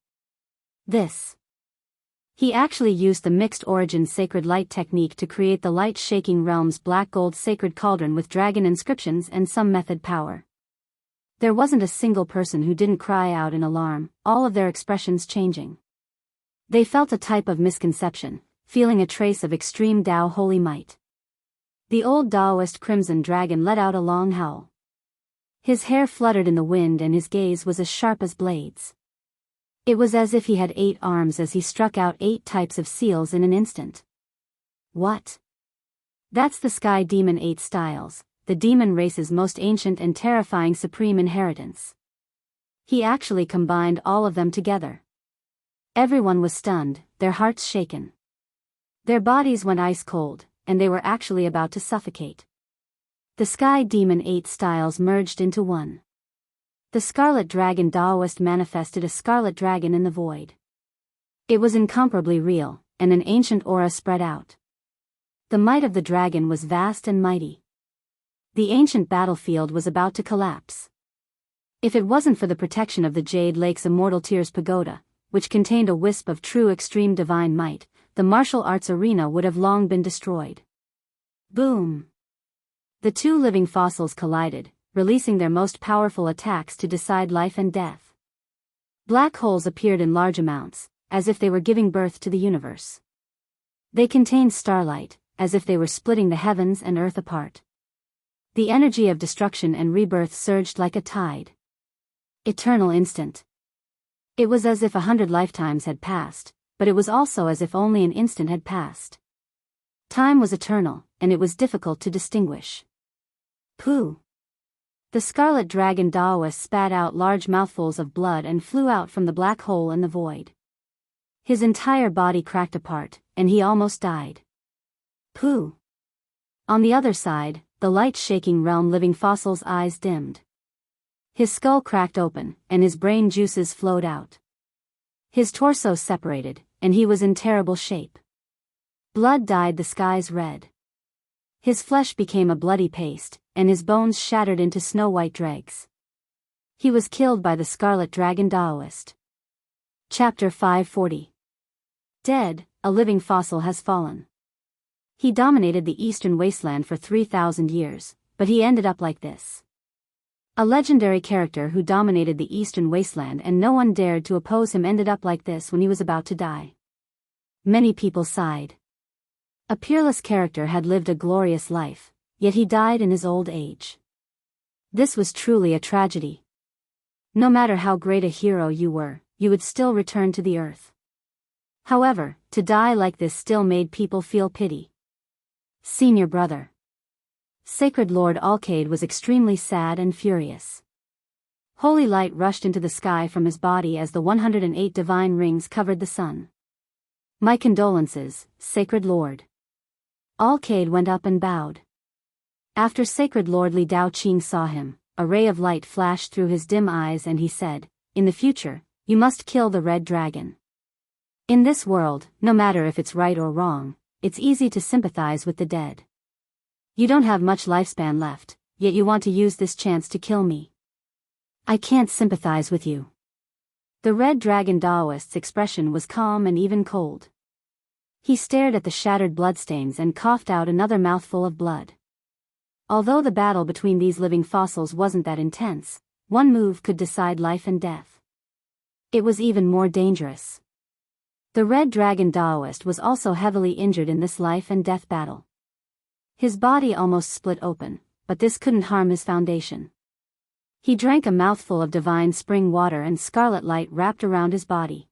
He actually used the mixed origin sacred light technique to create the light-shaking realm's black gold sacred cauldron with dragon inscriptions and some method power. There wasn't a single person who didn't cry out in alarm, all of their expressions changing. They felt a type of misconception, feeling a trace of extreme Dao holy might. The old Daoist crimson dragon let out a long howl. His hair fluttered in the wind and his gaze was as sharp as blades. It was as if he had 8 arms as he struck out 8 types of seals in an instant. What? That's the Sky Demon 8 styles, the demon race's most ancient and terrifying supreme inheritance. He actually combined all of them together. Everyone was stunned, their hearts shaken. Their bodies went ice cold, and they were actually about to suffocate. The Sky Demon 8 styles merged into one. The Scarlet Dragon Daoist manifested a scarlet dragon in the void. It was incomparably real, and an ancient aura spread out. The might of the dragon was vast and mighty. The ancient battlefield was about to collapse. If it wasn't for the protection of the Jade Lake's Immortal Tears Pagoda, which contained a wisp of true extreme divine might, the martial arts arena would have long been destroyed. Boom! The two living fossils collided, releasing their most powerful attacks to decide life and death. Black holes appeared in large amounts, as if they were giving birth to the universe. They contained starlight, as if they were splitting the heavens and earth apart. The energy of destruction and rebirth surged like a tide. Eternal instant. It was as if 100 lifetimes had passed, but it was also as if only an instant had passed. Time was eternal, and it was difficult to distinguish. Pooh! The Scarlet Dragon Daoist spat out large mouthfuls of blood and flew out from the black hole in the void. His entire body cracked apart, and he almost died. Pooh! On the other side, the light-shaking realm living fossil's eyes dimmed. His skull cracked open, and his brain juices flowed out. His torso separated, and he was in terrible shape. Blood dyed the skies red. His flesh became a bloody paste, and his bones shattered into snow-white dregs. He was killed by the Scarlet Dragon Daoist. Chapter 540. Dead, a living fossil has fallen. He dominated the eastern wasteland for 3,000 years, but he ended up like this. A legendary character who dominated the eastern wasteland and no one dared to oppose him ended up like this when he was about to die. Many people sighed. A peerless character had lived a glorious life, yet he died in his old age. This was truly a tragedy. No matter how great a hero you were, you would still return to the earth. However, to die like this still made people feel pity. Senior brother. Sacred Lord Alcade was extremely sad and furious. Holy light rushed into the sky from his body as the 108 divine rings covered the sun. My condolences, Sacred Lord. All Cade went up and bowed. After Sacred Lord Li Daoqing saw him, a ray of light flashed through his dim eyes and he said, "In the future, you must kill the red dragon. In this world, no matter if it's right or wrong, it's easy to sympathize with the dead. You don't have much lifespan left, yet you want to use this chance to kill me. I can't sympathize with you." The red dragon Daoist's expression was calm and even cold. He stared at the shattered bloodstains and coughed out another mouthful of blood. Although the battle between these living fossils wasn't that intense, one move could decide life and death. It was even more dangerous. The red dragon Daoist was also heavily injured in this life and death battle. His body almost split open, but this couldn't harm his foundation. He drank a mouthful of divine spring water and scarlet light wrapped around his body.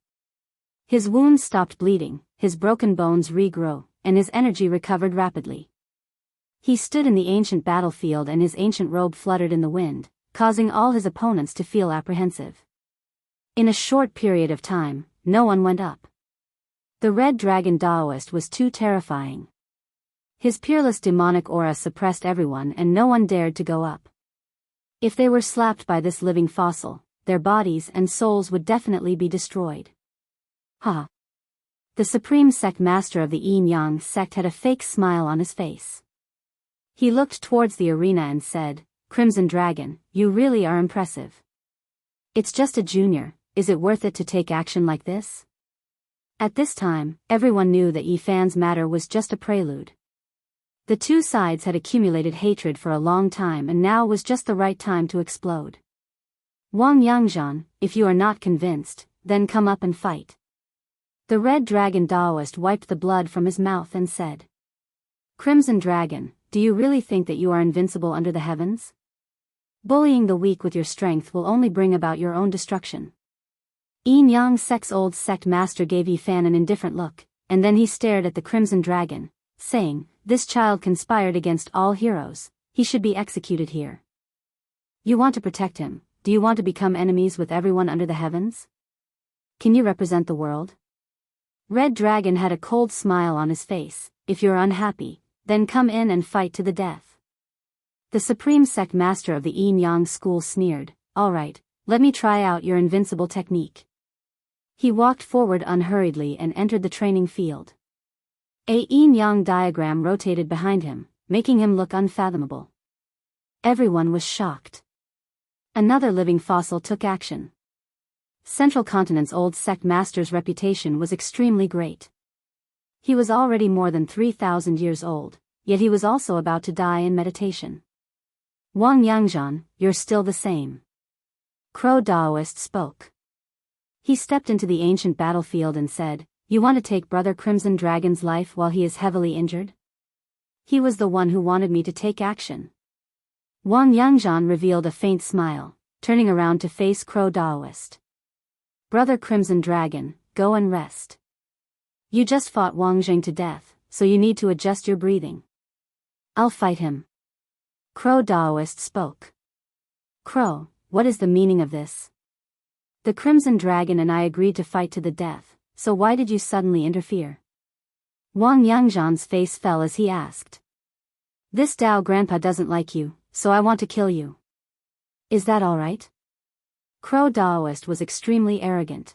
His wounds stopped bleeding, his broken bones regrew, and his energy recovered rapidly. He stood in the ancient battlefield and his ancient robe fluttered in the wind, causing all his opponents to feel apprehensive. In a short period of time, no one went up. The red dragon Daoist was too terrifying. His peerless demonic aura suppressed everyone and no one dared to go up. If they were slapped by this living fossil, their bodies and souls would definitely be destroyed. Ha! The supreme sect master of the Yin Yang sect had a fake smile on his face. He looked towards the arena and said, "Crimson Dragon, you really are impressive. It's just a junior, is it worth it to take action like this?" At this time, everyone knew that Yi Fan's matter was just a prelude. The two sides had accumulated hatred for a long time and now was just the right time to explode. "Wang Yangzhan, if you are not convinced, then come up and fight." The red dragon Daoist wiped the blood from his mouth and said, "Crimson Dragon, do you really think that you are invincible under the heavens? Bullying the weak with your strength will only bring about your own destruction." Yin Yang sect's old sect master gave Yi Fan an indifferent look, and then he stared at the Crimson Dragon, saying, "This child conspired against all heroes, he should be executed here. You want to protect him, do you want to become enemies with everyone under the heavens? Can you represent the world?" Red Dragon had a cold smile on his face. "If you're unhappy, then come in and fight to the death." The supreme sect master of the Yin Yang school sneered, "All right, let me try out your invincible technique." He walked forward unhurriedly and entered the training field. A Yin Yang diagram rotated behind him, making him look unfathomable. Everyone was shocked. Another living fossil took action. Central Continent's old sect master's reputation was extremely great. He was already more than 3,000 years old, yet he was also about to die in meditation. "Wang Yangzhan, you're still the same." Crow Daoist spoke. He stepped into the ancient battlefield and said, "You want to take Brother Crimson Dragon's life while he is heavily injured?" He was the one who wanted me to take action. Wang Yangzhan revealed a faint smile, turning around to face Crow Daoist. "Brother Crimson Dragon, go and rest. You just fought Wang Zheng to death, so you need to adjust your breathing." "I'll fight him." Crow Daoist spoke. "Crow, what is the meaning of this? The Crimson Dragon and I agreed to fight to the death, so why did you suddenly interfere?" Wang Yangzhan's face fell as he asked. "This Dao Grandpa doesn't like you, so I want to kill you. Is that all right?" Crow Daoist was extremely arrogant.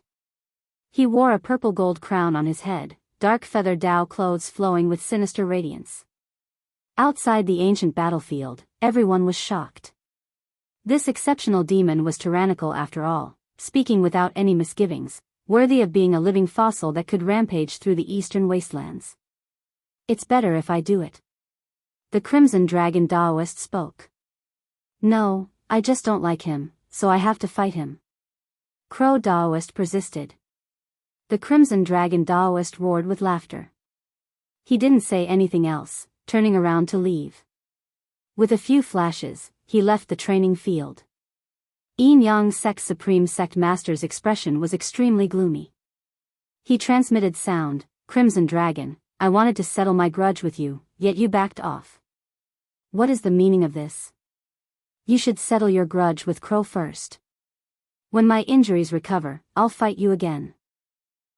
He wore a purple gold crown on his head, dark feather Dao clothes flowing with sinister radiance. Outside the ancient battlefield, everyone was shocked. This exceptional demon was tyrannical after all, speaking without any misgivings, worthy of being a living fossil that could rampage through the eastern wastelands. "It's better if I do it." The Crimson Dragon Daoist spoke. "No, I just don't like him, so I have to fight him." Crow Daoist persisted. The Crimson Dragon Daoist roared with laughter. He didn't say anything else, turning around to leave. With a few flashes, he left the training field. Yin Yang sect's supreme sect master's expression was extremely gloomy. He transmitted sound, "Crimson Dragon, I wanted to settle my grudge with you, yet you backed off. What is the meaning of this? You should settle your grudge with Crow first. When my injuries recover, I'll fight you again."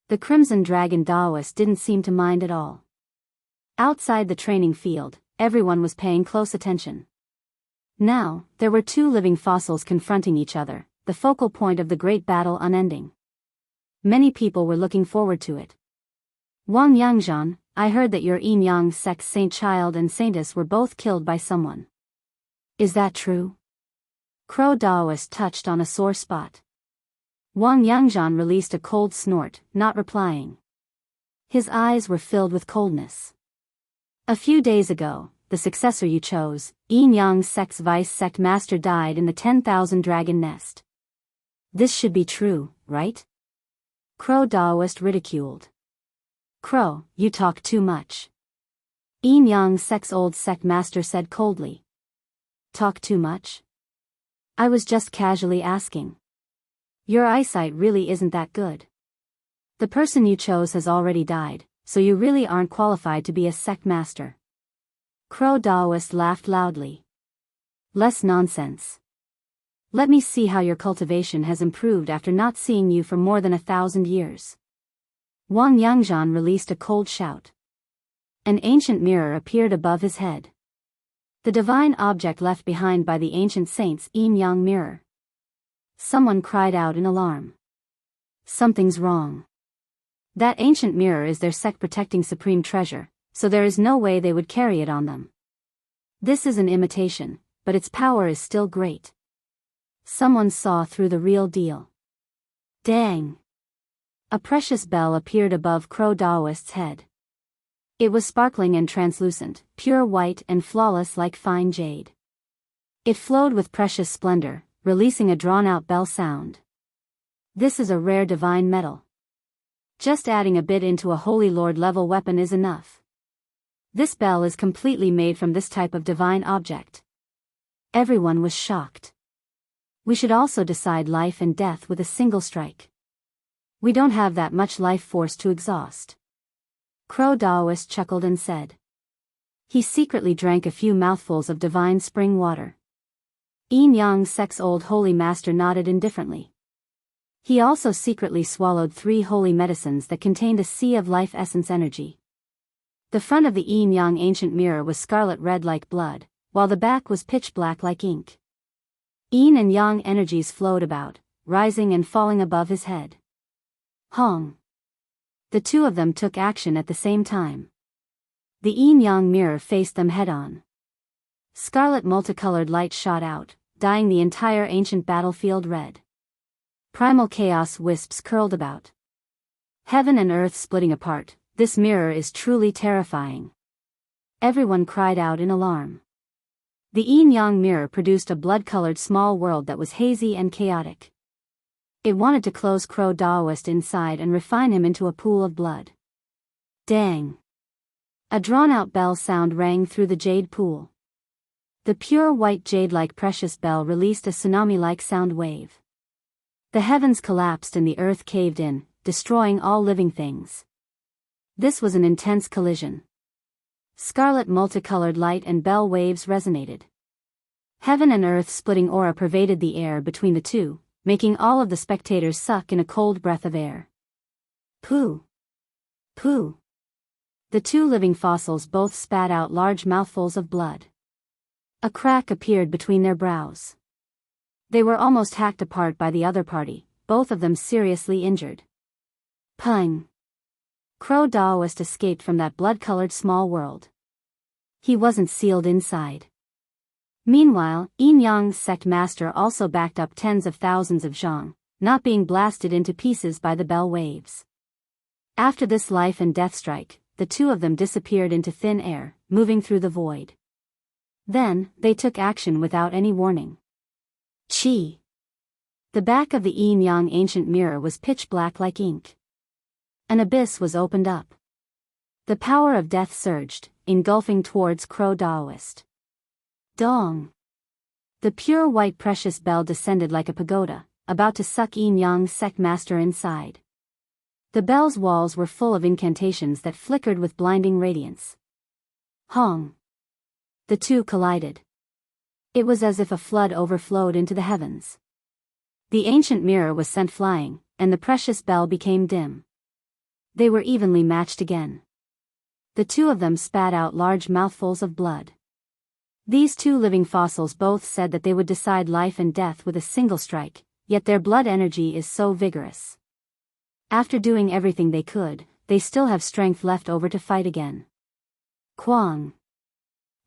The Crimson Dragon Daoist didn't seem to mind at all. Outside the training field, everyone was paying close attention. Now, there were two living fossils confronting each other, the focal point of the great battle unending. Many people were looking forward to it. Wang Yangzhan, I heard that your yin yang sect's saint child and saintess were both killed by someone. Is that true? Crow Daoist touched on a sore spot. Wang Yangzhan released a cold snort, not replying. His eyes were filled with coldness. A few days ago, the successor you chose, Yin Yang sect's vice sect master died in the 10,000 dragon nest. This should be true, right? Crow Daoist ridiculed. Crow, you talk too much. Yin Yang sect's old sect master said coldly. Talk too much? I was just casually asking. Your eyesight really isn't that good. The person you chose has already died, so you really aren't qualified to be a sect master. Crow Daoist laughed loudly. Less nonsense. Let me see how your cultivation has improved after not seeing you for more than 1,000 years. Wang Yangzhan released a cold shout. An ancient mirror appeared above his head. The divine object left behind by the ancient saints' yin yang mirror. Someone cried out in alarm. Something's wrong. That ancient mirror is their sect protecting supreme treasure, so there is no way they would carry it on them. This is an imitation, but its power is still great. Someone saw through the real deal. Dang! A precious bell appeared above Crow Daoist's head. It was sparkling and translucent, pure white and flawless like fine jade. It flowed with precious splendor, releasing a drawn-out bell sound. This is a rare divine metal. Just adding a bit into a Holy Lord level weapon is enough. This bell is completely made from this type of divine object. Everyone was shocked. We should also decide life and death with a single strike. We don't have that much life force to exhaust. Crow Daoist chuckled and said. He secretly drank a few mouthfuls of divine spring water. Yin Yang sect's old holy master nodded indifferently. He also secretly swallowed 3 holy medicines that contained a sea of life essence energy. The front of the yin yang ancient mirror was scarlet red like blood, while the back was pitch black like ink. Yin and yang energies flowed about, rising and falling above his head. Hong! The two of them took action at the same time. The yin-yang mirror faced them head-on. Scarlet multicolored light shot out, dyeing the entire ancient battlefield red. Primal chaos wisps curled about. Heaven and earth splitting apart, this mirror is truly terrifying. Everyone cried out in alarm. The yin-yang mirror produced a blood-colored small world that was hazy and chaotic. It wanted to close Crow Daoist inside and refine him into a pool of blood. Dang! A drawn-out bell sound rang through the jade pool. The pure white jade-like precious bell released a tsunami-like sound wave. The heavens collapsed and the earth caved in, destroying all living things. This was an intense collision. Scarlet multicolored light and bell waves resonated. Heaven and earth splitting aura pervaded the air between the two, making all of the spectators suck in a cold breath of air. Pooh! Pooh! The two living fossils both spat out large mouthfuls of blood. A crack appeared between their brows. They were almost hacked apart by the other party, both of them seriously injured. Pung! Crow Daoist escaped from that blood-colored small world. He wasn't sealed inside. Meanwhile, Yin Yang sect master also backed up tens of thousands of zhang, not being blasted into pieces by the bell waves. After this life and death strike, the two of them disappeared into thin air, moving through the void. Then, they took action without any warning. Chi! The back of the Yin Yang ancient mirror was pitch black like ink. An abyss was opened up. The power of death surged, engulfing towards Crow Daoist. Dong! The pure white precious bell descended like a pagoda, about to suck Yin Yang sect master inside. The bell's walls were full of incantations that flickered with blinding radiance. Hong! The two collided. It was as if a flood overflowed into the heavens. The ancient mirror was sent flying, and the precious bell became dim. They were evenly matched again. The two of them spat out large mouthfuls of blood. These two living fossils both said that they would decide life and death with a single strike, yet their blood energy is so vigorous. After doing everything they could, they still have strength left over to fight again. Quang!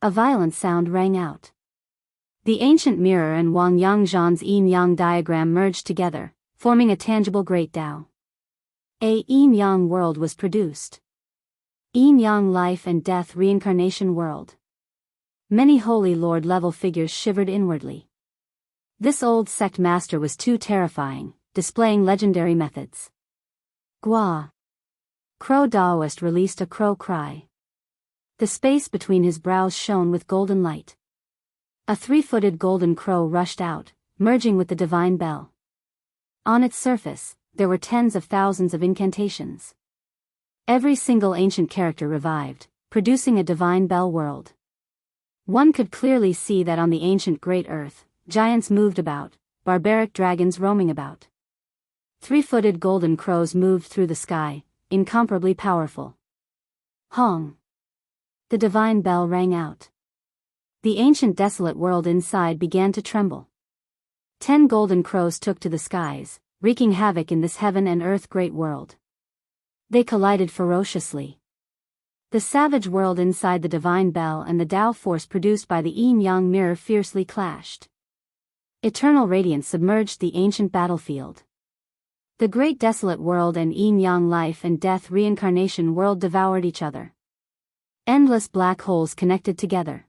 A violent sound rang out. The ancient mirror and Wang Yangzhan's yin-yang diagram merged together, forming a tangible great Tao. A yin-yang world was produced. Yin-yang life and death reincarnation world. Many holy lord level figures shivered inwardly. This old sect master was too terrifying, displaying legendary methods. Gua! Crow Daoist released a crow cry. The space between his brows shone with golden light. A 3-footed golden crow rushed out, merging with the divine bell. On its surface, there were tens of thousands of incantations. Every single ancient character revived, producing a divine bell world. One could clearly see that on the ancient great earth, giants moved about, barbaric dragons roaming about. 3-footed golden crows moved through the sky, incomparably powerful. Hong! The divine bell rang out. The ancient desolate world inside began to tremble. 10 golden crows took to the skies, wreaking havoc in this heaven and earth great world. They collided ferociously. The savage world inside the divine bell and the Tao force produced by the yin-yang mirror fiercely clashed. Eternal radiance submerged the ancient battlefield. The great desolate world and yin-yang life and death reincarnation world devoured each other. Endless black holes connected together.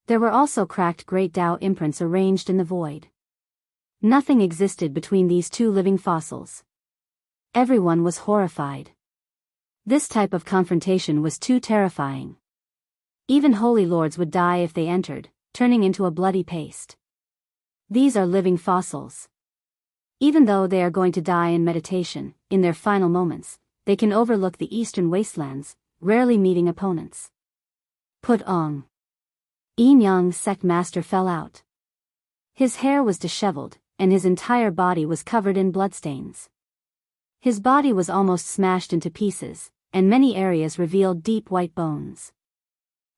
There were also cracked great Tao imprints arranged in the void. Nothing existed between these two living fossils. Everyone was horrified. This type of confrontation was too terrifying. Even holy lords would die if they entered, turning into a bloody paste. These are living fossils. Even though they are going to die in meditation, in their final moments, they can overlook the eastern wastelands, rarely meeting opponents. Put Ong. Yin-yang sect master fell out. His hair was disheveled, and his entire body was covered in bloodstains. His body was almost smashed into pieces, and many areas revealed deep white bones.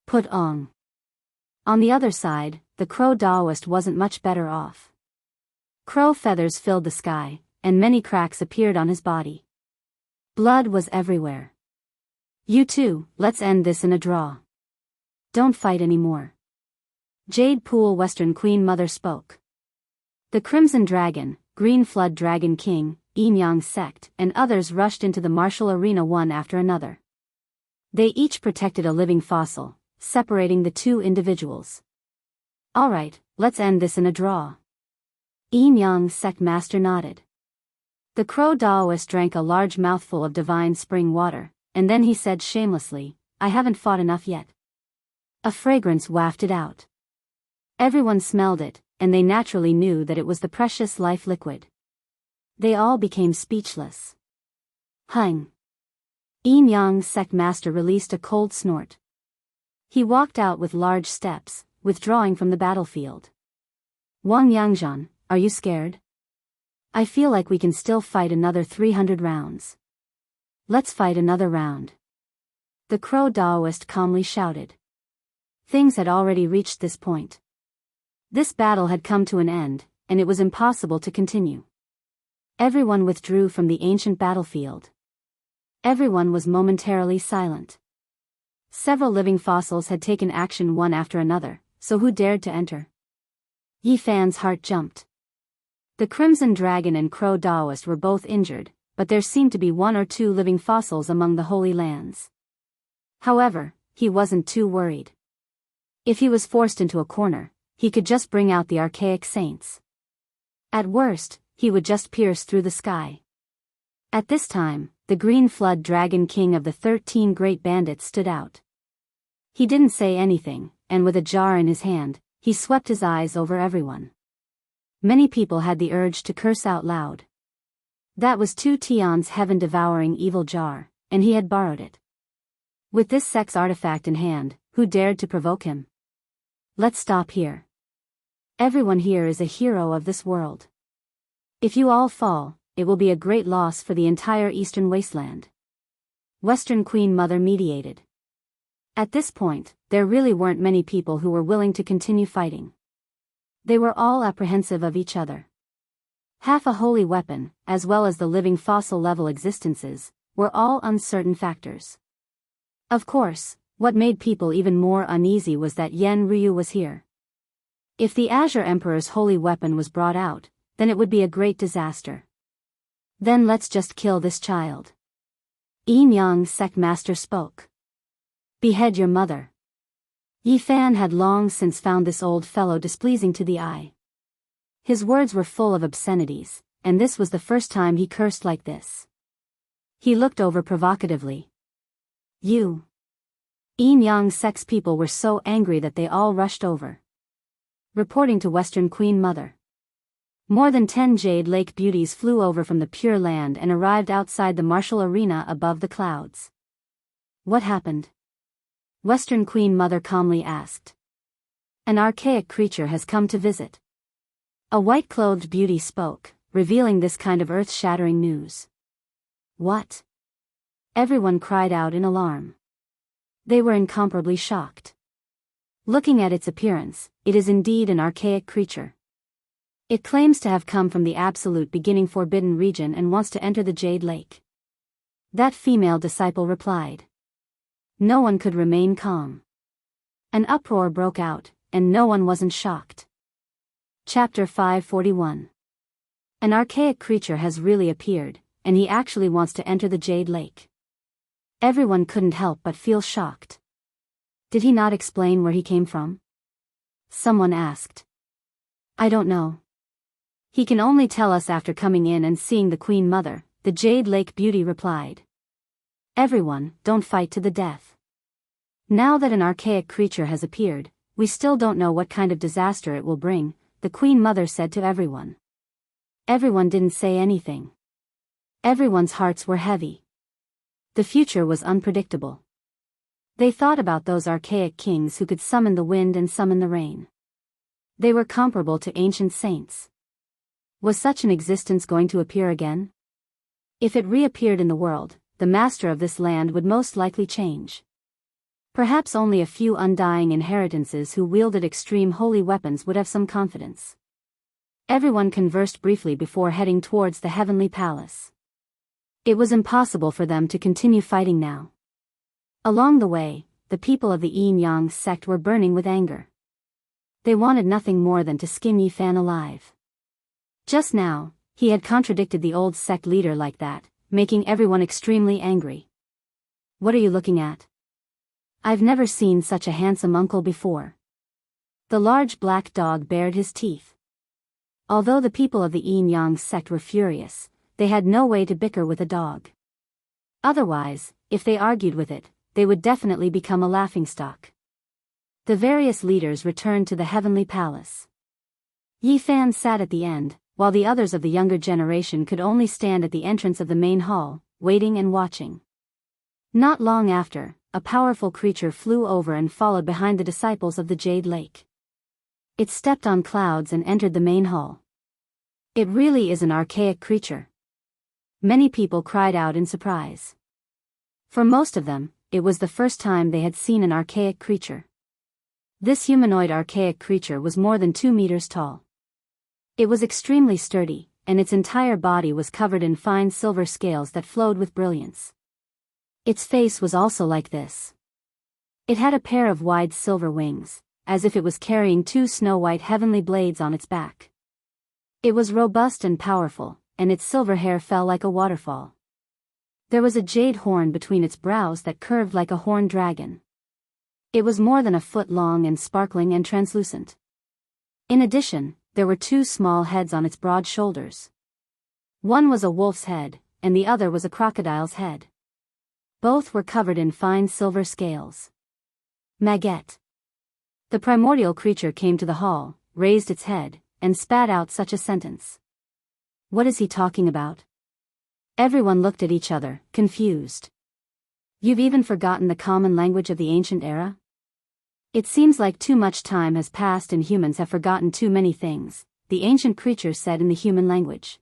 Put Ong. On the other side, the crow Daoist wasn't much better off. Crow feathers filled the sky, and many cracks appeared on his body. Blood was everywhere. You two, let's end this in a draw. Don't fight anymore. Jade Pool Western Queen Mother spoke. The Crimson Dragon, Green Flood Dragon King, Yin-yang sect, and others rushed into the martial arena one after another. They each protected a living fossil, separating the two individuals. Alright, let's end this in a draw. Yin-yang sect master nodded. The crow Daoist drank a large mouthful of divine spring water, and then he said shamelessly, I haven't fought enough yet. A fragrance wafted out. Everyone smelled it, and they naturally knew that it was the precious life liquid. They all became speechless. Hung. Yin-yang sect master released a cold snort. He walked out with large steps, withdrawing from the battlefield. Wang Yangzhan, are you scared? I feel like we can still fight another 300 rounds. Let's fight another round. The crow Daoist calmly shouted. Things had already reached this point. This battle had come to an end, and it was impossible to continue. Everyone withdrew from the ancient battlefield. Everyone was momentarily silent. Several living fossils had taken action one after another, so who dared to enter? Yi Fan's heart jumped. The Crimson Dragon and Crow Daoist were both injured, but there seemed to be 1 or 2 living fossils among the Holy Lands. However, he wasn't too worried. If he was forced into a corner, he could just bring out the archaic saints. At worst, he would just pierce through the sky. At this time, the Green Flood Dragon King of the 13 Great Bandits stood out. He didn't say anything, and with a jar in his hand, he swept his eyes over everyone. Many people had the urge to curse out loud. That was Tu Tian's heaven-devouring evil jar, and he had borrowed it. With this sex artifact in hand, who dared to provoke him? Let's stop here. Everyone here is a hero of this world. If you all fall, it will be a great loss for the entire Eastern Wasteland. Western Queen Mother mediated. At this point, there really weren't many people who were willing to continue fighting. They were all apprehensive of each other. Half a holy weapon, as well as the living fossil-level existences, were all uncertain factors. Of course, what made people even more uneasy was that Yen Ryu was here. If the Azure Emperor's holy weapon was brought out, then it would be a great disaster. Then let's just kill this child. Yin Yang sect master spoke. Behead your mother. Yi Fan had long since found this old fellow displeasing to the eye. His words were full of obscenities, and this was the first time he cursed like this. He looked over provocatively. You. Yin Yang sect's people were so angry that they all rushed over. Reporting to Western Queen Mother. More than 10 Jade Lake beauties flew over from the Pure Land and arrived outside the martial arena above the clouds. What happened? Western Queen Mother calmly asked. An archaic creature has come to visit. A white-clothed beauty spoke, revealing this kind of earth-shattering news. What? Everyone cried out in alarm. They were incomparably shocked. Looking at its appearance, it is indeed an archaic creature. It claims to have come from the absolute beginning forbidden region and wants to enter the Jade Lake. That female disciple replied. No one could remain calm. An uproar broke out, and no one wasn't shocked. Chapter 541. An archaic creature has really appeared, and he actually wants to enter the Jade Lake. Everyone couldn't help but feel shocked. Did he not explain where he came from? Someone asked. I don't know. He can only tell us after coming in and seeing the Queen Mother, the Jade Lake beauty replied. Everyone, don't fight to the death. Now that an archaic creature has appeared, we still don't know what kind of disaster it will bring, the Queen Mother said to everyone. Everyone didn't say anything. Everyone's hearts were heavy. The future was unpredictable. They thought about those archaic kings who could summon the wind and summon the rain. They were comparable to ancient saints. Was such an existence going to appear again? If it reappeared in the world, the master of this land would most likely change. Perhaps only a few undying inheritances who wielded extreme holy weapons would have some confidence. Everyone conversed briefly before heading towards the heavenly palace. It was impossible for them to continue fighting now. Along the way, the people of the Yin Yang sect were burning with anger. They wanted nothing more than to skin Yi Fan alive. Just now, he had contradicted the old sect leader like that, making everyone extremely angry. What are you looking at? I've never seen such a handsome uncle before. The large black dog bared his teeth. Although the people of the Yin Yang sect were furious, they had no way to bicker with a dog. Otherwise, if they argued with it, they would definitely become a laughingstock. The various leaders returned to the heavenly palace. Yi Fan sat at the end, while the others of the younger generation could only stand at the entrance of the main hall, waiting and watching. Not long after, a powerful creature flew over and followed behind the disciples of the Jade Lake. It stepped on clouds and entered the main hall. It really is an archaic creature. Many people cried out in surprise. For most of them, it was the first time they had seen an archaic creature. This humanoid archaic creature was more than 2 meters tall. It was extremely sturdy, and its entire body was covered in fine silver scales that flowed with brilliance. Its face was also like this. It had a pair of wide silver wings, as if it was carrying 2 snow-white heavenly blades on its back. It was robust and powerful, and its silver hair fell like a waterfall. There was a jade horn between its brows that curved like a horned dragon. It was more than a foot long and sparkling and translucent. In addition, there were 2 small heads on its broad shoulders. One was a wolf's head, and the other was a crocodile's head. Both were covered in fine silver scales. Maggot. The primordial creature came to the hall, raised its head, and spat out such a sentence. What is he talking about? Everyone looked at each other, confused. You've even forgotten the common language of the ancient era? It seems like too much time has passed and humans have forgotten too many things, the ancient creature said in the human language.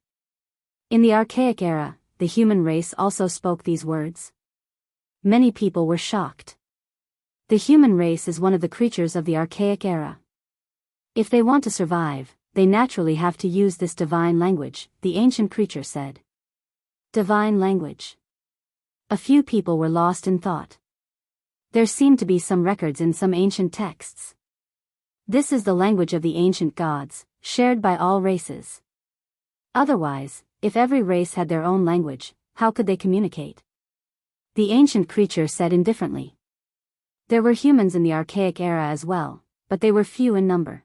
In the archaic era, the human race also spoke these words. Many people were shocked. The human race is one of the creatures of the archaic era. If they want to survive, they naturally have to use this divine language, the ancient creature said. Divine language. A few people were lost in thought. There seemed to be some records in some ancient texts. This is the language of the ancient gods, shared by all races. Otherwise, if every race had their own language, how could they communicate? The ancient creature said indifferently. There were humans in the archaic era as well, but they were few in number.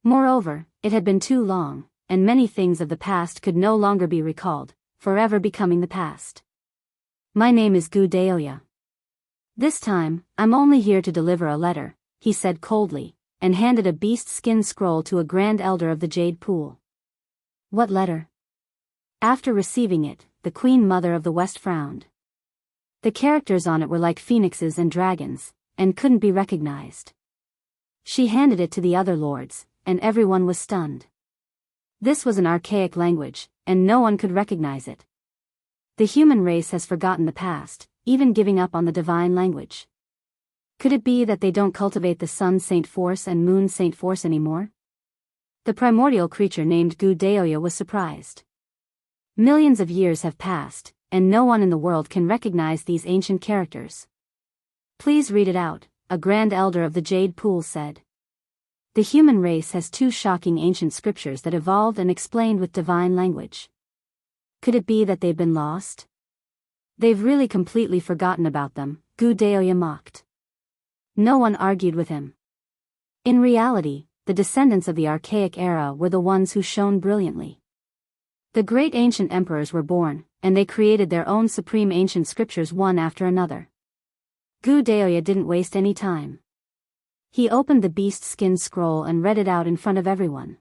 Moreover, it had been too long, and many things of the past could no longer be recalled, forever becoming the past. My name is Gu Daoya. This time, I'm only here to deliver a letter, he said coldly, and handed a beast-skin scroll to a grand elder of the Jade Pool. What letter? After receiving it, the Queen Mother of the West frowned. The characters on it were like phoenixes and dragons, and couldn't be recognized. She handed it to the other lords, and everyone was stunned. This was an archaic language, and no one could recognize it. The human race has forgotten the past, even giving up on the divine language. Could it be that they don't cultivate the Sun Saint Force and Moon Saint Force anymore? The primordial creature named Gu Daoya was surprised. Millions of years have passed, and no one in the world can recognize these ancient characters. Please read it out, a grand elder of the Jade Pool said. The human race has two shocking ancient scriptures that evolved and explained with divine language. Could it be that they've been lost? They've really completely forgotten about them, Gu Daoya mocked. No one argued with him. In reality, the descendants of the archaic era were the ones who shone brilliantly. The great ancient emperors were born, and they created their own supreme ancient scriptures one after another. Gu Daoya didn't waste any time. He opened the beast-skin scroll and read it out in front of everyone.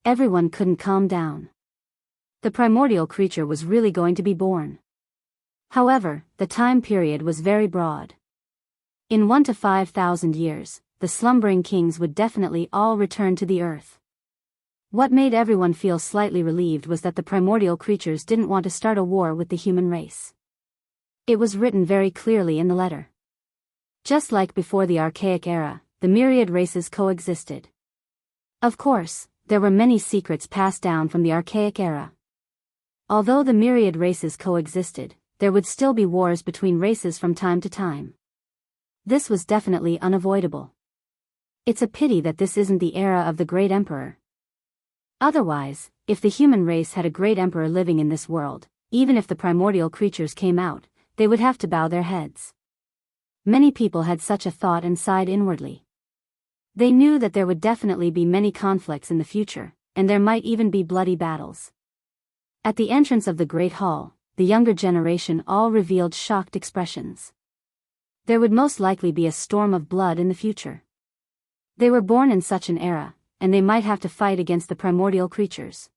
Everyone couldn't calm down. The primordial creature was really going to be born. However, the time period was very broad. In 1 to 5,000 years, the slumbering kings would definitely all return to the earth. What made everyone feel slightly relieved was that the primordial creatures didn't want to start a war with the human race. It was written very clearly in the letter. Just like before the archaic era, the myriad races coexisted. Of course, there were many secrets passed down from the archaic era. Although the myriad races coexisted, there would still be wars between races from time to time. This was definitely unavoidable. It's a pity that this isn't the era of the great emperor. Otherwise, if the human race had a great emperor living in this world, even if the primordial creatures came out, they would have to bow their heads. Many people had such a thought and sighed inwardly. They knew that there would definitely be many conflicts in the future, and there might even be bloody battles. At the entrance of the Great Hall, the younger generation all revealed shocked expressions. There would most likely be a storm of blood in the future. They were born in such an era, and they might have to fight against the primordial creatures.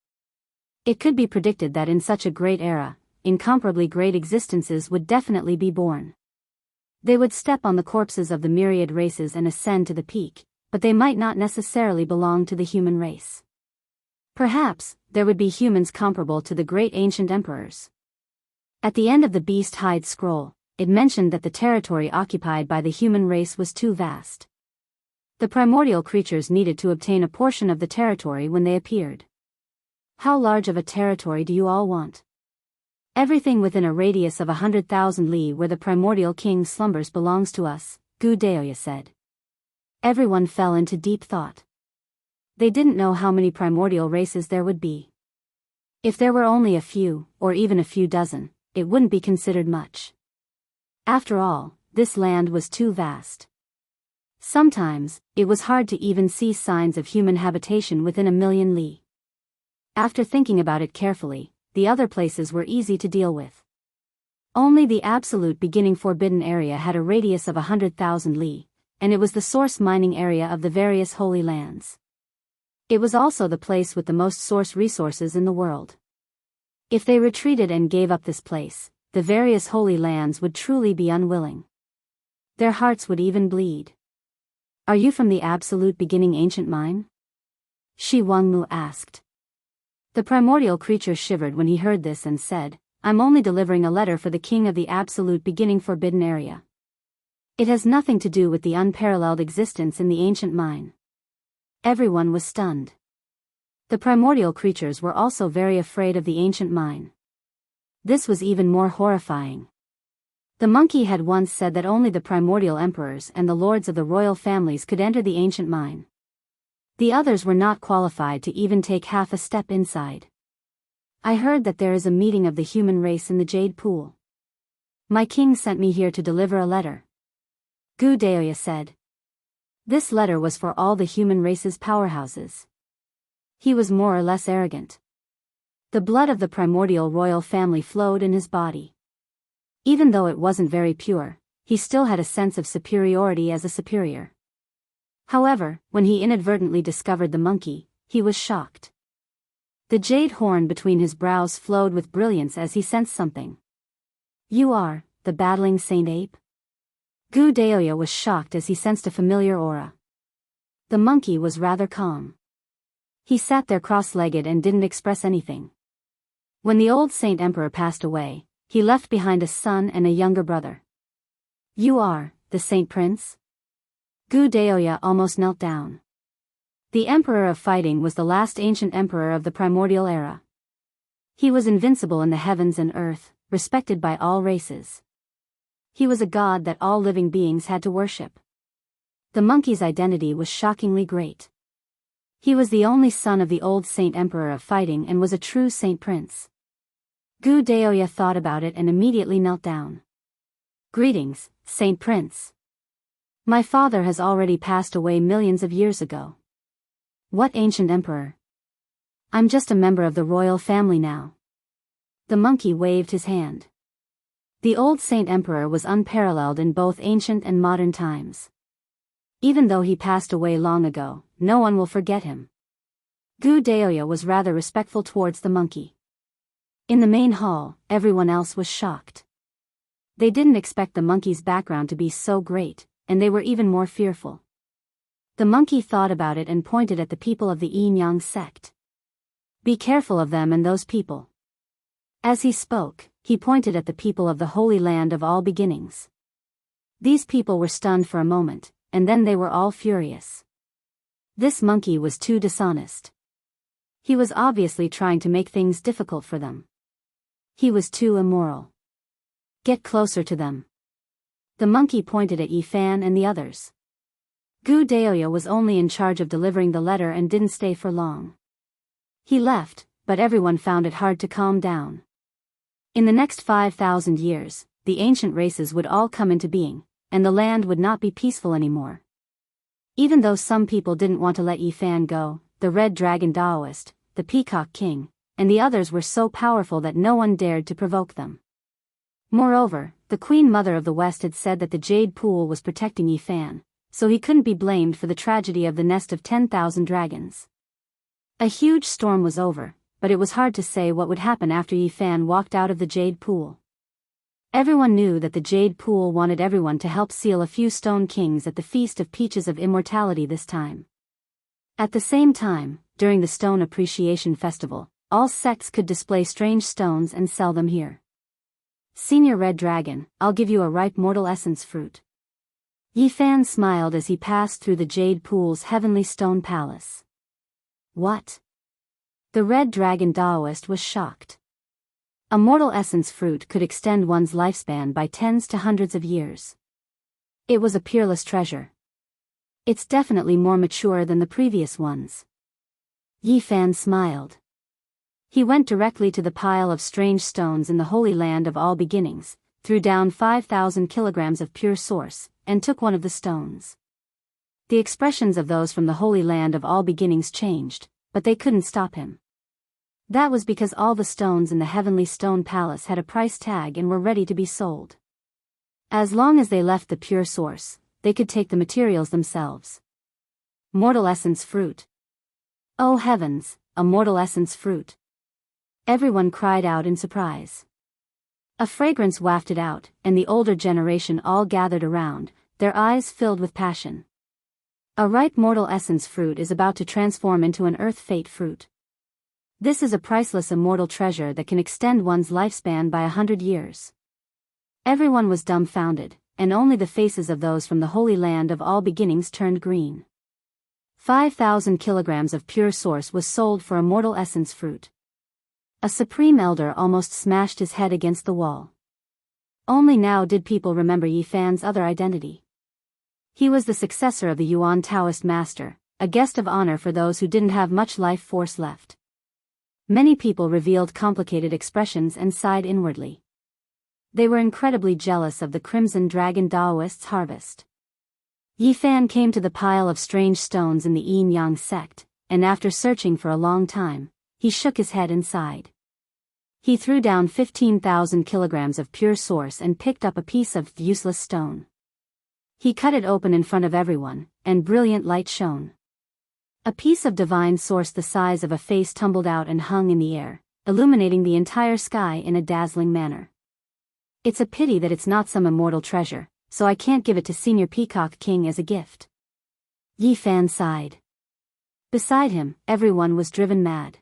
It could be predicted that in such a great era, incomparably great existences would definitely be born. They would step on the corpses of the myriad races and ascend to the peak, but they might not necessarily belong to the human race. Perhaps, there would be humans comparable to the great ancient emperors. At the end of the beast hide scroll, it mentioned that the territory occupied by the human race was too vast. The primordial creatures needed to obtain a portion of the territory when they appeared. How large of a territory do you all want? Everything within a radius of 100,000 li where the primordial king slumbers belongs to us, Gu Daoya said. Everyone fell into deep thought. They didn't know how many primordial races there would be. If there were only a few, or even a few dozen, it wouldn't be considered much. After all, this land was too vast. Sometimes, it was hard to even see signs of human habitation within 1,000,000 li. After thinking about it carefully, the other places were easy to deal with. Only the absolute beginning forbidden area had a radius of 100,000 li, and it was the source mining area of the various holy lands. It was also the place with the most source resources in the world. If they retreated and gave up this place, the various holy lands would truly be unwilling. Their hearts would even bleed. Are you from the absolute beginning ancient mine? Shi Wangmu asked. The primordial creature shivered when he heard this and said, I'm only delivering a letter for the king of the absolute beginning forbidden area. It has nothing to do with the unparalleled existence in the ancient mine. Everyone was stunned. The primordial creatures were also very afraid of the ancient mine. This was even more horrifying. The monkey had once said that only the primordial emperors and the lords of the royal families could enter the ancient mine. The others were not qualified to even take half a step inside. I heard that there is a meeting of the human race in the Jade Pool. My king sent me here to deliver a letter. Gu Daoya said. This letter was for all the human race's powerhouses. He was more or less arrogant. The blood of the primordial royal family flowed in his body. Even though it wasn't very pure, he still had a sense of superiority as a superior. However, when he inadvertently discovered the monkey, he was shocked. The jade horn between his brows flowed with brilliance as he sensed something. You are the battling Saint Ape? Gu Daoya was shocked as he sensed a familiar aura. The monkey was rather calm. He sat there cross-legged and didn't express anything. When the old Saint Emperor passed away, he left behind a son and a younger brother. You are the Saint Prince? Gu Daoya almost knelt down. The Emperor of Fighting was the last ancient emperor of the primordial era. He was invincible in the heavens and earth, respected by all races. He was a god that all living beings had to worship. The monkey's identity was shockingly great. He was the only son of the old Saint Emperor of Fighting and was a true Saint Prince. Gu Daoya thought about it and immediately knelt down. Greetings, Saint Prince. My father has already passed away millions of years ago. What ancient emperor? I'm just a member of the royal family now. The monkey waved his hand. The old Saint Emperor was unparalleled in both ancient and modern times. Even though he passed away long ago, no one will forget him. Gu Daoya was rather respectful towards the monkey. In the main hall, everyone else was shocked. They didn't expect the monkey's background to be so great, and they were even more fearful. The monkey thought about it and pointed at the people of the Yin Yang sect. Be careful of them and those people. As he spoke, he pointed at the people of the Holy Land of all beginnings. These people were stunned for a moment, and then they were all furious. This monkey was too dishonest. He was obviously trying to make things difficult for them. He was too immoral. Get closer to them. The monkey pointed at Yi Fan and the others. Gu Daoya was only in charge of delivering the letter and didn't stay for long. He left, but everyone found it hard to calm down. In the next 5,000 years, the ancient races would all come into being, and the land would not be peaceful anymore. Even though some people didn't want to let Yi Fan go, the Red Dragon Daoist, the Peacock King, and the others were so powerful that no one dared to provoke them. Moreover, the Queen Mother of the West had said that the Jade Pool was protecting Yi Fan, so he couldn't be blamed for the tragedy of the nest of 10,000 dragons. A huge storm was over, but it was hard to say what would happen after Yi Fan walked out of the Jade Pool. Everyone knew that the Jade Pool wanted everyone to help seal a few Stone Kings at the Feast of Peaches of Immortality this time. At the same time, during the Stone Appreciation Festival, all sects could display strange stones and sell them here. Senior Red Dragon, I'll give you a ripe mortal essence fruit. Yi Fan smiled as he passed through the Jade Pool's heavenly stone palace. What? The Red Dragon Daoist was shocked. A mortal essence fruit could extend one's lifespan by tens to hundreds of years. It was a peerless treasure. It's definitely more mature than the previous ones. Yi Fan smiled. He went directly to the pile of strange stones in the Holy Land of all beginnings, threw down 5,000 kilograms of pure source, and took one of the stones. The expressions of those from the Holy Land of all beginnings changed, but they couldn't stop him. That was because all the stones in the Heavenly Stone Palace had a price tag and were ready to be sold. As long as they left the pure source, they could take the materials themselves. Mortal essence fruit. Oh heavens, a mortal essence fruit. Everyone cried out in surprise. A fragrance wafted out, and the older generation all gathered around, their eyes filled with passion. A ripe mortal essence fruit is about to transform into an earth fate fruit. This is a priceless immortal treasure that can extend one's lifespan by 100 years. Everyone was dumbfounded, and only the faces of those from the Holy Land of all beginnings turned green. 5,000 kilograms of pure source was sold for immortal essence fruit. A supreme elder almost smashed his head against the wall. Only now did people remember Yi Fan's other identity. He was the successor of the Yuan Taoist master, a guest of honor for those who didn't have much life force left. Many people revealed complicated expressions and sighed inwardly. They were incredibly jealous of the Crimson Dragon Daoist's harvest. Yi Fan came to the pile of strange stones in the Yin Yang sect, and after searching for a long time, he shook his head and sighed. He threw down 15,000 kilograms of pure source and picked up a piece of useless stone. He cut it open in front of everyone, and brilliant light shone. A piece of divine source the size of a face tumbled out and hung in the air, illuminating the entire sky in a dazzling manner. It's a pity that it's not some immortal treasure, so I can't give it to Senior Peacock King as a gift. Yi Fan sighed. Beside him, everyone was driven mad.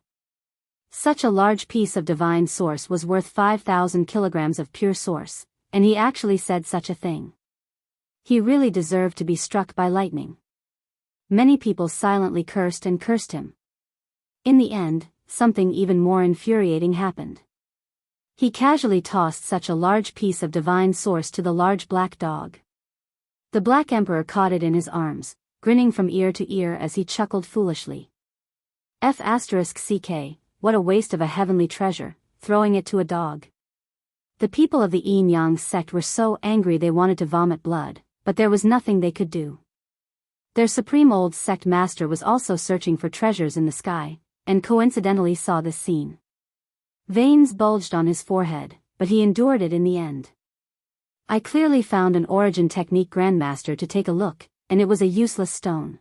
Such a large piece of divine source was worth 5,000 kilograms of pure source, and he actually said such a thing. He really deserved to be struck by lightning. Many people silently cursed and cursed him. In the end, something even more infuriating happened. He casually tossed such a large piece of divine source to the large black dog. The Black Emperor caught it in his arms, grinning from ear to ear as he chuckled foolishly. F***ck, what a waste of a heavenly treasure, throwing it to a dog. The people of the Yin Yang sect were so angry they wanted to vomit blood, but there was nothing they could do. Their supreme old sect master was also searching for treasures in the sky, and coincidentally saw this scene. Veins bulged on his forehead, but he endured it in the end. I clearly found an origin technique grandmaster to take a look, and it was a useless stone.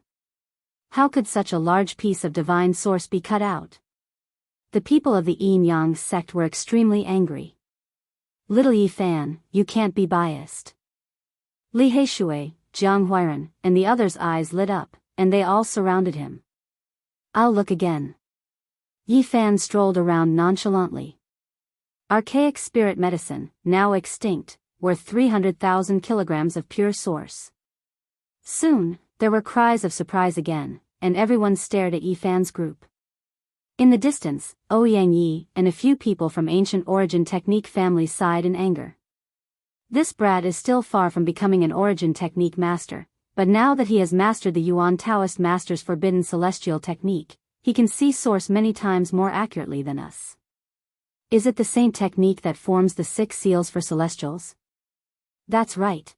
How could such a large piece of divine source be cut out? The people of the Yin Yang sect were extremely angry. Little Yi Fan, you can't be biased. Li Heishui, Jianghu, and the others' eyes lit up, and they all surrounded him. I'll look again. Yi Fan strolled around nonchalantly. Archaic spirit medicine, now extinct, worth 300,000 kilograms of pure source. Soon, there were cries of surprise again, and everyone stared at Yi Fan's group. In the distance, Ouyang Yi and a few people from ancient origin technique families sighed in anger. This brat is still far from becoming an origin technique master, but now that he has mastered the Yuan Taoist master's forbidden celestial technique, he can see source many times more accurately than us. Is it the same technique that forms the 6 seals for celestials? That's right.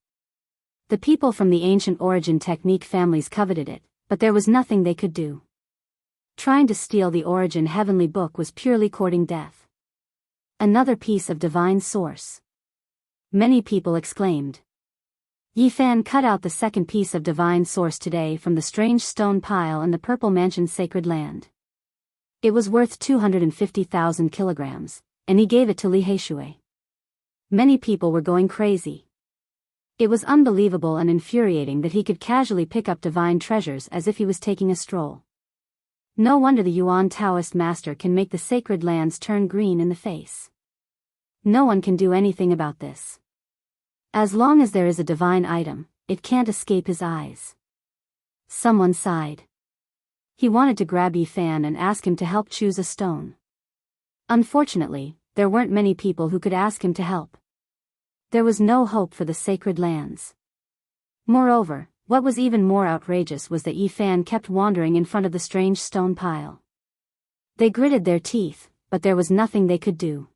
The people from the ancient origin technique families coveted it, but there was nothing they could do. Trying to steal the origin heavenly book was purely courting death. Another piece of divine source. Many people exclaimed. Yi Fan cut out the second piece of divine source today from the strange stone pile in the Purple Mansion's sacred land. It was worth 250,000 kilograms, and he gave it to Li Heishui. Many people were going crazy. It was unbelievable and infuriating that he could casually pick up divine treasures as if he was taking a stroll. No wonder the Yuan Taoist master can make the sacred lands turn green in the face. No one can do anything about this. As long as there is a divine item, it can't escape his eyes. Someone sighed. He wanted to grab Yi Fan and ask him to help choose a stone. Unfortunately, there weren't many people who could ask him to help. There was no hope for the sacred lands. Moreover, what was even more outrageous was that Yi Fan kept wandering in front of the strange stone pile. They gritted their teeth, but there was nothing they could do.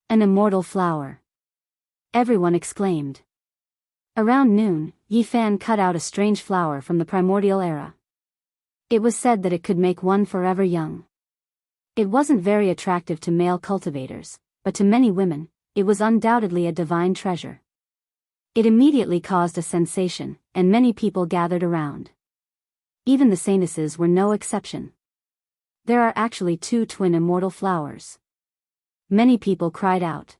An immortal flower. Everyone exclaimed. Around noon, Yi Fan cut out a strange flower from the primordial era. It was said that it could make one forever young. It wasn't very attractive to male cultivators, but to many women, it was undoubtedly a divine treasure. It immediately caused a sensation, and many people gathered around. Even the Sanuses were no exception. There are actually 2 twin immortal flowers. Many people cried out.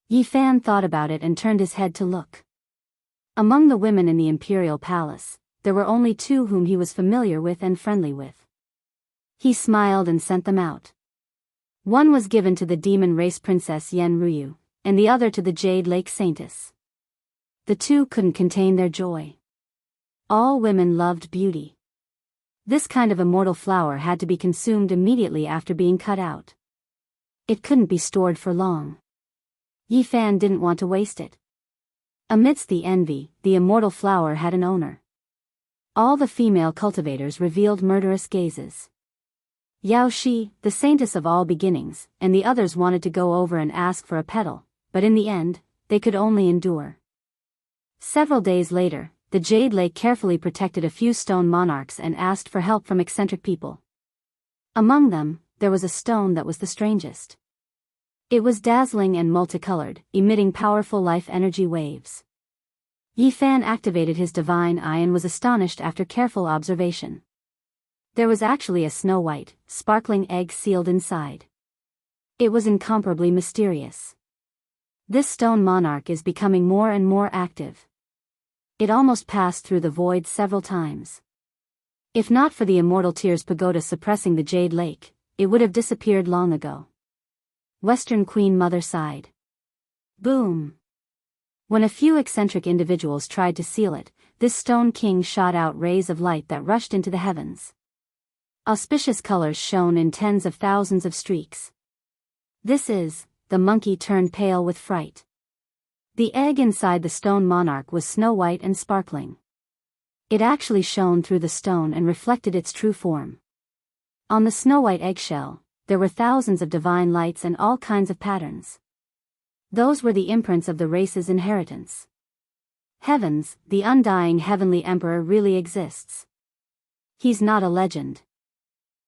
Yi Fan thought about it and turned his head to look. Among the women in the imperial palace, there were only 2 whom he was familiar with and friendly with. He smiled and sent them out. One was given to the demon race princess Yen Ruyu, and the other to the Jade Lake Saintess. The two couldn't contain their joy. All women loved beauty. This kind of immortal flower had to be consumed immediately after being cut out. It couldn't be stored for long. Yi Fan didn't want to waste it. Amidst the envy, the immortal flower had an owner. All the female cultivators revealed murderous gazes. Yao Shi, the saintess of all beginnings, and the others wanted to go over and ask for a petal, but in the end, they could only endure. Several days later, the Jade Lake carefully protected a few stone monarchs and asked for help from eccentric people. Among them, there was a stone that was the strangest. It was dazzling and multicolored, emitting powerful life energy waves. Yi Fan activated his divine eye and was astonished after careful observation. There was actually a snow-white, sparkling egg sealed inside. It was incomparably mysterious. This stone monarch is becoming more and more active. It almost passed through the void several times. If not for the Immortal Tears Pagoda suppressing the Jade Lake, it would have disappeared long ago. Western Queen Mother sighed. Boom! When a few eccentric individuals tried to seal it, this stone king shot out rays of light that rushed into the heavens. Auspicious colors shone in tens of thousands of streaks. The monkey turned pale with fright. The egg inside the stone monarch was snow-white and sparkling. It actually shone through the stone and reflected its true form. On the snow-white eggshell, there were thousands of divine lights and all kinds of patterns. Those were the imprints of the race's inheritance. Heavens, the undying heavenly emperor really exists. He's not a legend.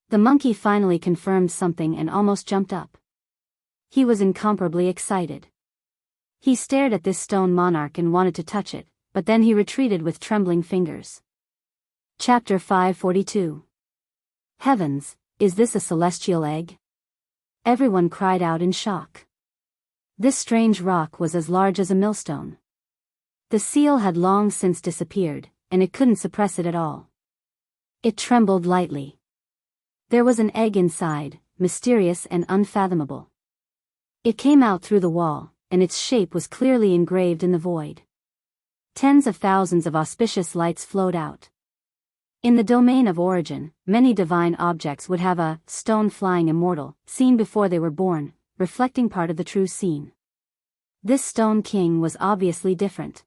The monkey finally confirmed something and almost jumped up. He was incomparably excited. He stared at this stone monarch and wanted to touch it, but then he retreated with trembling fingers. Chapter 542. Heavens, is this a celestial egg? Everyone cried out in shock. This strange rock was as large as a millstone. The seal had long since disappeared, and it couldn't suppress it at all. It trembled lightly. There was an egg inside, mysterious and unfathomable. It came out through the wall, and its shape was clearly engraved in the void. Tens of thousands of auspicious lights flowed out. In the domain of origin, many divine objects would have a stone flying immortal, seen before they were born, reflecting part of the true scene. This stone king was obviously different.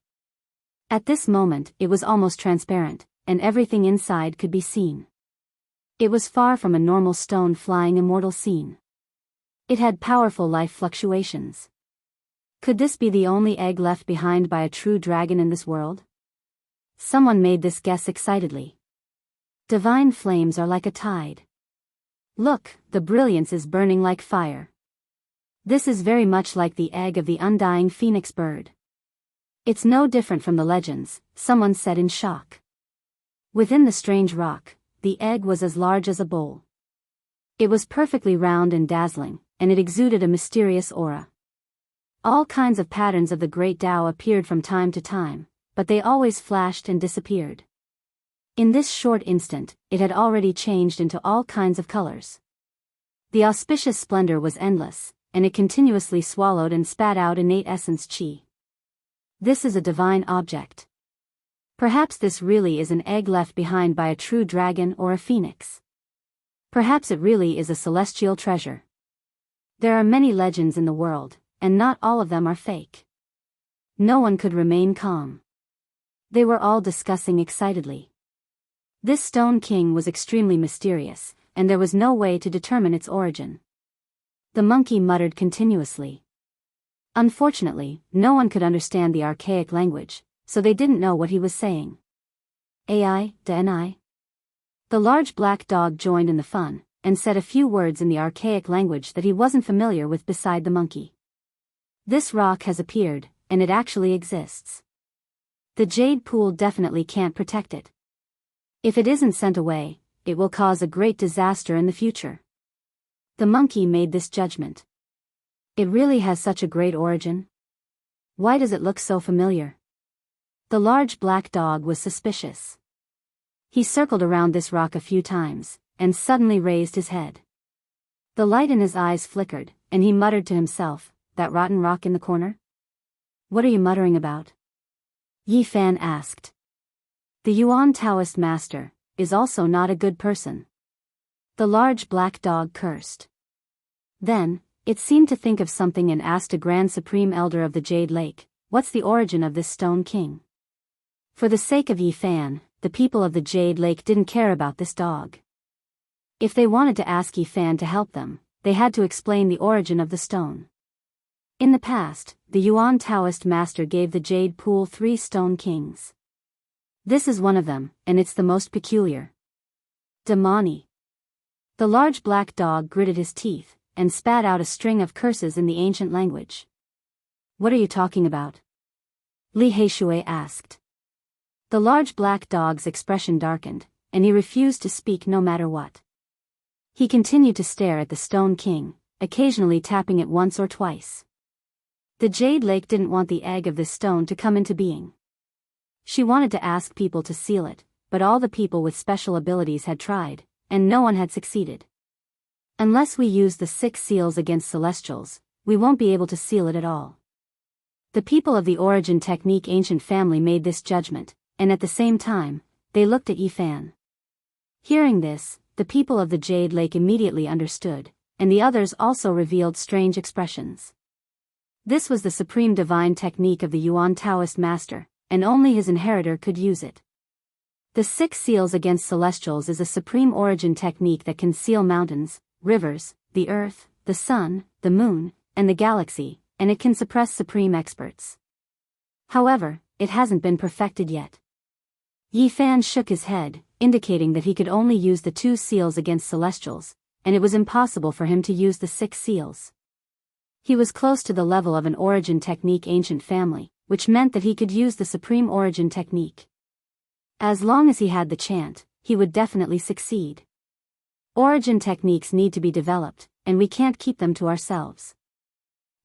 At this moment, it was almost transparent, and everything inside could be seen. It was far from a normal stone flying immortal scene. It had powerful life fluctuations. Could this be the only egg left behind by a true dragon in this world? Someone made this guess excitedly. Divine flames are like a tide. Look, the brilliance is burning like fire. This is very much like the egg of the undying phoenix bird. It's no different from the legends, someone said in shock. Within the strange rock, the egg was as large as a bowl. It was perfectly round and dazzling, and it exuded a mysterious aura. All kinds of patterns of the great Tao appeared from time to time, but they always flashed and disappeared. In this short instant, it had already changed into all kinds of colors. The auspicious splendor was endless, and it continuously swallowed and spat out innate essence qi. This is a divine object. Perhaps this really is an egg left behind by a true dragon or a phoenix. Perhaps it really is a celestial treasure. There are many legends in the world, and not all of them are fake. No one could remain calm. They were all discussing excitedly. This stone king was extremely mysterious, and there was no way to determine its origin. The monkey muttered continuously. Unfortunately, no one could understand the archaic language, so they didn't know what he was saying. Ai, Dni. The large black dog joined in the fun, and said a few words in the archaic language that he wasn't familiar with beside the monkey. This rock has appeared, and it actually exists. The jade pool definitely can't protect it. If it isn't sent away, it will cause a great disaster in the future. The monkey made this judgment. It really has such a great origin? Why does it look so familiar? The large black dog was suspicious. He circled around this rock a few times, and suddenly raised his head. The light in his eyes flickered, and he muttered to himself, "That rotten rock in the corner? What are you muttering about?" Yi Fan asked. The Yuan Taoist master is also not a good person. The large black dog cursed. Then, it seemed to think of something and asked a Grand Supreme Elder of the Jade Lake, "What's the origin of this Stone King?" For the sake of Yi Fan, the people of the Jade Lake didn't care about this dog. If they wanted to ask Yi Fan to help them, they had to explain the origin of the stone. In the past, the Yuan Taoist master gave the Jade Pool 3 Stone Kings. This is one of them, and it's the most peculiar. Damani. The large black dog gritted his teeth, and spat out a string of curses in the ancient language. What are you talking about? Li Heishui asked. The large black dog's expression darkened, and he refused to speak no matter what. He continued to stare at the Stone King, occasionally tapping it once or twice. The Jade Lake didn't want the egg of this stone to come into being. She wanted to ask people to seal it, but all the people with special abilities had tried, and no one had succeeded. Unless we use the 6 seals against celestials, we won't be able to seal it at all. The people of the Origin Technique ancient family made this judgment, and at the same time, they looked at Yi Fan. Hearing this, the people of the Jade Lake immediately understood, and the others also revealed strange expressions. This was the supreme divine technique of the Yuan Taoist master, and only his inheritor could use it. The 6 seals against celestials is a supreme origin technique that can seal mountains, rivers, the earth, the sun, the moon, and the galaxy, and it can suppress supreme experts. However, it hasn't been perfected yet. Yi Fan shook his head, indicating that he could only use the 2 seals against celestials, and it was impossible for him to use the 6 seals. He was close to the level of an origin technique ancient family, which meant that he could use the supreme origin technique. As long as he had the chant, he would definitely succeed. Origin techniques need to be developed, and we can't keep them to ourselves.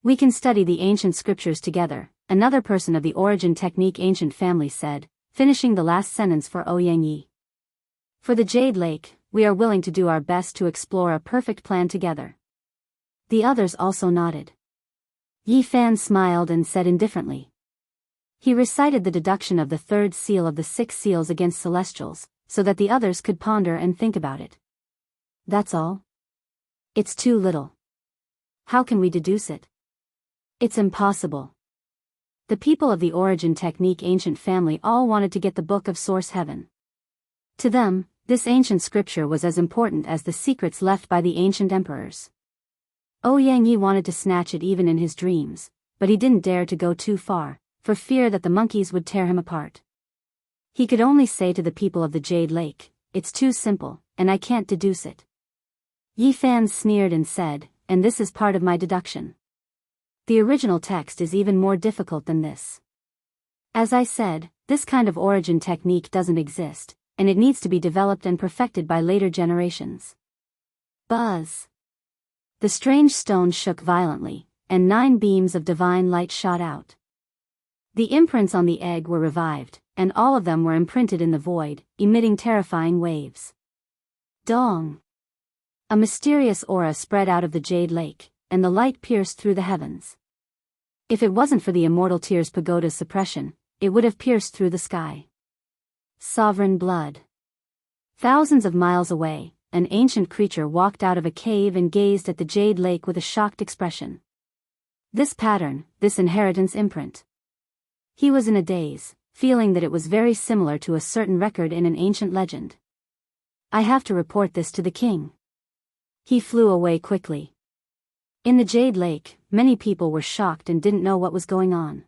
We can study the ancient scriptures together, another person of the origin technique ancient family said, finishing the last sentence for Ouyang. For the Jade Lake, we are willing to do our best to explore a perfect plan together. The others also nodded. Yi Fan smiled and said indifferently. He recited the deduction of the 3rd seal of the 6 seals against celestials, so that the others could ponder and think about it. That's all? It's too little. How can we deduce it? It's impossible. The people of the Origin Technique ancient family all wanted to get the Book of Source Heaven. To them, this ancient scripture was as important as the secrets left by the ancient emperors. Ouyang wanted to snatch it even in his dreams, but he didn't dare to go too far, for fear that the monkeys would tear him apart. He could only say to the people of the Jade Lake, "It's too simple, and I can't deduce it." Yi Fan sneered and said, "And this is part of my deduction. The original text is even more difficult than this. As I said, this kind of origin technique doesn't exist, and it needs to be developed and perfected by later generations." Buzz! The strange stone shook violently, and 9 beams of divine light shot out. The imprints on the egg were revived, and all of them were imprinted in the void, emitting terrifying waves. Dong! A mysterious aura spread out of the Jade Lake, and the light pierced through the heavens. If it wasn't for the Immortal Tears Pagoda's suppression, it would have pierced through the sky. Sovereign blood. Thousands of miles away, an ancient creature walked out of a cave and gazed at the Jade Lake with a shocked expression. This pattern, this inheritance imprint. He was in a daze, feeling that it was very similar to a certain record in an ancient legend. I have to report this to the king. He flew away quickly. In the Jade Lake, many people were shocked and didn't know what was going on.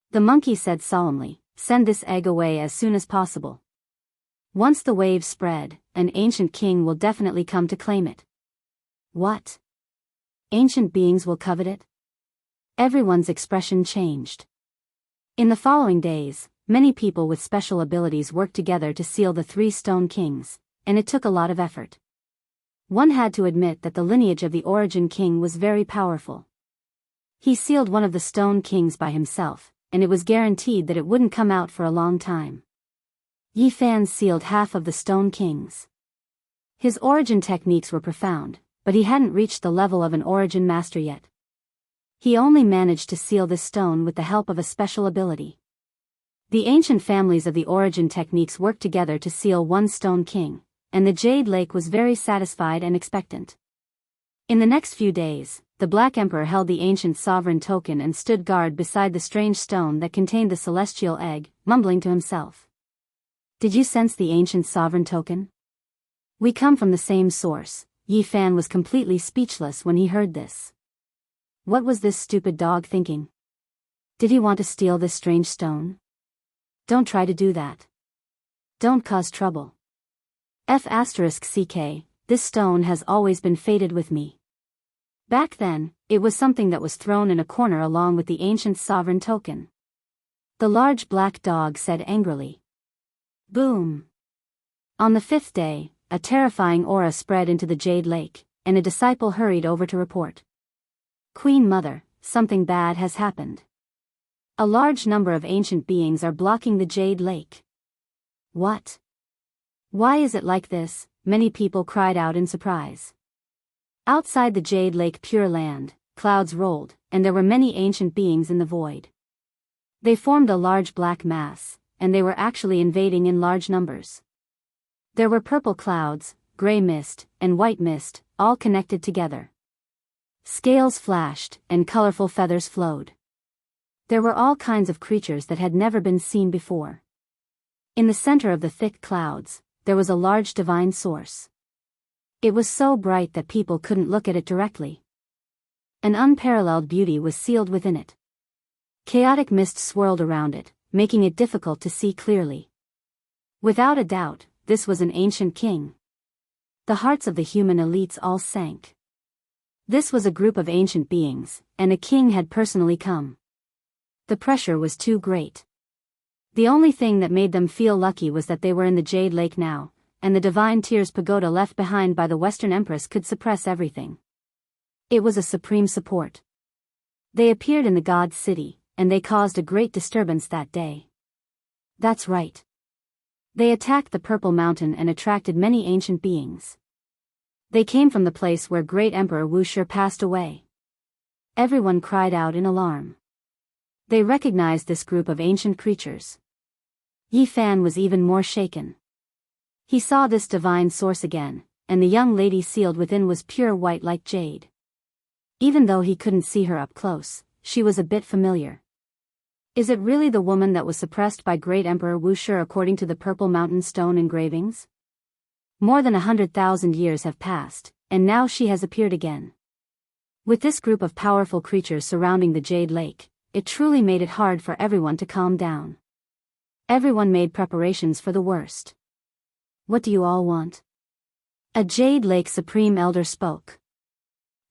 The monkey said solemnly, "Send this egg away as soon as possible. Once the wave spread, an ancient king will definitely come to claim it." What? Ancient beings will covet it? Everyone's expression changed. In the following days, many people with special abilities worked together to seal the 3 Stone Kings, and it took a lot of effort. One had to admit that the lineage of the Origin King was very powerful. He sealed one of the Stone Kings by himself, and it was guaranteed that it wouldn't come out for a long time. Yi Fan sealed half of the Stone Kings. His origin techniques were profound, but he hadn't reached the level of an origin master yet. He only managed to seal this stone with the help of a special ability. The ancient families of the origin techniques worked together to seal one stone king, and the Jade Lake was very satisfied and expectant. In the next few days, the Black Emperor held the ancient sovereign token and stood guard beside the strange stone that contained the celestial egg, mumbling to himself. Did you sense the ancient sovereign token? We come from the same source. Yi Fan was completely speechless when he heard this. What was this stupid dog thinking? Did he want to steal this strange stone? Don't try to do that. Don't cause trouble. *CK, this stone has always been fated with me. Back then, it was something that was thrown in a corner along with the ancient sovereign token. The large black dog said angrily. Boom! On the 5th day, a terrifying aura spread into the Jade Lake, and a disciple hurried over to report. Queen Mother, something bad has happened. A large number of ancient beings are blocking the Jade Lake. What? Why is it like this? Many people cried out in surprise. Outside the Jade Lake Pure Land, clouds rolled, and there were many ancient beings in the void. They formed a large black mass, and they were actually invading in large numbers. There were purple clouds, gray mist, and white mist, all connected together. Scales flashed, and colorful feathers flowed. There were all kinds of creatures that had never been seen before. In the center of the thick clouds, there was a large divine source. It was so bright that people couldn't look at it directly. An unparalleled beauty was sealed within it. Chaotic mist swirled around it, making it difficult to see clearly. Without a doubt, this was an ancient king. The hearts of the human elites all sank. This was a group of ancient beings, and a king had personally come. The pressure was too great. The only thing that made them feel lucky was that they were in the Jade Lake now, and the divine tears pagoda left behind by the Western Empress could suppress everything. It was a supreme support. They appeared in the God's city, and they caused a great disturbance that day. That's right. They attacked the Purple Mountain and attracted many ancient beings. They came from the place where great Emperor Wuxia passed away. Everyone cried out in alarm. They recognized this group of ancient creatures. Yi Fan was even more shaken. He saw this divine source again, and the young lady sealed within was pure white like jade. Even though he couldn't see her up close, she was a bit familiar. Is it really the woman that was suppressed by great Emperor Wuxia according to the Purple Mountain stone engravings? More than 100,000 years have passed, and now she has appeared again. With this group of powerful creatures surrounding the Jade Lake, it truly made it hard for everyone to calm down. Everyone made preparations for the worst. What do you all want? A Jade Lake Supreme Elder spoke.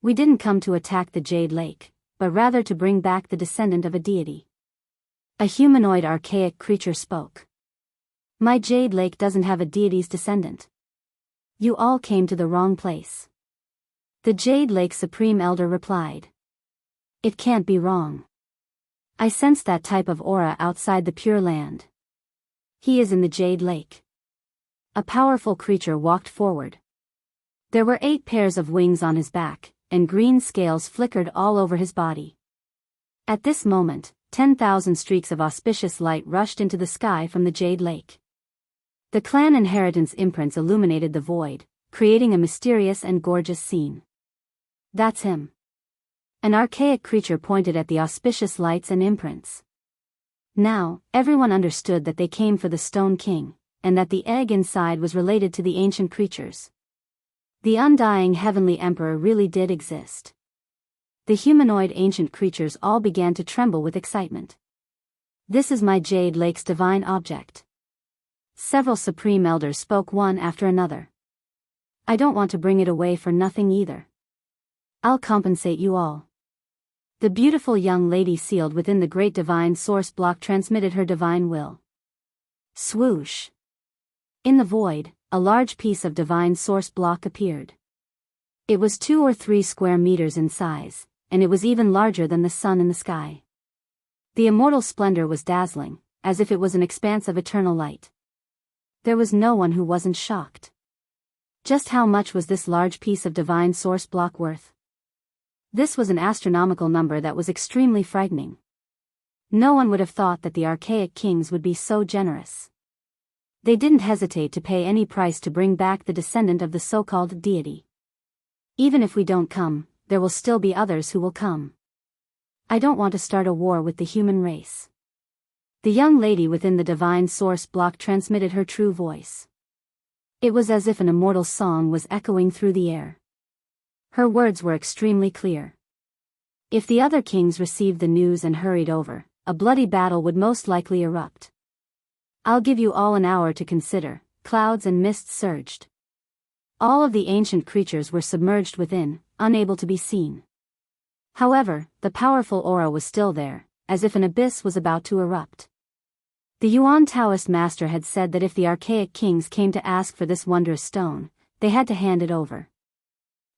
We didn't come to attack the Jade Lake, but rather to bring back the descendant of a deity. A humanoid archaic creature spoke. My Jade Lake doesn't have a deity's descendant. You all came to the wrong place. The Jade Lake Supreme Elder replied. It can't be wrong. I sense that type of aura outside the Pure Land. He is in the Jade Lake. A powerful creature walked forward. There were 8 pairs of wings on his back, and green scales flickered all over his body. At this moment, 10,000 streaks of auspicious light rushed into the sky from the Jade Lake. The clan inheritance imprints illuminated the void, creating a mysterious and gorgeous scene. That's him. An archaic creature pointed at the auspicious lights and imprints. Now, everyone understood that they came for the Stone King, and that the egg inside was related to the ancient creatures. The undying heavenly emperor really did exist. The humanoid ancient creatures all began to tremble with excitement. This is my Jade Lake's divine object. Several supreme elders spoke one after another. I don't want to bring it away for nothing either. I'll compensate you all. The beautiful young lady sealed within the great divine source block transmitted her divine will. Swoosh! In the void, a large piece of divine source block appeared. It was 2 or 3 square meters in size, and it was even larger than the sun in the sky. The immortal splendor was dazzling, as if it was an expanse of eternal light. There was no one who wasn't shocked. Just how much was this large piece of divine source block worth? This was an astronomical number that was extremely frightening. No one would have thought that the archaic kings would be so generous. They didn't hesitate to pay any price to bring back the descendant of the so-called deity. Even if we don't come, there will still be others who will come. I don't want to start a war with the human race. The young lady within the divine source block transmitted her true voice. It was as if an immortal song was echoing through the air. Her words were extremely clear. If the other kings received the news and hurried over, a bloody battle would most likely erupt. I'll give you all an hour to consider. Clouds and mists surged. All of the ancient creatures were submerged within, unable to be seen. However, the powerful aura was still there, as if an abyss was about to erupt. The Yuan Taoist master had said that if the archaic kings came to ask for this wondrous stone, they had to hand it over.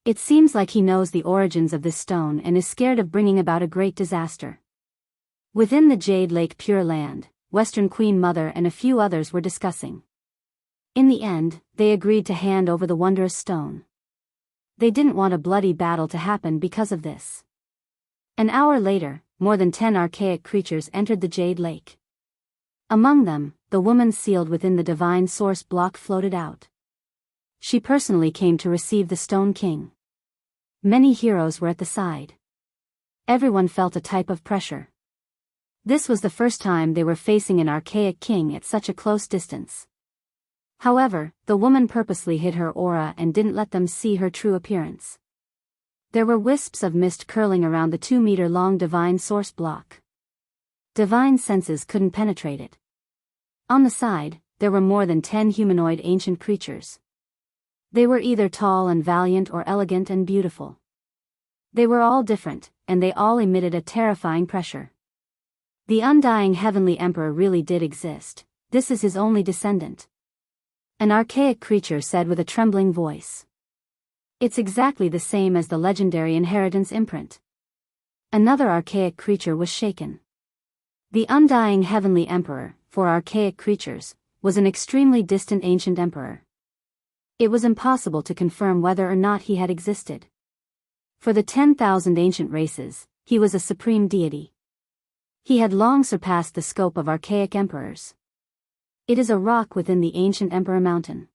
It seems like he knows the origins of this stone and is scared of bringing about a great disaster. Within the Jade Lake Pure Land, Western Queen Mother and a few others were discussing. In the end, they agreed to hand over the wondrous stone. They didn't want a bloody battle to happen because of this. An hour later, more than 10 archaic creatures entered the Jade Lake. Among them, the woman sealed within the divine source block floated out. She personally came to receive the Stone King. Many heroes were at the side. Everyone felt a type of pressure. This was the first time they were facing an archaic king at such a close distance. However, the woman purposely hid her aura and didn't let them see her true appearance. There were wisps of mist curling around the 2-meter-long divine source block. Divine senses couldn't penetrate it. On the side, there were more than 10 humanoid ancient creatures. They were either tall and valiant or elegant and beautiful. They were all different, and they all emitted a terrifying pressure. The undying heavenly emperor really did exist. This is his only descendant. An archaic creature said with a trembling voice. It's exactly the same as the legendary inheritance imprint. Another archaic creature was shaken. The undying heavenly emperor, for archaic creatures, was an extremely distant ancient emperor. It was impossible to confirm whether or not he had existed. For the 10,000 ancient races, he was a supreme deity. He had long surpassed the scope of archaic emperors. It is a rock within the ancient Emperor Mountain.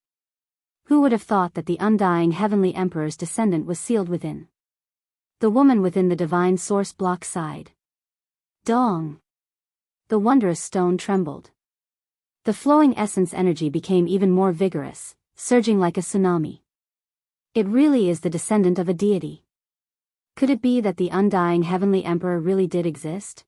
Who would have thought that the undying heavenly emperor's descendant was sealed within? The woman within the divine source block sighed. Dong! The wondrous stone trembled. The flowing essence energy became even more vigorous, surging like a tsunami. It really is the descendant of a deity. Could it be that the undying heavenly emperor really did exist?